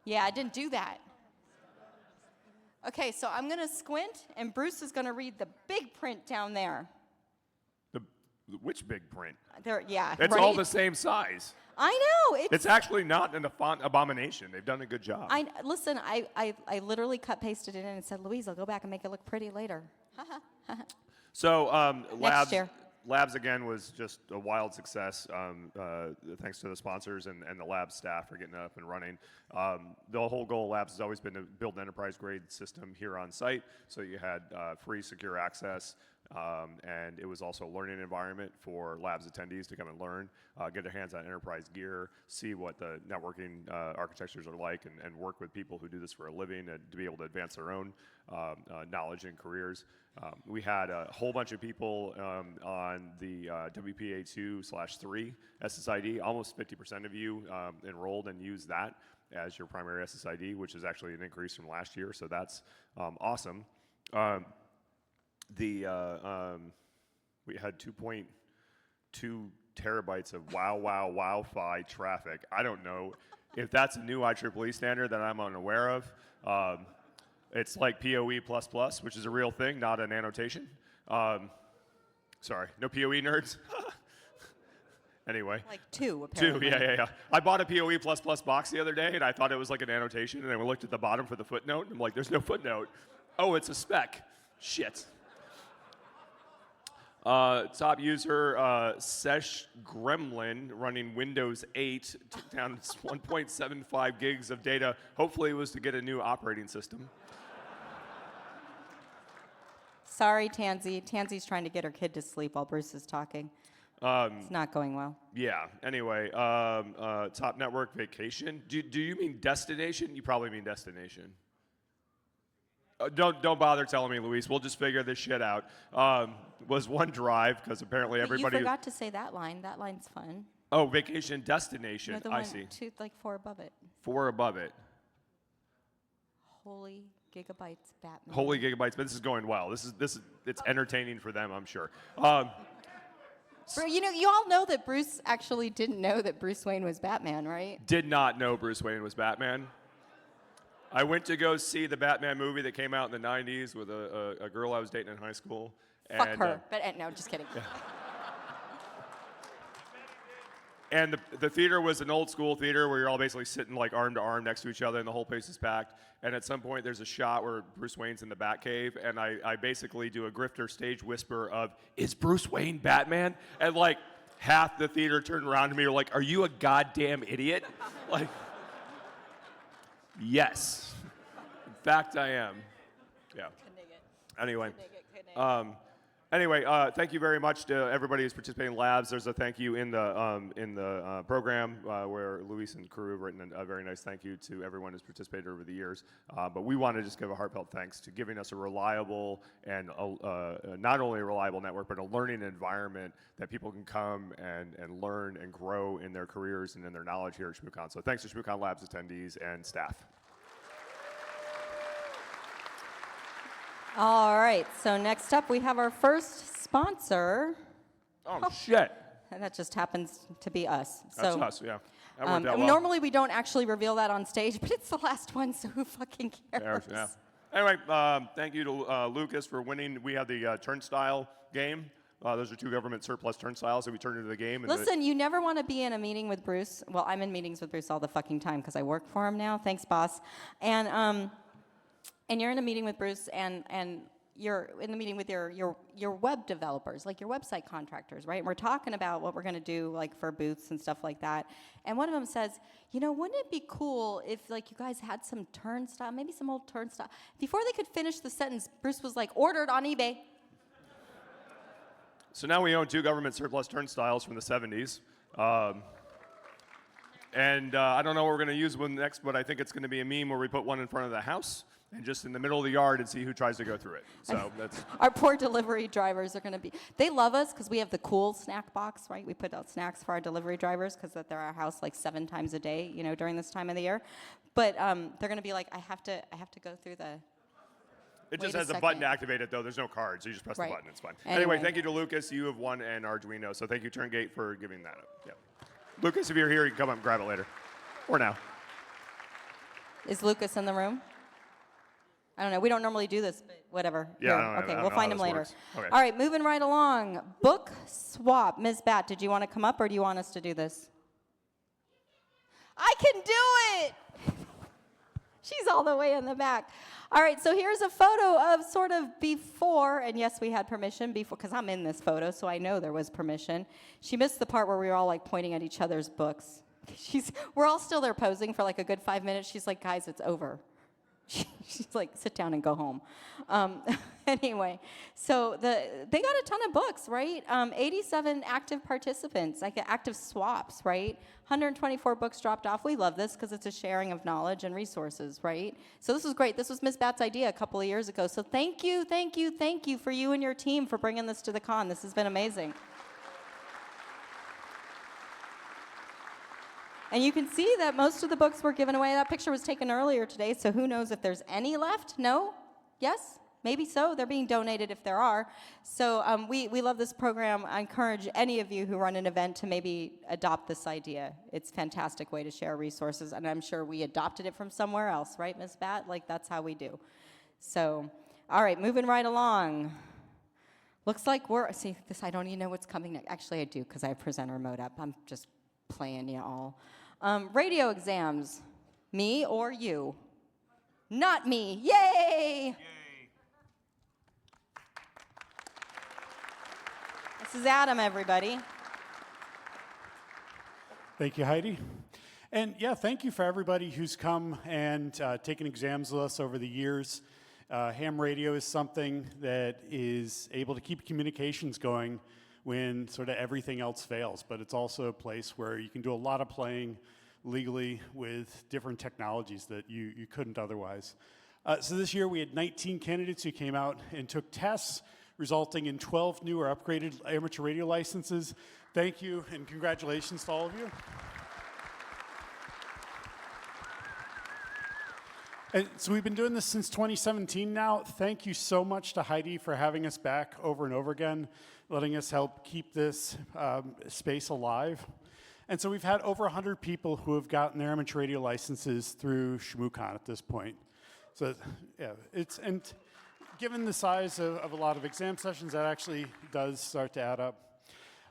Yeah, I didn't do that. Okay, so I'm going to squint, and Bruce is going to read the big print down there. Which big print? Yeah, It's right? all the same size. I know. It's actually not in a font abomination. They've done a good job. Listen, I literally cut-pasted it in and said, Louise, I'll go back and make it look pretty later. So Next year. Labs, again, was just a wild success, thanks to the sponsors and the lab staff for getting it up and running. The whole goal of Labs has always been to build an enterprise-grade system here on site, so you had free, secure access, and it was also a learning environment for Labs attendees to come and learn, get their hands on enterprise gear, see what the networking architectures are like, and work with people who do this for a living and to be able to advance their own knowledge and careers. We had a whole bunch of people on the WPA2/3 SSID. Almost 50% of you enrolled and used that as your primary SSID, which is actually an increase from last year, so that's awesome. We had 2.2 terabytes of Wi-Fi traffic. I don't know if that's a new IEEE standard that I'm unaware of. It's like PoE++, which is a real thing, not an annotation. Sorry, no PoE nerds? Like 2, Two, apparently. yeah. I bought a POE++ box the other day, and I thought it was like an annotation, and I looked at the bottom for the footnote, and I'm like, there's no footnote. Oh, it's a spec. Shit. Top user, Sesh Gremlin, running Windows 8, took down 1.75 gigs of data. Hopefully it was to get a new operating system. Sorry, Tansy. Tansy's trying to get her kid to sleep while Bruce is talking. It's not going well. Yeah, anyway, top network vacation. Do you mean destination? You probably mean destination. Don't bother telling me, Luis. We'll just figure this shit out. Was OneDrive, because apparently But everybody... you forgot to say that line. That line's fun. Oh, vacation destination. No, the I one, see. 2, like 4 above it. 4 above it. Holy gigabytes, Batman. Holy gigabytes, but this is going well. This is it's entertaining for them, I'm sure. Bro, you all know that Bruce actually didn't know that Bruce Wayne was Batman, right? Did not know Bruce Wayne was Batman. I went to go see the Batman movie that came out in the 90s with a girl I was dating in high school. Fuck and, her. But no, just kidding. Yeah. And the theater was an old school theater where you're all basically sitting like arm to arm next to each other and the whole place is packed. And at some point there's a shot where Bruce Wayne's in the Batcave and I basically do a grifter stage whisper of, "Is Bruce Wayne Batman?" And like half the theater turned around to me and were like, "Are you a goddamn idiot?" Like, yes. In fact, I am. Yeah. Anyway. Anyway, thank you very much to everybody who's participating in labs. There's a thank you in the program where Luis and crew have written a very nice thank you to everyone who's participated over the years. But we want to just give a heartfelt thanks to giving us a reliable and not only a reliable network, but a learning environment that people can come and learn and grow in their careers and in their knowledge here at ShmooCon. So thanks to ShmooCon Labs attendees and staff. All right, so next up we have our first sponsor. Oh, shit. And that just happens to be us. That's so, us, yeah. That worked out well. Normally we don't actually reveal that on stage, but it's the last one, so who fucking cares? Yeah. Anyway, thank you to Lucas for winning. We had the turnstile game. Those are 2 government surplus turnstiles that we turned into the game. And Listen, you never want to be in a meeting with Bruce. Well, I'm in meetings with Bruce all the fucking time because I work for him now. Thanks, boss. And you're in a meeting with Bruce, and you're in the meeting with your web developers, like your website contractors, right? And we're talking about what we're going to do, like for booths and stuff like that. And one of them says, wouldn't it be cool if like you guys had some turnstile, maybe some old turnstile? Before they could finish the sentence, Bruce was like, ordered on eBay. So now we own 2 government surplus turnstiles from the 70s. And I don't know what we're going to use one next, but I think it's going to be a meme where we put one in front of the house and just in the middle of the yard and see who tries to go through it. So that's... Our poor delivery drivers are going to be... They love us because we have the cool snack box, right? We put out snacks for our delivery drivers because they're at our house like 7 times a day, during this time of the year. But they're going to be like, I have to go through the... It just has a button to activate it, though. There's no card, so you just press the button. It's fine. Anyway, thank you to Lucas. You have won an Arduino, so thank you, Turngate, for giving that up. Yeah. Lucas, if you're here, you can come up and grab it later. Or now. Is Lucas in the room? I don't know. We don't normally do this, but whatever. Yeah, okay, we'll find him later. Okay. All right, moving right along. Book swap. Ms. Bat, did you want to come up or do you want us to do this? I can do it! She's all the way in the back. All right, so here's a photo of sort of before, and yes, we had permission before, because I'm in this photo, so I know there was permission. She missed the part where we were all like pointing at each other's books. We're all still there posing for like a good 5 minutes. She's like, guys, it's over. She's like, sit down and go home. Anyway, so they got a ton of books, right? 87 active participants, like active swaps, right? 124 books dropped off. We love this because it's a sharing of knowledge and resources, right? So this was great. This was Ms. Bat's idea a couple of years ago. So thank you for you and your team for bringing this to the con. This has been amazing. And you can see that most of the books were given away. That picture was taken earlier today, so who knows if there's any left? No? Yes? Maybe so. They're being donated if there are. So we love this program. I encourage any of you who run an event to maybe adopt this idea. It's a fantastic way to share resources, and I'm sure we adopted it from somewhere else, right, Ms. Bat? Like, that's how we do. So, all right, moving right along. Looks like we're, see, this, I don't even know what's coming next. Actually, I do, because I have presenter mode up. I'm just playing you all. Radio exams, me or you? Not me, yay! This is Adam, everybody. Thank you, Heidi. And yeah, thank you for everybody who's come and taken exams with us over the years. Ham radio is something that is able to keep communications going when sort of everything else fails, but it's also a place where you can do a lot of playing legally with different technologies that you couldn't otherwise. So this year we had 19 candidates who came out and took tests, resulting in 12 new or upgraded amateur radio licenses. Thank you and congratulations to all of you. And so we've been doing this since 2017 now. Thank you so much to Heidi for having us back over and over again, letting us help keep this space alive. And so we've had over 100 people who have gotten their amateur radio licenses through ShmooCon at this point. So yeah, and given the size of a lot of exam sessions, that actually does start to add up.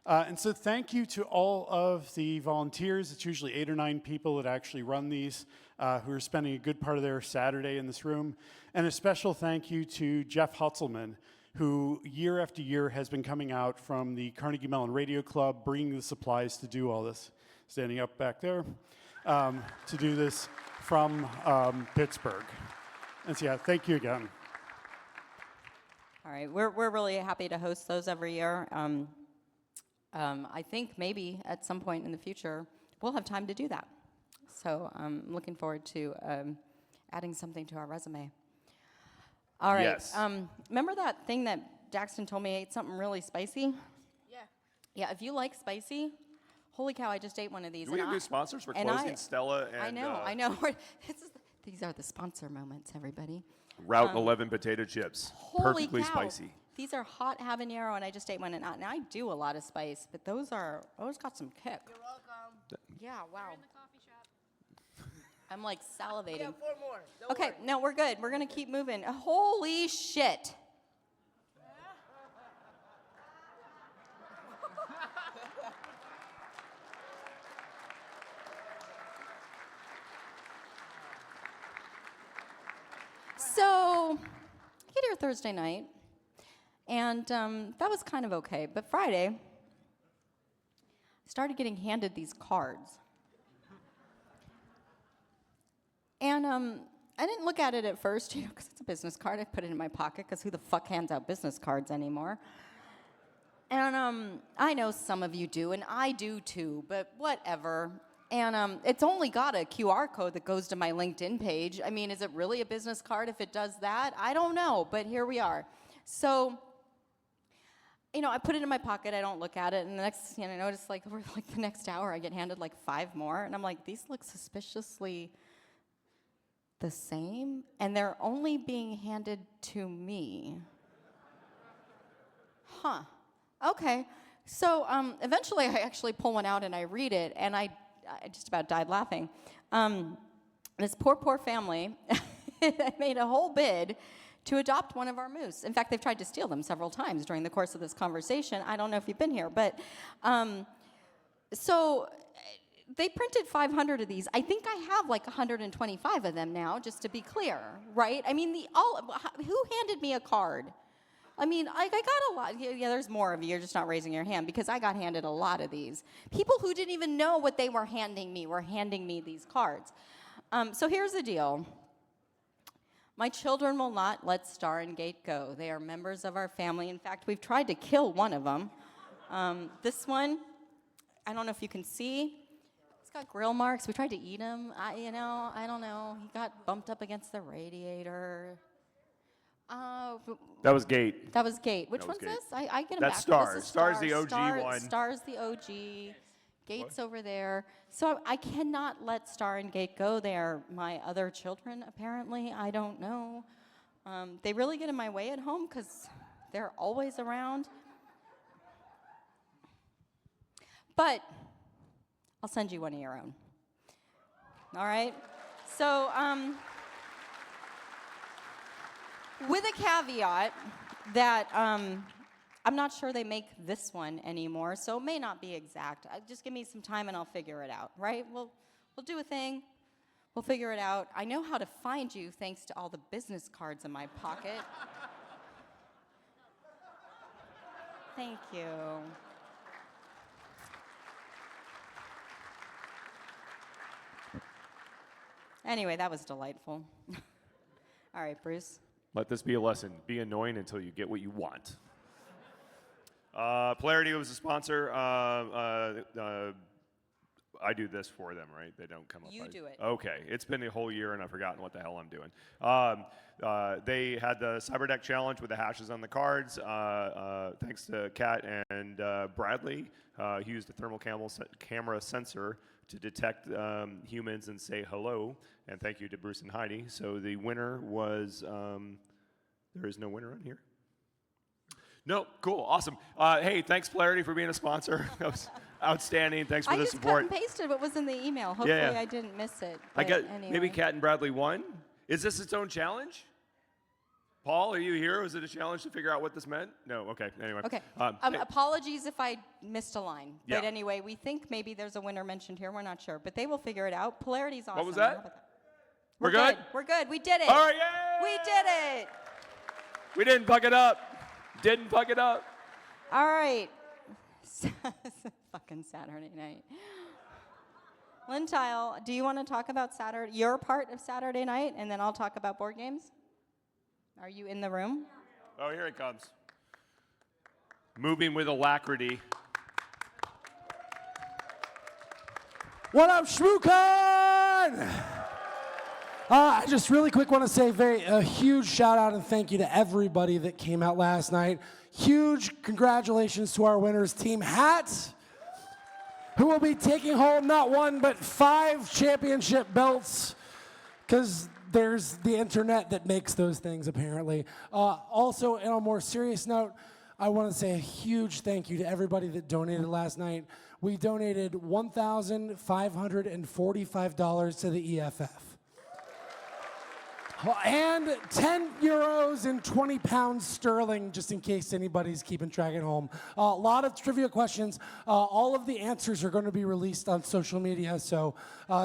And so thank you to all of the volunteers. It's usually 8 or 9 people that actually run these, who are spending a good part of their Saturday in this room. And a special thank you to Jeff Hutzelman, who year after year has been coming out from the Carnegie Mellon Radio Club, bringing the supplies to do all this, standing up back there, to do this from Pittsburgh. And so yeah, thank you again. All right, we're really happy to host those every year. I think maybe at some point in the future, we'll have time to do that. So I'm looking forward to adding something to our resume. All right. Yes. Remember that thing that Daxton told me I ate something really spicy? Yeah. Yeah, if you like spicy, holy cow, I just ate one of these. Do we have new sponsors? We're closing Stella and... I know. These are the sponsor moments, everybody. Route 11 potato chips. Holy Perfectly cow. spicy. These are hot habanero, and I just ate one. And I do a lot of spice, but those got some kick. You're welcome. Yeah, wow. We're in the coffee shop. I'm like salivating. We have 4 more. Don't Okay, worry. no, we're good. We're gonna keep moving. Holy shit. So, I get here Thursday night, and that was kind of okay. But Friday, I started getting handed these cards. And I didn't look at it at first, because it's a business card. I put it in my pocket, because who the fuck hands out business cards anymore? And I know some of you do, and I do too, but whatever. And it's only got a QR code that goes to my LinkedIn page. I mean, is it really a business card if it does that? I don't know, but here we are. So, I put it in my pocket. I don't look at it. And the next, I notice over the next hour, I get handed 5 more. And I'm like, these look suspiciously the same. And they're only being handed to me. Huh. Okay. So eventually, I actually pull one out and I read it. And I just about died laughing. This poor family made a whole bid to adopt one of our moose. In fact, they've tried to steal them several times during the course of this conversation. I don't know if you've been here, but so they printed 500 of these. I think I have 125 of them now, just to be clear, right? I mean, who handed me a card? I mean, I got a lot. Yeah, there's more of you. You're just not raising your hand, because I got handed a lot of these. People who didn't even know what they were handing me these cards. So here's the deal. My children will not let Star and Gate go. They are members of our family. In fact, we've tried to kill one of them. This one, I don't know if you can see. It's got grill marks. We tried to eat him. I don't know. He got bumped up against the radiator. That was Gate. That was Gate. Which That was one's Gate. this? I get him That's back. Star. This is Star's the OG one. Star's the OG. Gate's over there. So I cannot let Star and Gate go. They are my other children, apparently. I don't know. They really get in my way at home because they're always around. But I'll send you one of your own. All right? So, with a caveat that I'm not sure they make this one anymore, so it may not be exact. Just give me some time and I'll figure it out, right? We'll do a thing. We'll figure it out. I know how to find you thanks to all the business cards in my pocket. Thank you. Anyway, that was delightful. All right, Bruce. Let this be a lesson. Be annoying until you get what you want. Polarity was a sponsor. I do this for them, right? They don't come up. You do it. Okay. It's been a whole year, and I've forgotten what the hell I'm doing. They had the Cyberdeck challenge with the hashes on the cards. Thanks to Kat and Bradley. He used a thermal camera sensor to detect humans and say hello. And thank you to Bruce and Heidi. So the winner was, there is no winner on here? No, cool, awesome. Hey, thanks Polarity for being a sponsor. That was outstanding. Thanks for the support. I just cut and pasted what was in the email. Hopefully I didn't miss it. I got anyway. maybe Kat and Bradley won. Is this its own challenge? Paul, are you here? Was it a challenge to figure out what this meant? No. Okay. Anyway. Okay. Hey, Apologies if I missed a line. Yeah. But anyway, we think maybe there's a winner mentioned here. We're not sure, but they will figure it out. Polarity's awesome. What was How that? about that? We're good? We're good. We did it. All right, yay! We did it. We didn't fuck it up. Didn't fuck it up. All right. Fucking Saturday night. Lynn Tile, do you want to talk about your part of Saturday night, and then I'll talk about board games? Are you in the room? Oh, here it comes. Moving with alacrity. What up, ShmooCon? I just really quick want to say a huge shout out and thank you to everybody that came out last night. Huge congratulations to our winners, Team Hat, who will be taking home not one but 5 championship belts, because there's the internet that makes those things apparently. Also, on a more serious note, I want to say a huge thank you to everybody that donated last night. We donated $1,545 to the EFF. And 10 euros and 20 pounds sterling, just in case anybody's keeping track at home. A lot of trivia questions. All of the answers are going to be released on social media, so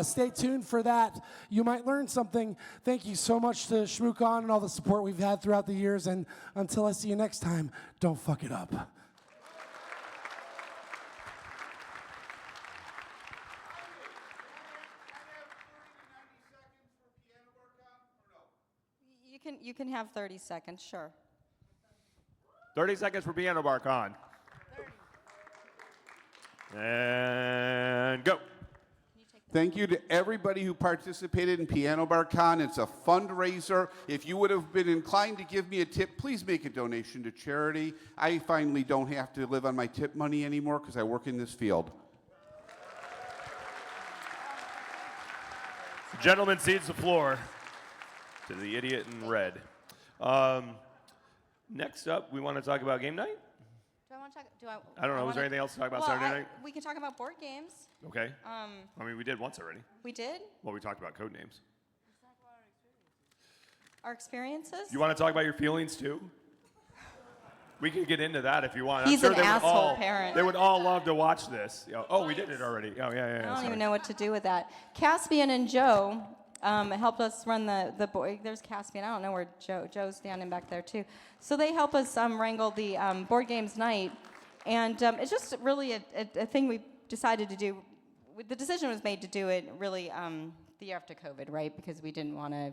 stay tuned for that. You might learn something. Thank you so much to ShmooCon and all the support we've had throughout the years, and until I see you next time, don't fuck it up. You can have 30 seconds, sure. 30 seconds for Piano Bar Con. And go. Thank you to everybody who participated in Piano Bar Con. It's a fundraiser. If you would have been inclined to give me a tip, please make a donation to charity. I finally don't have to live on my tip money anymore because I work in this field. The gentleman cedes the floor to the idiot in red. Next up, we want to talk about game night? Do I want to talk? I don't know. Was there anything else to talk about Saturday night? We can talk about board games. Okay. I mean, we did once already. We did? Well, we talked about code names. Our experiences? You want to talk about your feelings too? We can get into that if you want. He's I'm sure an asshole parent. They would all love to watch this. Oh, we did it already. Oh, yeah. I don't sorry. even know what to do with that. Caspian and Joe helped us run the board. There's Caspian. I don't know where Joe's standing back there too. So they help us wrangle the board games night, and it's just really a thing we decided to do. The decision was made to do it really the year after COVID, right? Because we didn't want to.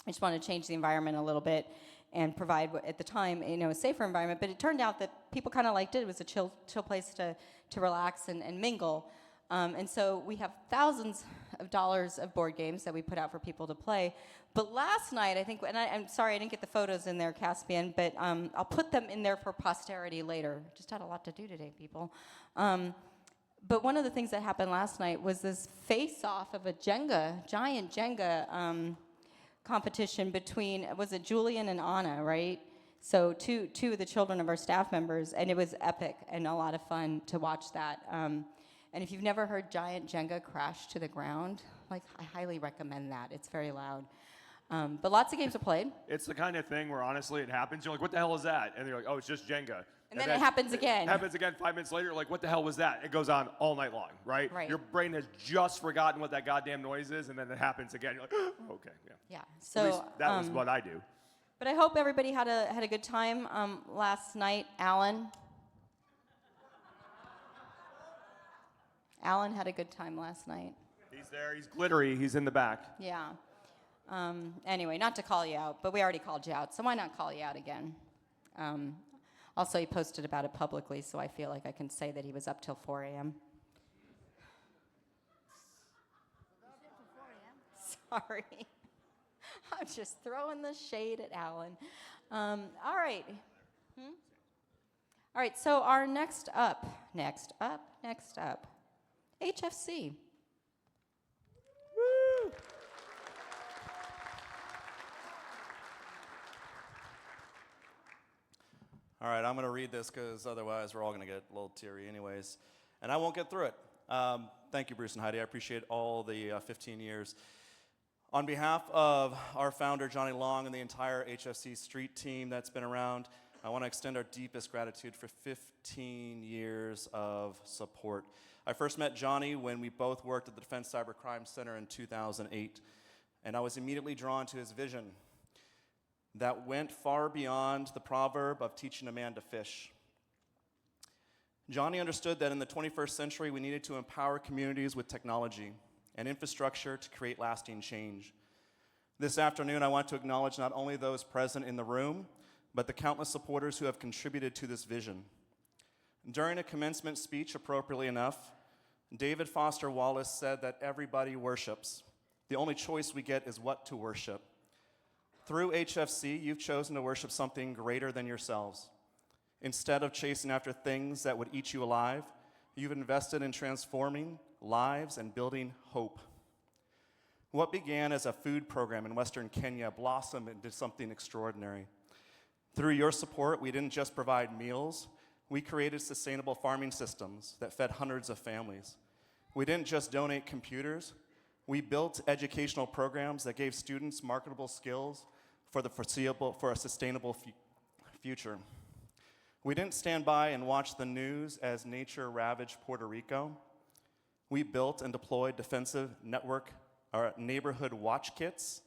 I just wanted to change the environment a little bit and provide at the time a safer environment. But it turned out that people kind of liked it. It was a chill place to relax and mingle. And so we have thousands of dollars of board games that we put out for people to play. But last night, I think, and I'm sorry I didn't get the photos in there, Caspian, but I'll put them in there for posterity later. Just had a lot to do today, people. But one of the things that happened last night was this face-off of a giant Jenga competition between, was it Julian and Anna, right? So two of the children of our staff members, and it was epic and a lot of fun to watch that. And if you've never heard giant Jenga crash to the ground, I highly recommend that. It's very loud. But lots of games are played. It's the kind of thing where honestly it happens. You're like, what the hell is that? And they're like, oh, it's just Jenga. And then it happens again. Happens again 5 minutes later, like, what the hell was that? It goes on all night long, right? Right. Your brain has just forgotten what that goddamn noise is, and then it happens again. You're like, okay, yeah. Yeah. At So least that was what I do. But I hope everybody had a good time last night. Alan had a good time last night. He's there. He's glittery. He's in the back. Yeah. Anyway, not to call you out, but we already called you out, so why not call you out again? Also, he posted about it publicly, so I feel like I can say that he was up till 4 a.m. Sorry. I'm just throwing the shade at Alan. All right. All right, so our next up, HFC. Woo! All right, I'm going to read this because otherwise we're all going to get a little teary anyways. And I won't get through it. Thank you, Bruce and Heidi. I appreciate all the 15 years. On behalf of our founder, Johnny Long, and the entire HFC street team that's been around, I want to extend our deepest gratitude for 15 years of support. I first met Johnny when we both worked at the Defense Cybercrime Center in 2008, and I was immediately drawn to his vision that went far beyond the proverb of teaching a man to fish. Johnny understood that in the 21st century, we needed to empower communities with technology and infrastructure to create lasting change. This afternoon, I want to acknowledge not only those present in the room, but the countless supporters who have contributed to this vision. During a commencement speech, appropriately enough, David Foster Wallace said that everybody worships. The only choice we get is what to worship. Through HFC, you've chosen to worship something greater than yourselves. Instead of chasing after things that would eat you alive, you've invested in transforming lives and building hope. What began as a food program in Western Kenya blossomed into something extraordinary. Through your support, we didn't just provide meals, we created sustainable farming systems that fed hundreds of families. We didn't just donate computers, we built educational programs that gave students marketable skills for a sustainable future. We didn't stand by and watch the news as nature ravaged Puerto Rico. We built and deployed defensive neighborhood watch kits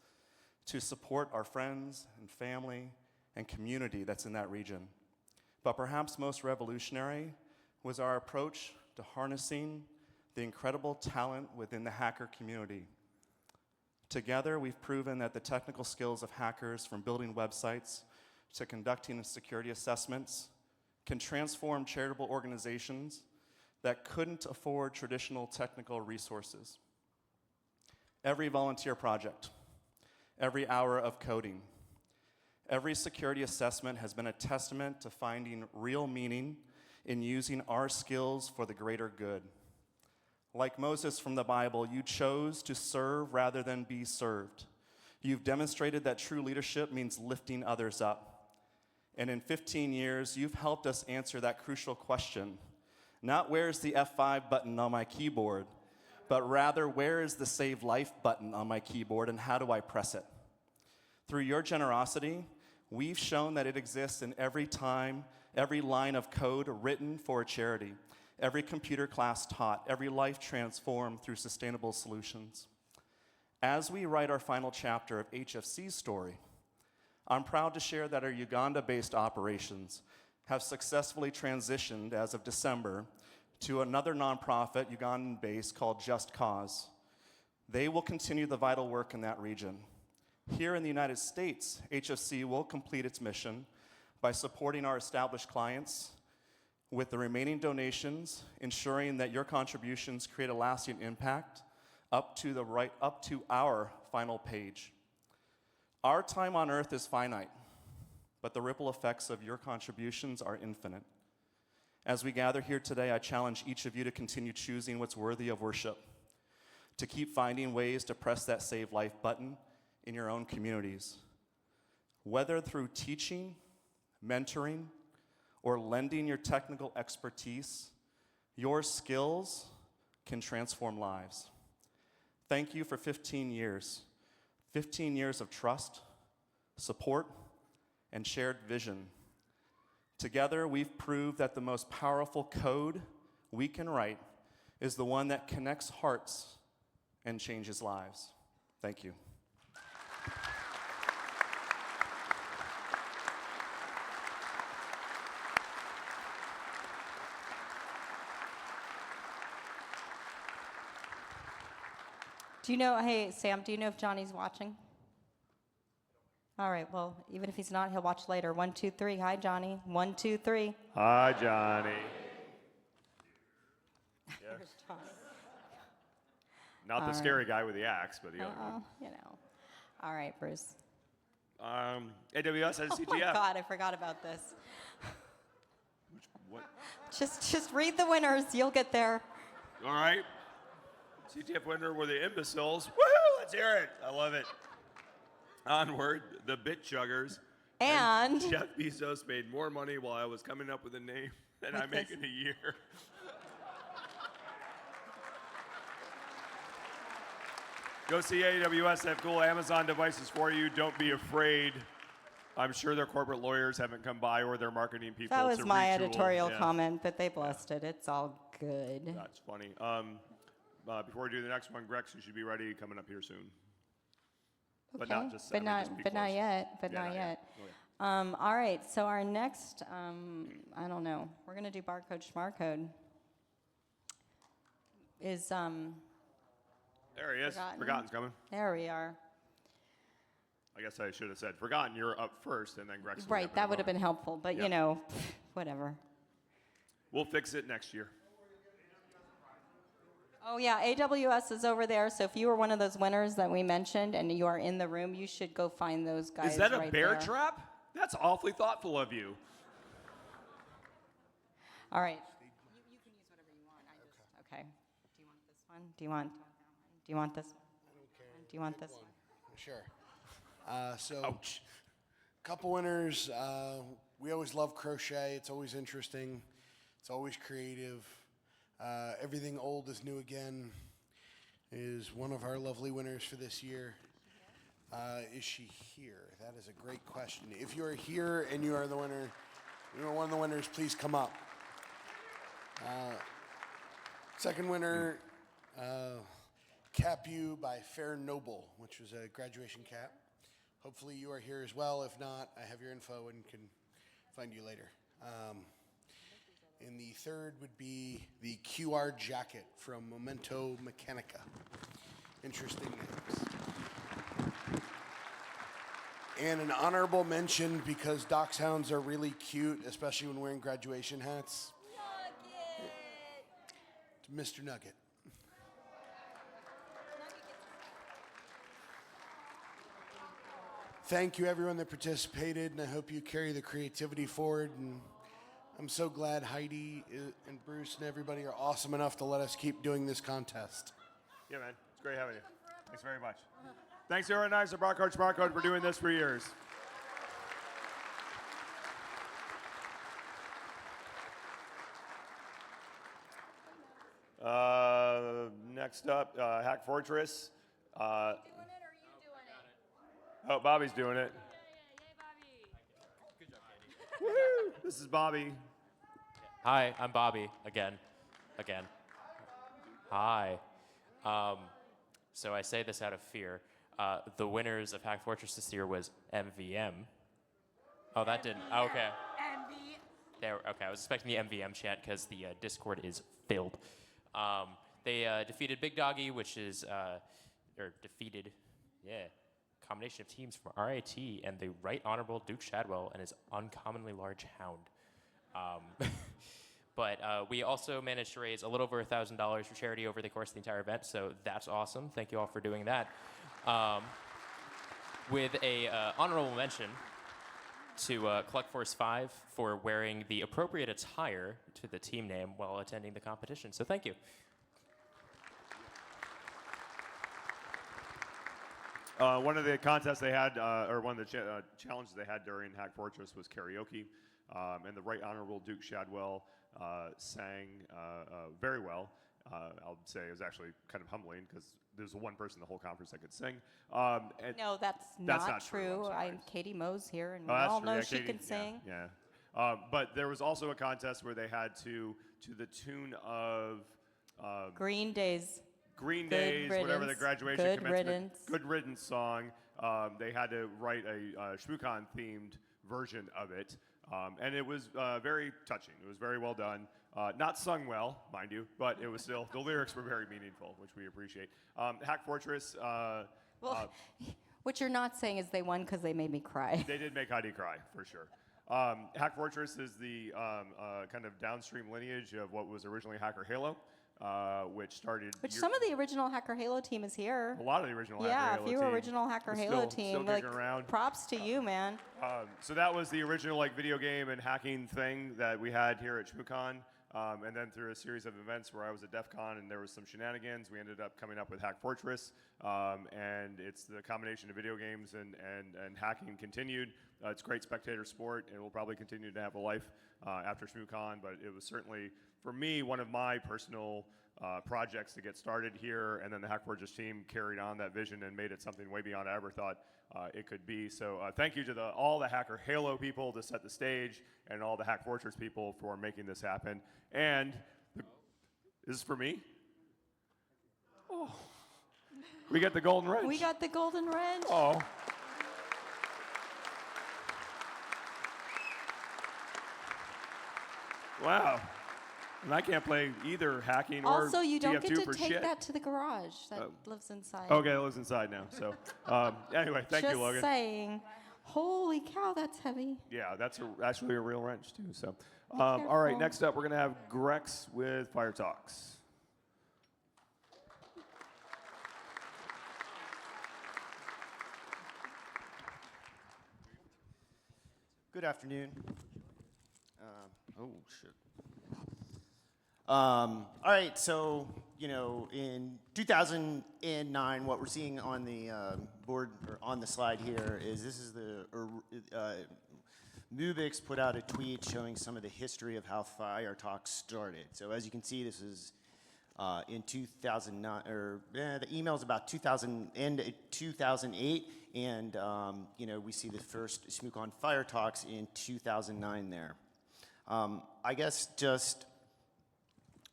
to support our friends and family and community that's in that region. But perhaps most revolutionary was our approach to harnessing the incredible talent within the hacker community. Together, we've proven that the technical skills of hackers, from building websites to conducting security assessments, can transform charitable organizations that couldn't afford traditional technical resources. Every volunteer project, every hour of coding, every security assessment has been a testament to finding real meaning in using our skills for the greater good. Like Moses from the Bible, you chose to serve rather than be served. You've demonstrated that true leadership means lifting others up. And in 15 years, you've helped us answer that crucial question. Not where's the F5 button on my keyboard, but rather where is the Save Life button on my keyboard and how do I press it? Through your generosity, we've shown that it exists in every line of code written for a charity, every computer class taught, every life transformed through sustainable solutions. As we write our final chapter of HFC's story, I'm proud to share that our Uganda-based operations have successfully transitioned as of December to another nonprofit, Ugandan-based, called Just Cause. They will continue the vital work in that region. Here in the United States, HFC will complete its mission by supporting our established clients with the remaining donations, ensuring that your contributions create a lasting impact up to our final page. Our time on earth is finite, but the ripple effects of your contributions are infinite. As we gather here today, I challenge each of you to continue choosing what's worthy of worship, to keep finding ways to press that Save Life button in your own communities. Whether through teaching, mentoring, or lending your technical expertise, your skills can transform lives. Thank you for 15 years of trust, support, and shared vision. Together, we've proved that the most powerful code we can write is the one that connects hearts and changes lives. Thank you. Do you know, hey, Sam, do you know if Johnny's watching? All right, well, even if he's not, he'll watch later. 1, 2, 3. Hi, Johnny. 1, 2, 3. Hi, Johnny. There's Johnny. Not the All scary right. guy with the axe, but the other one. You know. All right, Bruce. AWS has CTF. Oh, my God, I forgot about this. What? Just read the winners. You'll get there. All right. CTF winner were the imbeciles. Woohoo! Let's hear it. I love it. Onward, the Bit Chuggers. And Jeff Bezos made more money while I was coming up with a name than I make in a year. Go see AWS. They have cool Amazon devices for you. Don't be afraid. I'm sure their corporate lawyers haven't come by or their marketing people. that was to my retool. editorial Yeah. comment, but they blessed it. It's all good. That's funny. Before we do the next one, Grex, you should be ready coming up here soon. But not just. But not yet. But Yeah, not not yet. yet. Okay. All right. So our next, I don't know. We're gonna do barcode schmarcode. Is There he is. Forgotten's coming. There we are. I guess I should have said Forgotten. You're up first, and then Grex. Right. That would have been helpful. But Yeah. you know, whatever. We'll fix it next year. Oh yeah, AWS is over there. So if you were one of those winners that we mentioned and you are in the room, you should go find those guys. Is that a right bear there. trap? That's awfully thoughtful of you. All right. You can use whatever you want. Okay. Do you want this one? Do you want that one? Do you want this one? I don't care. Do you want this one? Sure. So, couple winners. We always love crochet. It's always interesting. It's always creative. Everything old is new again is one of our lovely winners for this year. Is she here? That is a great question. If you are here and you are the winner, you are one of the winners, please come up. Second winner, Cap You by Fair Noble, which was a graduation cap. Hopefully you are here as well. If not, I have your info and can find you later. And the third would be the QR jacket from Memento Mechanica. Interesting names. And an honorable mention because dachshunds are really cute, especially when wearing graduation hats. Nugget! To Mr. Nugget. Thank you, everyone that participated, and I hope you carry the creativity forward. And I'm so glad Heidi and Bruce and everybody are awesome enough to let us keep doing this contest. Yeah, man. It's great having you. Thanks very much. Thanks to our nice Barcode Smartcode for doing this for years. Next up, Hack Fortress. Oh, Bobby's doing it. Woo! This is Bobby. Hi, I'm Bobby again. Hi. So I say this out of fear. The winners of Hack Fortress this year was MVM. Oh, that didn't. Oh, okay. There. Okay, I was expecting the MVM chant because the Discord is filled. They defeated Big Doggy, which is or defeated, combination of teams from RIT and the Right Honorable Duke Shadwell and his uncommonly large hound. But we also managed to raise a little over $1,000 for charity over the course of the entire event, so that's awesome. Thank you all for doing that. With a honorable mention to Collect Force 5 for wearing the appropriate attire to the team name while attending the competition. So thank you. One of the contests they had, or one of the challenges they had during Hack Fortress was karaoke, and the Right Honorable Duke Shadwell sang very well. I'll say it was actually kind of humbling because there's one person in the whole conference that could sing. No, that's not true. I'm Katie Moe's here, and we all know she can sing. Yeah. But there was also a contest where they had to the tune of Green Days. Green Good Days, whatever the riddance. graduation Good commencement, riddance. Good Riddance song. They had to write a ShmooCon themed version of it, and it was very touching. It was very well done. Not sung well, mind you, but it was still, the lyrics were very meaningful, which we appreciate. Hack Fortress. Well, what you're not saying is they won because they made me cry. They did make Heidi cry, for sure. Hack Fortress is the kind of downstream lineage of what was originally Hacker Halo, which started. Some of the original Hacker Halo team is here. A lot of the original Hacker Halo team. Yeah, if you were original Hacker Halo team, still kicking around. props to you, man. So that was the original video game and hacking thing that we had here at ShmooCon. And then through a series of events where I was at DEF CON and there was some shenanigans, we ended up coming up with Hack Fortress. And it's the combination of video games and hacking continued. It's great spectator sport, and it will probably continue to have a life after ShmooCon, but it was certainly, for me, one of my personal projects to get started here, and then the Hack Fortress team carried on that vision and made it something way beyond I ever thought it could be. So thank you to all the Hacker Halo people to set the stage, and all the Hack Fortress people for making this happen. And is this for me? Oh. We get the golden wrench. We got the golden wrench. Oh. Wow. And I can't play either hacking or Also, you don't TF2 get to for take shit. that to the garage. That lives inside. Okay, it lives inside now. So anyway, thank you, Logan. Just saying. Holy cow, that's heavy. Yeah, that's actually a real wrench, too. So, all right, next up, we're going to have Grex with Fire Talks. Good afternoon. Oh, shit. All right, so, in 2009, what we're seeing on the board, or on the slide here, is this is the, Mubix put out a tweet showing some of the history of how Fire Talks started. So as you can see, this is in 2009, or the email's about 2008, and we see the first ShmooCon Fire Talks in 2009 there. I guess just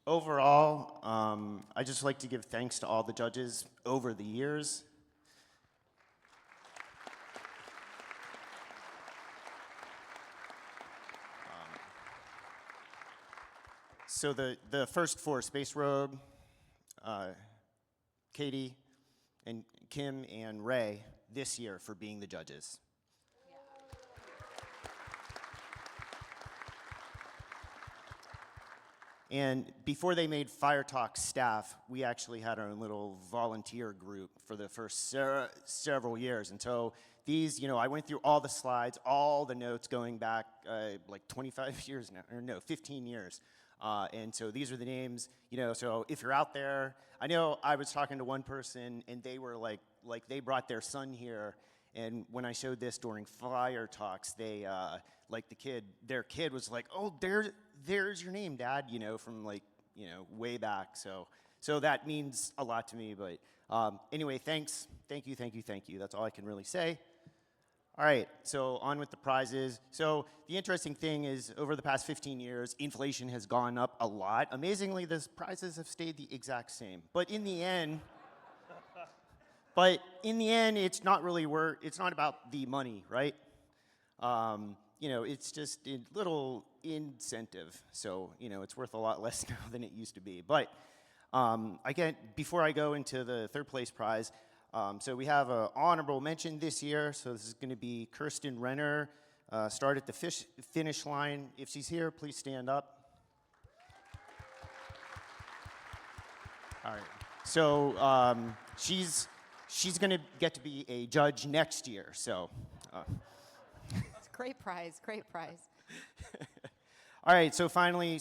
overall, I just like to give thanks to all the judges over the years. So the first four, Space Rogue, Katie, and Kim and Ray, this year for being the judges. And before they made Fire Talk staff, we actually had our own little volunteer group for the first several years. And so these, I went through all the slides, all the notes going back like 25 years now, or no, 15 years. And so these are the names, so if you're out there, I know I was talking to one person and they were like they brought their son here, and when I showed this during Fire Talks, they, their kid was like, oh, there's your name, Dad, from way back. So that means a lot to me, but anyway, thanks, thank you. That's all I can really say. All right, so on with the prizes. So the interesting thing is, over the past 15 years, inflation has gone up a lot. Amazingly, the prizes have stayed the exact same. But in the end, it's not really it's not about the money, right? It's just a little incentive. So, it's worth a lot less now than it used to be. But before I go into the third place prize, so we have an honorable mention this year. So this is going to be Kirsten Renner. Start at the finish line. If she's here, please stand up. All right. So she's going to get to be a judge next year. So. It's a great prize. Great prize. All right. So finally,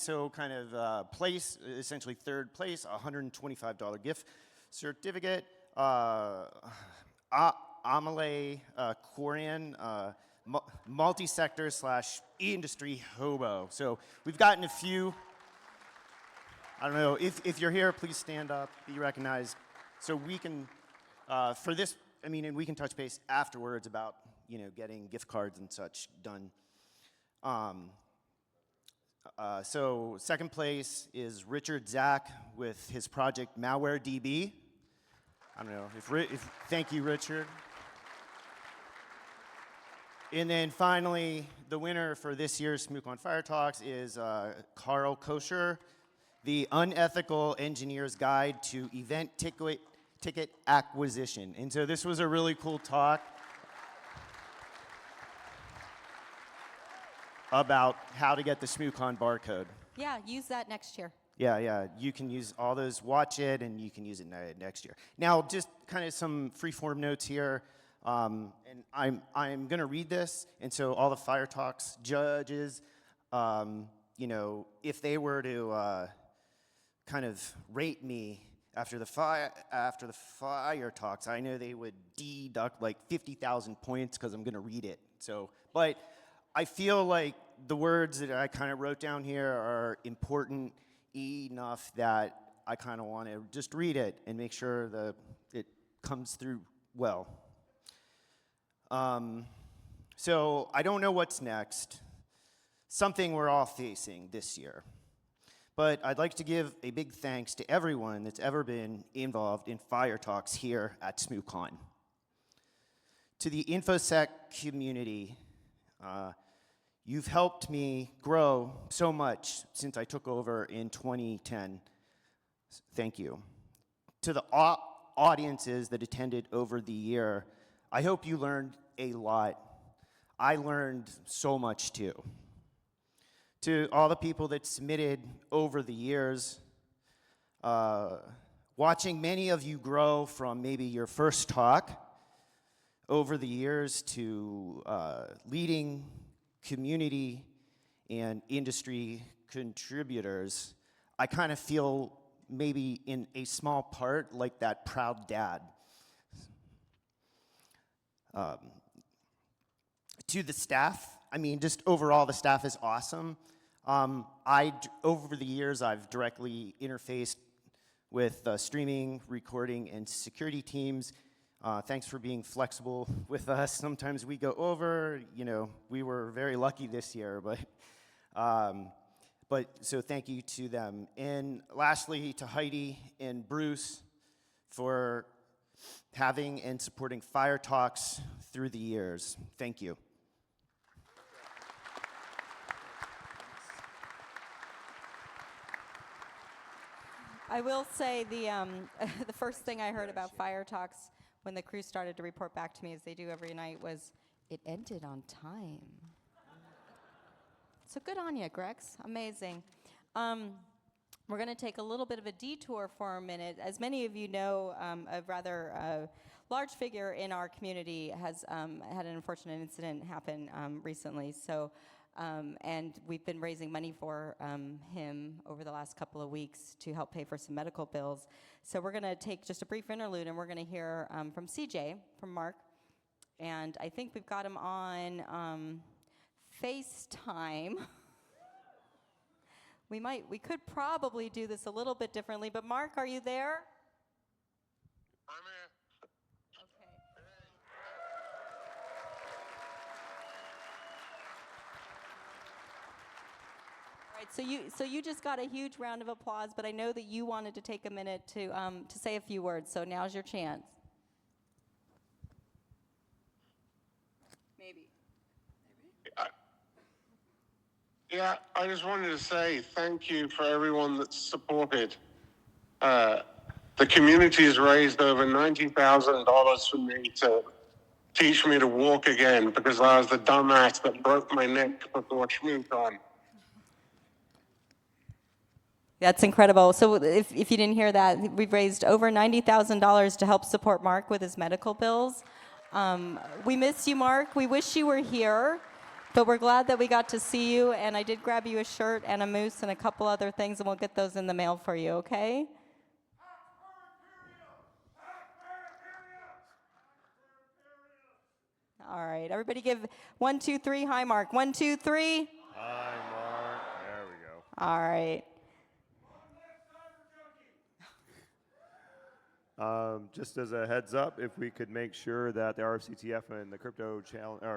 place, essentially third place, $125 gift certificate. Amale Korean, multi-sector / industry hobo. So we've gotten a few. I don't know, if you're here, please stand up, be recognized. So we can, for this, and we can touch base afterwards about, getting gift cards and such done. So second place is Richard Zach with his project MalwareDB. I don't know if thank you, Richard. And then finally, the winner for this year's ShmooCon Fire Talks is Carole Kosher, The Unethical Engineer's Guide to Event Ticket Acquisition. And so this was a really cool talk about how to get the ShmooCon barcode. Yeah, use that next year. Yeah, you can use all those, watch it, and you can use it next year. Now, just kind of some free-form notes here. And I'm going to read this, and so all the Fire Talks judges, you know, if they were to kind of rate me after the fire talks, I know they would deduct like 50,000 points because I'm going to read it. So, but I feel like the words that I kind of wrote down here are important enough that I kind of want to just read it and make sure that it comes through well. So I don't know what's next, something we're all facing this year. But I'd like to give a big thanks to everyone that's ever been involved in Fire Talks here at ShmooCon. To the InfoSec community, you've helped me grow so much since I took over in 2010. Thank you. To the audiences that attended over the year, I hope you learned a lot. I learned so much too. To all the people that submitted over the years, watching many of you grow from maybe your first talk over the years to leading community and industry contributors, I kind of feel maybe in a small part like that proud dad. To the staff, I mean, just overall, the staff is awesome. Over the years, I've directly interfaced with streaming, recording, and security teams. Thanks for being flexible with us. Sometimes we go over, you know, we were very lucky this year, but so thank you to them. And lastly, to Heidi and Bruce for having and supporting Fire Talks through the years. Thank you. I will say the first thing I heard about Fire Talks when the crew started to report back to me, as they do every night, was it ended on time. So good on you, Grex. Amazing. We're going to take a little bit of a detour for a minute. As many of you know, a rather large figure in our community has had an unfortunate incident happen recently. So. And we've been raising money for him over the last couple of weeks to help pay for some medical bills. So we're going to take just a brief interlude, and we're going to hear from CJ, from Mark. And I think we've got him on FaceTime. We could probably do this a little bit differently, but Mark, are you there? I'm here. All right, so you just got a huge round of applause, but I know that you wanted to take a minute to say a few words, so now's your chance. Maybe. Yeah, I just wanted to say thank you for everyone that's supported. The community has raised over $90,000 for me to teach me to walk again because I was the dumbass that broke my neck before ShmooCon. That's incredible. So if you didn't hear that, we've raised over $90,000 to help support Mark with his medical bills. We miss you, Mark. We wish you were here, but we're glad that we got to see you. And I did grab you a shirt and a moose and a couple other things, and we'll get those in the mail for you, okay? All right, everybody give 1, 2, 3. Hi, Mark. 1, 2, 3. Hi, Mark. There we go. All right. Just as a heads up, if we could make sure that the RFCTF and the crypto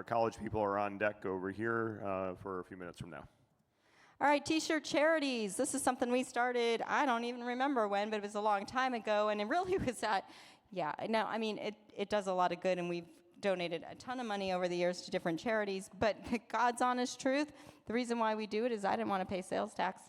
college people are on deck over here for a few minutes from now. All right, t-shirt charities. This is something we started, I don't even remember when, but it was a long time ago, and it really was I mean, it does a lot of good, and we've donated a ton of money over the years to different charities, but God's honest truth, the reason why we do it is I didn't want to pay sales tax.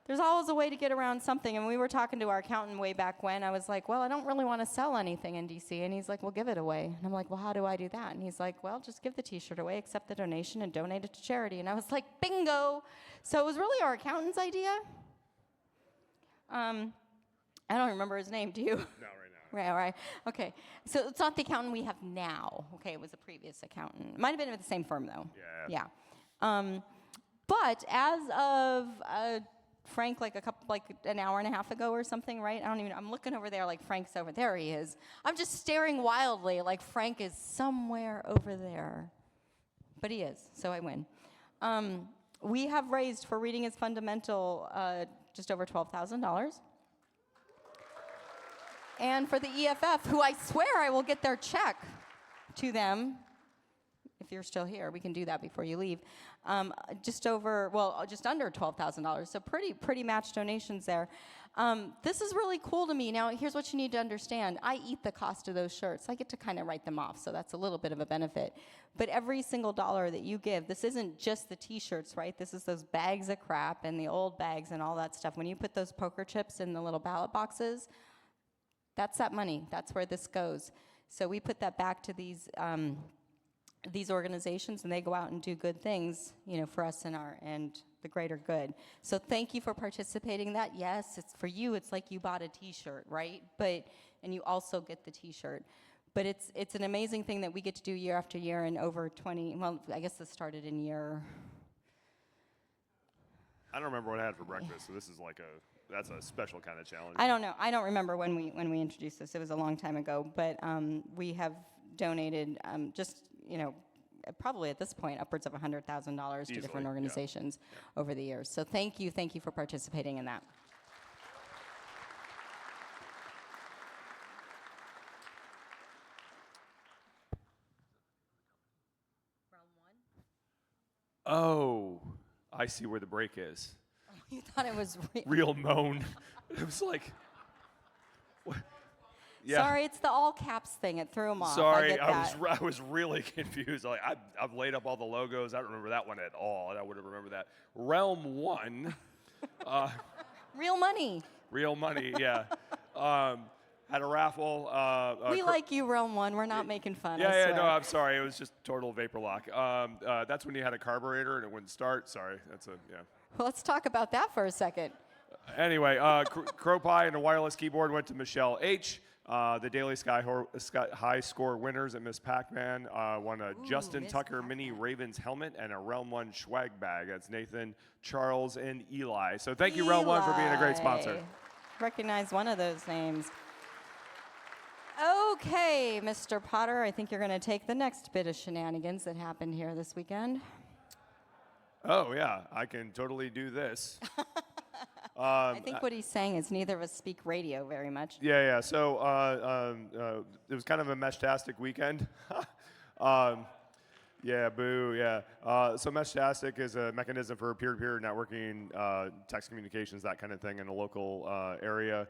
There's always a way to get around something, and we were talking to our accountant way back when. I was like, well, I don't really want to sell anything in DC, and he's like, well, give it away. And I'm like, well, how do I do that? And he's like, well, just give the t-shirt away, accept the donation, and donate it to charity. And I was like, bingo. So it was really our accountant's idea. I don't remember his name, do you? No, right now. Right. Okay. So it's not the accountant we have now. Okay, it was a previous accountant. Might have been with the same firm, though. Yeah. Yeah. But as of Frank, like an hour and a half ago or something, right? I'm looking over there like Frank's over there. He is. I'm just staring wildly like Frank is somewhere over there. But he is, so I win. We have raised for Reading is Fundamental just over $12,000. And for the EFF, who I swear I will get their check to them. If you're still here, we can do that before you leave. Just under $12,000, so pretty matched donations there. This is really cool to me. Now, here's what you need to understand. I eat the cost of those shirts. I get to kind of write them off, so that's a little bit of a benefit. But every single dollar that you give, this isn't just the t-shirts, right? This is those bags of crap and the old bags and all that stuff. When you put those poker chips in the little ballot boxes, that's that money. That's where this goes. So we put that back to these organizations, and they go out and do good things, for us and the greater good. So thank you for participating in that. Yes, it's for you. It's like you bought a T-shirt, right? And you also get the T-shirt. But it's an amazing thing that we get to do year after year, and over 20. Well, I guess this started in year. I don't remember what I had for breakfast, so this is that's a special kind of challenge. I don't know. I don't remember when we introduced this. It was a long time ago, but we have donated probably at this point upwards of $100,000 to different organizations over the years. So thank you for participating in that. Oh, I see where the break is. Oh, you thought it was real moan. It was like. What? Yeah. Sorry, it's the all caps thing. It threw him off. Sorry, I was really confused. I've laid up all the logos. I don't remember that one at all. I would have remembered that. Realm 1. Real money. Real money, yeah. Had a raffle. We like you, Realm 1. We're not making fun. Yeah, no, I'm sorry. It was just total vapor lock. That's when you had a carburetor and it wouldn't start. Sorry, yeah. Well, let's talk about that for a second. Anyway, Crow Pie and a wireless keyboard went to Michelle H. The Daily Sky High Score winners at Miss Pac-Man won a Justin Tucker Mini Ravens helmet and a Realm 1 swag bag. That's Nathan, Charles, and Eli. So thank you, Realm 1, for being a great sponsor. Recognize one of those names. Okay, Mr. Potter, I think you're going to take the next bit of shenanigans that happened here this weekend. Oh, yeah, I can totally do this. I think what he's saying is neither of us speak radio very much. Yeah. So it was kind of a meshtastic weekend. Yeah, boo, yeah. So Meshtastic is a mechanism for peer-to-peer networking, text communications, that kind of thing in a local area.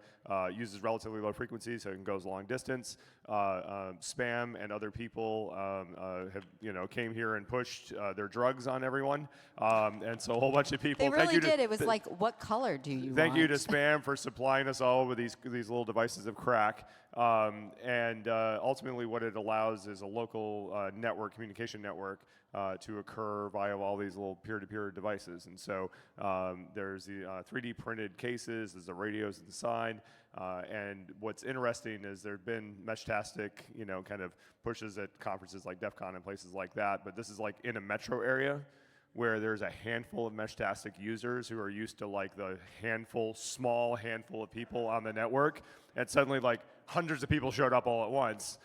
Uses relatively low frequency, so it goes a long distance. Spam and other people have, came here and pushed their drugs on everyone. And so a whole bunch of people. They really did. It was like, what color do you want? Thank you to Spam for supplying us all with these little devices of crack. And ultimately what it allows is a local communication network to occur via all these little peer-to-peer devices. And so there's the 3D printed cases, there's the radios at the side, and what's interesting is there've been Meshtastic, kind of pushes at conferences like DEF CON and places like that, but this is like in a metro area where there's a handful of Meshtastic users who are used to like the small handful of people on the network, and suddenly like hundreds of people showed up all at once.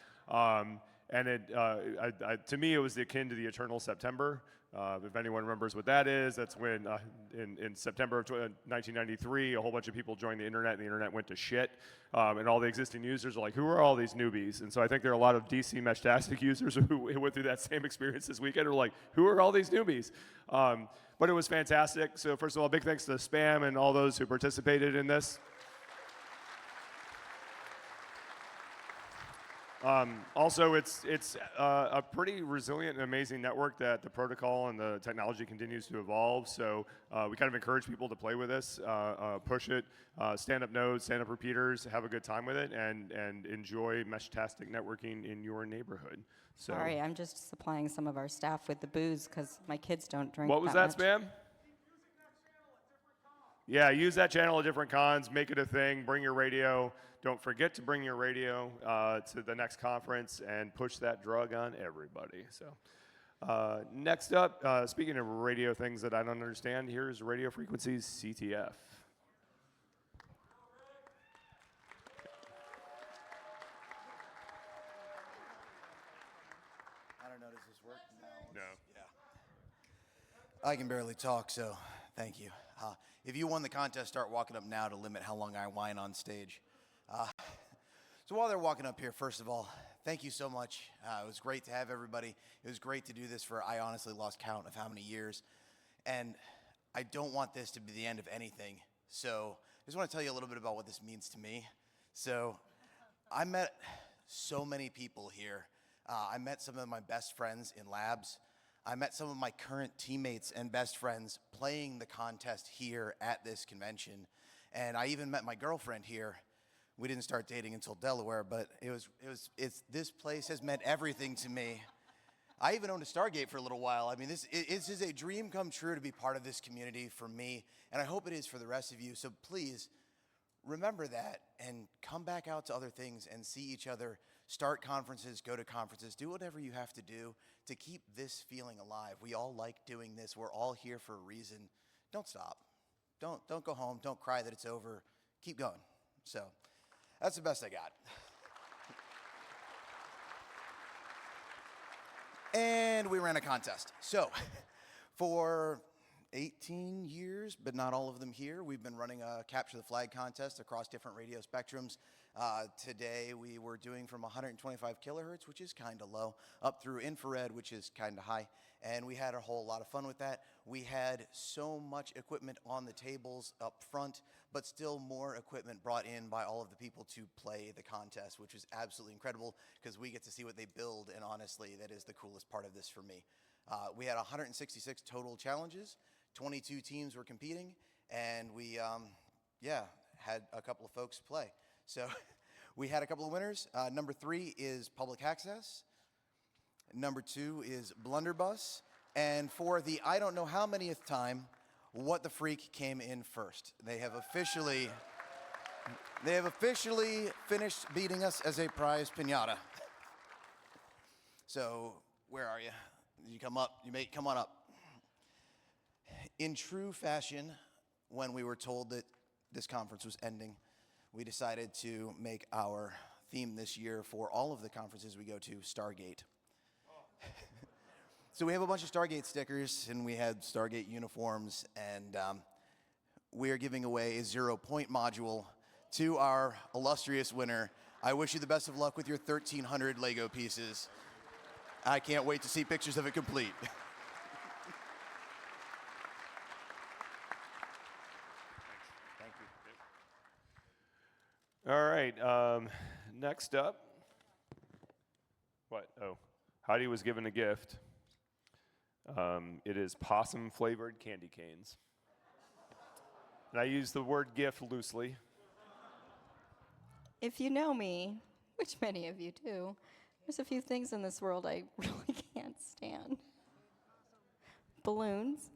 And it, to me, it was akin to the Eternal September, If anyone remembers what that is, that's when in September of 1993, a whole bunch of people joined the internet, and the internet went to shit. And all the existing users are like, who are all these newbies? And so I think there are a lot of DC Meshtastic users who went through that same experience this weekend, who are like, who are all these newbies? But it was fantastic. So first of all, big thanks to Spam and all those who participated in this. Also, it's a pretty resilient and amazing network that the protocol and the technology continues to evolve. So we kind of encourage people to play with this, push it, stand up nodes, stand up repeaters, have a good time with it, and enjoy Meshtastic networking in your neighborhood. So, Sorry, I'm just supplying some of our staff with the booze because my kids don't drink. What was that, much. Spam? Yeah, use that channel at different cons, make it a thing, bring your radio. Don't forget to bring your radio to the next conference and push that drug on everybody. So next up, speaking of radio things that I don't understand, here's Radio Frequencies CTF. I don't know, does this work? No. Yeah. I can barely talk, so thank you. If you won the contest, start walking up now to limit how long I whine on stage. So while they're walking up here, first of all, thank you so much. It was great to have everybody. It was great to do this for, I honestly lost count of how many years. And I don't want this to be the end of anything. So I just want to tell you a little bit about what this means to me. So I met so many people here. I met some of my best friends in labs. I met some of my current teammates and best friends playing the contest here at this convention. And I even met my girlfriend here. We didn't start dating until Delaware, but this place has meant everything to me. I even owned a Stargate for a little while. I mean, this is a dream come true to be part of this community for me, and I hope it is for the rest of you. So please, remember that and come back out to other things and see each other. Start conferences, go to conferences, do whatever you have to do to keep this feeling alive. We all like doing this. We're all here for a reason. Don't stop. Don't go home. Don't cry that it's over. Keep going. So that's the best I got. And we ran a contest. So for 18 years, but not all of them here, we've been running a Capture the Flag contest across different radio spectrums. Today we were doing from 125 kilohertz, which is kind of low, up through infrared, which is kind of high. And we had a whole lot of fun with that. We had so much equipment on the tables up front, but still more equipment brought in by all of the people to play the contest, which was absolutely incredible because we get to see what they build, and honestly, that is the coolest part of this for me. We had 166 total challenges, 22 teams were competing, and we, had a couple of folks play. So we had a couple of winners. Number 3 is Public Access. Number 2 is Blunderbuss. And for the I don't know how manyth time, What the Freak came in first. They have officially finished beating us as a prize piñata. So where are you? You come up. Come on up. In true fashion, when we were told that this conference was ending, we decided to make our theme this year for all of the conferences we go to Stargate. So we have a bunch of Stargate stickers, and we had Stargate uniforms, and we are giving away a 0-point module to our illustrious winner. I wish you the best of luck with your 1,300 Lego pieces. I can't wait to see pictures of it complete. Thank you. All right, next up. What? Oh, Heidi was given a gift. It is possum-flavored candy canes. And I use the word gift loosely. If you know me, which many of you do, there's a few things in this world I really can't stand. Balloons.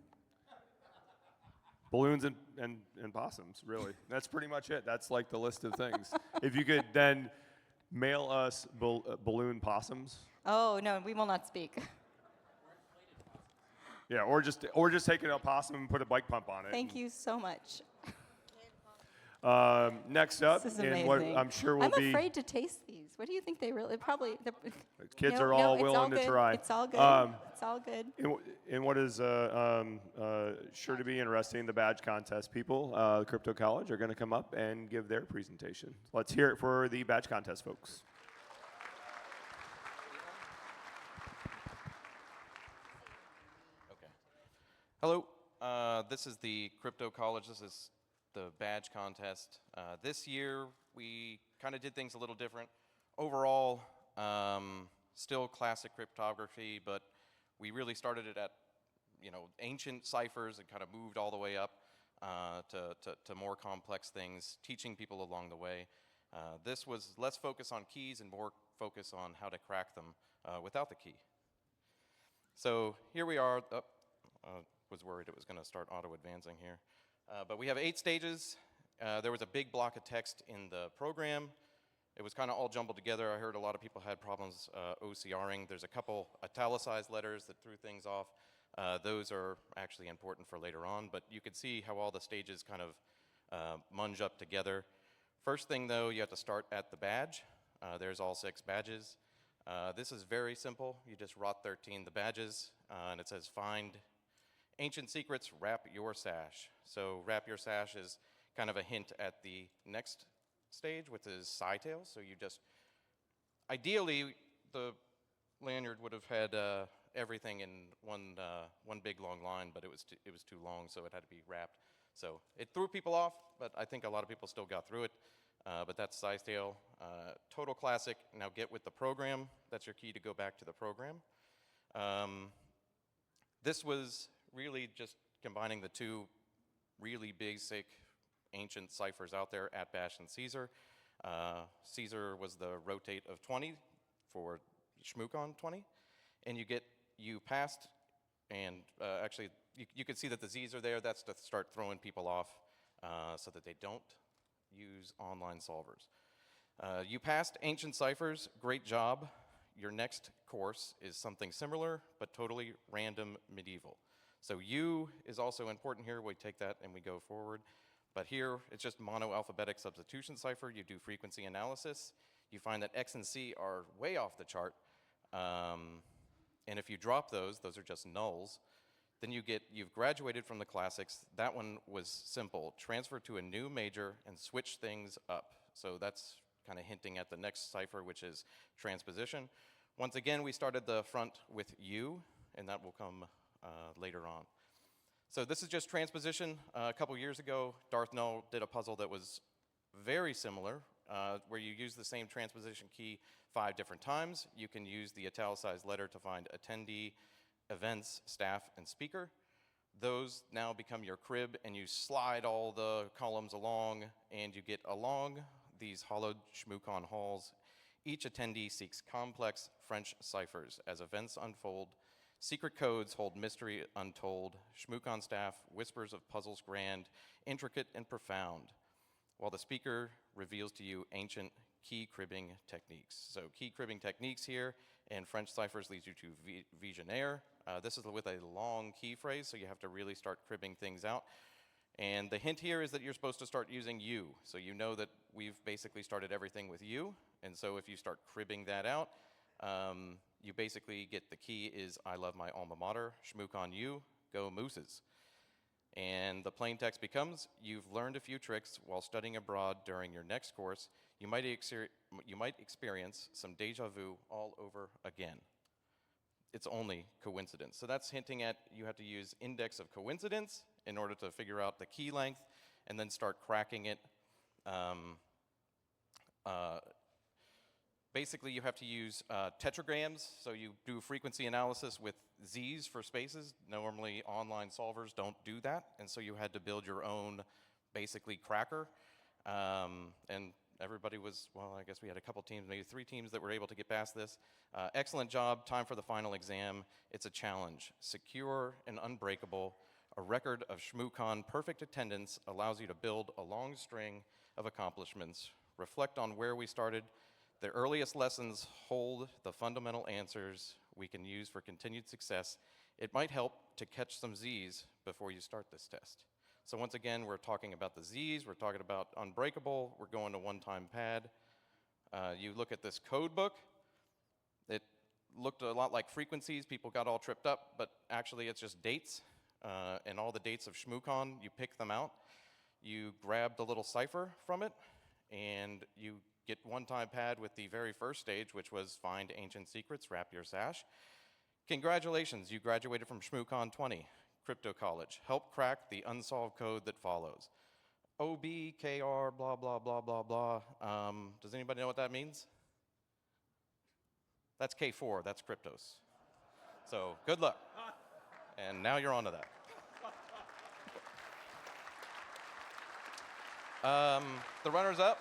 Balloons and possums, really. That's pretty much it. That's like the list of things. If you could then mail us balloon possums. Oh, no, we will not speak. Yeah, or just take a possum and put a bike pump on it. Thank you so much. Next up, This is in amazing. what I'm sure will be. I'm afraid to taste these. What do you think they really, probably. Kids No, are no, all it's all willing to good. try. It's all good. It's all good. And what is sure to be interesting, the badge contest people, Crypto College, are going to come up and give their presentation. Let's hear it for the badge contest folks. Okay. Hello. This is the Crypto College. This is the badge contest. This year, we kind of did things a little different. Overall, still classic cryptography, but we really started it at, ancient ciphers and kind of moved all the way up to more complex things, teaching people along the way. This was less focus on keys and more focus on how to crack them without the key. So here we are. Was worried it was going to start auto-advancing here. But we have 8 stages. There was a big block of text in the program. It was kind of all jumbled together. I heard a lot of people had problems OCRing. There's a couple italicized letters that threw things off. Those are actually important for later on, but you could see how all the stages kind of munge up together. First thing, though, you have to start at the badge. There's all 6 badges. This is very simple. You just rot 13 the badges, and it says find ancient secrets, wrap your sash. So wrap your sash is kind of a hint at the next stage, which is Scytail. So you just, ideally, the lanyard would have had everything in one big long line, but it was too long, so it had to be wrapped. So it threw people off, but I think a lot of people still got through it. But that's Scytail. Total classic. Now get with the program. That's your key to go back to the program. This was really just combining the 2 really basic ancient ciphers out there, at Bash and Caesar. Caesar was the rotate of 20 for ShmooCon 20. And you passed, and actually you can see that the Z's are there. That's to start throwing people off so that they don't use online solvers. You passed ancient ciphers, great job. Your next course is something similar, but totally random medieval. So U is also important here. We take that and we go forward. But here, it's just monoalphabetic substitution cipher. You do frequency analysis. You find that X and C are way off the chart. And if you drop those are just nulls. Then you've graduated from the classics. That one was simple. Transfer to a new major and switch things up. So that's kind of hinting at the next cipher, which is transposition. Once again, we started the front with U, and that will come later on. So this is just transposition. A couple years ago, Darth Null did a puzzle that was very similar, where you use the same transposition key 5 different times. You can use the italicized letter to find attendee, events, staff, and speaker. Those now become your crib, and you slide all the columns along, and you get along these hollowed ShmooCon halls. Each attendee seeks complex French ciphers. As events unfold, secret codes hold mystery untold. ShmooCon staff whispers of puzzles grand, intricate and profound, while the speaker reveals to you ancient key cribbing techniques. So key cribbing techniques here in French ciphers leads you to visionnaire. This is with a long key phrase, so you have to really start cribbing things out. And the hint here is that you're supposed to start using U. So you know that we've basically started everything with U. And so if you start cribbing that out, you basically get the key is I love my alma mater, ShmooCon U, go Mooses. And the plain text becomes, you've learned a few tricks while studying abroad during your next course. You might experience some deja vu all over again. It's only coincidence. So that's hinting at you have to use index of coincidence in order to figure out the key length and then start cracking it. Basically, you have to use tetragrams, so you do frequency analysis with Z's for spaces. Normally, online solvers don't do that, and so you had to build your own, basically, cracker. And everybody was, well, I guess we had a couple teams, maybe 3 teams that were able to get past this. Excellent job, time for the final exam. It's a challenge. Secure and unbreakable, a record of ShmooCon perfect attendance allows you to build a long string of accomplishments. Reflect on where we started. The earliest lessons hold the fundamental answers we can use for continued success. It might help to catch some Z's before you start this test. So once again, we're talking about the Z's, we're talking about unbreakable, we're going to one-time pad. You look at this code book, it looked a lot like frequencies. People got all tripped up, but actually it's just dates. And all the dates of ShmooCon, you pick them out. You grab the little cipher from it, and you get one-time pad with the very first stage, which was Find Ancient Secrets, Wrap Your Sash. Congratulations, you graduated from ShmooCon 20, Crypto College. Help crack the unsolved code that follows. OBKR, blah, blah, blah, blah, blah. Does anybody know what that means? That's K4, that's Cryptos. So good luck. And now you're on to that. The runners-up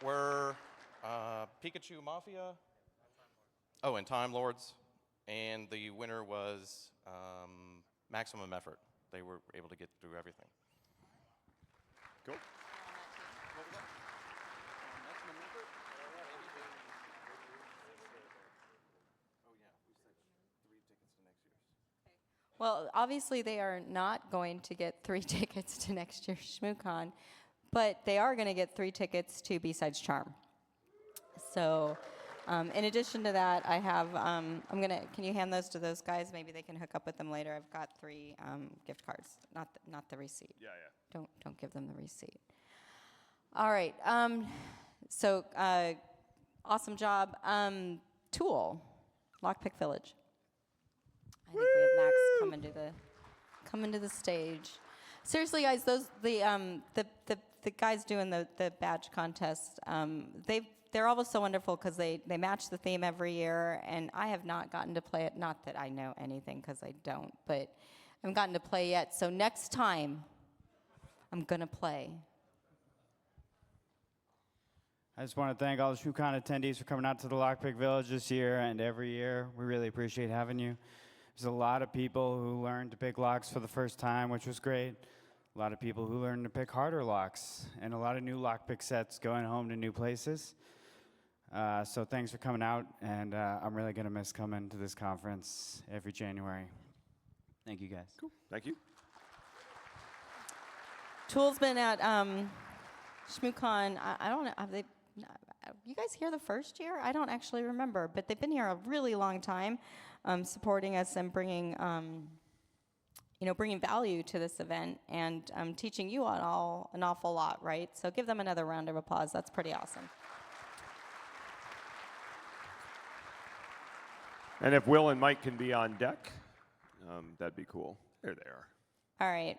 were Pikachu Mafia, and Time Lords, and the winner was Maximum Effort. They were able to get through everything. Cool. Well, obviously they are not going to get 3 tickets to next year's ShmooCon, but they are going to get 3 tickets to B-Sides Charm. So, in addition to that, I have, can you hand those to those guys? Maybe they can hook up with them later. I've got 3 gift cards, not the receipt. Yeah, yeah. Don't give them the receipt. All right, awesome job. Tool, Lockpick Village. I think we have Max coming to the stage. Seriously, guys, the guys doing the badge contest, they're always so wonderful because they match the theme every year, and I have not gotten to play it. Not that I know anything, because I don't, but I haven't gotten to play yet. So next time, I'm gonna play. I just want to thank all the ShmooCon attendees for coming out to the Lockpick Village this year and every year. We really appreciate having you. There's a lot of people who learned to pick locks for the first time, which was great. A lot of people who learned to pick harder locks, and a lot of new lockpick sets going home to new places. So thanks for coming out, and I'm really going to miss coming to this conference every January. Thank you, guys. Cool. Thank you. Tool's been at ShmooCon, I don't know, you guys here the first year? I don't actually remember, but they've been here a really long time, supporting us and bringing value to this event and teaching you all an awful lot, right? So give them another round of applause. That's pretty awesome. And if Will and Mike can be on deck, that'd be cool. There they are. All right.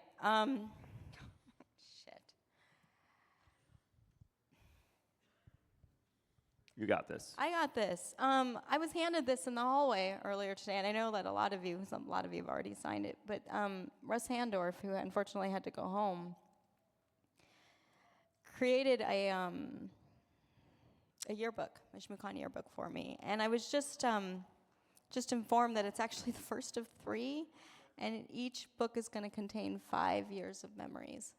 You got this. I got this. I was handed this in the hallway earlier today, and I know that a lot of you have already signed it, but Russ Handorf, who unfortunately had to go home, created a yearbook, a ShmooCon yearbook for me, and I was just informed that it's actually the first of 3, and each book is going to contain 5 years of memories.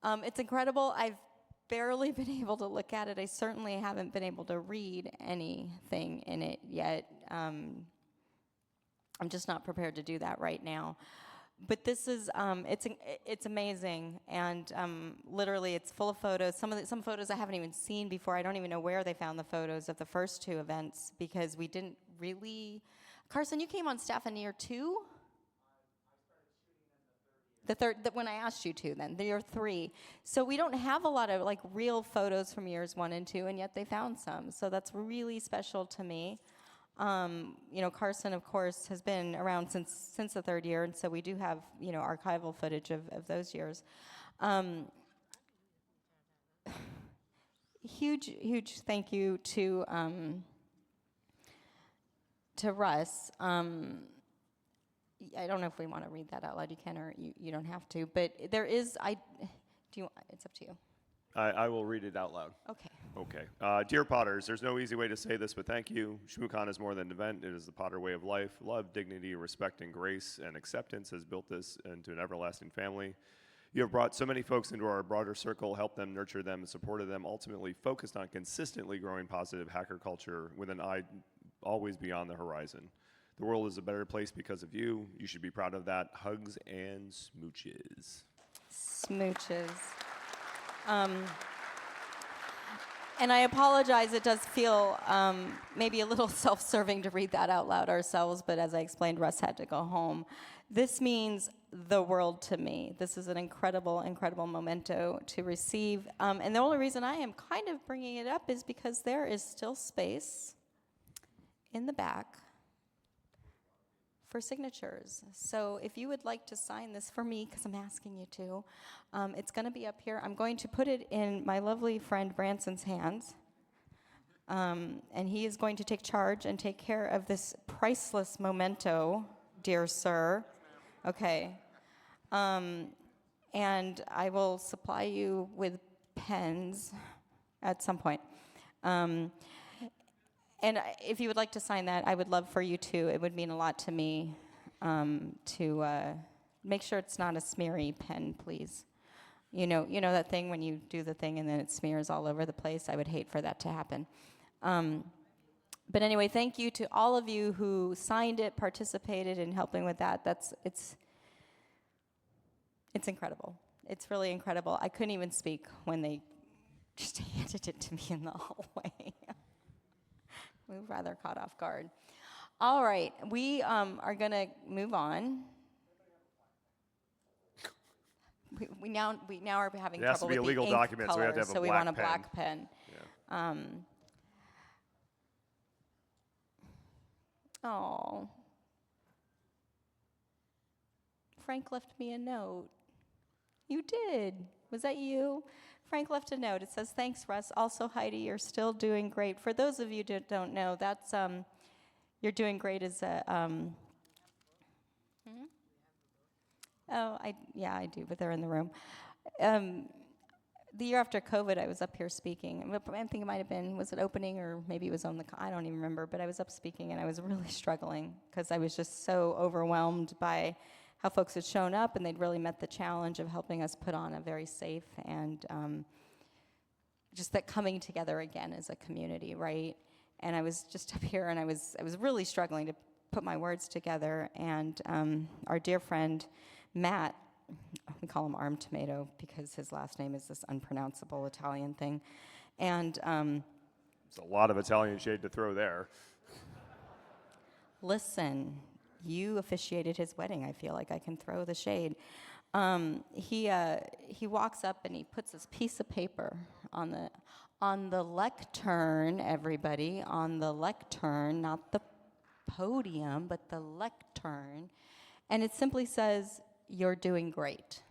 It's incredible. I've barely been able to look at it. I certainly haven't been able to read anything in it yet. I'm just not prepared to do that right now. But this is, it's amazing, and literally it's full of photos. Some photos I haven't even seen before. I don't even know where they found the photos of the first 2 events because we didn't really. Carson, you came on staff in year 2? The third, when I asked you to, then year 3. So we don't have a lot of real photos from years 1 and 2, and yet they found some. So that's really special to me. Carson, of course, has been around since the 3rd year, and so we do have archival footage of those years. Huge thank you to Russ. I don't know if we want to read that out loud. You can, or you don't have to. But there is, it's up to you. I will read it out loud. Okay. Okay. Dear Potters, there's no easy way to say this, but thank you. ShmooCon is more than an event. It is the Potter way of life. Love, dignity, respect, and grace and acceptance has built this into an everlasting family. You have brought so many folks into our broader circle, helped them, nurtured them, and supported them, ultimately focused on consistently growing positive hacker culture with an eye always beyond the horizon. The world is a better place because of you. You should be proud of that. Hugs and smooches. Smooches. And I apologize, it does feel maybe a little self-serving to read that out loud ourselves, but as I explained, Russ had to go home. This means the world to me. This is an incredible, incredible memento to receive. And the only reason I am kind of bringing it up is because there is still space in the back for signatures. So if you would like to sign this for me, because I'm asking you to, it's going to be up here. I'm going to put it in my lovely friend Branson's hands. And he is going to take charge and take care of this priceless memento, dear sir. Okay. And I will supply you with pens at some point. And if you would like to sign that, I would love for you to. It would mean a lot to me to make sure it's not a smeary pen, please. You know that thing when you do the thing and then it smears all over the place? I would hate for that to happen. But anyway, thank you to all of you who signed it, participated in helping with that. It's incredible. It's really incredible. I couldn't even speak when they just handed it to me in the hallway. We were rather caught off guard. All right, we are going to move on. We now are having It has trouble to be with a legal the ink document, so we have to colors, have a so we black want a pen. black pen. Yeah. Oh. Frank left me a note. You did. Was that you? Frank left a note. It says, "Thanks, Russ. Also, Heidi, you're still doing great." For those of you that don't know, that's you're doing great as a. Oh, I do, but they're in the room. The year after COVID, I was up here speaking. I think it might have been, was it opening or maybe it was on the, I don't even remember, but I was up speaking and I was really struggling because I was just so overwhelmed by how folks had shown up and they'd really met the challenge of helping us put on a very safe and just that coming together again as a community, right? And I was just up here and I was really struggling to put my words together, and our dear friend Matt, we call him Arm Tomato because his last name is this unpronounceable Italian thing, and It's a lot of Italian shade to throw there. listen, you officiated his wedding. I feel like I can throw the shade. He walks up and he puts this piece of paper on the lectern, everybody, on the lectern, not the podium, but the lectern, and it simply says, "You're doing great."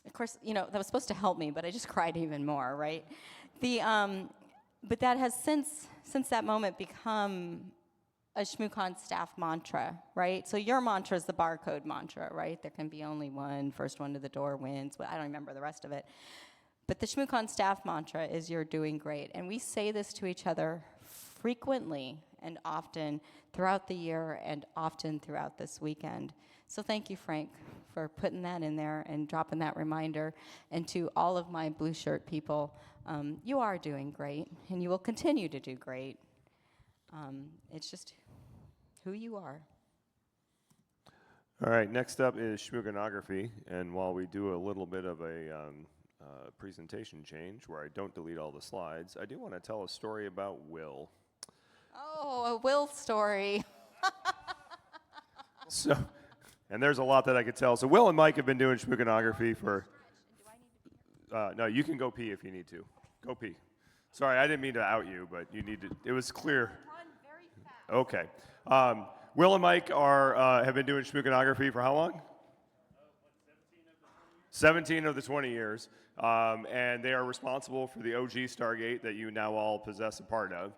Of course, that was supposed to help me, but I just cried even more, right? But that has since that moment become a ShmooCon staff mantra, right? So your mantra is the barcode mantra, right? There can be only one, first one to the door wins, but I don't remember the rest of it. But the ShmooCon staff mantra is "You're doing great." And we say this to each other frequently and often throughout the year and often throughout this weekend. So thank you, Frank, for putting that in there and dropping that reminder. And to all of my blue shirt people, you are doing great and you will continue to do great. It's just who you are. All right, next up is schmooconography, and while we do a little bit of a presentation change where I don't delete all the slides, I do want to tell a story about Will. Oh, a Will story. So, and there's a lot that I could tell. So Will and Mike have been doing schmooconography for... no, you can go pee if you need to. Go pee. Sorry, I didn't mean to out you, but you need to... It was clear. Okay. Will and Mike have been doing schmooconography for how long? 17 of the 20 years. And they are responsible for the OG Stargate that you now all possess a part of.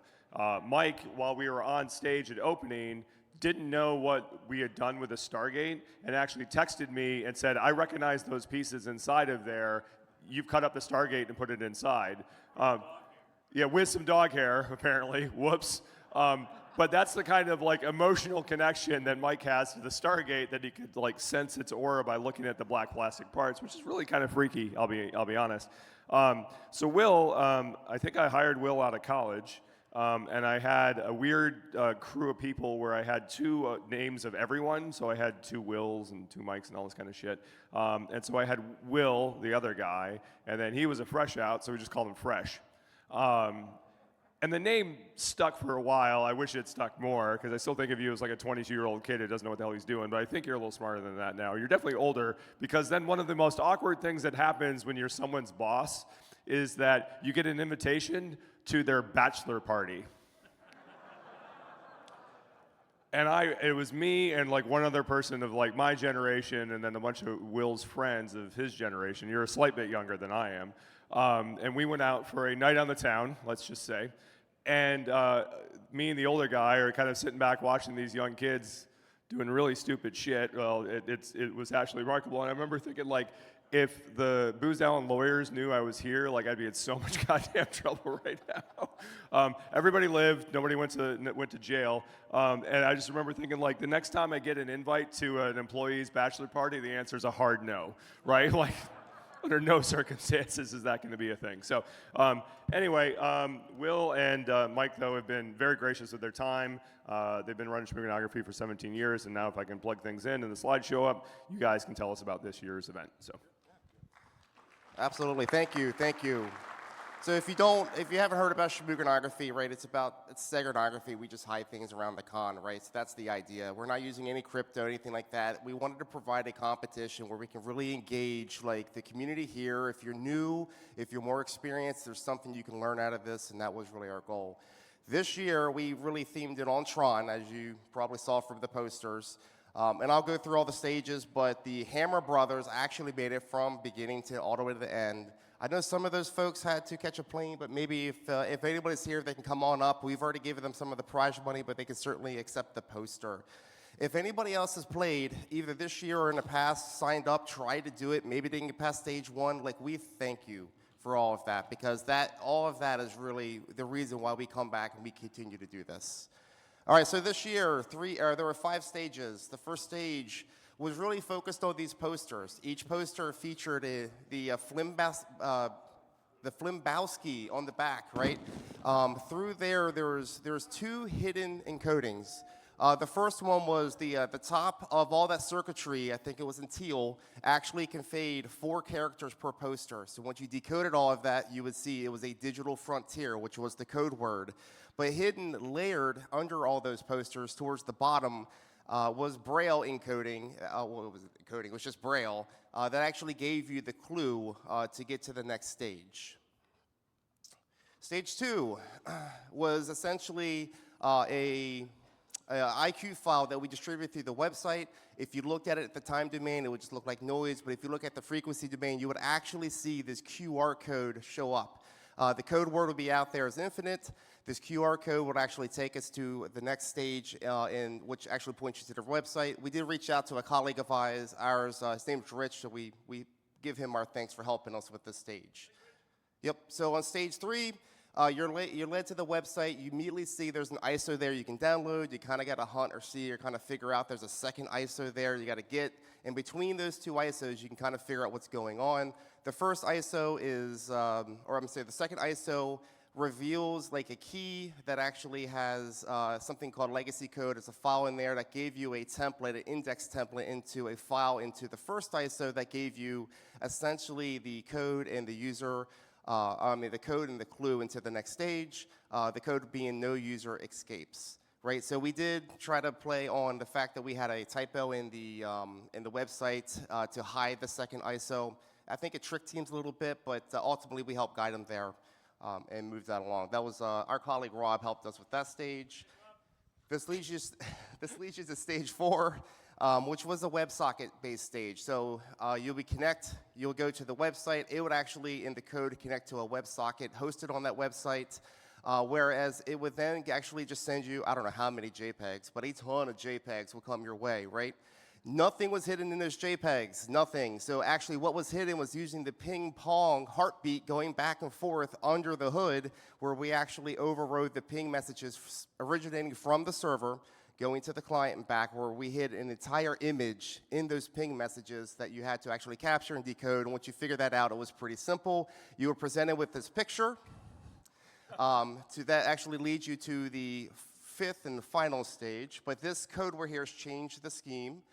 Mike, while we were on stage at opening, didn't know what we had done with the Stargate and actually texted me and said, "I recognize those pieces inside of there. You've cut up the Stargate and put it inside." Yeah, with some dog hair, apparently. Whoops. But that's the kind of emotional connection that Mike has to the Stargate, that he could sense its aura by looking at the black plastic parts, which is really kind of freaky, I'll be honest. So Will, I think I hired Will out of college, and I had a weird crew of people where I had two names of everyone. So I had two Wills and two Mikes and all this kind of shit. And so I had Will, the other guy, and then he was a fresh out, so we just called him Fresh. And the name stuck for a while. I wish it stuck more, because I still think of you as like a 22-year-old kid who doesn't know what the hell he's doing, but I think you're a little smarter than that now. You're definitely older, because then one of the most awkward things that happens when you're someone's boss is that you get an invitation to their bachelor party. And it was me and like one other person of like my generation, and then a bunch of Will's friends of his generation. You're a slight bit younger than I am. And we went out for a night on the town, let's just say. And me and the older guy are kind of sitting back watching these young kids doing really stupid shit. Well, it was actually remarkable. And I remember thinking, like, if the Booze Allen lawyers knew I was here, like, I'd be in so much goddamn trouble right now. Everybody lived. Nobody went to jail. And I just remember thinking, like, the next time I get an invite to an employee's bachelor party, the answer is a hard no, right? Like, under no circumstances is that going to be a thing. So anyway, Will and Mike, though, have been very gracious with their time. They've been running Schmooconography for 17 years, and now if I can plug things in and the slides show up, you guys can tell us about this year's event. So. Absolutely, thank you. So if you haven't heard about Schmooconography, right, it's steganography. We just hide things around the con, right? So that's the idea. We're not using any crypto, anything like that. We wanted to provide a competition where we can really engage like the community here. If you're new, if you're more experienced, there's something you can learn out of this, and that was really our goal. This year, we really themed it on Tron, as you probably saw from the posters. And I'll go through all the stages, but the Hammer Brothers actually made it from beginning to all the way to the end. I know some of those folks had to catch a plane, but maybe if anybody's here, they can come on up. We've already given them some of the prize money, but they can certainly accept the poster. If anybody else has played, either this year or in the past, signed up, tried to do it, maybe didn't get past stage one, like, we thank you for all of that, because all of that is really the reason why we come back and we continue to do this. All right, so this year, there were 5 stages. The first stage was really focused on these posters. Each poster featured the Flimbowski on the back, right? Through there's 2 hidden encodings. The first one was the top of all that circuitry, I think it was in teal, actually conveyed 4 characters per poster. So once you decoded all of that, you would see it was a digital frontier, which was the code word. But hidden, layered under all those posters towards the bottom was Braille encoding. It was just Braille that actually gave you the clue to get to the next stage. Stage 2 was essentially a IQ file that we distributed through the website. If you looked at it at the time domain, it would just look like noise, but if you look at the frequency domain, you would actually see this QR code show up. The code word would be out there as infinite. This QR code would actually take us to the next stage, which actually points you to the website. We did reach out to a colleague of ours, his name's Rich, so we give him our thanks for helping us with this stage. Yep, so on stage 3, you're led to the website. You immediately see there's an ISO there you can download. You kind of got to hunt or see or kind of figure out there's a second ISO there you got to get. And between those 2 ISOs, you can kind of figure out what's going on. The first ISO is, the second ISO reveals like a key that actually has something called legacy code. It's a file in there that gave you a template, an index template into a file into the first ISO that gave you essentially the code and the user, the code and the clue into the next stage, the code being no user escapes. Right, so we did try to play on the fact that we had a typo in the website to hide the second ISO. I think it tricked teams a little bit, but ultimately we helped guide them there and move that along. That was our colleague Rob helped us with that stage. This leads you to stage 4, which was a WebSocket-based stage. So you'll go to the website. It would actually, in the code, connect to a WebSocket hosted on that website. Whereas it would then actually just send you, I don't know how many JPEGs, but a ton of JPEGs will come your way, right? Nothing was hidden in those JPEGs, nothing. So actually what was hidden was using the ping pong heartbeat going back and forth under the hood, where we actually overrode the ping messages originating from the server, going to the client and back, where we hid an entire image in those ping messages that you had to actually capture and decode. And once you figured that out, it was pretty simple. You were presented with this picture. That actually leads you to the 5th and final stage, but this code word here has changed the scheme.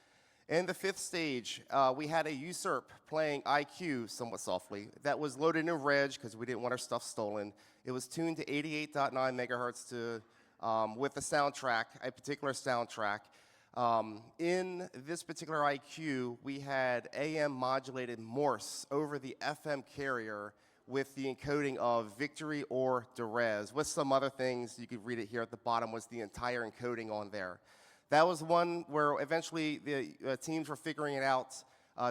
In the fifth stage, we had a usurp playing IQ somewhat softly. That was loaded in reg because we didn't want our stuff stolen. It was tuned to 88.9 megahertz with a soundtrack, a particular soundtrack. In this particular IQ, we had AM modulated Morse over the FM carrier with the encoding of victory or duress, with some other things. You could read it here at the bottom, was the entire encoding on there. That was one where eventually the teams were figuring it out.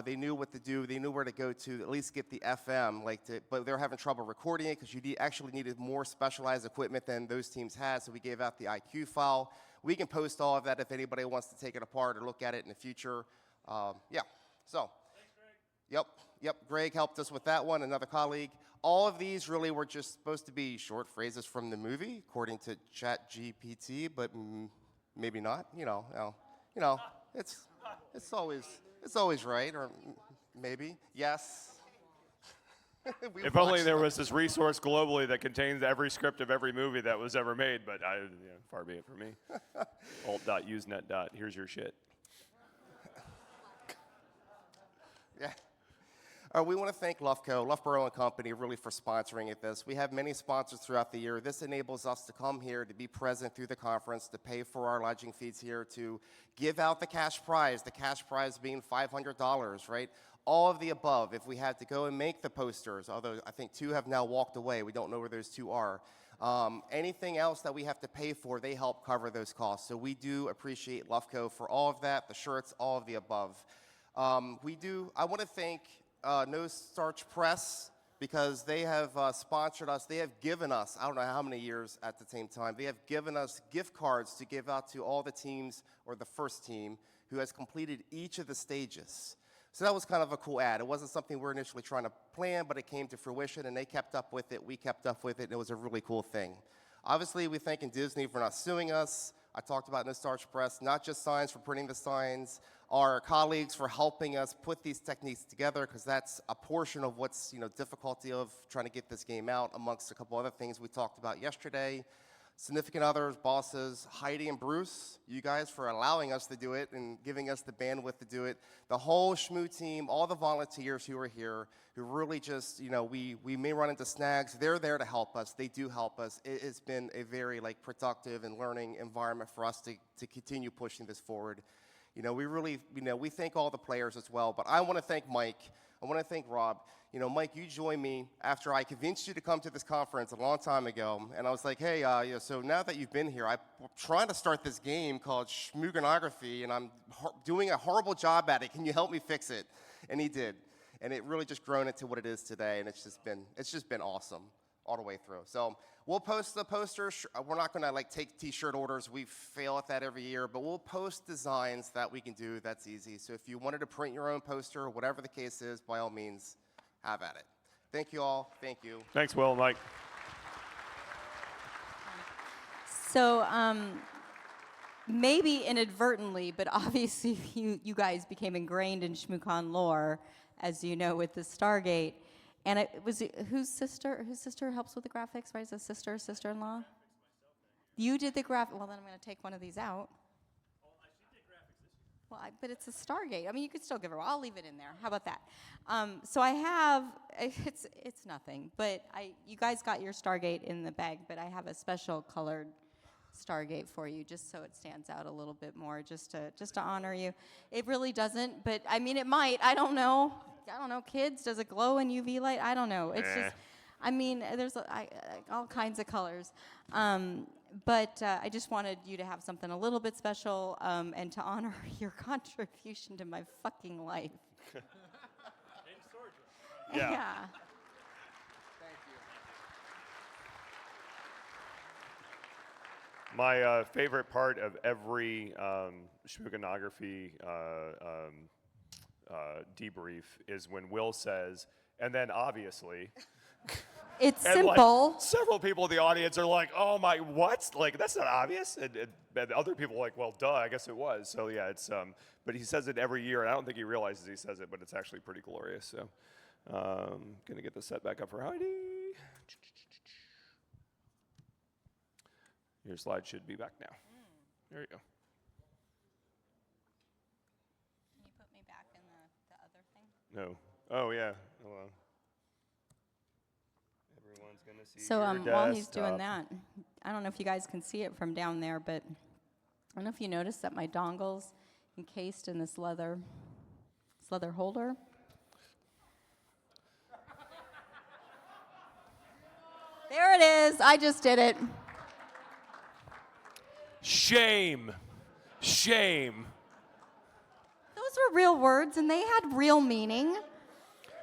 They knew what to do. They knew where to go to at least get the FM, but they were having trouble recording it because you actually needed more specialized equipment than those teams had, so we gave out the IQ file. We can post all of that if anybody wants to take it apart or look at it in the future. Yeah, so. Thanks, Greg. Yep, Greg helped us with that one, another colleague. All of these really were just supposed to be short phrases from the movie, according to ChatGPT, but maybe not. It's always right, or maybe yes. If only there was this resource globally that contains every script of every movie that was ever made, but far be it from me. Alt.usenet. Here's your shit. Yeah. We want to thank Loughborough & Company, really for sponsoring this. We have many sponsors throughout the year. This enables us to come here, to be present through the conference, to pay for our lodging fees here, to give out the cash prize being $500, right? All of the above. If we had to go and make the posters, although I think 2 have now walked away. We don't know where those 2 are. Anything else that we have to pay for, they help cover those costs. So we do appreciate Loughco for all of that, the shirts, all of the above. I want to thank No Starch Press, because they have sponsored us. They have given us, I don't know how many years at the same time, they have given us gift cards to give out to all the teams, or the first team, who has completed each of the stages. So that was kind of a cool ad. It wasn't something we were initially trying to plan, but it came to fruition, and they kept up with it, we kept up with it, and it was a really cool thing. Obviously, we're thanking Disney for not suing us. I talked about No Starch Press, not just signs for printing the signs, our colleagues for helping us put these techniques together, because that's a portion of what's difficulty of trying to get this game out, amongst a couple other things we talked about yesterday. Significant others, bosses, Heidi and Bruce, you guys for allowing us to do it and giving us the bandwidth to do it. The whole Shmoo team, all the volunteers who are here, who really just, we may run into snags. They're there to help us. They do help us. It's been a very productive and learning environment for us to continue pushing this forward. We really, we thank all the players as well, but I want to thank Mike. I want to thank Rob. Mike, you joined me after I convinced you to come to this conference a long time ago, and I was like, hey, so now that you've been here, I'm trying to start this game called Shmoogonography, and I'm doing a horrible job at it. Can you help me fix it? And he did, and it really just grown into what it is today, and it's just been awesome all the way through. So we'll post the posters. We're not going to take T-shirt orders. We fail at that every year, but we'll post designs that we can do. That's easy. So if you wanted to print your own poster, whatever the case is, by all means, have at it. Thank you all. Thank you. Thanks, Will and Mike. So maybe inadvertently, but obviously you guys became ingrained in ShmooCon lore, as you know, with the Stargate. And it was whose sister helps with the graphics, right? Is it sister-in-law? You did the graphic. Well, then I'm going to take one of these out. Well, but it's a Stargate. I mean, you could still give her. I'll leave it in there. How about that? So I have. It's nothing. But you guys got your Stargate in the bag. But I have a special colored Stargate for you, just so it stands out a little bit more, just to honor you. It really doesn't, but I mean, it might. I don't know. Kids, does it glow in UV light? I don't know. It's just. I mean, there's all kinds of colors. But I just wanted you to have something a little bit special and to honor your contribution to my fucking life. Yeah. Thank you. My favorite part of every Shmoogonography debrief is when Will says, and then obviously. It's and simple. Several people in the audience are like, oh my, what? That's not obvious. And other people are like, well, duh, I guess it was. So yeah, it's, but he says it every year, and I don't think he realizes he says it, but it's actually pretty glorious. So, gonna get the set back up for Heidi. Your slide should be back now. There you go. No. Oh, yeah. Hold on. Everyone's going to see So your while he's doing desktop. that, I don't know if you guys can see it from down there, but I don't know if you noticed that my dongle's encased in this leather holder. There it is. I just did it. Shame. Shame. Those were real words, and they had real meaning.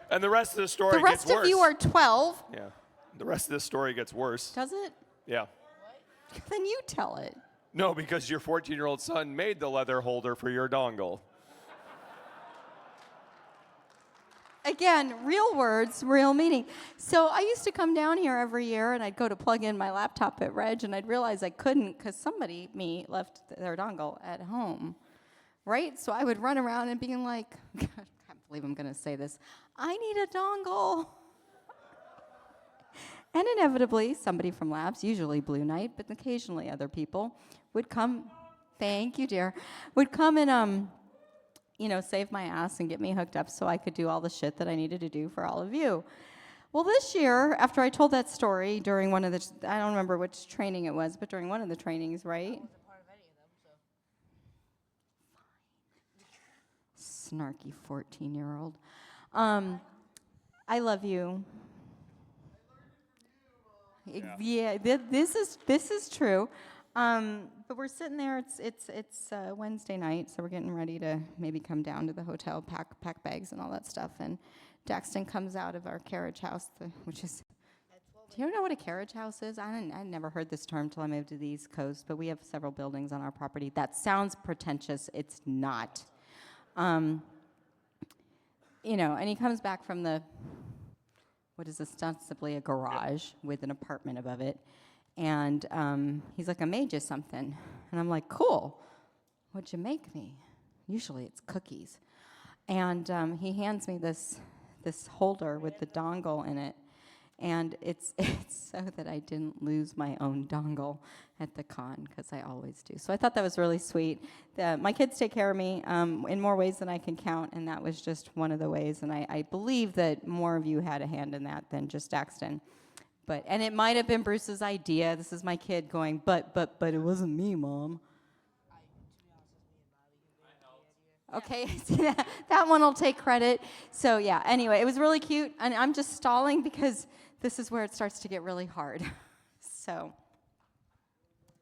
And the rest of the story The rest gets worse. of you are 12. Yeah. The rest of this story gets worse. Does it? Yeah. Then you tell it. No, because your 14-year-old son made the leather holder for your dongle. Again, real words, real meaning. So I used to come down here every year, and I'd go to plug in my laptop at Reg, and I'd realize I couldn't because me, left their dongle at home, right? So I would run around and be like, I can't believe I'm going to say this, I need a dongle. And inevitably, somebody from Labs, usually Blue Knight, but occasionally other people, would come, thank you, dear, would come and, save my ass and get me hooked up so I could do all the shit that I needed to do for all of you. Well, this year, after I told that story during one of the, I don't remember which training it was, but during one of the trainings, right? Snarky 14-year-old. I love you. Yeah, this is true. But we're sitting there. It's Wednesday night, so we're getting ready to maybe come down to the hotel, pack bags and all that stuff. And Daxton comes out of our carriage house, which is. Do you know what a carriage house is? I never heard this term till I moved to the East Coast. But we have several buildings on our property. That sounds pretentious. It's not. And he comes back from what is ostensibly a garage with an apartment above it. And he's like, I made you something. And I'm like, cool. What'd you make me? Usually it's cookies. And he hands me this holder with the dongle in it. And it's so that I didn't lose my own dongle at the con, because I always do. So I thought that was really sweet. My kids take care of me in more ways than I can count, and that was just one of the ways. And I believe that more of you had a hand in that than just Daxton. And it might have been Bruce's idea. This is my kid going, but it wasn't me, Mom. Okay, that one will take credit. So yeah, anyway, it was really cute. And I'm just stalling because this is where it starts to get really hard. So.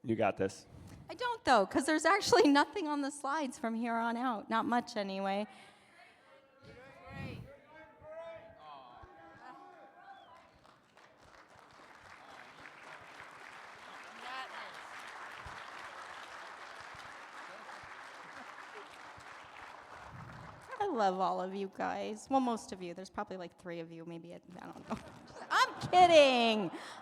You got this. I don't, though, because there's actually nothing on the slides from here on out. Not much, anyway. I love all of you guys. Well, most of you. There's probably like 3 of you, maybe. I don't know.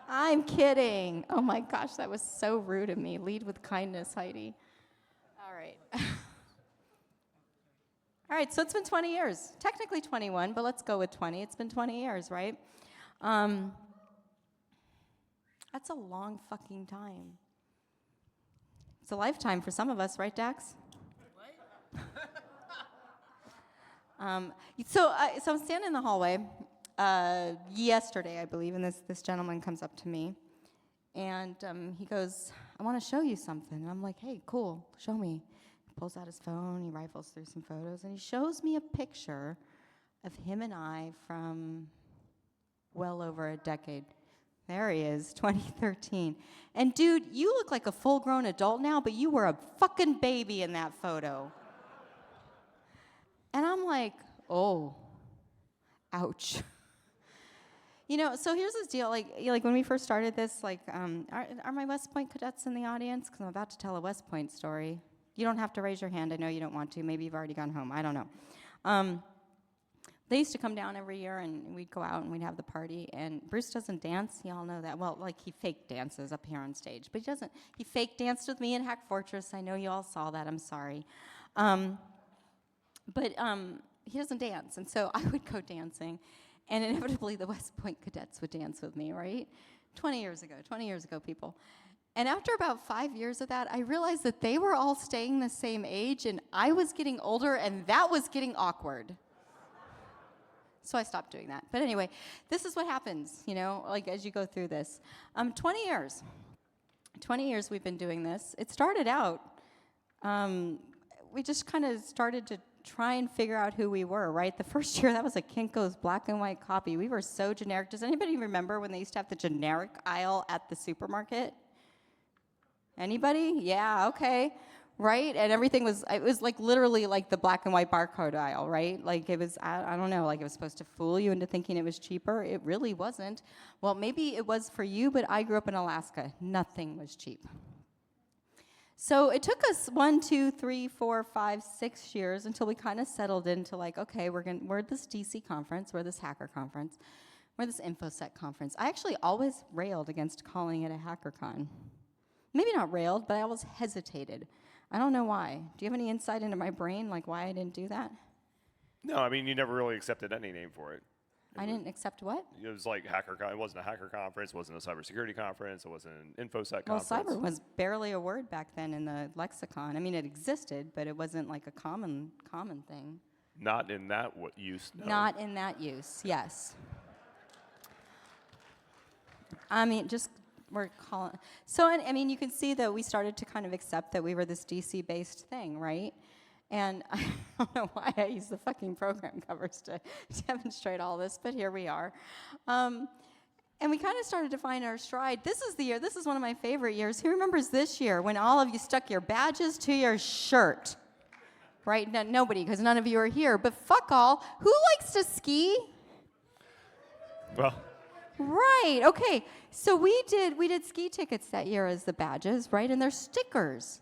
I'm kidding. Oh my gosh, that was so rude of me. Lead with kindness, Heidi. All right. All right, so it's been 20 years. Technically 21, but let's go with 20. It's been 20 years, right? That's a long fucking time. It's a lifetime for some of us, right, Dax? So I'm standing in the hallway yesterday, I believe, and this gentleman comes up to me, and he goes, I want to show you something. And I'm like, hey, cool, show me. He pulls out his phone, he rifles through some photos, and he shows me a picture of him and I from well over a decade. There he is, 2013. And dude, you look like a full-grown adult now, but you were a fucking baby in that photo. And I'm like, oh, ouch. So here's this deal. Like when we first started this, are my West Point cadets in the audience? Because I'm about to tell a West Point story. You don't have to raise your hand. I know you don't want to. Maybe you've already gone home. I don't know. They used to come down every year, and we'd go out, and we'd have the party. And Bruce doesn't dance. You all know that. Well, he fake dances up here on stage. But he doesn't. He fake danced with me in Hack Fortress. I know you all saw that. I'm sorry. But he doesn't dance, and so I would go dancing, and inevitably the West Point cadets would dance with me, right? 20 years ago, people. And after about 5 years of that, I realized that they were all staying the same age, and I was getting older, and that was getting awkward. So I stopped doing that. But anyway, this is what happens, you know, like as you go through this. 20 years. 20 years we've been doing this. It started out, we just kind of started to try and figure out who we were, right? The first year, that was a Kinko's black and white copy. We were so generic. Does anybody remember when they used to have the generic aisle at the supermarket? Anybody? Yeah, okay. Right? And everything was, it was like literally like the black and white barcode aisle, right? Like it was, I don't know, like it was supposed to fool you into thinking it was cheaper. It really wasn't. Well, maybe it was for you, but I grew up in Alaska. Nothing was cheap. So it took us 1, 2, 3, 4, 5, 6 years until we kind of settled into like, okay, we're at this DC conference, we're this hacker conference, we're this InfoSec conference. I actually always railed against calling it a HackerCon. Maybe not railed, but I always hesitated. I don't know why. Do you have any insight into my brain, like why I didn't do that? No, I mean, you never really accepted any name for it. I didn't accept what? It was like HackerCon. It wasn't a hacker conference. It wasn't a cybersecurity conference. It wasn't an InfoSec Well, conference. cyber was barely a word back then in the lexicon. I mean, it existed, but it wasn't like a common thing. Not in that use, no. Not in that use, yes. I mean, just we're calling. So, I mean, you can see that we started to kind of accept that we were this DC-based thing, right? And I don't know why I use the fucking program covers to demonstrate all this, but here we are. And we kind of started to find our stride. This is the year, this is one of my favorite years. Who remembers this year when all of you stuck your badges to your shirt? Right? No, nobody, because none of you are here, but fuck all. Who likes to ski? Well. Right, okay. So we did ski tickets that year as the badges, right? And they're stickers,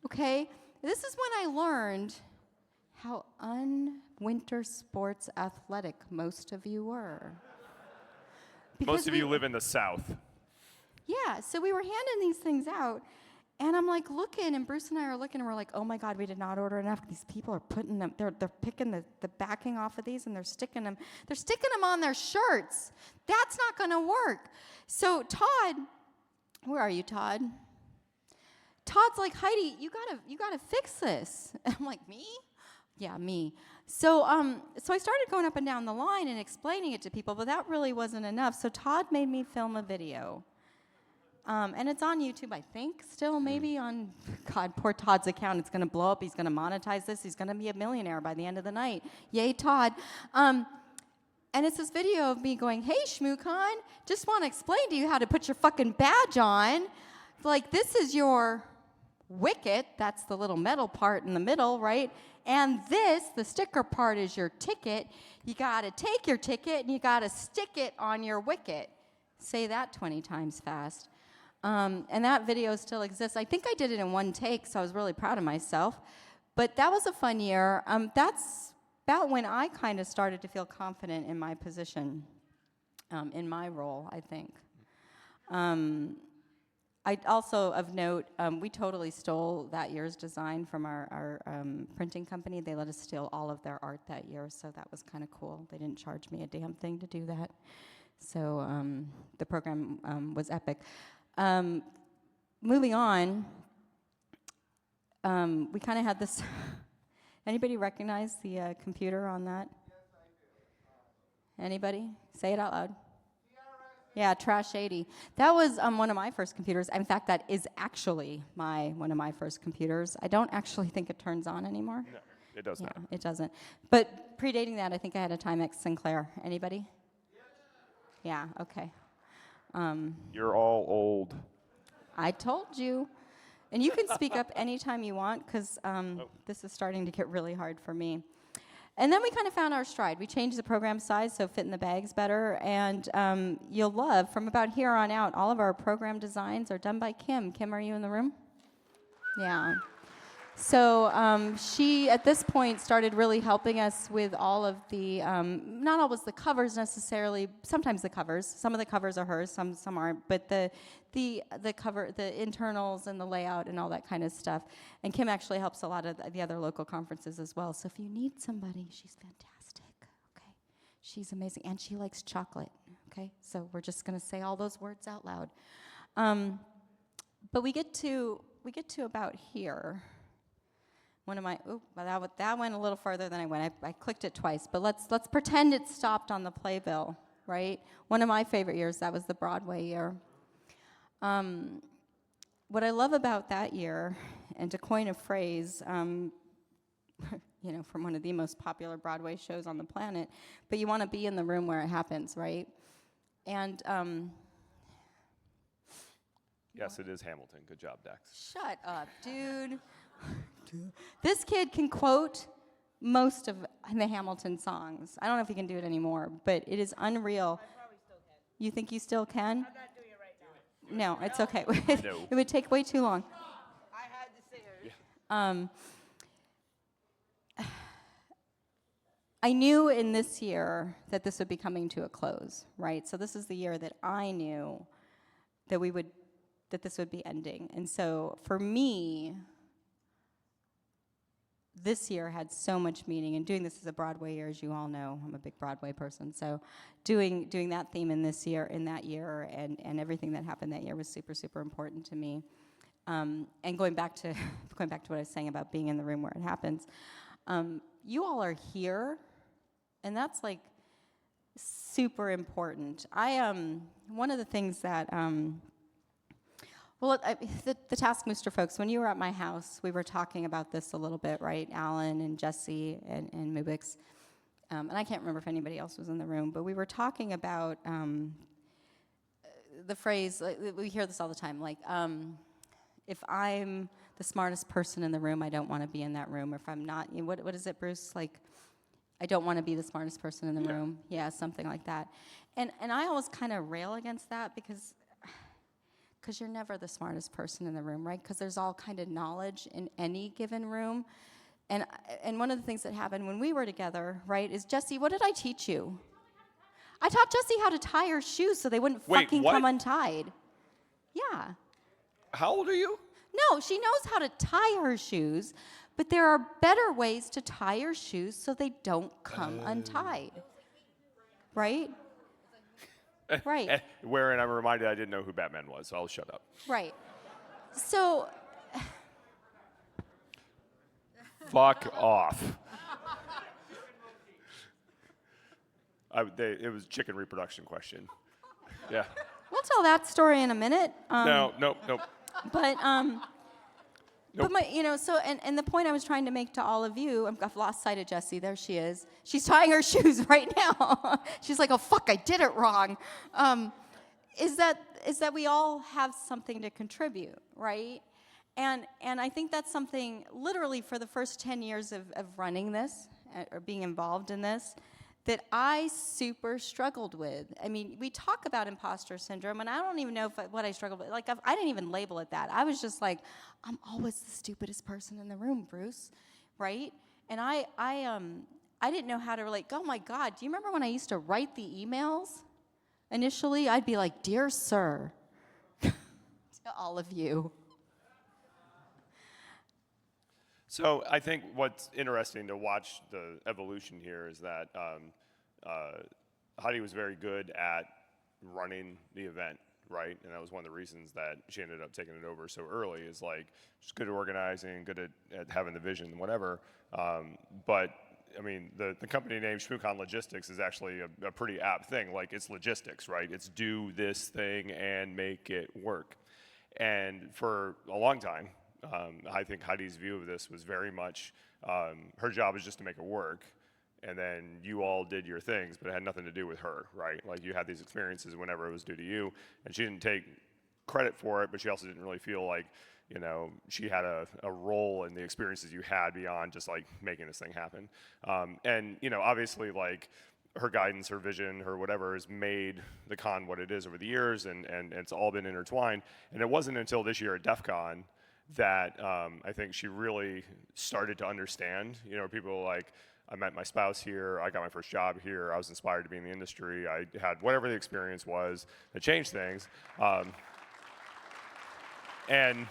okay? This is when I learned how un-winter sports athletic most of you were. Most of you live in the South. Yeah, so we were handing these things out, and I'm like looking, and Bruce and I are looking, and we're like, oh my God, we did not order enough. These people are putting them, they're picking the backing off of these, and they're sticking them on their shirts. That's not gonna work. So Todd, where are you, Todd? Todd's like, Heidi, you gotta fix this. And I'm like, me? Yeah, me. So so I started going up and down the line and explaining it to people, but that really wasn't enough. So Todd made me film a video. And it's on YouTube, I think, still maybe on, God, poor Todd's account. It's gonna blow up, he's gonna monetize this, he's gonna be a millionaire by the end of the night. Yay, Todd. And it's this video of me going, hey, ShmooCon, just wanna explain to you how to put your fucking badge on. Like, this is your wicket, that's the little metal part in the middle, right? And this, the sticker part, is your ticket. You gotta take your ticket and you gotta stick it on your wicket. Say that 20 times fast. And that video still exists. I think I did it in one take, so I was really proud of myself. But that was a fun year. That's about when I kind of started to feel confident in my position, in my role, I think. I also, of note, we totally stole that year's design from our printing company. They let us steal all of their art that year, so that was kind of cool. They didn't charge me a damn thing to do that. So the program was epic. Moving on, we kind of had this. Anybody recognize the computer on that? Anybody? Say it out loud. Yeah, Trash 80. That was one of my first computers. In fact, that is actually one of my first computers. I don't actually think it turns on anymore. No, it does not. It doesn't. But predating that, I think I had a Timex Sinclair. Anybody? Yeah, okay. You're all old. I told you. And you can speak up anytime you want, because this is starting to get really hard for me. And then we kind of found our stride. We changed the program size so it fit in the bags better. And you'll love, from about here on out, all of our program designs are done by Kim. Kim, are you in the room? Yeah. So she, at this point, started really helping us with all of the, not always the covers necessarily, sometimes the covers. Some of the covers are hers, some aren't, but the cover, the internals and the layout and all that kind of stuff. And Kim actually helps a lot of the other local conferences as well. So if you need somebody, she's fantastic, okay? She's amazing, and she likes chocolate, okay? So we're just gonna say all those words out loud. But we get to about here. one of my, that went a little further than I went. I clicked it twice, but let's pretend it stopped on the playbill, right? One of my favorite years, that was the Broadway year. What I love about that year, and to coin a phrase, you know, from one of the most popular Broadway shows on the planet, but you want to be in the room where it happens, right? And yes, it is Hamilton. Good job, Dax. shut up, dude. This kid can quote most of the Hamilton songs. I don't know if he can do it anymore, but it is unreal. I probably still can. You think you still can? I'm not doing it right now. No, it's okay. No. It would take way too long. I had the singer. I knew in this year that this would be coming to a close, right? So this is the year that I knew that this would be ending. And so for me, this year had so much meaning, and doing this as a Broadway year, as you all know, I'm a big Broadway person, so doing that theme in that year, and everything that happened that year was super, super important to me. And going back to what I was saying about being in the room where it happens, you all are here, and that's like super important. One of the things that the TaskMooster folks, when you were at my house, we were talking about this a little bit, right? Alan and Jesse and Mubix. And I can't remember if anybody else was in the room, but we were talking about the phrase, we hear this all the time, like, if I'm the smartest person in the room, I don't want to be in that room. Or if I'm not, what is it, Bruce? Like, I don't want to be the smartest person in the room. Yeah, something like that. And I always kind of rail against that because you're never the smartest person in the room, right? Because there's all kind of knowledge in any given room. And one of the things that happened when we were together, right, is, Jesse, what did I teach you? I taught Jesse how to tie her shoes so they wouldn't fucking come untied. Yeah. How old are you? No, she knows how to tie her shoes, but there are better ways to tie her shoes so they don't come untied. Right? Right. Wherein I'm reminded I didn't know who Batman was, so I'll shut up. Right. So. Fuck off. It was a chicken reproduction question. Yeah. We'll tell that story in a minute. Nope. But but and the point I was trying to make to all of you, I've lost sight of Jessie. There she is. She's tying her shoes right now. She's like, oh fuck, I did it wrong. Is that we all have something to contribute, right? And I think that's something literally for the first 10 years of running this or being involved in this that I super struggled with. I mean, we talk about imposter syndrome, and I don't even know what I struggled with. Like, I didn't even label it that. I was just like, I'm always the stupidest person in the room, Bruce, right? And I didn't know how to relate. Oh my God, do you remember when I used to write the emails? Initially, I'd be like, dear sir, to all of you. So I think what's interesting to watch the evolution here is that Heidi was very good at running the event, right? And that was one of the reasons that she ended up taking it over so early, is like, she's good at organizing, good at having the vision, whatever. But I mean, the company name ShmooCon Logistics is actually a pretty apt thing. Like, it's logistics, right? It's do this thing and make it work. And for a long time, I think Heidi's view of this was very much her job is just to make it work, and then you all did your things, but it had nothing to do with her, right? Like, you had these experiences whenever it was due to you, and she didn't take credit for it, but she also didn't really feel like, you know, she had a role in the experiences you had beyond just like making this thing happen. And, you know, obviously, like, her guidance, her vision, her whatever has made the con what it is over the years, and it's all been intertwined. And it wasn't until this year at DEF CON that I think she really started to understand. You know, people like, I met my spouse here, I got my first job here, I was inspired to be in the industry, I had whatever the experience was that changed things. And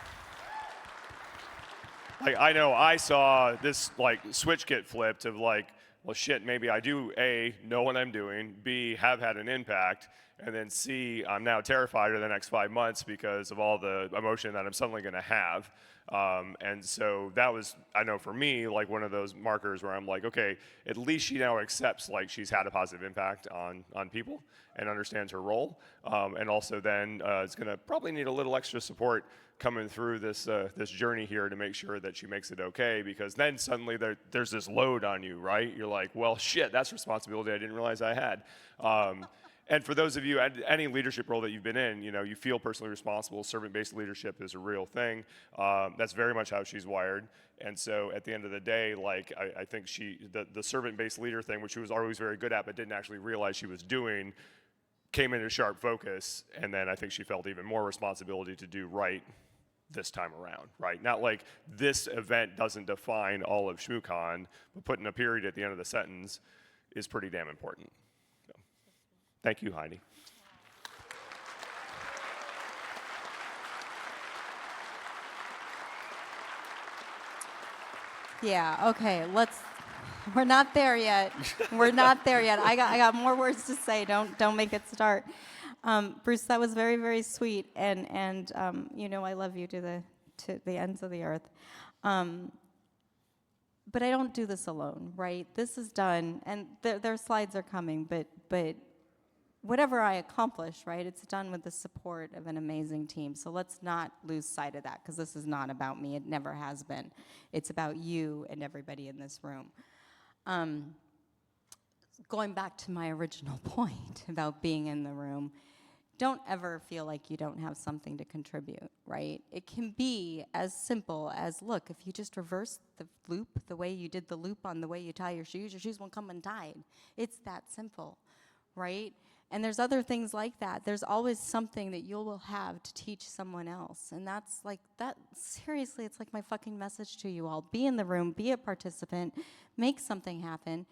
like, I know I saw this like switch get flipped of like, well shit, maybe I do A, know what I'm doing, B, have had an impact, and then C, I'm now terrified of the next 5 months because of all the emotion that I'm suddenly gonna have. And so that was, I know for me, like one of those markers where I'm like, okay, at least she now accepts like she's had a positive impact on people and understands her role. And also then it's gonna probably need a little extra support coming through this this journey here to make sure that she makes it okay, because then suddenly there's this load on you, right? You're like, well, shit, that's responsibility I didn't realize I had. And for those of you, any leadership role that you've been in, you know, you feel personally responsible. Servant-based leadership is a real thing. That's very much how she's wired. And so at the end of the day, like, I think the servant-based leader thing, which she was always very good at but didn't actually realize she was doing, came into sharp focus. And then I think she felt even more responsibility to do right this time around, right? Not like this event doesn't define all of ShmooCon, but putting a period at the end of the sentence is pretty damn important. Thank you, Heidi. Yeah, okay, we're not there yet. We're not there yet. I got more words to say. Don't make it start. Bruce, that was very, very sweet, and you know I love you to the ends of the earth. But I don't do this alone, right? This is done, and their slides are coming, but whatever I accomplish, right, it's done with the support of an amazing team. So let's not lose sight of that, because this is not about me. It never has been. It's about you and everybody in this room. Going back to my original point about being in the room, don't ever feel like you don't have something to contribute, right? It can be as simple as, look, if you just reverse the loop the way you did the loop on the way you tie your shoes won't come untied. It's that simple, right? And there's other things like that. There's always something that you will have to teach someone else. And that's like, that, seriously, it's like my fucking message to you all. Be in the room, be a participant, make something happen,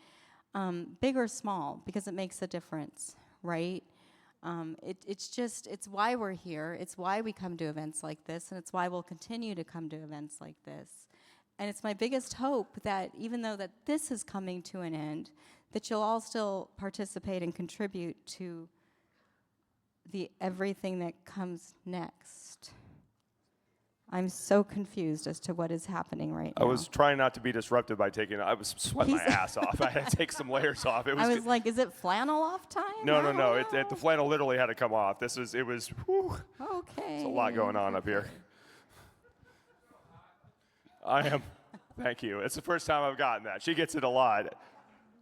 big or small, because it makes a difference, right? It's why we're here. It's why we come to events like this, and it's why we'll continue to come to events like this. And it's my biggest hope that even though that this is coming to an end, that you'll all still participate and contribute to everything that comes next. I'm so confused as to what is happening right now. I was trying not to be disrupted by I was sweating my ass off. I had to take some layers off. I was like, is it flannel off time? No. The flannel literally had to come off. It was, whew. Okay. There's a lot going on up here. I am, thank you. It's the first time I've gotten that. She gets it a lot.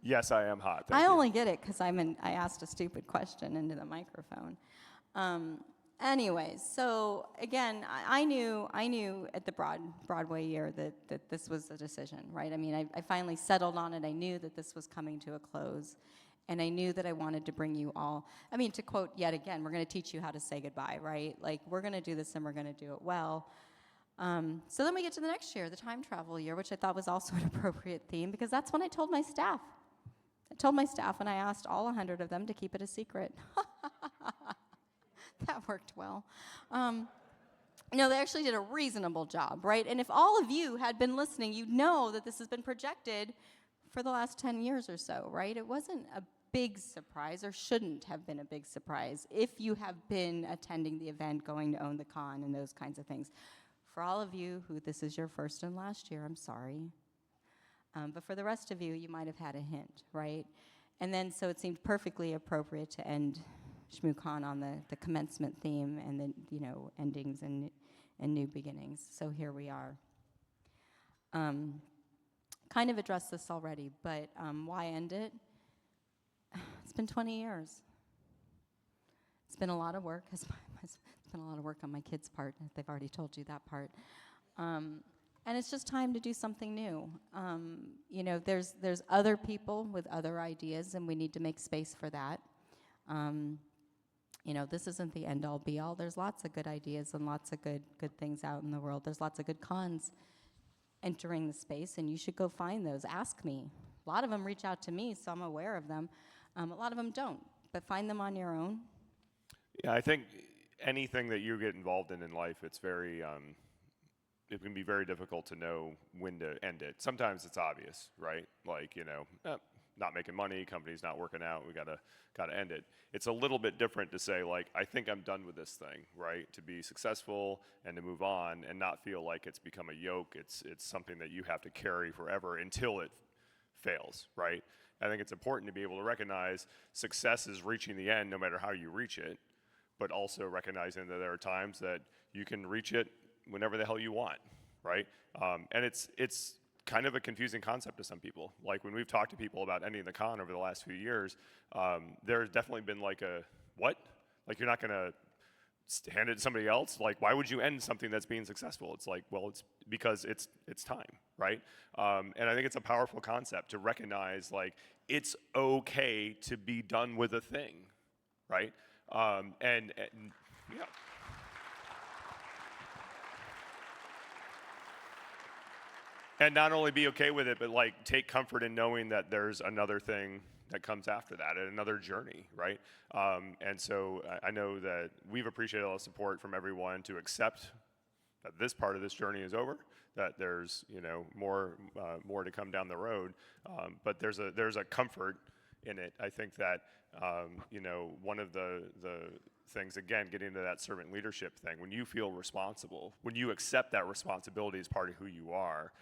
Yes, I am hot. I only get it because I asked a stupid question into the microphone. Anyways, so again, I knew at the Broadway year that this was a decision, right? I mean, I finally settled on it. I knew that this was coming to a close, and I knew that I wanted to bring you all. I mean, to quote yet again, we're going to teach you how to say goodbye, right? Like, we're going to do this, and we're going to do it well. So then we get to the next year, the time travel year, which I thought was also an appropriate theme, because that's when I told my staff. And I asked all 100 of them to keep it a secret. That worked well. No, they actually did a reasonable job, right? And if all of you had been listening, you'd know that this has been projected for the last 10 years or so, right? It wasn't a big surprise, or shouldn't have been a big surprise, if you have been attending the event, going to Own the Con, and those kinds of things. For all of you who this is your first and last year, I'm sorry. But for the rest of you, you might have had a hint, right? And then, so it seemed perfectly appropriate to end ShmooCon on the commencement theme and the, endings and new beginnings. So here we are. Kind of addressed this already, but why end it? It's been 20 years. It's been a lot of work. It's been a lot of work on my kids' part. They've already told you that part. And it's just time to do something new. There's other people with other ideas, and we need to make space for that. This isn't the end-all, be-all. There's lots of good ideas and lots of good things out in the world. There's lots of good cons entering the space, and you should go find those. Ask me. A lot of them reach out to me, so I'm aware of them. A lot of them don't, but find them on your own. Yeah, I think anything that you get involved in life, it's very, it can be very difficult to know when to end it. Sometimes it's obvious, right? Like, not making money, company's not working out, we gotta end it. It's a little bit different to say, like, I think I'm done with this thing, right? To be successful and to move on and not feel like it's become a yoke. It's something that you have to carry forever until it fails, right? I think it's important to be able to recognize success is reaching the end no matter how you reach it, but also recognizing that there are times that you can reach it whenever the hell you want, right? And it's kind of a confusing concept to some people. Like when we've talked to people about ending the con over the last few years, there's definitely been like a, what? Like you're not gonna hand it to somebody else? Like why would you end something that's being successful? It's like, well, it's because it's time, right? And I think it's a powerful concept to recognize like it's okay to be done with a thing, right? And yeah. And not only be okay with it, but like take comfort in knowing that there's another thing that comes after that, and another journey, right? And so I know that we've appreciated a lot of support from everyone to accept that this part of this journey is over, that there's more to come down the road, but there's a comfort in it. I think that one of the things, again, getting into that servant leadership thing, when you feel responsible, when you accept that responsibility as part of who you are.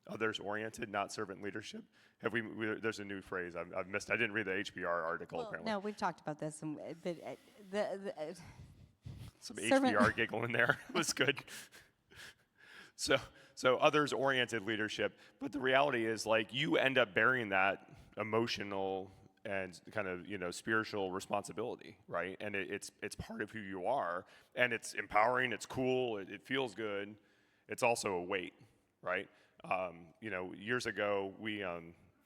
Others-oriented, not servant leadership. There's a new phrase I've missed. I didn't read the HBR article, apparently. No, we've talked about this. And some HBR giggle in there. It was good. So others-oriented leadership. But the reality is, like, you end up bearing that emotional and kind of spiritual responsibility, right? And it's part of who you are, and it's empowering. It's cool. It feels good. It's also a weight, right? Years ago, we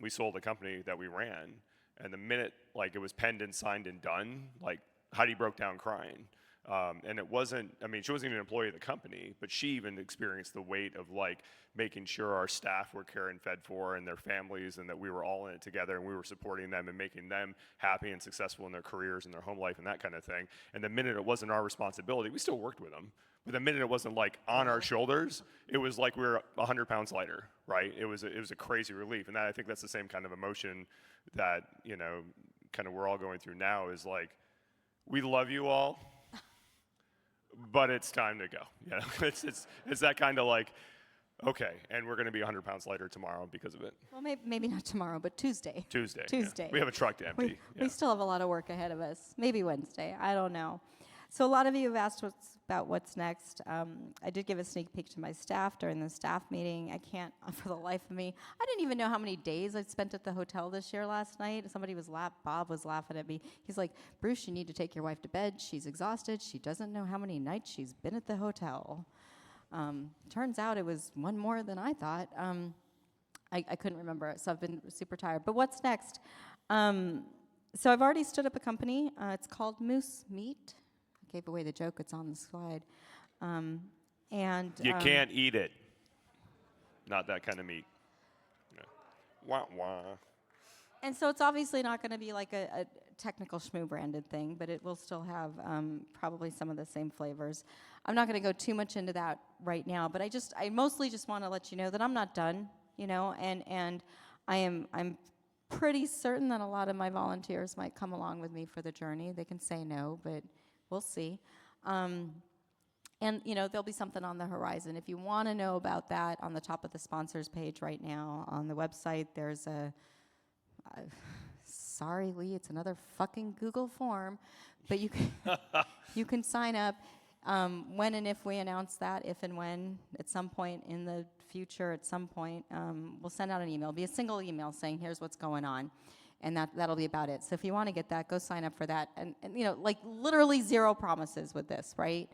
sold a company that we ran, and the minute like it was penned and signed and done, like Heidi broke down crying. And it wasn't, she wasn't even an employee of the company, but she even experienced the weight of like making sure our staff were cared and fed for and their families, and that we were all in it together and we were supporting them and making them happy and successful in their careers and their home life and that kind of thing. And the minute it wasn't our responsibility, we still worked with them. But the minute it wasn't like on our shoulders, it was like we were 100 pounds lighter, right? It was a crazy relief. And I think that's the same kind of emotion that, kind of we're all going through now is like, we love you all, but it's time to go. It's that kind of like, okay, and we're going to be 100 pounds lighter tomorrow because of it. Well, maybe not tomorrow, but Tuesday. Tuesday. Tuesday. Yeah. We have a truck to empty. We still have a lot of work ahead of us. Maybe Wednesday. I don't know. So a lot of you have asked about what's next. I did give a sneak peek to my staff during the staff meeting. I can't, for the life of me, I didn't even know how many days I'd spent at the hotel this year last night. Bob was laughing at me. He's like, Bruce, you need to take your wife to bed. She's exhausted. She doesn't know how many nights she's been at the hotel. Turns out it was one more than I thought. I couldn't remember it, so I've been super tired. But what's next? So I've already stood up a company. It's called Moose Meat. Gave away the joke, it's on the slide. You can't eat it. Not that kind of meat. No. Wah, wah. And so it's obviously not going to be like a technical Shmoo branded thing, but it will still have probably some of the same flavors. I'm not going to go too much into that right now, but I mostly just want to let you know that I'm not done, and I'm pretty certain that a lot of my volunteers might come along with me for the journey. They can say no, but we'll see. And, there'll be something on the horizon. If you want to know about that, on the top of the sponsors page right now on the website, there's sorry, Lee, it's another fucking Google form, but you can sign up. When and if we announce that, if and when, at some point in the future, at some point, we'll send out an email. It'll be a single email saying, here's what's going on. And that'll be about it. So if you want to get that, go sign up for that. And like literally zero promises with this, right?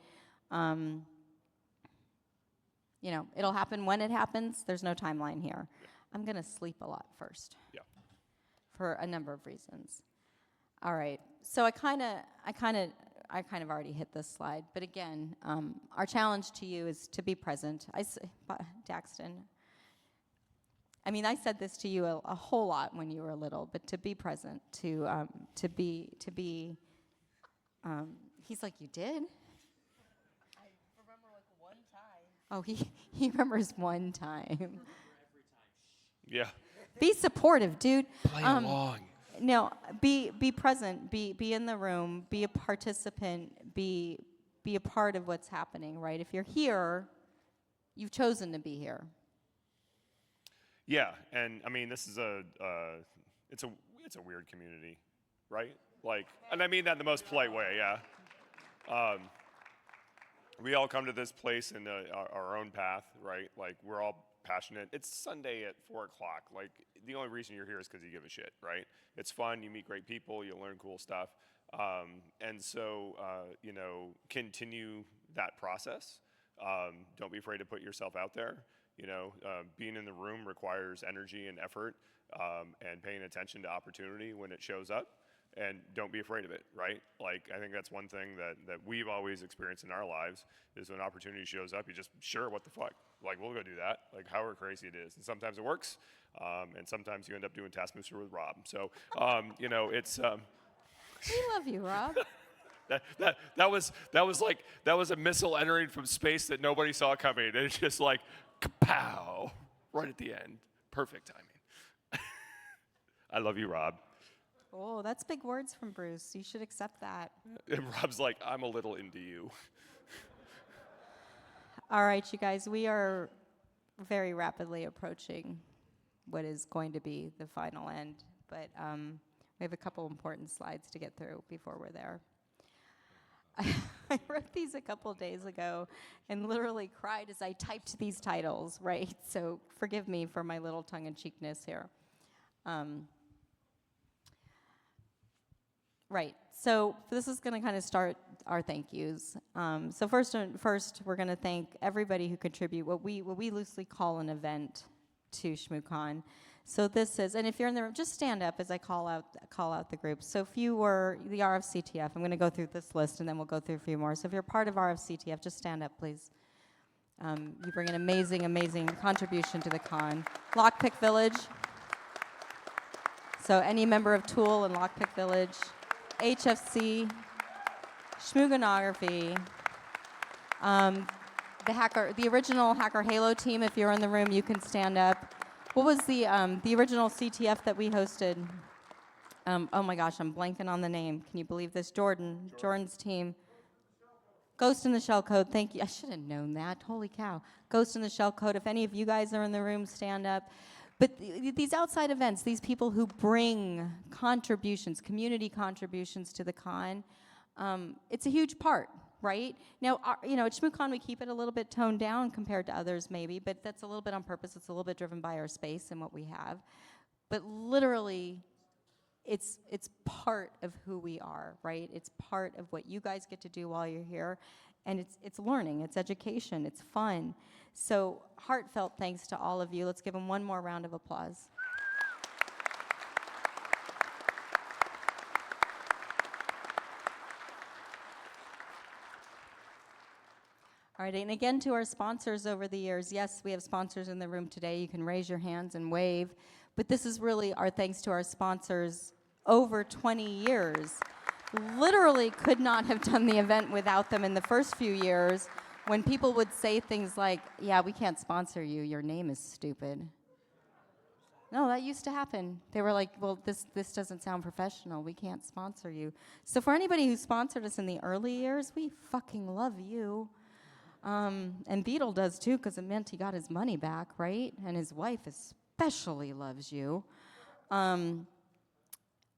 It'll happen when it happens. There's no timeline here. Yeah. I'm going to sleep a lot first. Yeah. For a number of reasons. All right. So I kind of already hit this slide. But again, our challenge to you is to be present. Daxton. I said this to you a whole lot when you were little, but to be present, to be. He's like, you did? I remember like one time. Oh, he remembers one time. Yeah. Be supportive, dude. Play along. No, be present. Be in the room. Be a participant. Be a part of what's happening. Right? If you're here, you've chosen to be here. Yeah, and I mean, this is it's a weird community, right? Like, and I mean that in the most polite way, yeah. We all come to this place in our own path, right? Like, we're all passionate. It's Sunday at 4 o'clock. Like, the only reason you're here is because you give a shit, right? It's fun. You meet great people. You learn cool stuff. And so, you know, continue that process. Don't be afraid to put yourself out there. You know, being in the room requires energy and effort, and paying attention to opportunity when it shows up. And don't be afraid of it, right? Like, I think that's one thing that we've always experienced in our lives is when opportunity shows up, you just, sure, what the fuck? Like, we'll go do that. Like, however crazy it is. And sometimes it works, and sometimes you end up doing TaskMooster with Rob. So, you know, it's... We love you, Rob. that was a missile entering from space that nobody saw coming. And it's just like, kapow, right at the end. Perfect timing. I love you, Rob. Oh, that's big words from Bruce. You should accept that. And Rob's like, I'm a little into you. All right, you guys, we are very rapidly approaching what is going to be the final end, but we have a couple important slides to get through before we're there. I wrote these a couple days ago and literally cried as I typed these titles, right? So forgive me for my little tongue-in-cheekness here. Right, so this is going to kind of start our thank yous. So first, we're going to thank everybody who contribute what we loosely call an event to ShmooCon. So this is, and if you're in the room, just stand up as I call out the groups. So if you were the RFCTF, I'm going to go through this list and then we'll go through a few more. So if you're part of RFCTF, just stand up, please. You bring an amazing, amazing contribution to the con. Lockpick Village. So any member of Tool and Lockpick Village. HFC, Schmooganography, the original Hacker Halo team. If you're in the room, you can stand up. What was the original CTF that we hosted? Oh my gosh, I'm blanking on the name. Can you believe this? Jordan's team. Ghost in the Shell Code. Thank you. I should have known that. Holy cow. Ghost in the Shell Code. If any of you guys are in the room, stand up. But these outside events, these people who bring contributions, community contributions to the con, it's a huge part, right? Now, you know, at ShmooCon, we keep it a little bit toned down compared to others maybe, but that's a little bit on purpose. It's a little bit driven by our space and what we have. But literally, it's part of who we are, right? It's part of what you guys get to do while you're here. And it's learning, it's education, it's fun. So heartfelt thanks to all of you. Let's give them one more round of applause. All right, and again to our sponsors over the years. Yes, we have sponsors in the room today. You can raise your hands and wave. But this is really our thanks to our sponsors over 20 years. Literally could not have done the event without them in the first few years when people would say things like, yeah, we can't sponsor you, your name is stupid. No, that used to happen. They were like, well, this doesn't sound professional, we can't sponsor you. So for anybody who sponsored us in the early years, we fucking love you. And Beetle does too, because it meant he got his money back, right? And his wife especially loves you.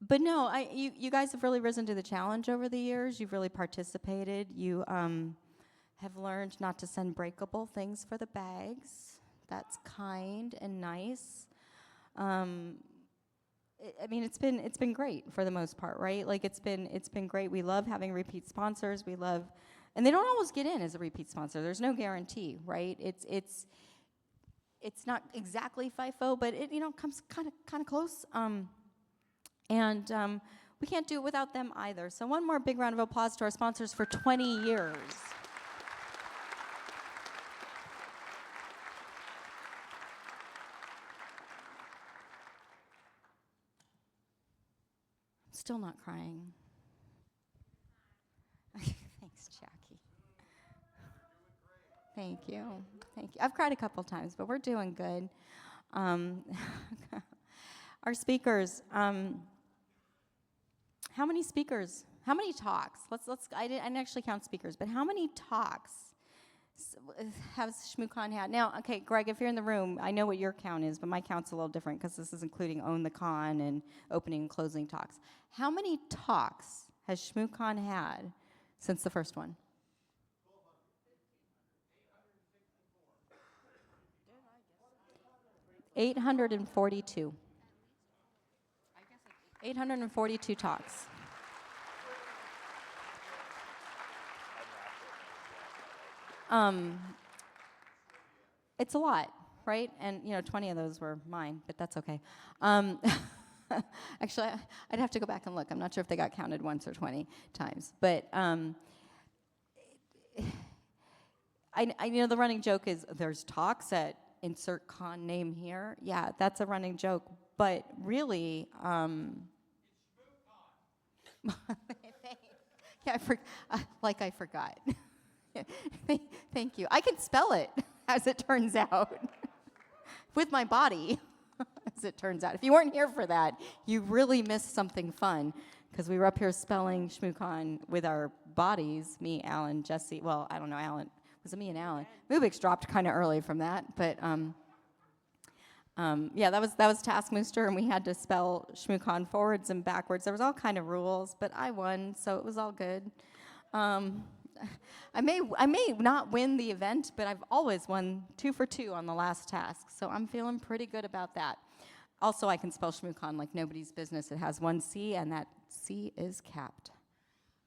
But no, you guys have really risen to the challenge over the years. You've really participated. You have learned not to send breakable things for the bags. That's kind and nice. I mean, it's been great for the most part, right? Like it's been great. We love having repeat sponsors. We love, and they don't always get in as a repeat sponsor. There's no guarantee, right? It's not exactly FIFO, but it comes kind of close. And we can't do it without them either. So one more big round of applause to our sponsors for 20 years. Still not crying. Thanks, Jackie. Thank you. Thank you. I've cried a couple times, but we're doing good. Our speakers. How many speakers? How many talks? I didn't actually count speakers, but how many talks has ShmooCon had? Now, okay, Greg, if you're in the room, I know what your count is, but my count's a little different because this is including Own the Con and opening and closing talks. How many talks has ShmooCon had since the first one? 842. 842 talks. It's a lot, right? And 20 of those were mine, but that's okay. Actually, I'd have to go back and look. I'm not sure if they got counted once or 20 times, but I the running joke is there's talks at insert con name here. Yeah, that's a running joke, but really, yeah, I forgot. Thank you. I can spell it, as it turns out, with my body, as it turns out. If you weren't here for that, you really missed something fun, because we were up here spelling ShmooCon with our bodies, me, Alan, Jesse. Well, I don't know, Alan. Was it me and Alan? Mubix dropped kind of early from that, but yeah, that was TaskMooster, and we had to spell ShmooCon forwards and backwards. There was all kind of rules, but I won, so it was all good. I may not win the event, but I've always won 2 for 2 on the last task, so I'm feeling pretty good about that. Also, I can spell ShmooCon like nobody's business. It has 1 C, and that C is capped.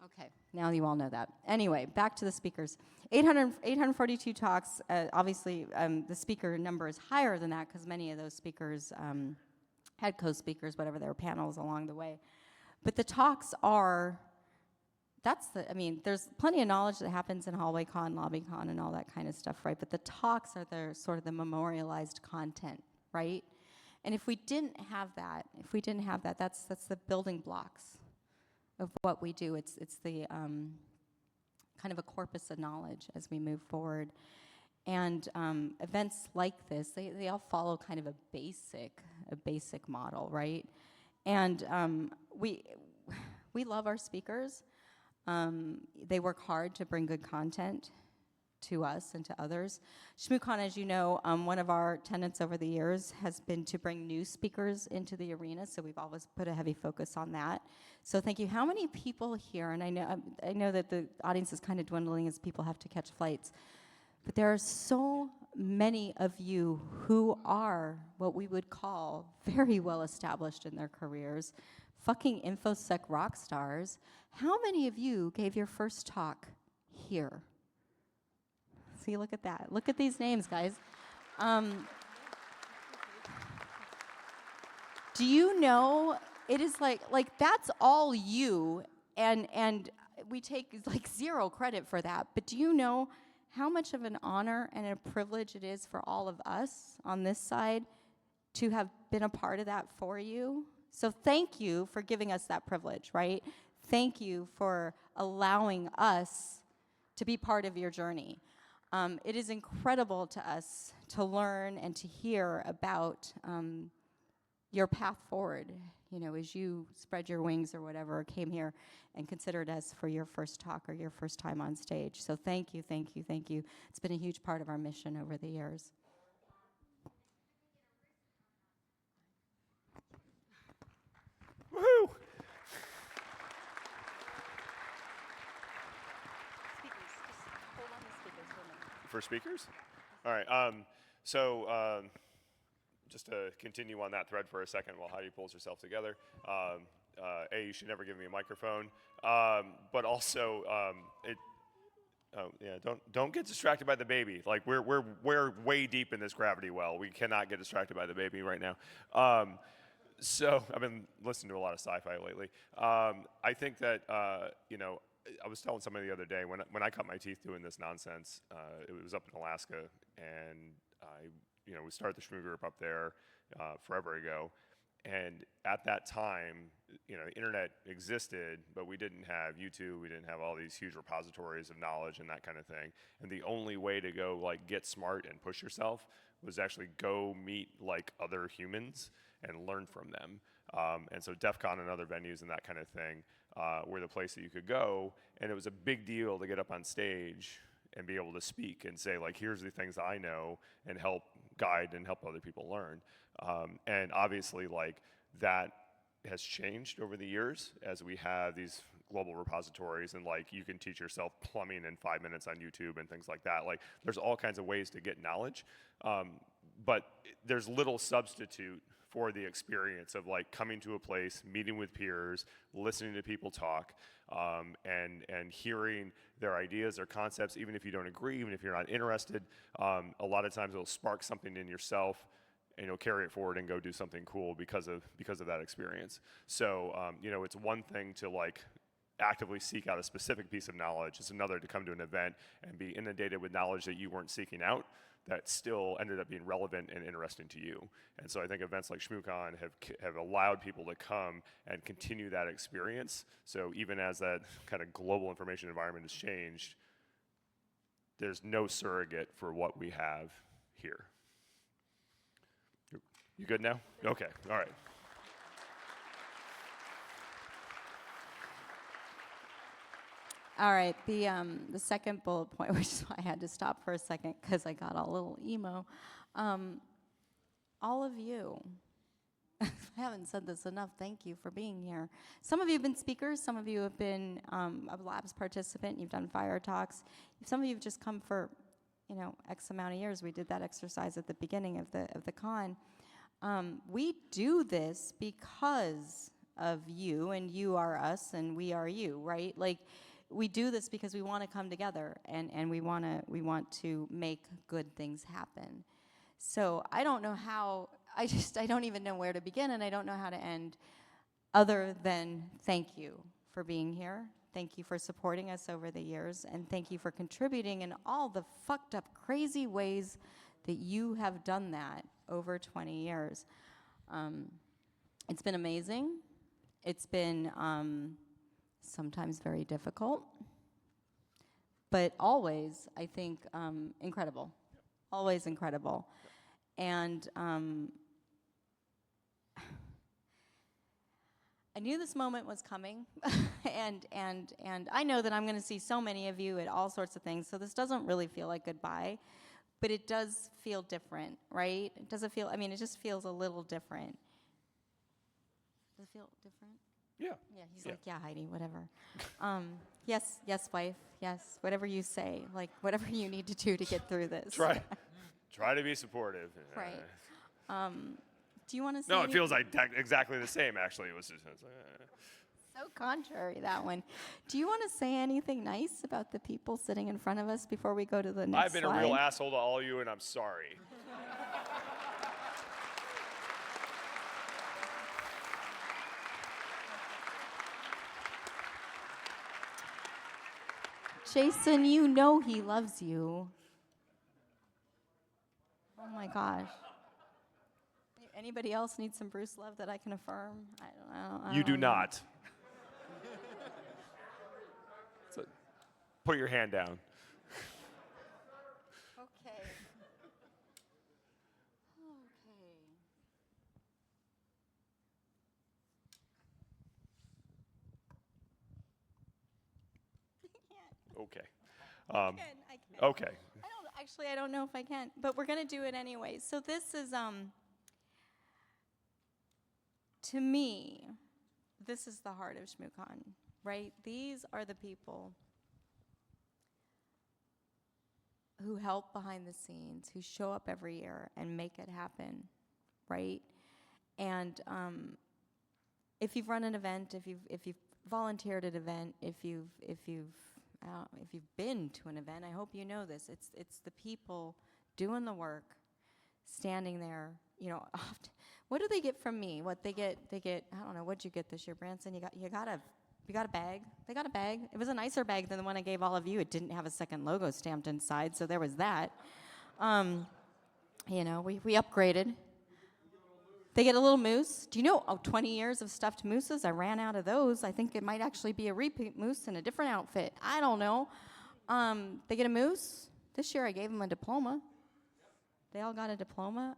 Okay, now you all know that. Anyway, back to the speakers. 842 talks. Obviously, the speaker number is higher than that because many of those speakers had co-speakers, whatever their panels along the way. But the talks are, there's plenty of knowledge that happens in hallway con, lobby con, and all that kind of stuff, right? But the talks are sort of the memorialized content, right? And if we didn't have that, that's the building blocks of what we do. It's the kind of a corpus of knowledge as we move forward. And events like this, they all follow kind of a basic model, right? And we love our speakers. They work hard to bring good content to us and to others. ShmooCon, as you know, one of our tenets over the years has been to bring new speakers into the arena, so we've always put a heavy focus on that. So thank you. How many people here, and I know that the audience is kind of dwindling as people have to catch flights, but there are so many of you who are what we would call very well established in their careers, fucking InfoSec rock stars. How many of you gave your first talk here? See, look at that. Look at these names, guys. Do you know, it is like that's all you, and we take like zero credit for that, but do you know how much of an honor and a privilege it is for all of us on this side to have been a part of that for you? So thank you for giving us that privilege, right? Thank you for allowing us to be part of your journey. It is incredible to us to learn and to hear about your path forward, as you spread your wings or whatever, came here and considered us for your first talk or your first time on stage. So thank you, thank you, thank you. It's been a huge part of our mission over the years. Woohoo! For speakers? All right. Just to continue on that thread for a second while Heidi pulls herself together. You should never give me a microphone. But also, don't get distracted by the baby. Like we're way deep in this gravity well. We cannot get distracted by the baby right now. So I've been listening to a lot of sci-fi lately. I think that I was telling somebody the other day when I cut my teeth doing this nonsense. It was up in Alaska, and we started the Shmoo group up there forever ago. And at that time, the internet existed, but we didn't have YouTube. We didn't have all these huge repositories of knowledge and that kind of thing. And the only way to go get smart and push yourself was actually go meet other humans and learn from them. And so DEF CON and other venues and that kind of thing were the place that you could go, and it was a big deal to get up on stage and be able to speak and say, like, here's the things I know, and help guide and help other people learn. And obviously, like, that has changed over the years as we have these global repositories, and like you can teach yourself plumbing in 5 minutes on YouTube and things like that. Like, there's all kinds of ways to get knowledge, but there's little substitute for the experience of like coming to a place, meeting with peers, listening to people talk, and hearing their ideas, their concepts, even if you don't agree, even if you're not interested. A lot of times it'll spark something in yourself, and you'll carry it forward and go do something cool because of that experience. So you know, it's one thing to like actively seek out a specific piece of knowledge. It's another to come to an event and be inundated with knowledge that you weren't seeking out, that still ended up being relevant and interesting to you. And so I think events like ShmooCon have allowed people to come and continue that experience. So even as that kind of global information environment has changed, there's no surrogate for what we have here. You good now? Okay, all right. All right, the second bullet point, which is why I had to stop for a second because I got a little emo. All of you, I haven't said this enough, thank you for being here. Some of you have been speakers, some of you have been a labs participant, you've done fire talks. Some of you have just come for, you know, X amount of years. We did that exercise at the beginning of the con. We do this because of you, and you are us, and we are you, right? Like, we do this because we want to come together, and we want to make good things happen. So I don't know how, I don't even know where to begin, and I don't know how to end other than thank you for being here. Thank you for supporting us over the years, and thank you for contributing in all the fucked up, crazy ways that you have done that over 20 years. It's been amazing. It's been sometimes very difficult, but always, I think, incredible. Always incredible. And I knew this moment was coming, and I know that I'm going to see so many of you at all sorts of things, so this doesn't really feel like goodbye, but it does feel different, right? It doesn't feel, I mean, it just feels a little different. Does it feel different? Yeah. Yeah, he's like, yeah, Heidi, whatever. Yes, wife, yes, whatever you say, like, whatever you need to do to get through this. Try to be supportive. Right. Do you want to say No, it anything? feels like exactly the same, actually. It was just, So contrary, that one. Do you want to say anything nice about the people sitting in front of us before we go to the next I've been slide? a real asshole to all of you, and I'm sorry. Jason, you know he loves you. Oh my gosh. Anybody else need some Bruce love that I can affirm? I don't You do know. not. So, put your hand down. Okay. Okay. I can. Okay. I don't know if I can, but we're going to do it anyway. So this is, to me, this is the heart of ShmooCon, right? These are the people who help behind the scenes, who show up every year and make it happen, right? And if you've run an event, if you've volunteered at an event, if you've been to an event, I hope you know this. It's the people doing the work, standing there. You know, often, what do they get from me? What they get? I don't know. What'd you get this year, Branson? You got a bag. They got a bag. It was a nicer bag than the one I gave all of you. It didn't have a second logo stamped inside, so there was that. You know, we upgraded. They get a little moose. Do you know, 20 years of stuffed mooses? I ran out of those. I think it might actually be a repeat moose in a different outfit. I don't know. They get a moose. This year I gave them a diploma. They all got a diploma.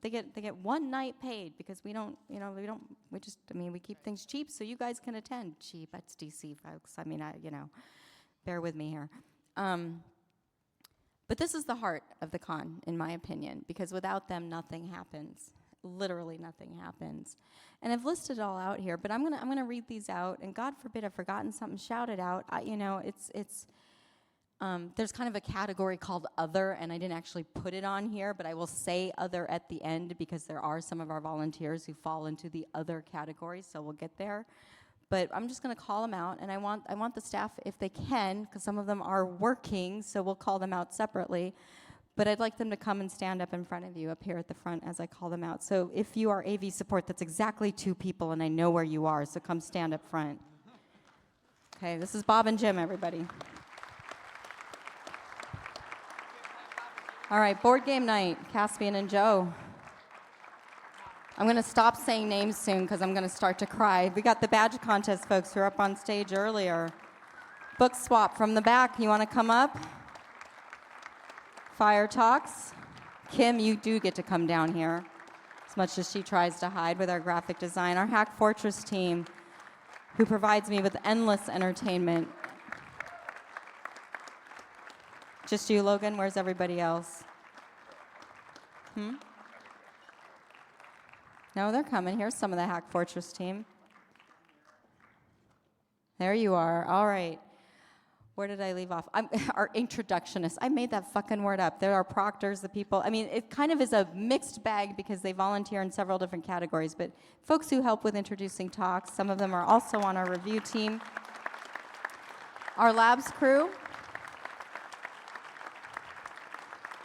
They get 1 night paid because we don't, we keep things cheap so you guys can attend. Cheap, that's DC, folks. I mean, bear with me here. But this is the heart of the con, in my opinion, because without them, nothing happens. Literally nothing happens. And I've listed it all out here, but I'm gonna read these out, and God forbid I've forgotten something, shout it out. There's kind of a category called other, and I didn't actually put it on here, but I will say other at the end because there are some of our volunteers who fall into the other category, so we'll get there. But I'm just gonna call them out, and I want the staff, if they can, because some of them are working, so we'll call them out separately. But I'd like them to come and stand up in front of you up here at the front as I call them out. So if you are AV support, that's exactly 2 people, and I know where you are, so come stand up front. Okay, this is Bob and Jim, everybody. All right, board game night, Caspian and Joe. I'm gonna stop saying names soon because I'm gonna start to cry. We got the badge contest folks who were up on stage earlier. Book swap from the back, you wanna come up? Fire Talks. Kim, you do get to come down here, as much as she tries to hide with our graphic design. Our Hack Fortress team, who provides me with endless entertainment. Just you, Logan? Where's everybody else? No, they're coming. Here's some of the Hack Fortress team. There you are. All right. Where did I leave off? Our introductionists. I made that fucking word up. There are proctors, the people. I mean, it kind of is a mixed bag because they volunteer in several different categories, but folks who help with introducing talks, some of them are also on our review team. Our labs crew.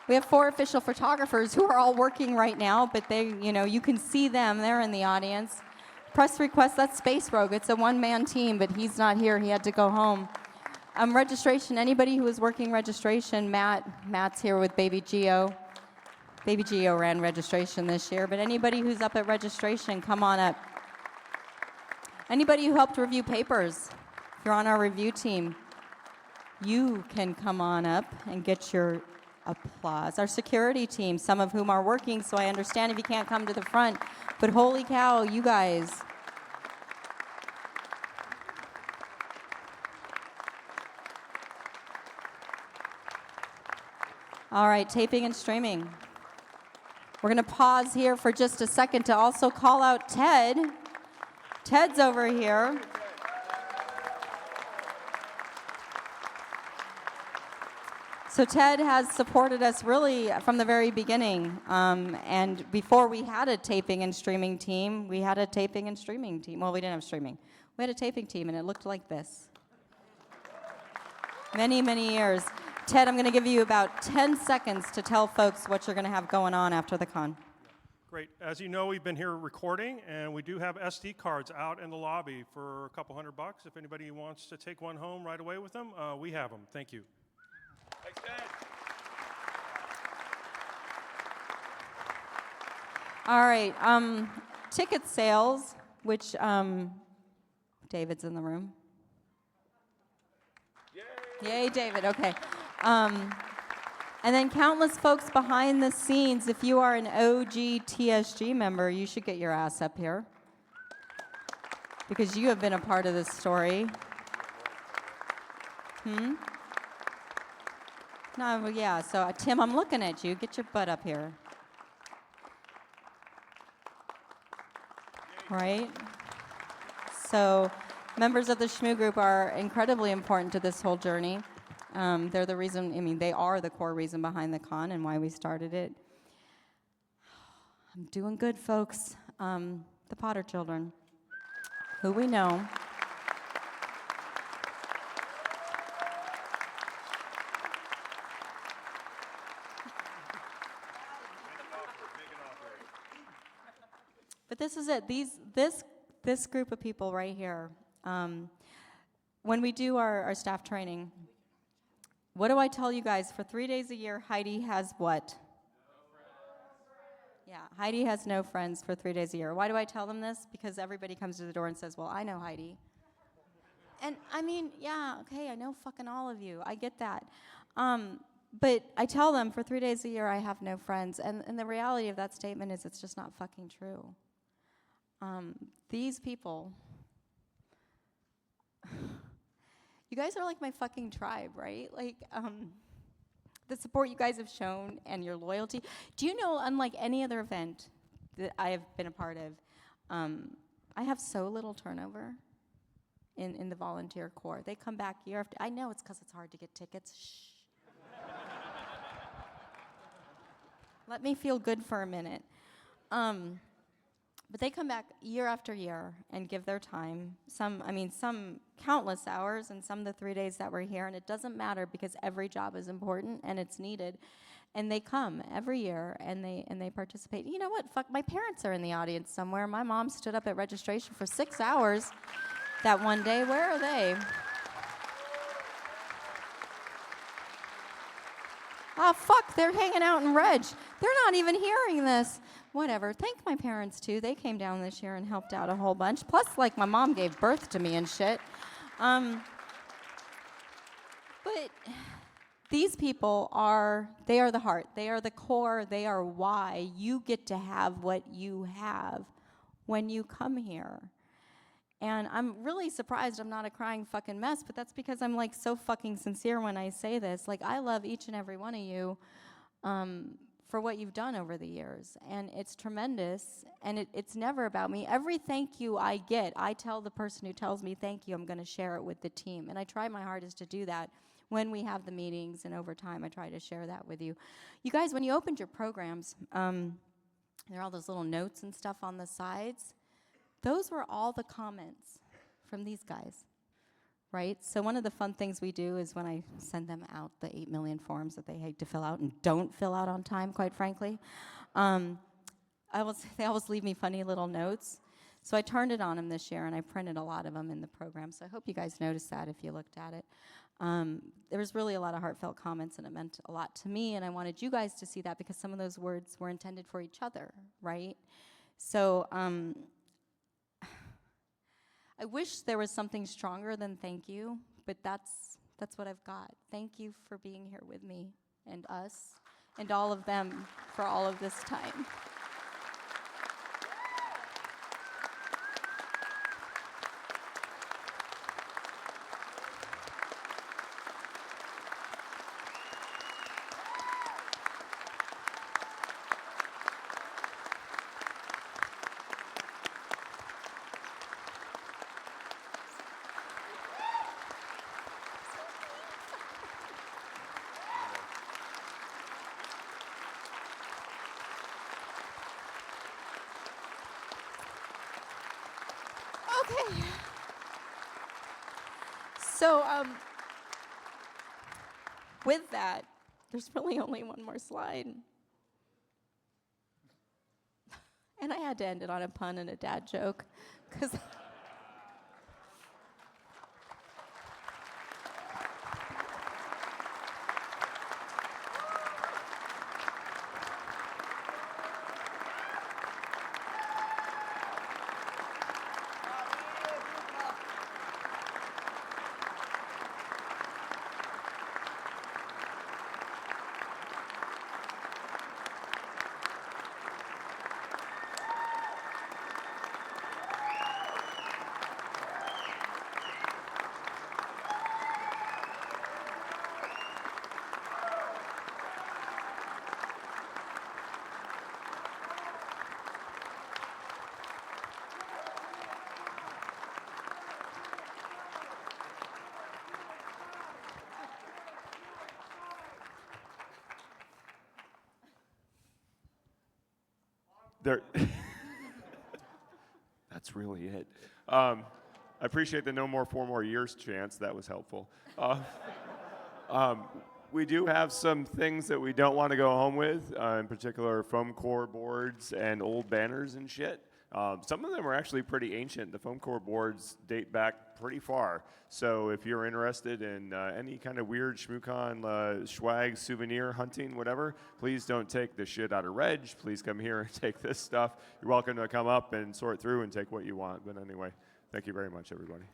We have 4 official photographers who are all working right now, but they, you can see them. They're in the audience. Press request, that's Space Rogue. It's a one-man team, but he's not here. He had to go home. Registration, anybody who is working registration, Matt's here with Baby Geo. Baby Geo ran registration this year, but anybody who's up at registration, come on up. Anybody who helped review papers, if you're on our review team, you can come on up and get your applause. Our security team, some of whom are working, so I understand if you can't come to the front, but holy cow, you guys. All right, taping and streaming. We're gonna pause here for just a second to also call out Ted. Ted's over here. So Ted has supported us really from the very beginning. And before we had a taping and streaming team, we had a taping and streaming team. Well, we didn't have streaming. We had a taping team, and it looked like this. Many, many years. Ted, I'm going to give you about 10 seconds to tell folks what you're going to have going on after the con. Great. As you know, we've been here recording, and we do have SD cards out in the lobby for a couple $100. If anybody wants to take one home right away with them, we have them. Thank you. Thanks, Ted. All right. Ticket sales, which David's in the room. Yay, David. Okay. And then countless folks behind the scenes. If you are an OG TSG member, you should get your ass up here because you have been a part of this story. No, well, yeah. So Tim, I'm looking at you. Get your butt up here. Right? So members of the Shmoo group are incredibly important to this whole journey. They're the reason, they are the core reason behind the con and why we started it. I'm doing good, folks. The Potter children, who we know. But this is it. This group of people right here. When we do our staff training, what do I tell you guys? For 3 days a year, Heidi has what? Yeah, Heidi has no friends for 3 days a year. Why do I tell them this? Because everybody comes to the door and says, well, I know Heidi. And yeah, okay, I know fucking all of you. I get that. But I tell them for 3 days a year I have no friends. And the reality of that statement is it's just not fucking true. These people, you guys are like my fucking tribe, right? Like, the support you guys have shown and your loyalty. Do you know, unlike any other event that I have been a part of, I have so little turnover in the volunteer corps. They come back year after. I know it's because it's hard to get tickets. Shh. Let me feel good for a minute. But they come back year after year and give their time. Some countless hours, and some the 3 days that we're here. And it doesn't matter because every job is important and it's needed. And they come every year and they participate. You know what? Fuck, my parents are in the audience somewhere. My mom stood up at registration for 6 hours that one day. Where are they? Oh, fuck, they're hanging out in Reg. They're not even hearing this. Whatever. Thank my parents, too. They came down this year and helped out a whole bunch. Plus, like, my mom gave birth to me and shit. But these people they are the heart. They are the core. They are why you get to have what you have when you come here. And I'm really surprised I'm not a crying fucking mess, but that's because I'm like so fucking sincere when I say this. Like, I love each and every one of you for what you've done over the years. And it's tremendous, and it's never about me. Every thank you I get, I tell the person who tells me thank you, I'm going to share it with the team. And I try my hardest to do that when we have the meetings, and over time I try to share that with you. You guys, when you opened your programs, there are all those little notes and stuff on the sides. Those were all the comments from these guys, right? So one of the fun things we do is when I send them out the 8 million forms that they hate to fill out and don't fill out on time, quite frankly, they always leave me funny little notes. So I turned it on them this year, and I printed a lot of them in the program. So I hope you guys noticed that if you looked at it. There was really a lot of heartfelt comments, and it meant a lot to me, and I wanted you guys to see that because some of those words were intended for each other, right? So I wish there was something stronger than thank you, but that's what I've got. Thank you for being here with me and us and all of them for all of this time. Okay. So, with that, there's really only one more slide. And I had to end it on a pun and a dad joke, because That's really it. I appreciate the no more 4 more years chance. That was helpful. We do have some things that we don't want to go home with, in particular foam core boards and old banners and shit. Some of them are actually pretty ancient. The foam core boards date back pretty far. So if you're interested in any kind of weird ShmooCon swag, souvenir, hunting, whatever, please don't take the shit out of Reg. Please come here and take this stuff. You're welcome to come up and sort through and take what you want. But anyway, thank you very much, everybody.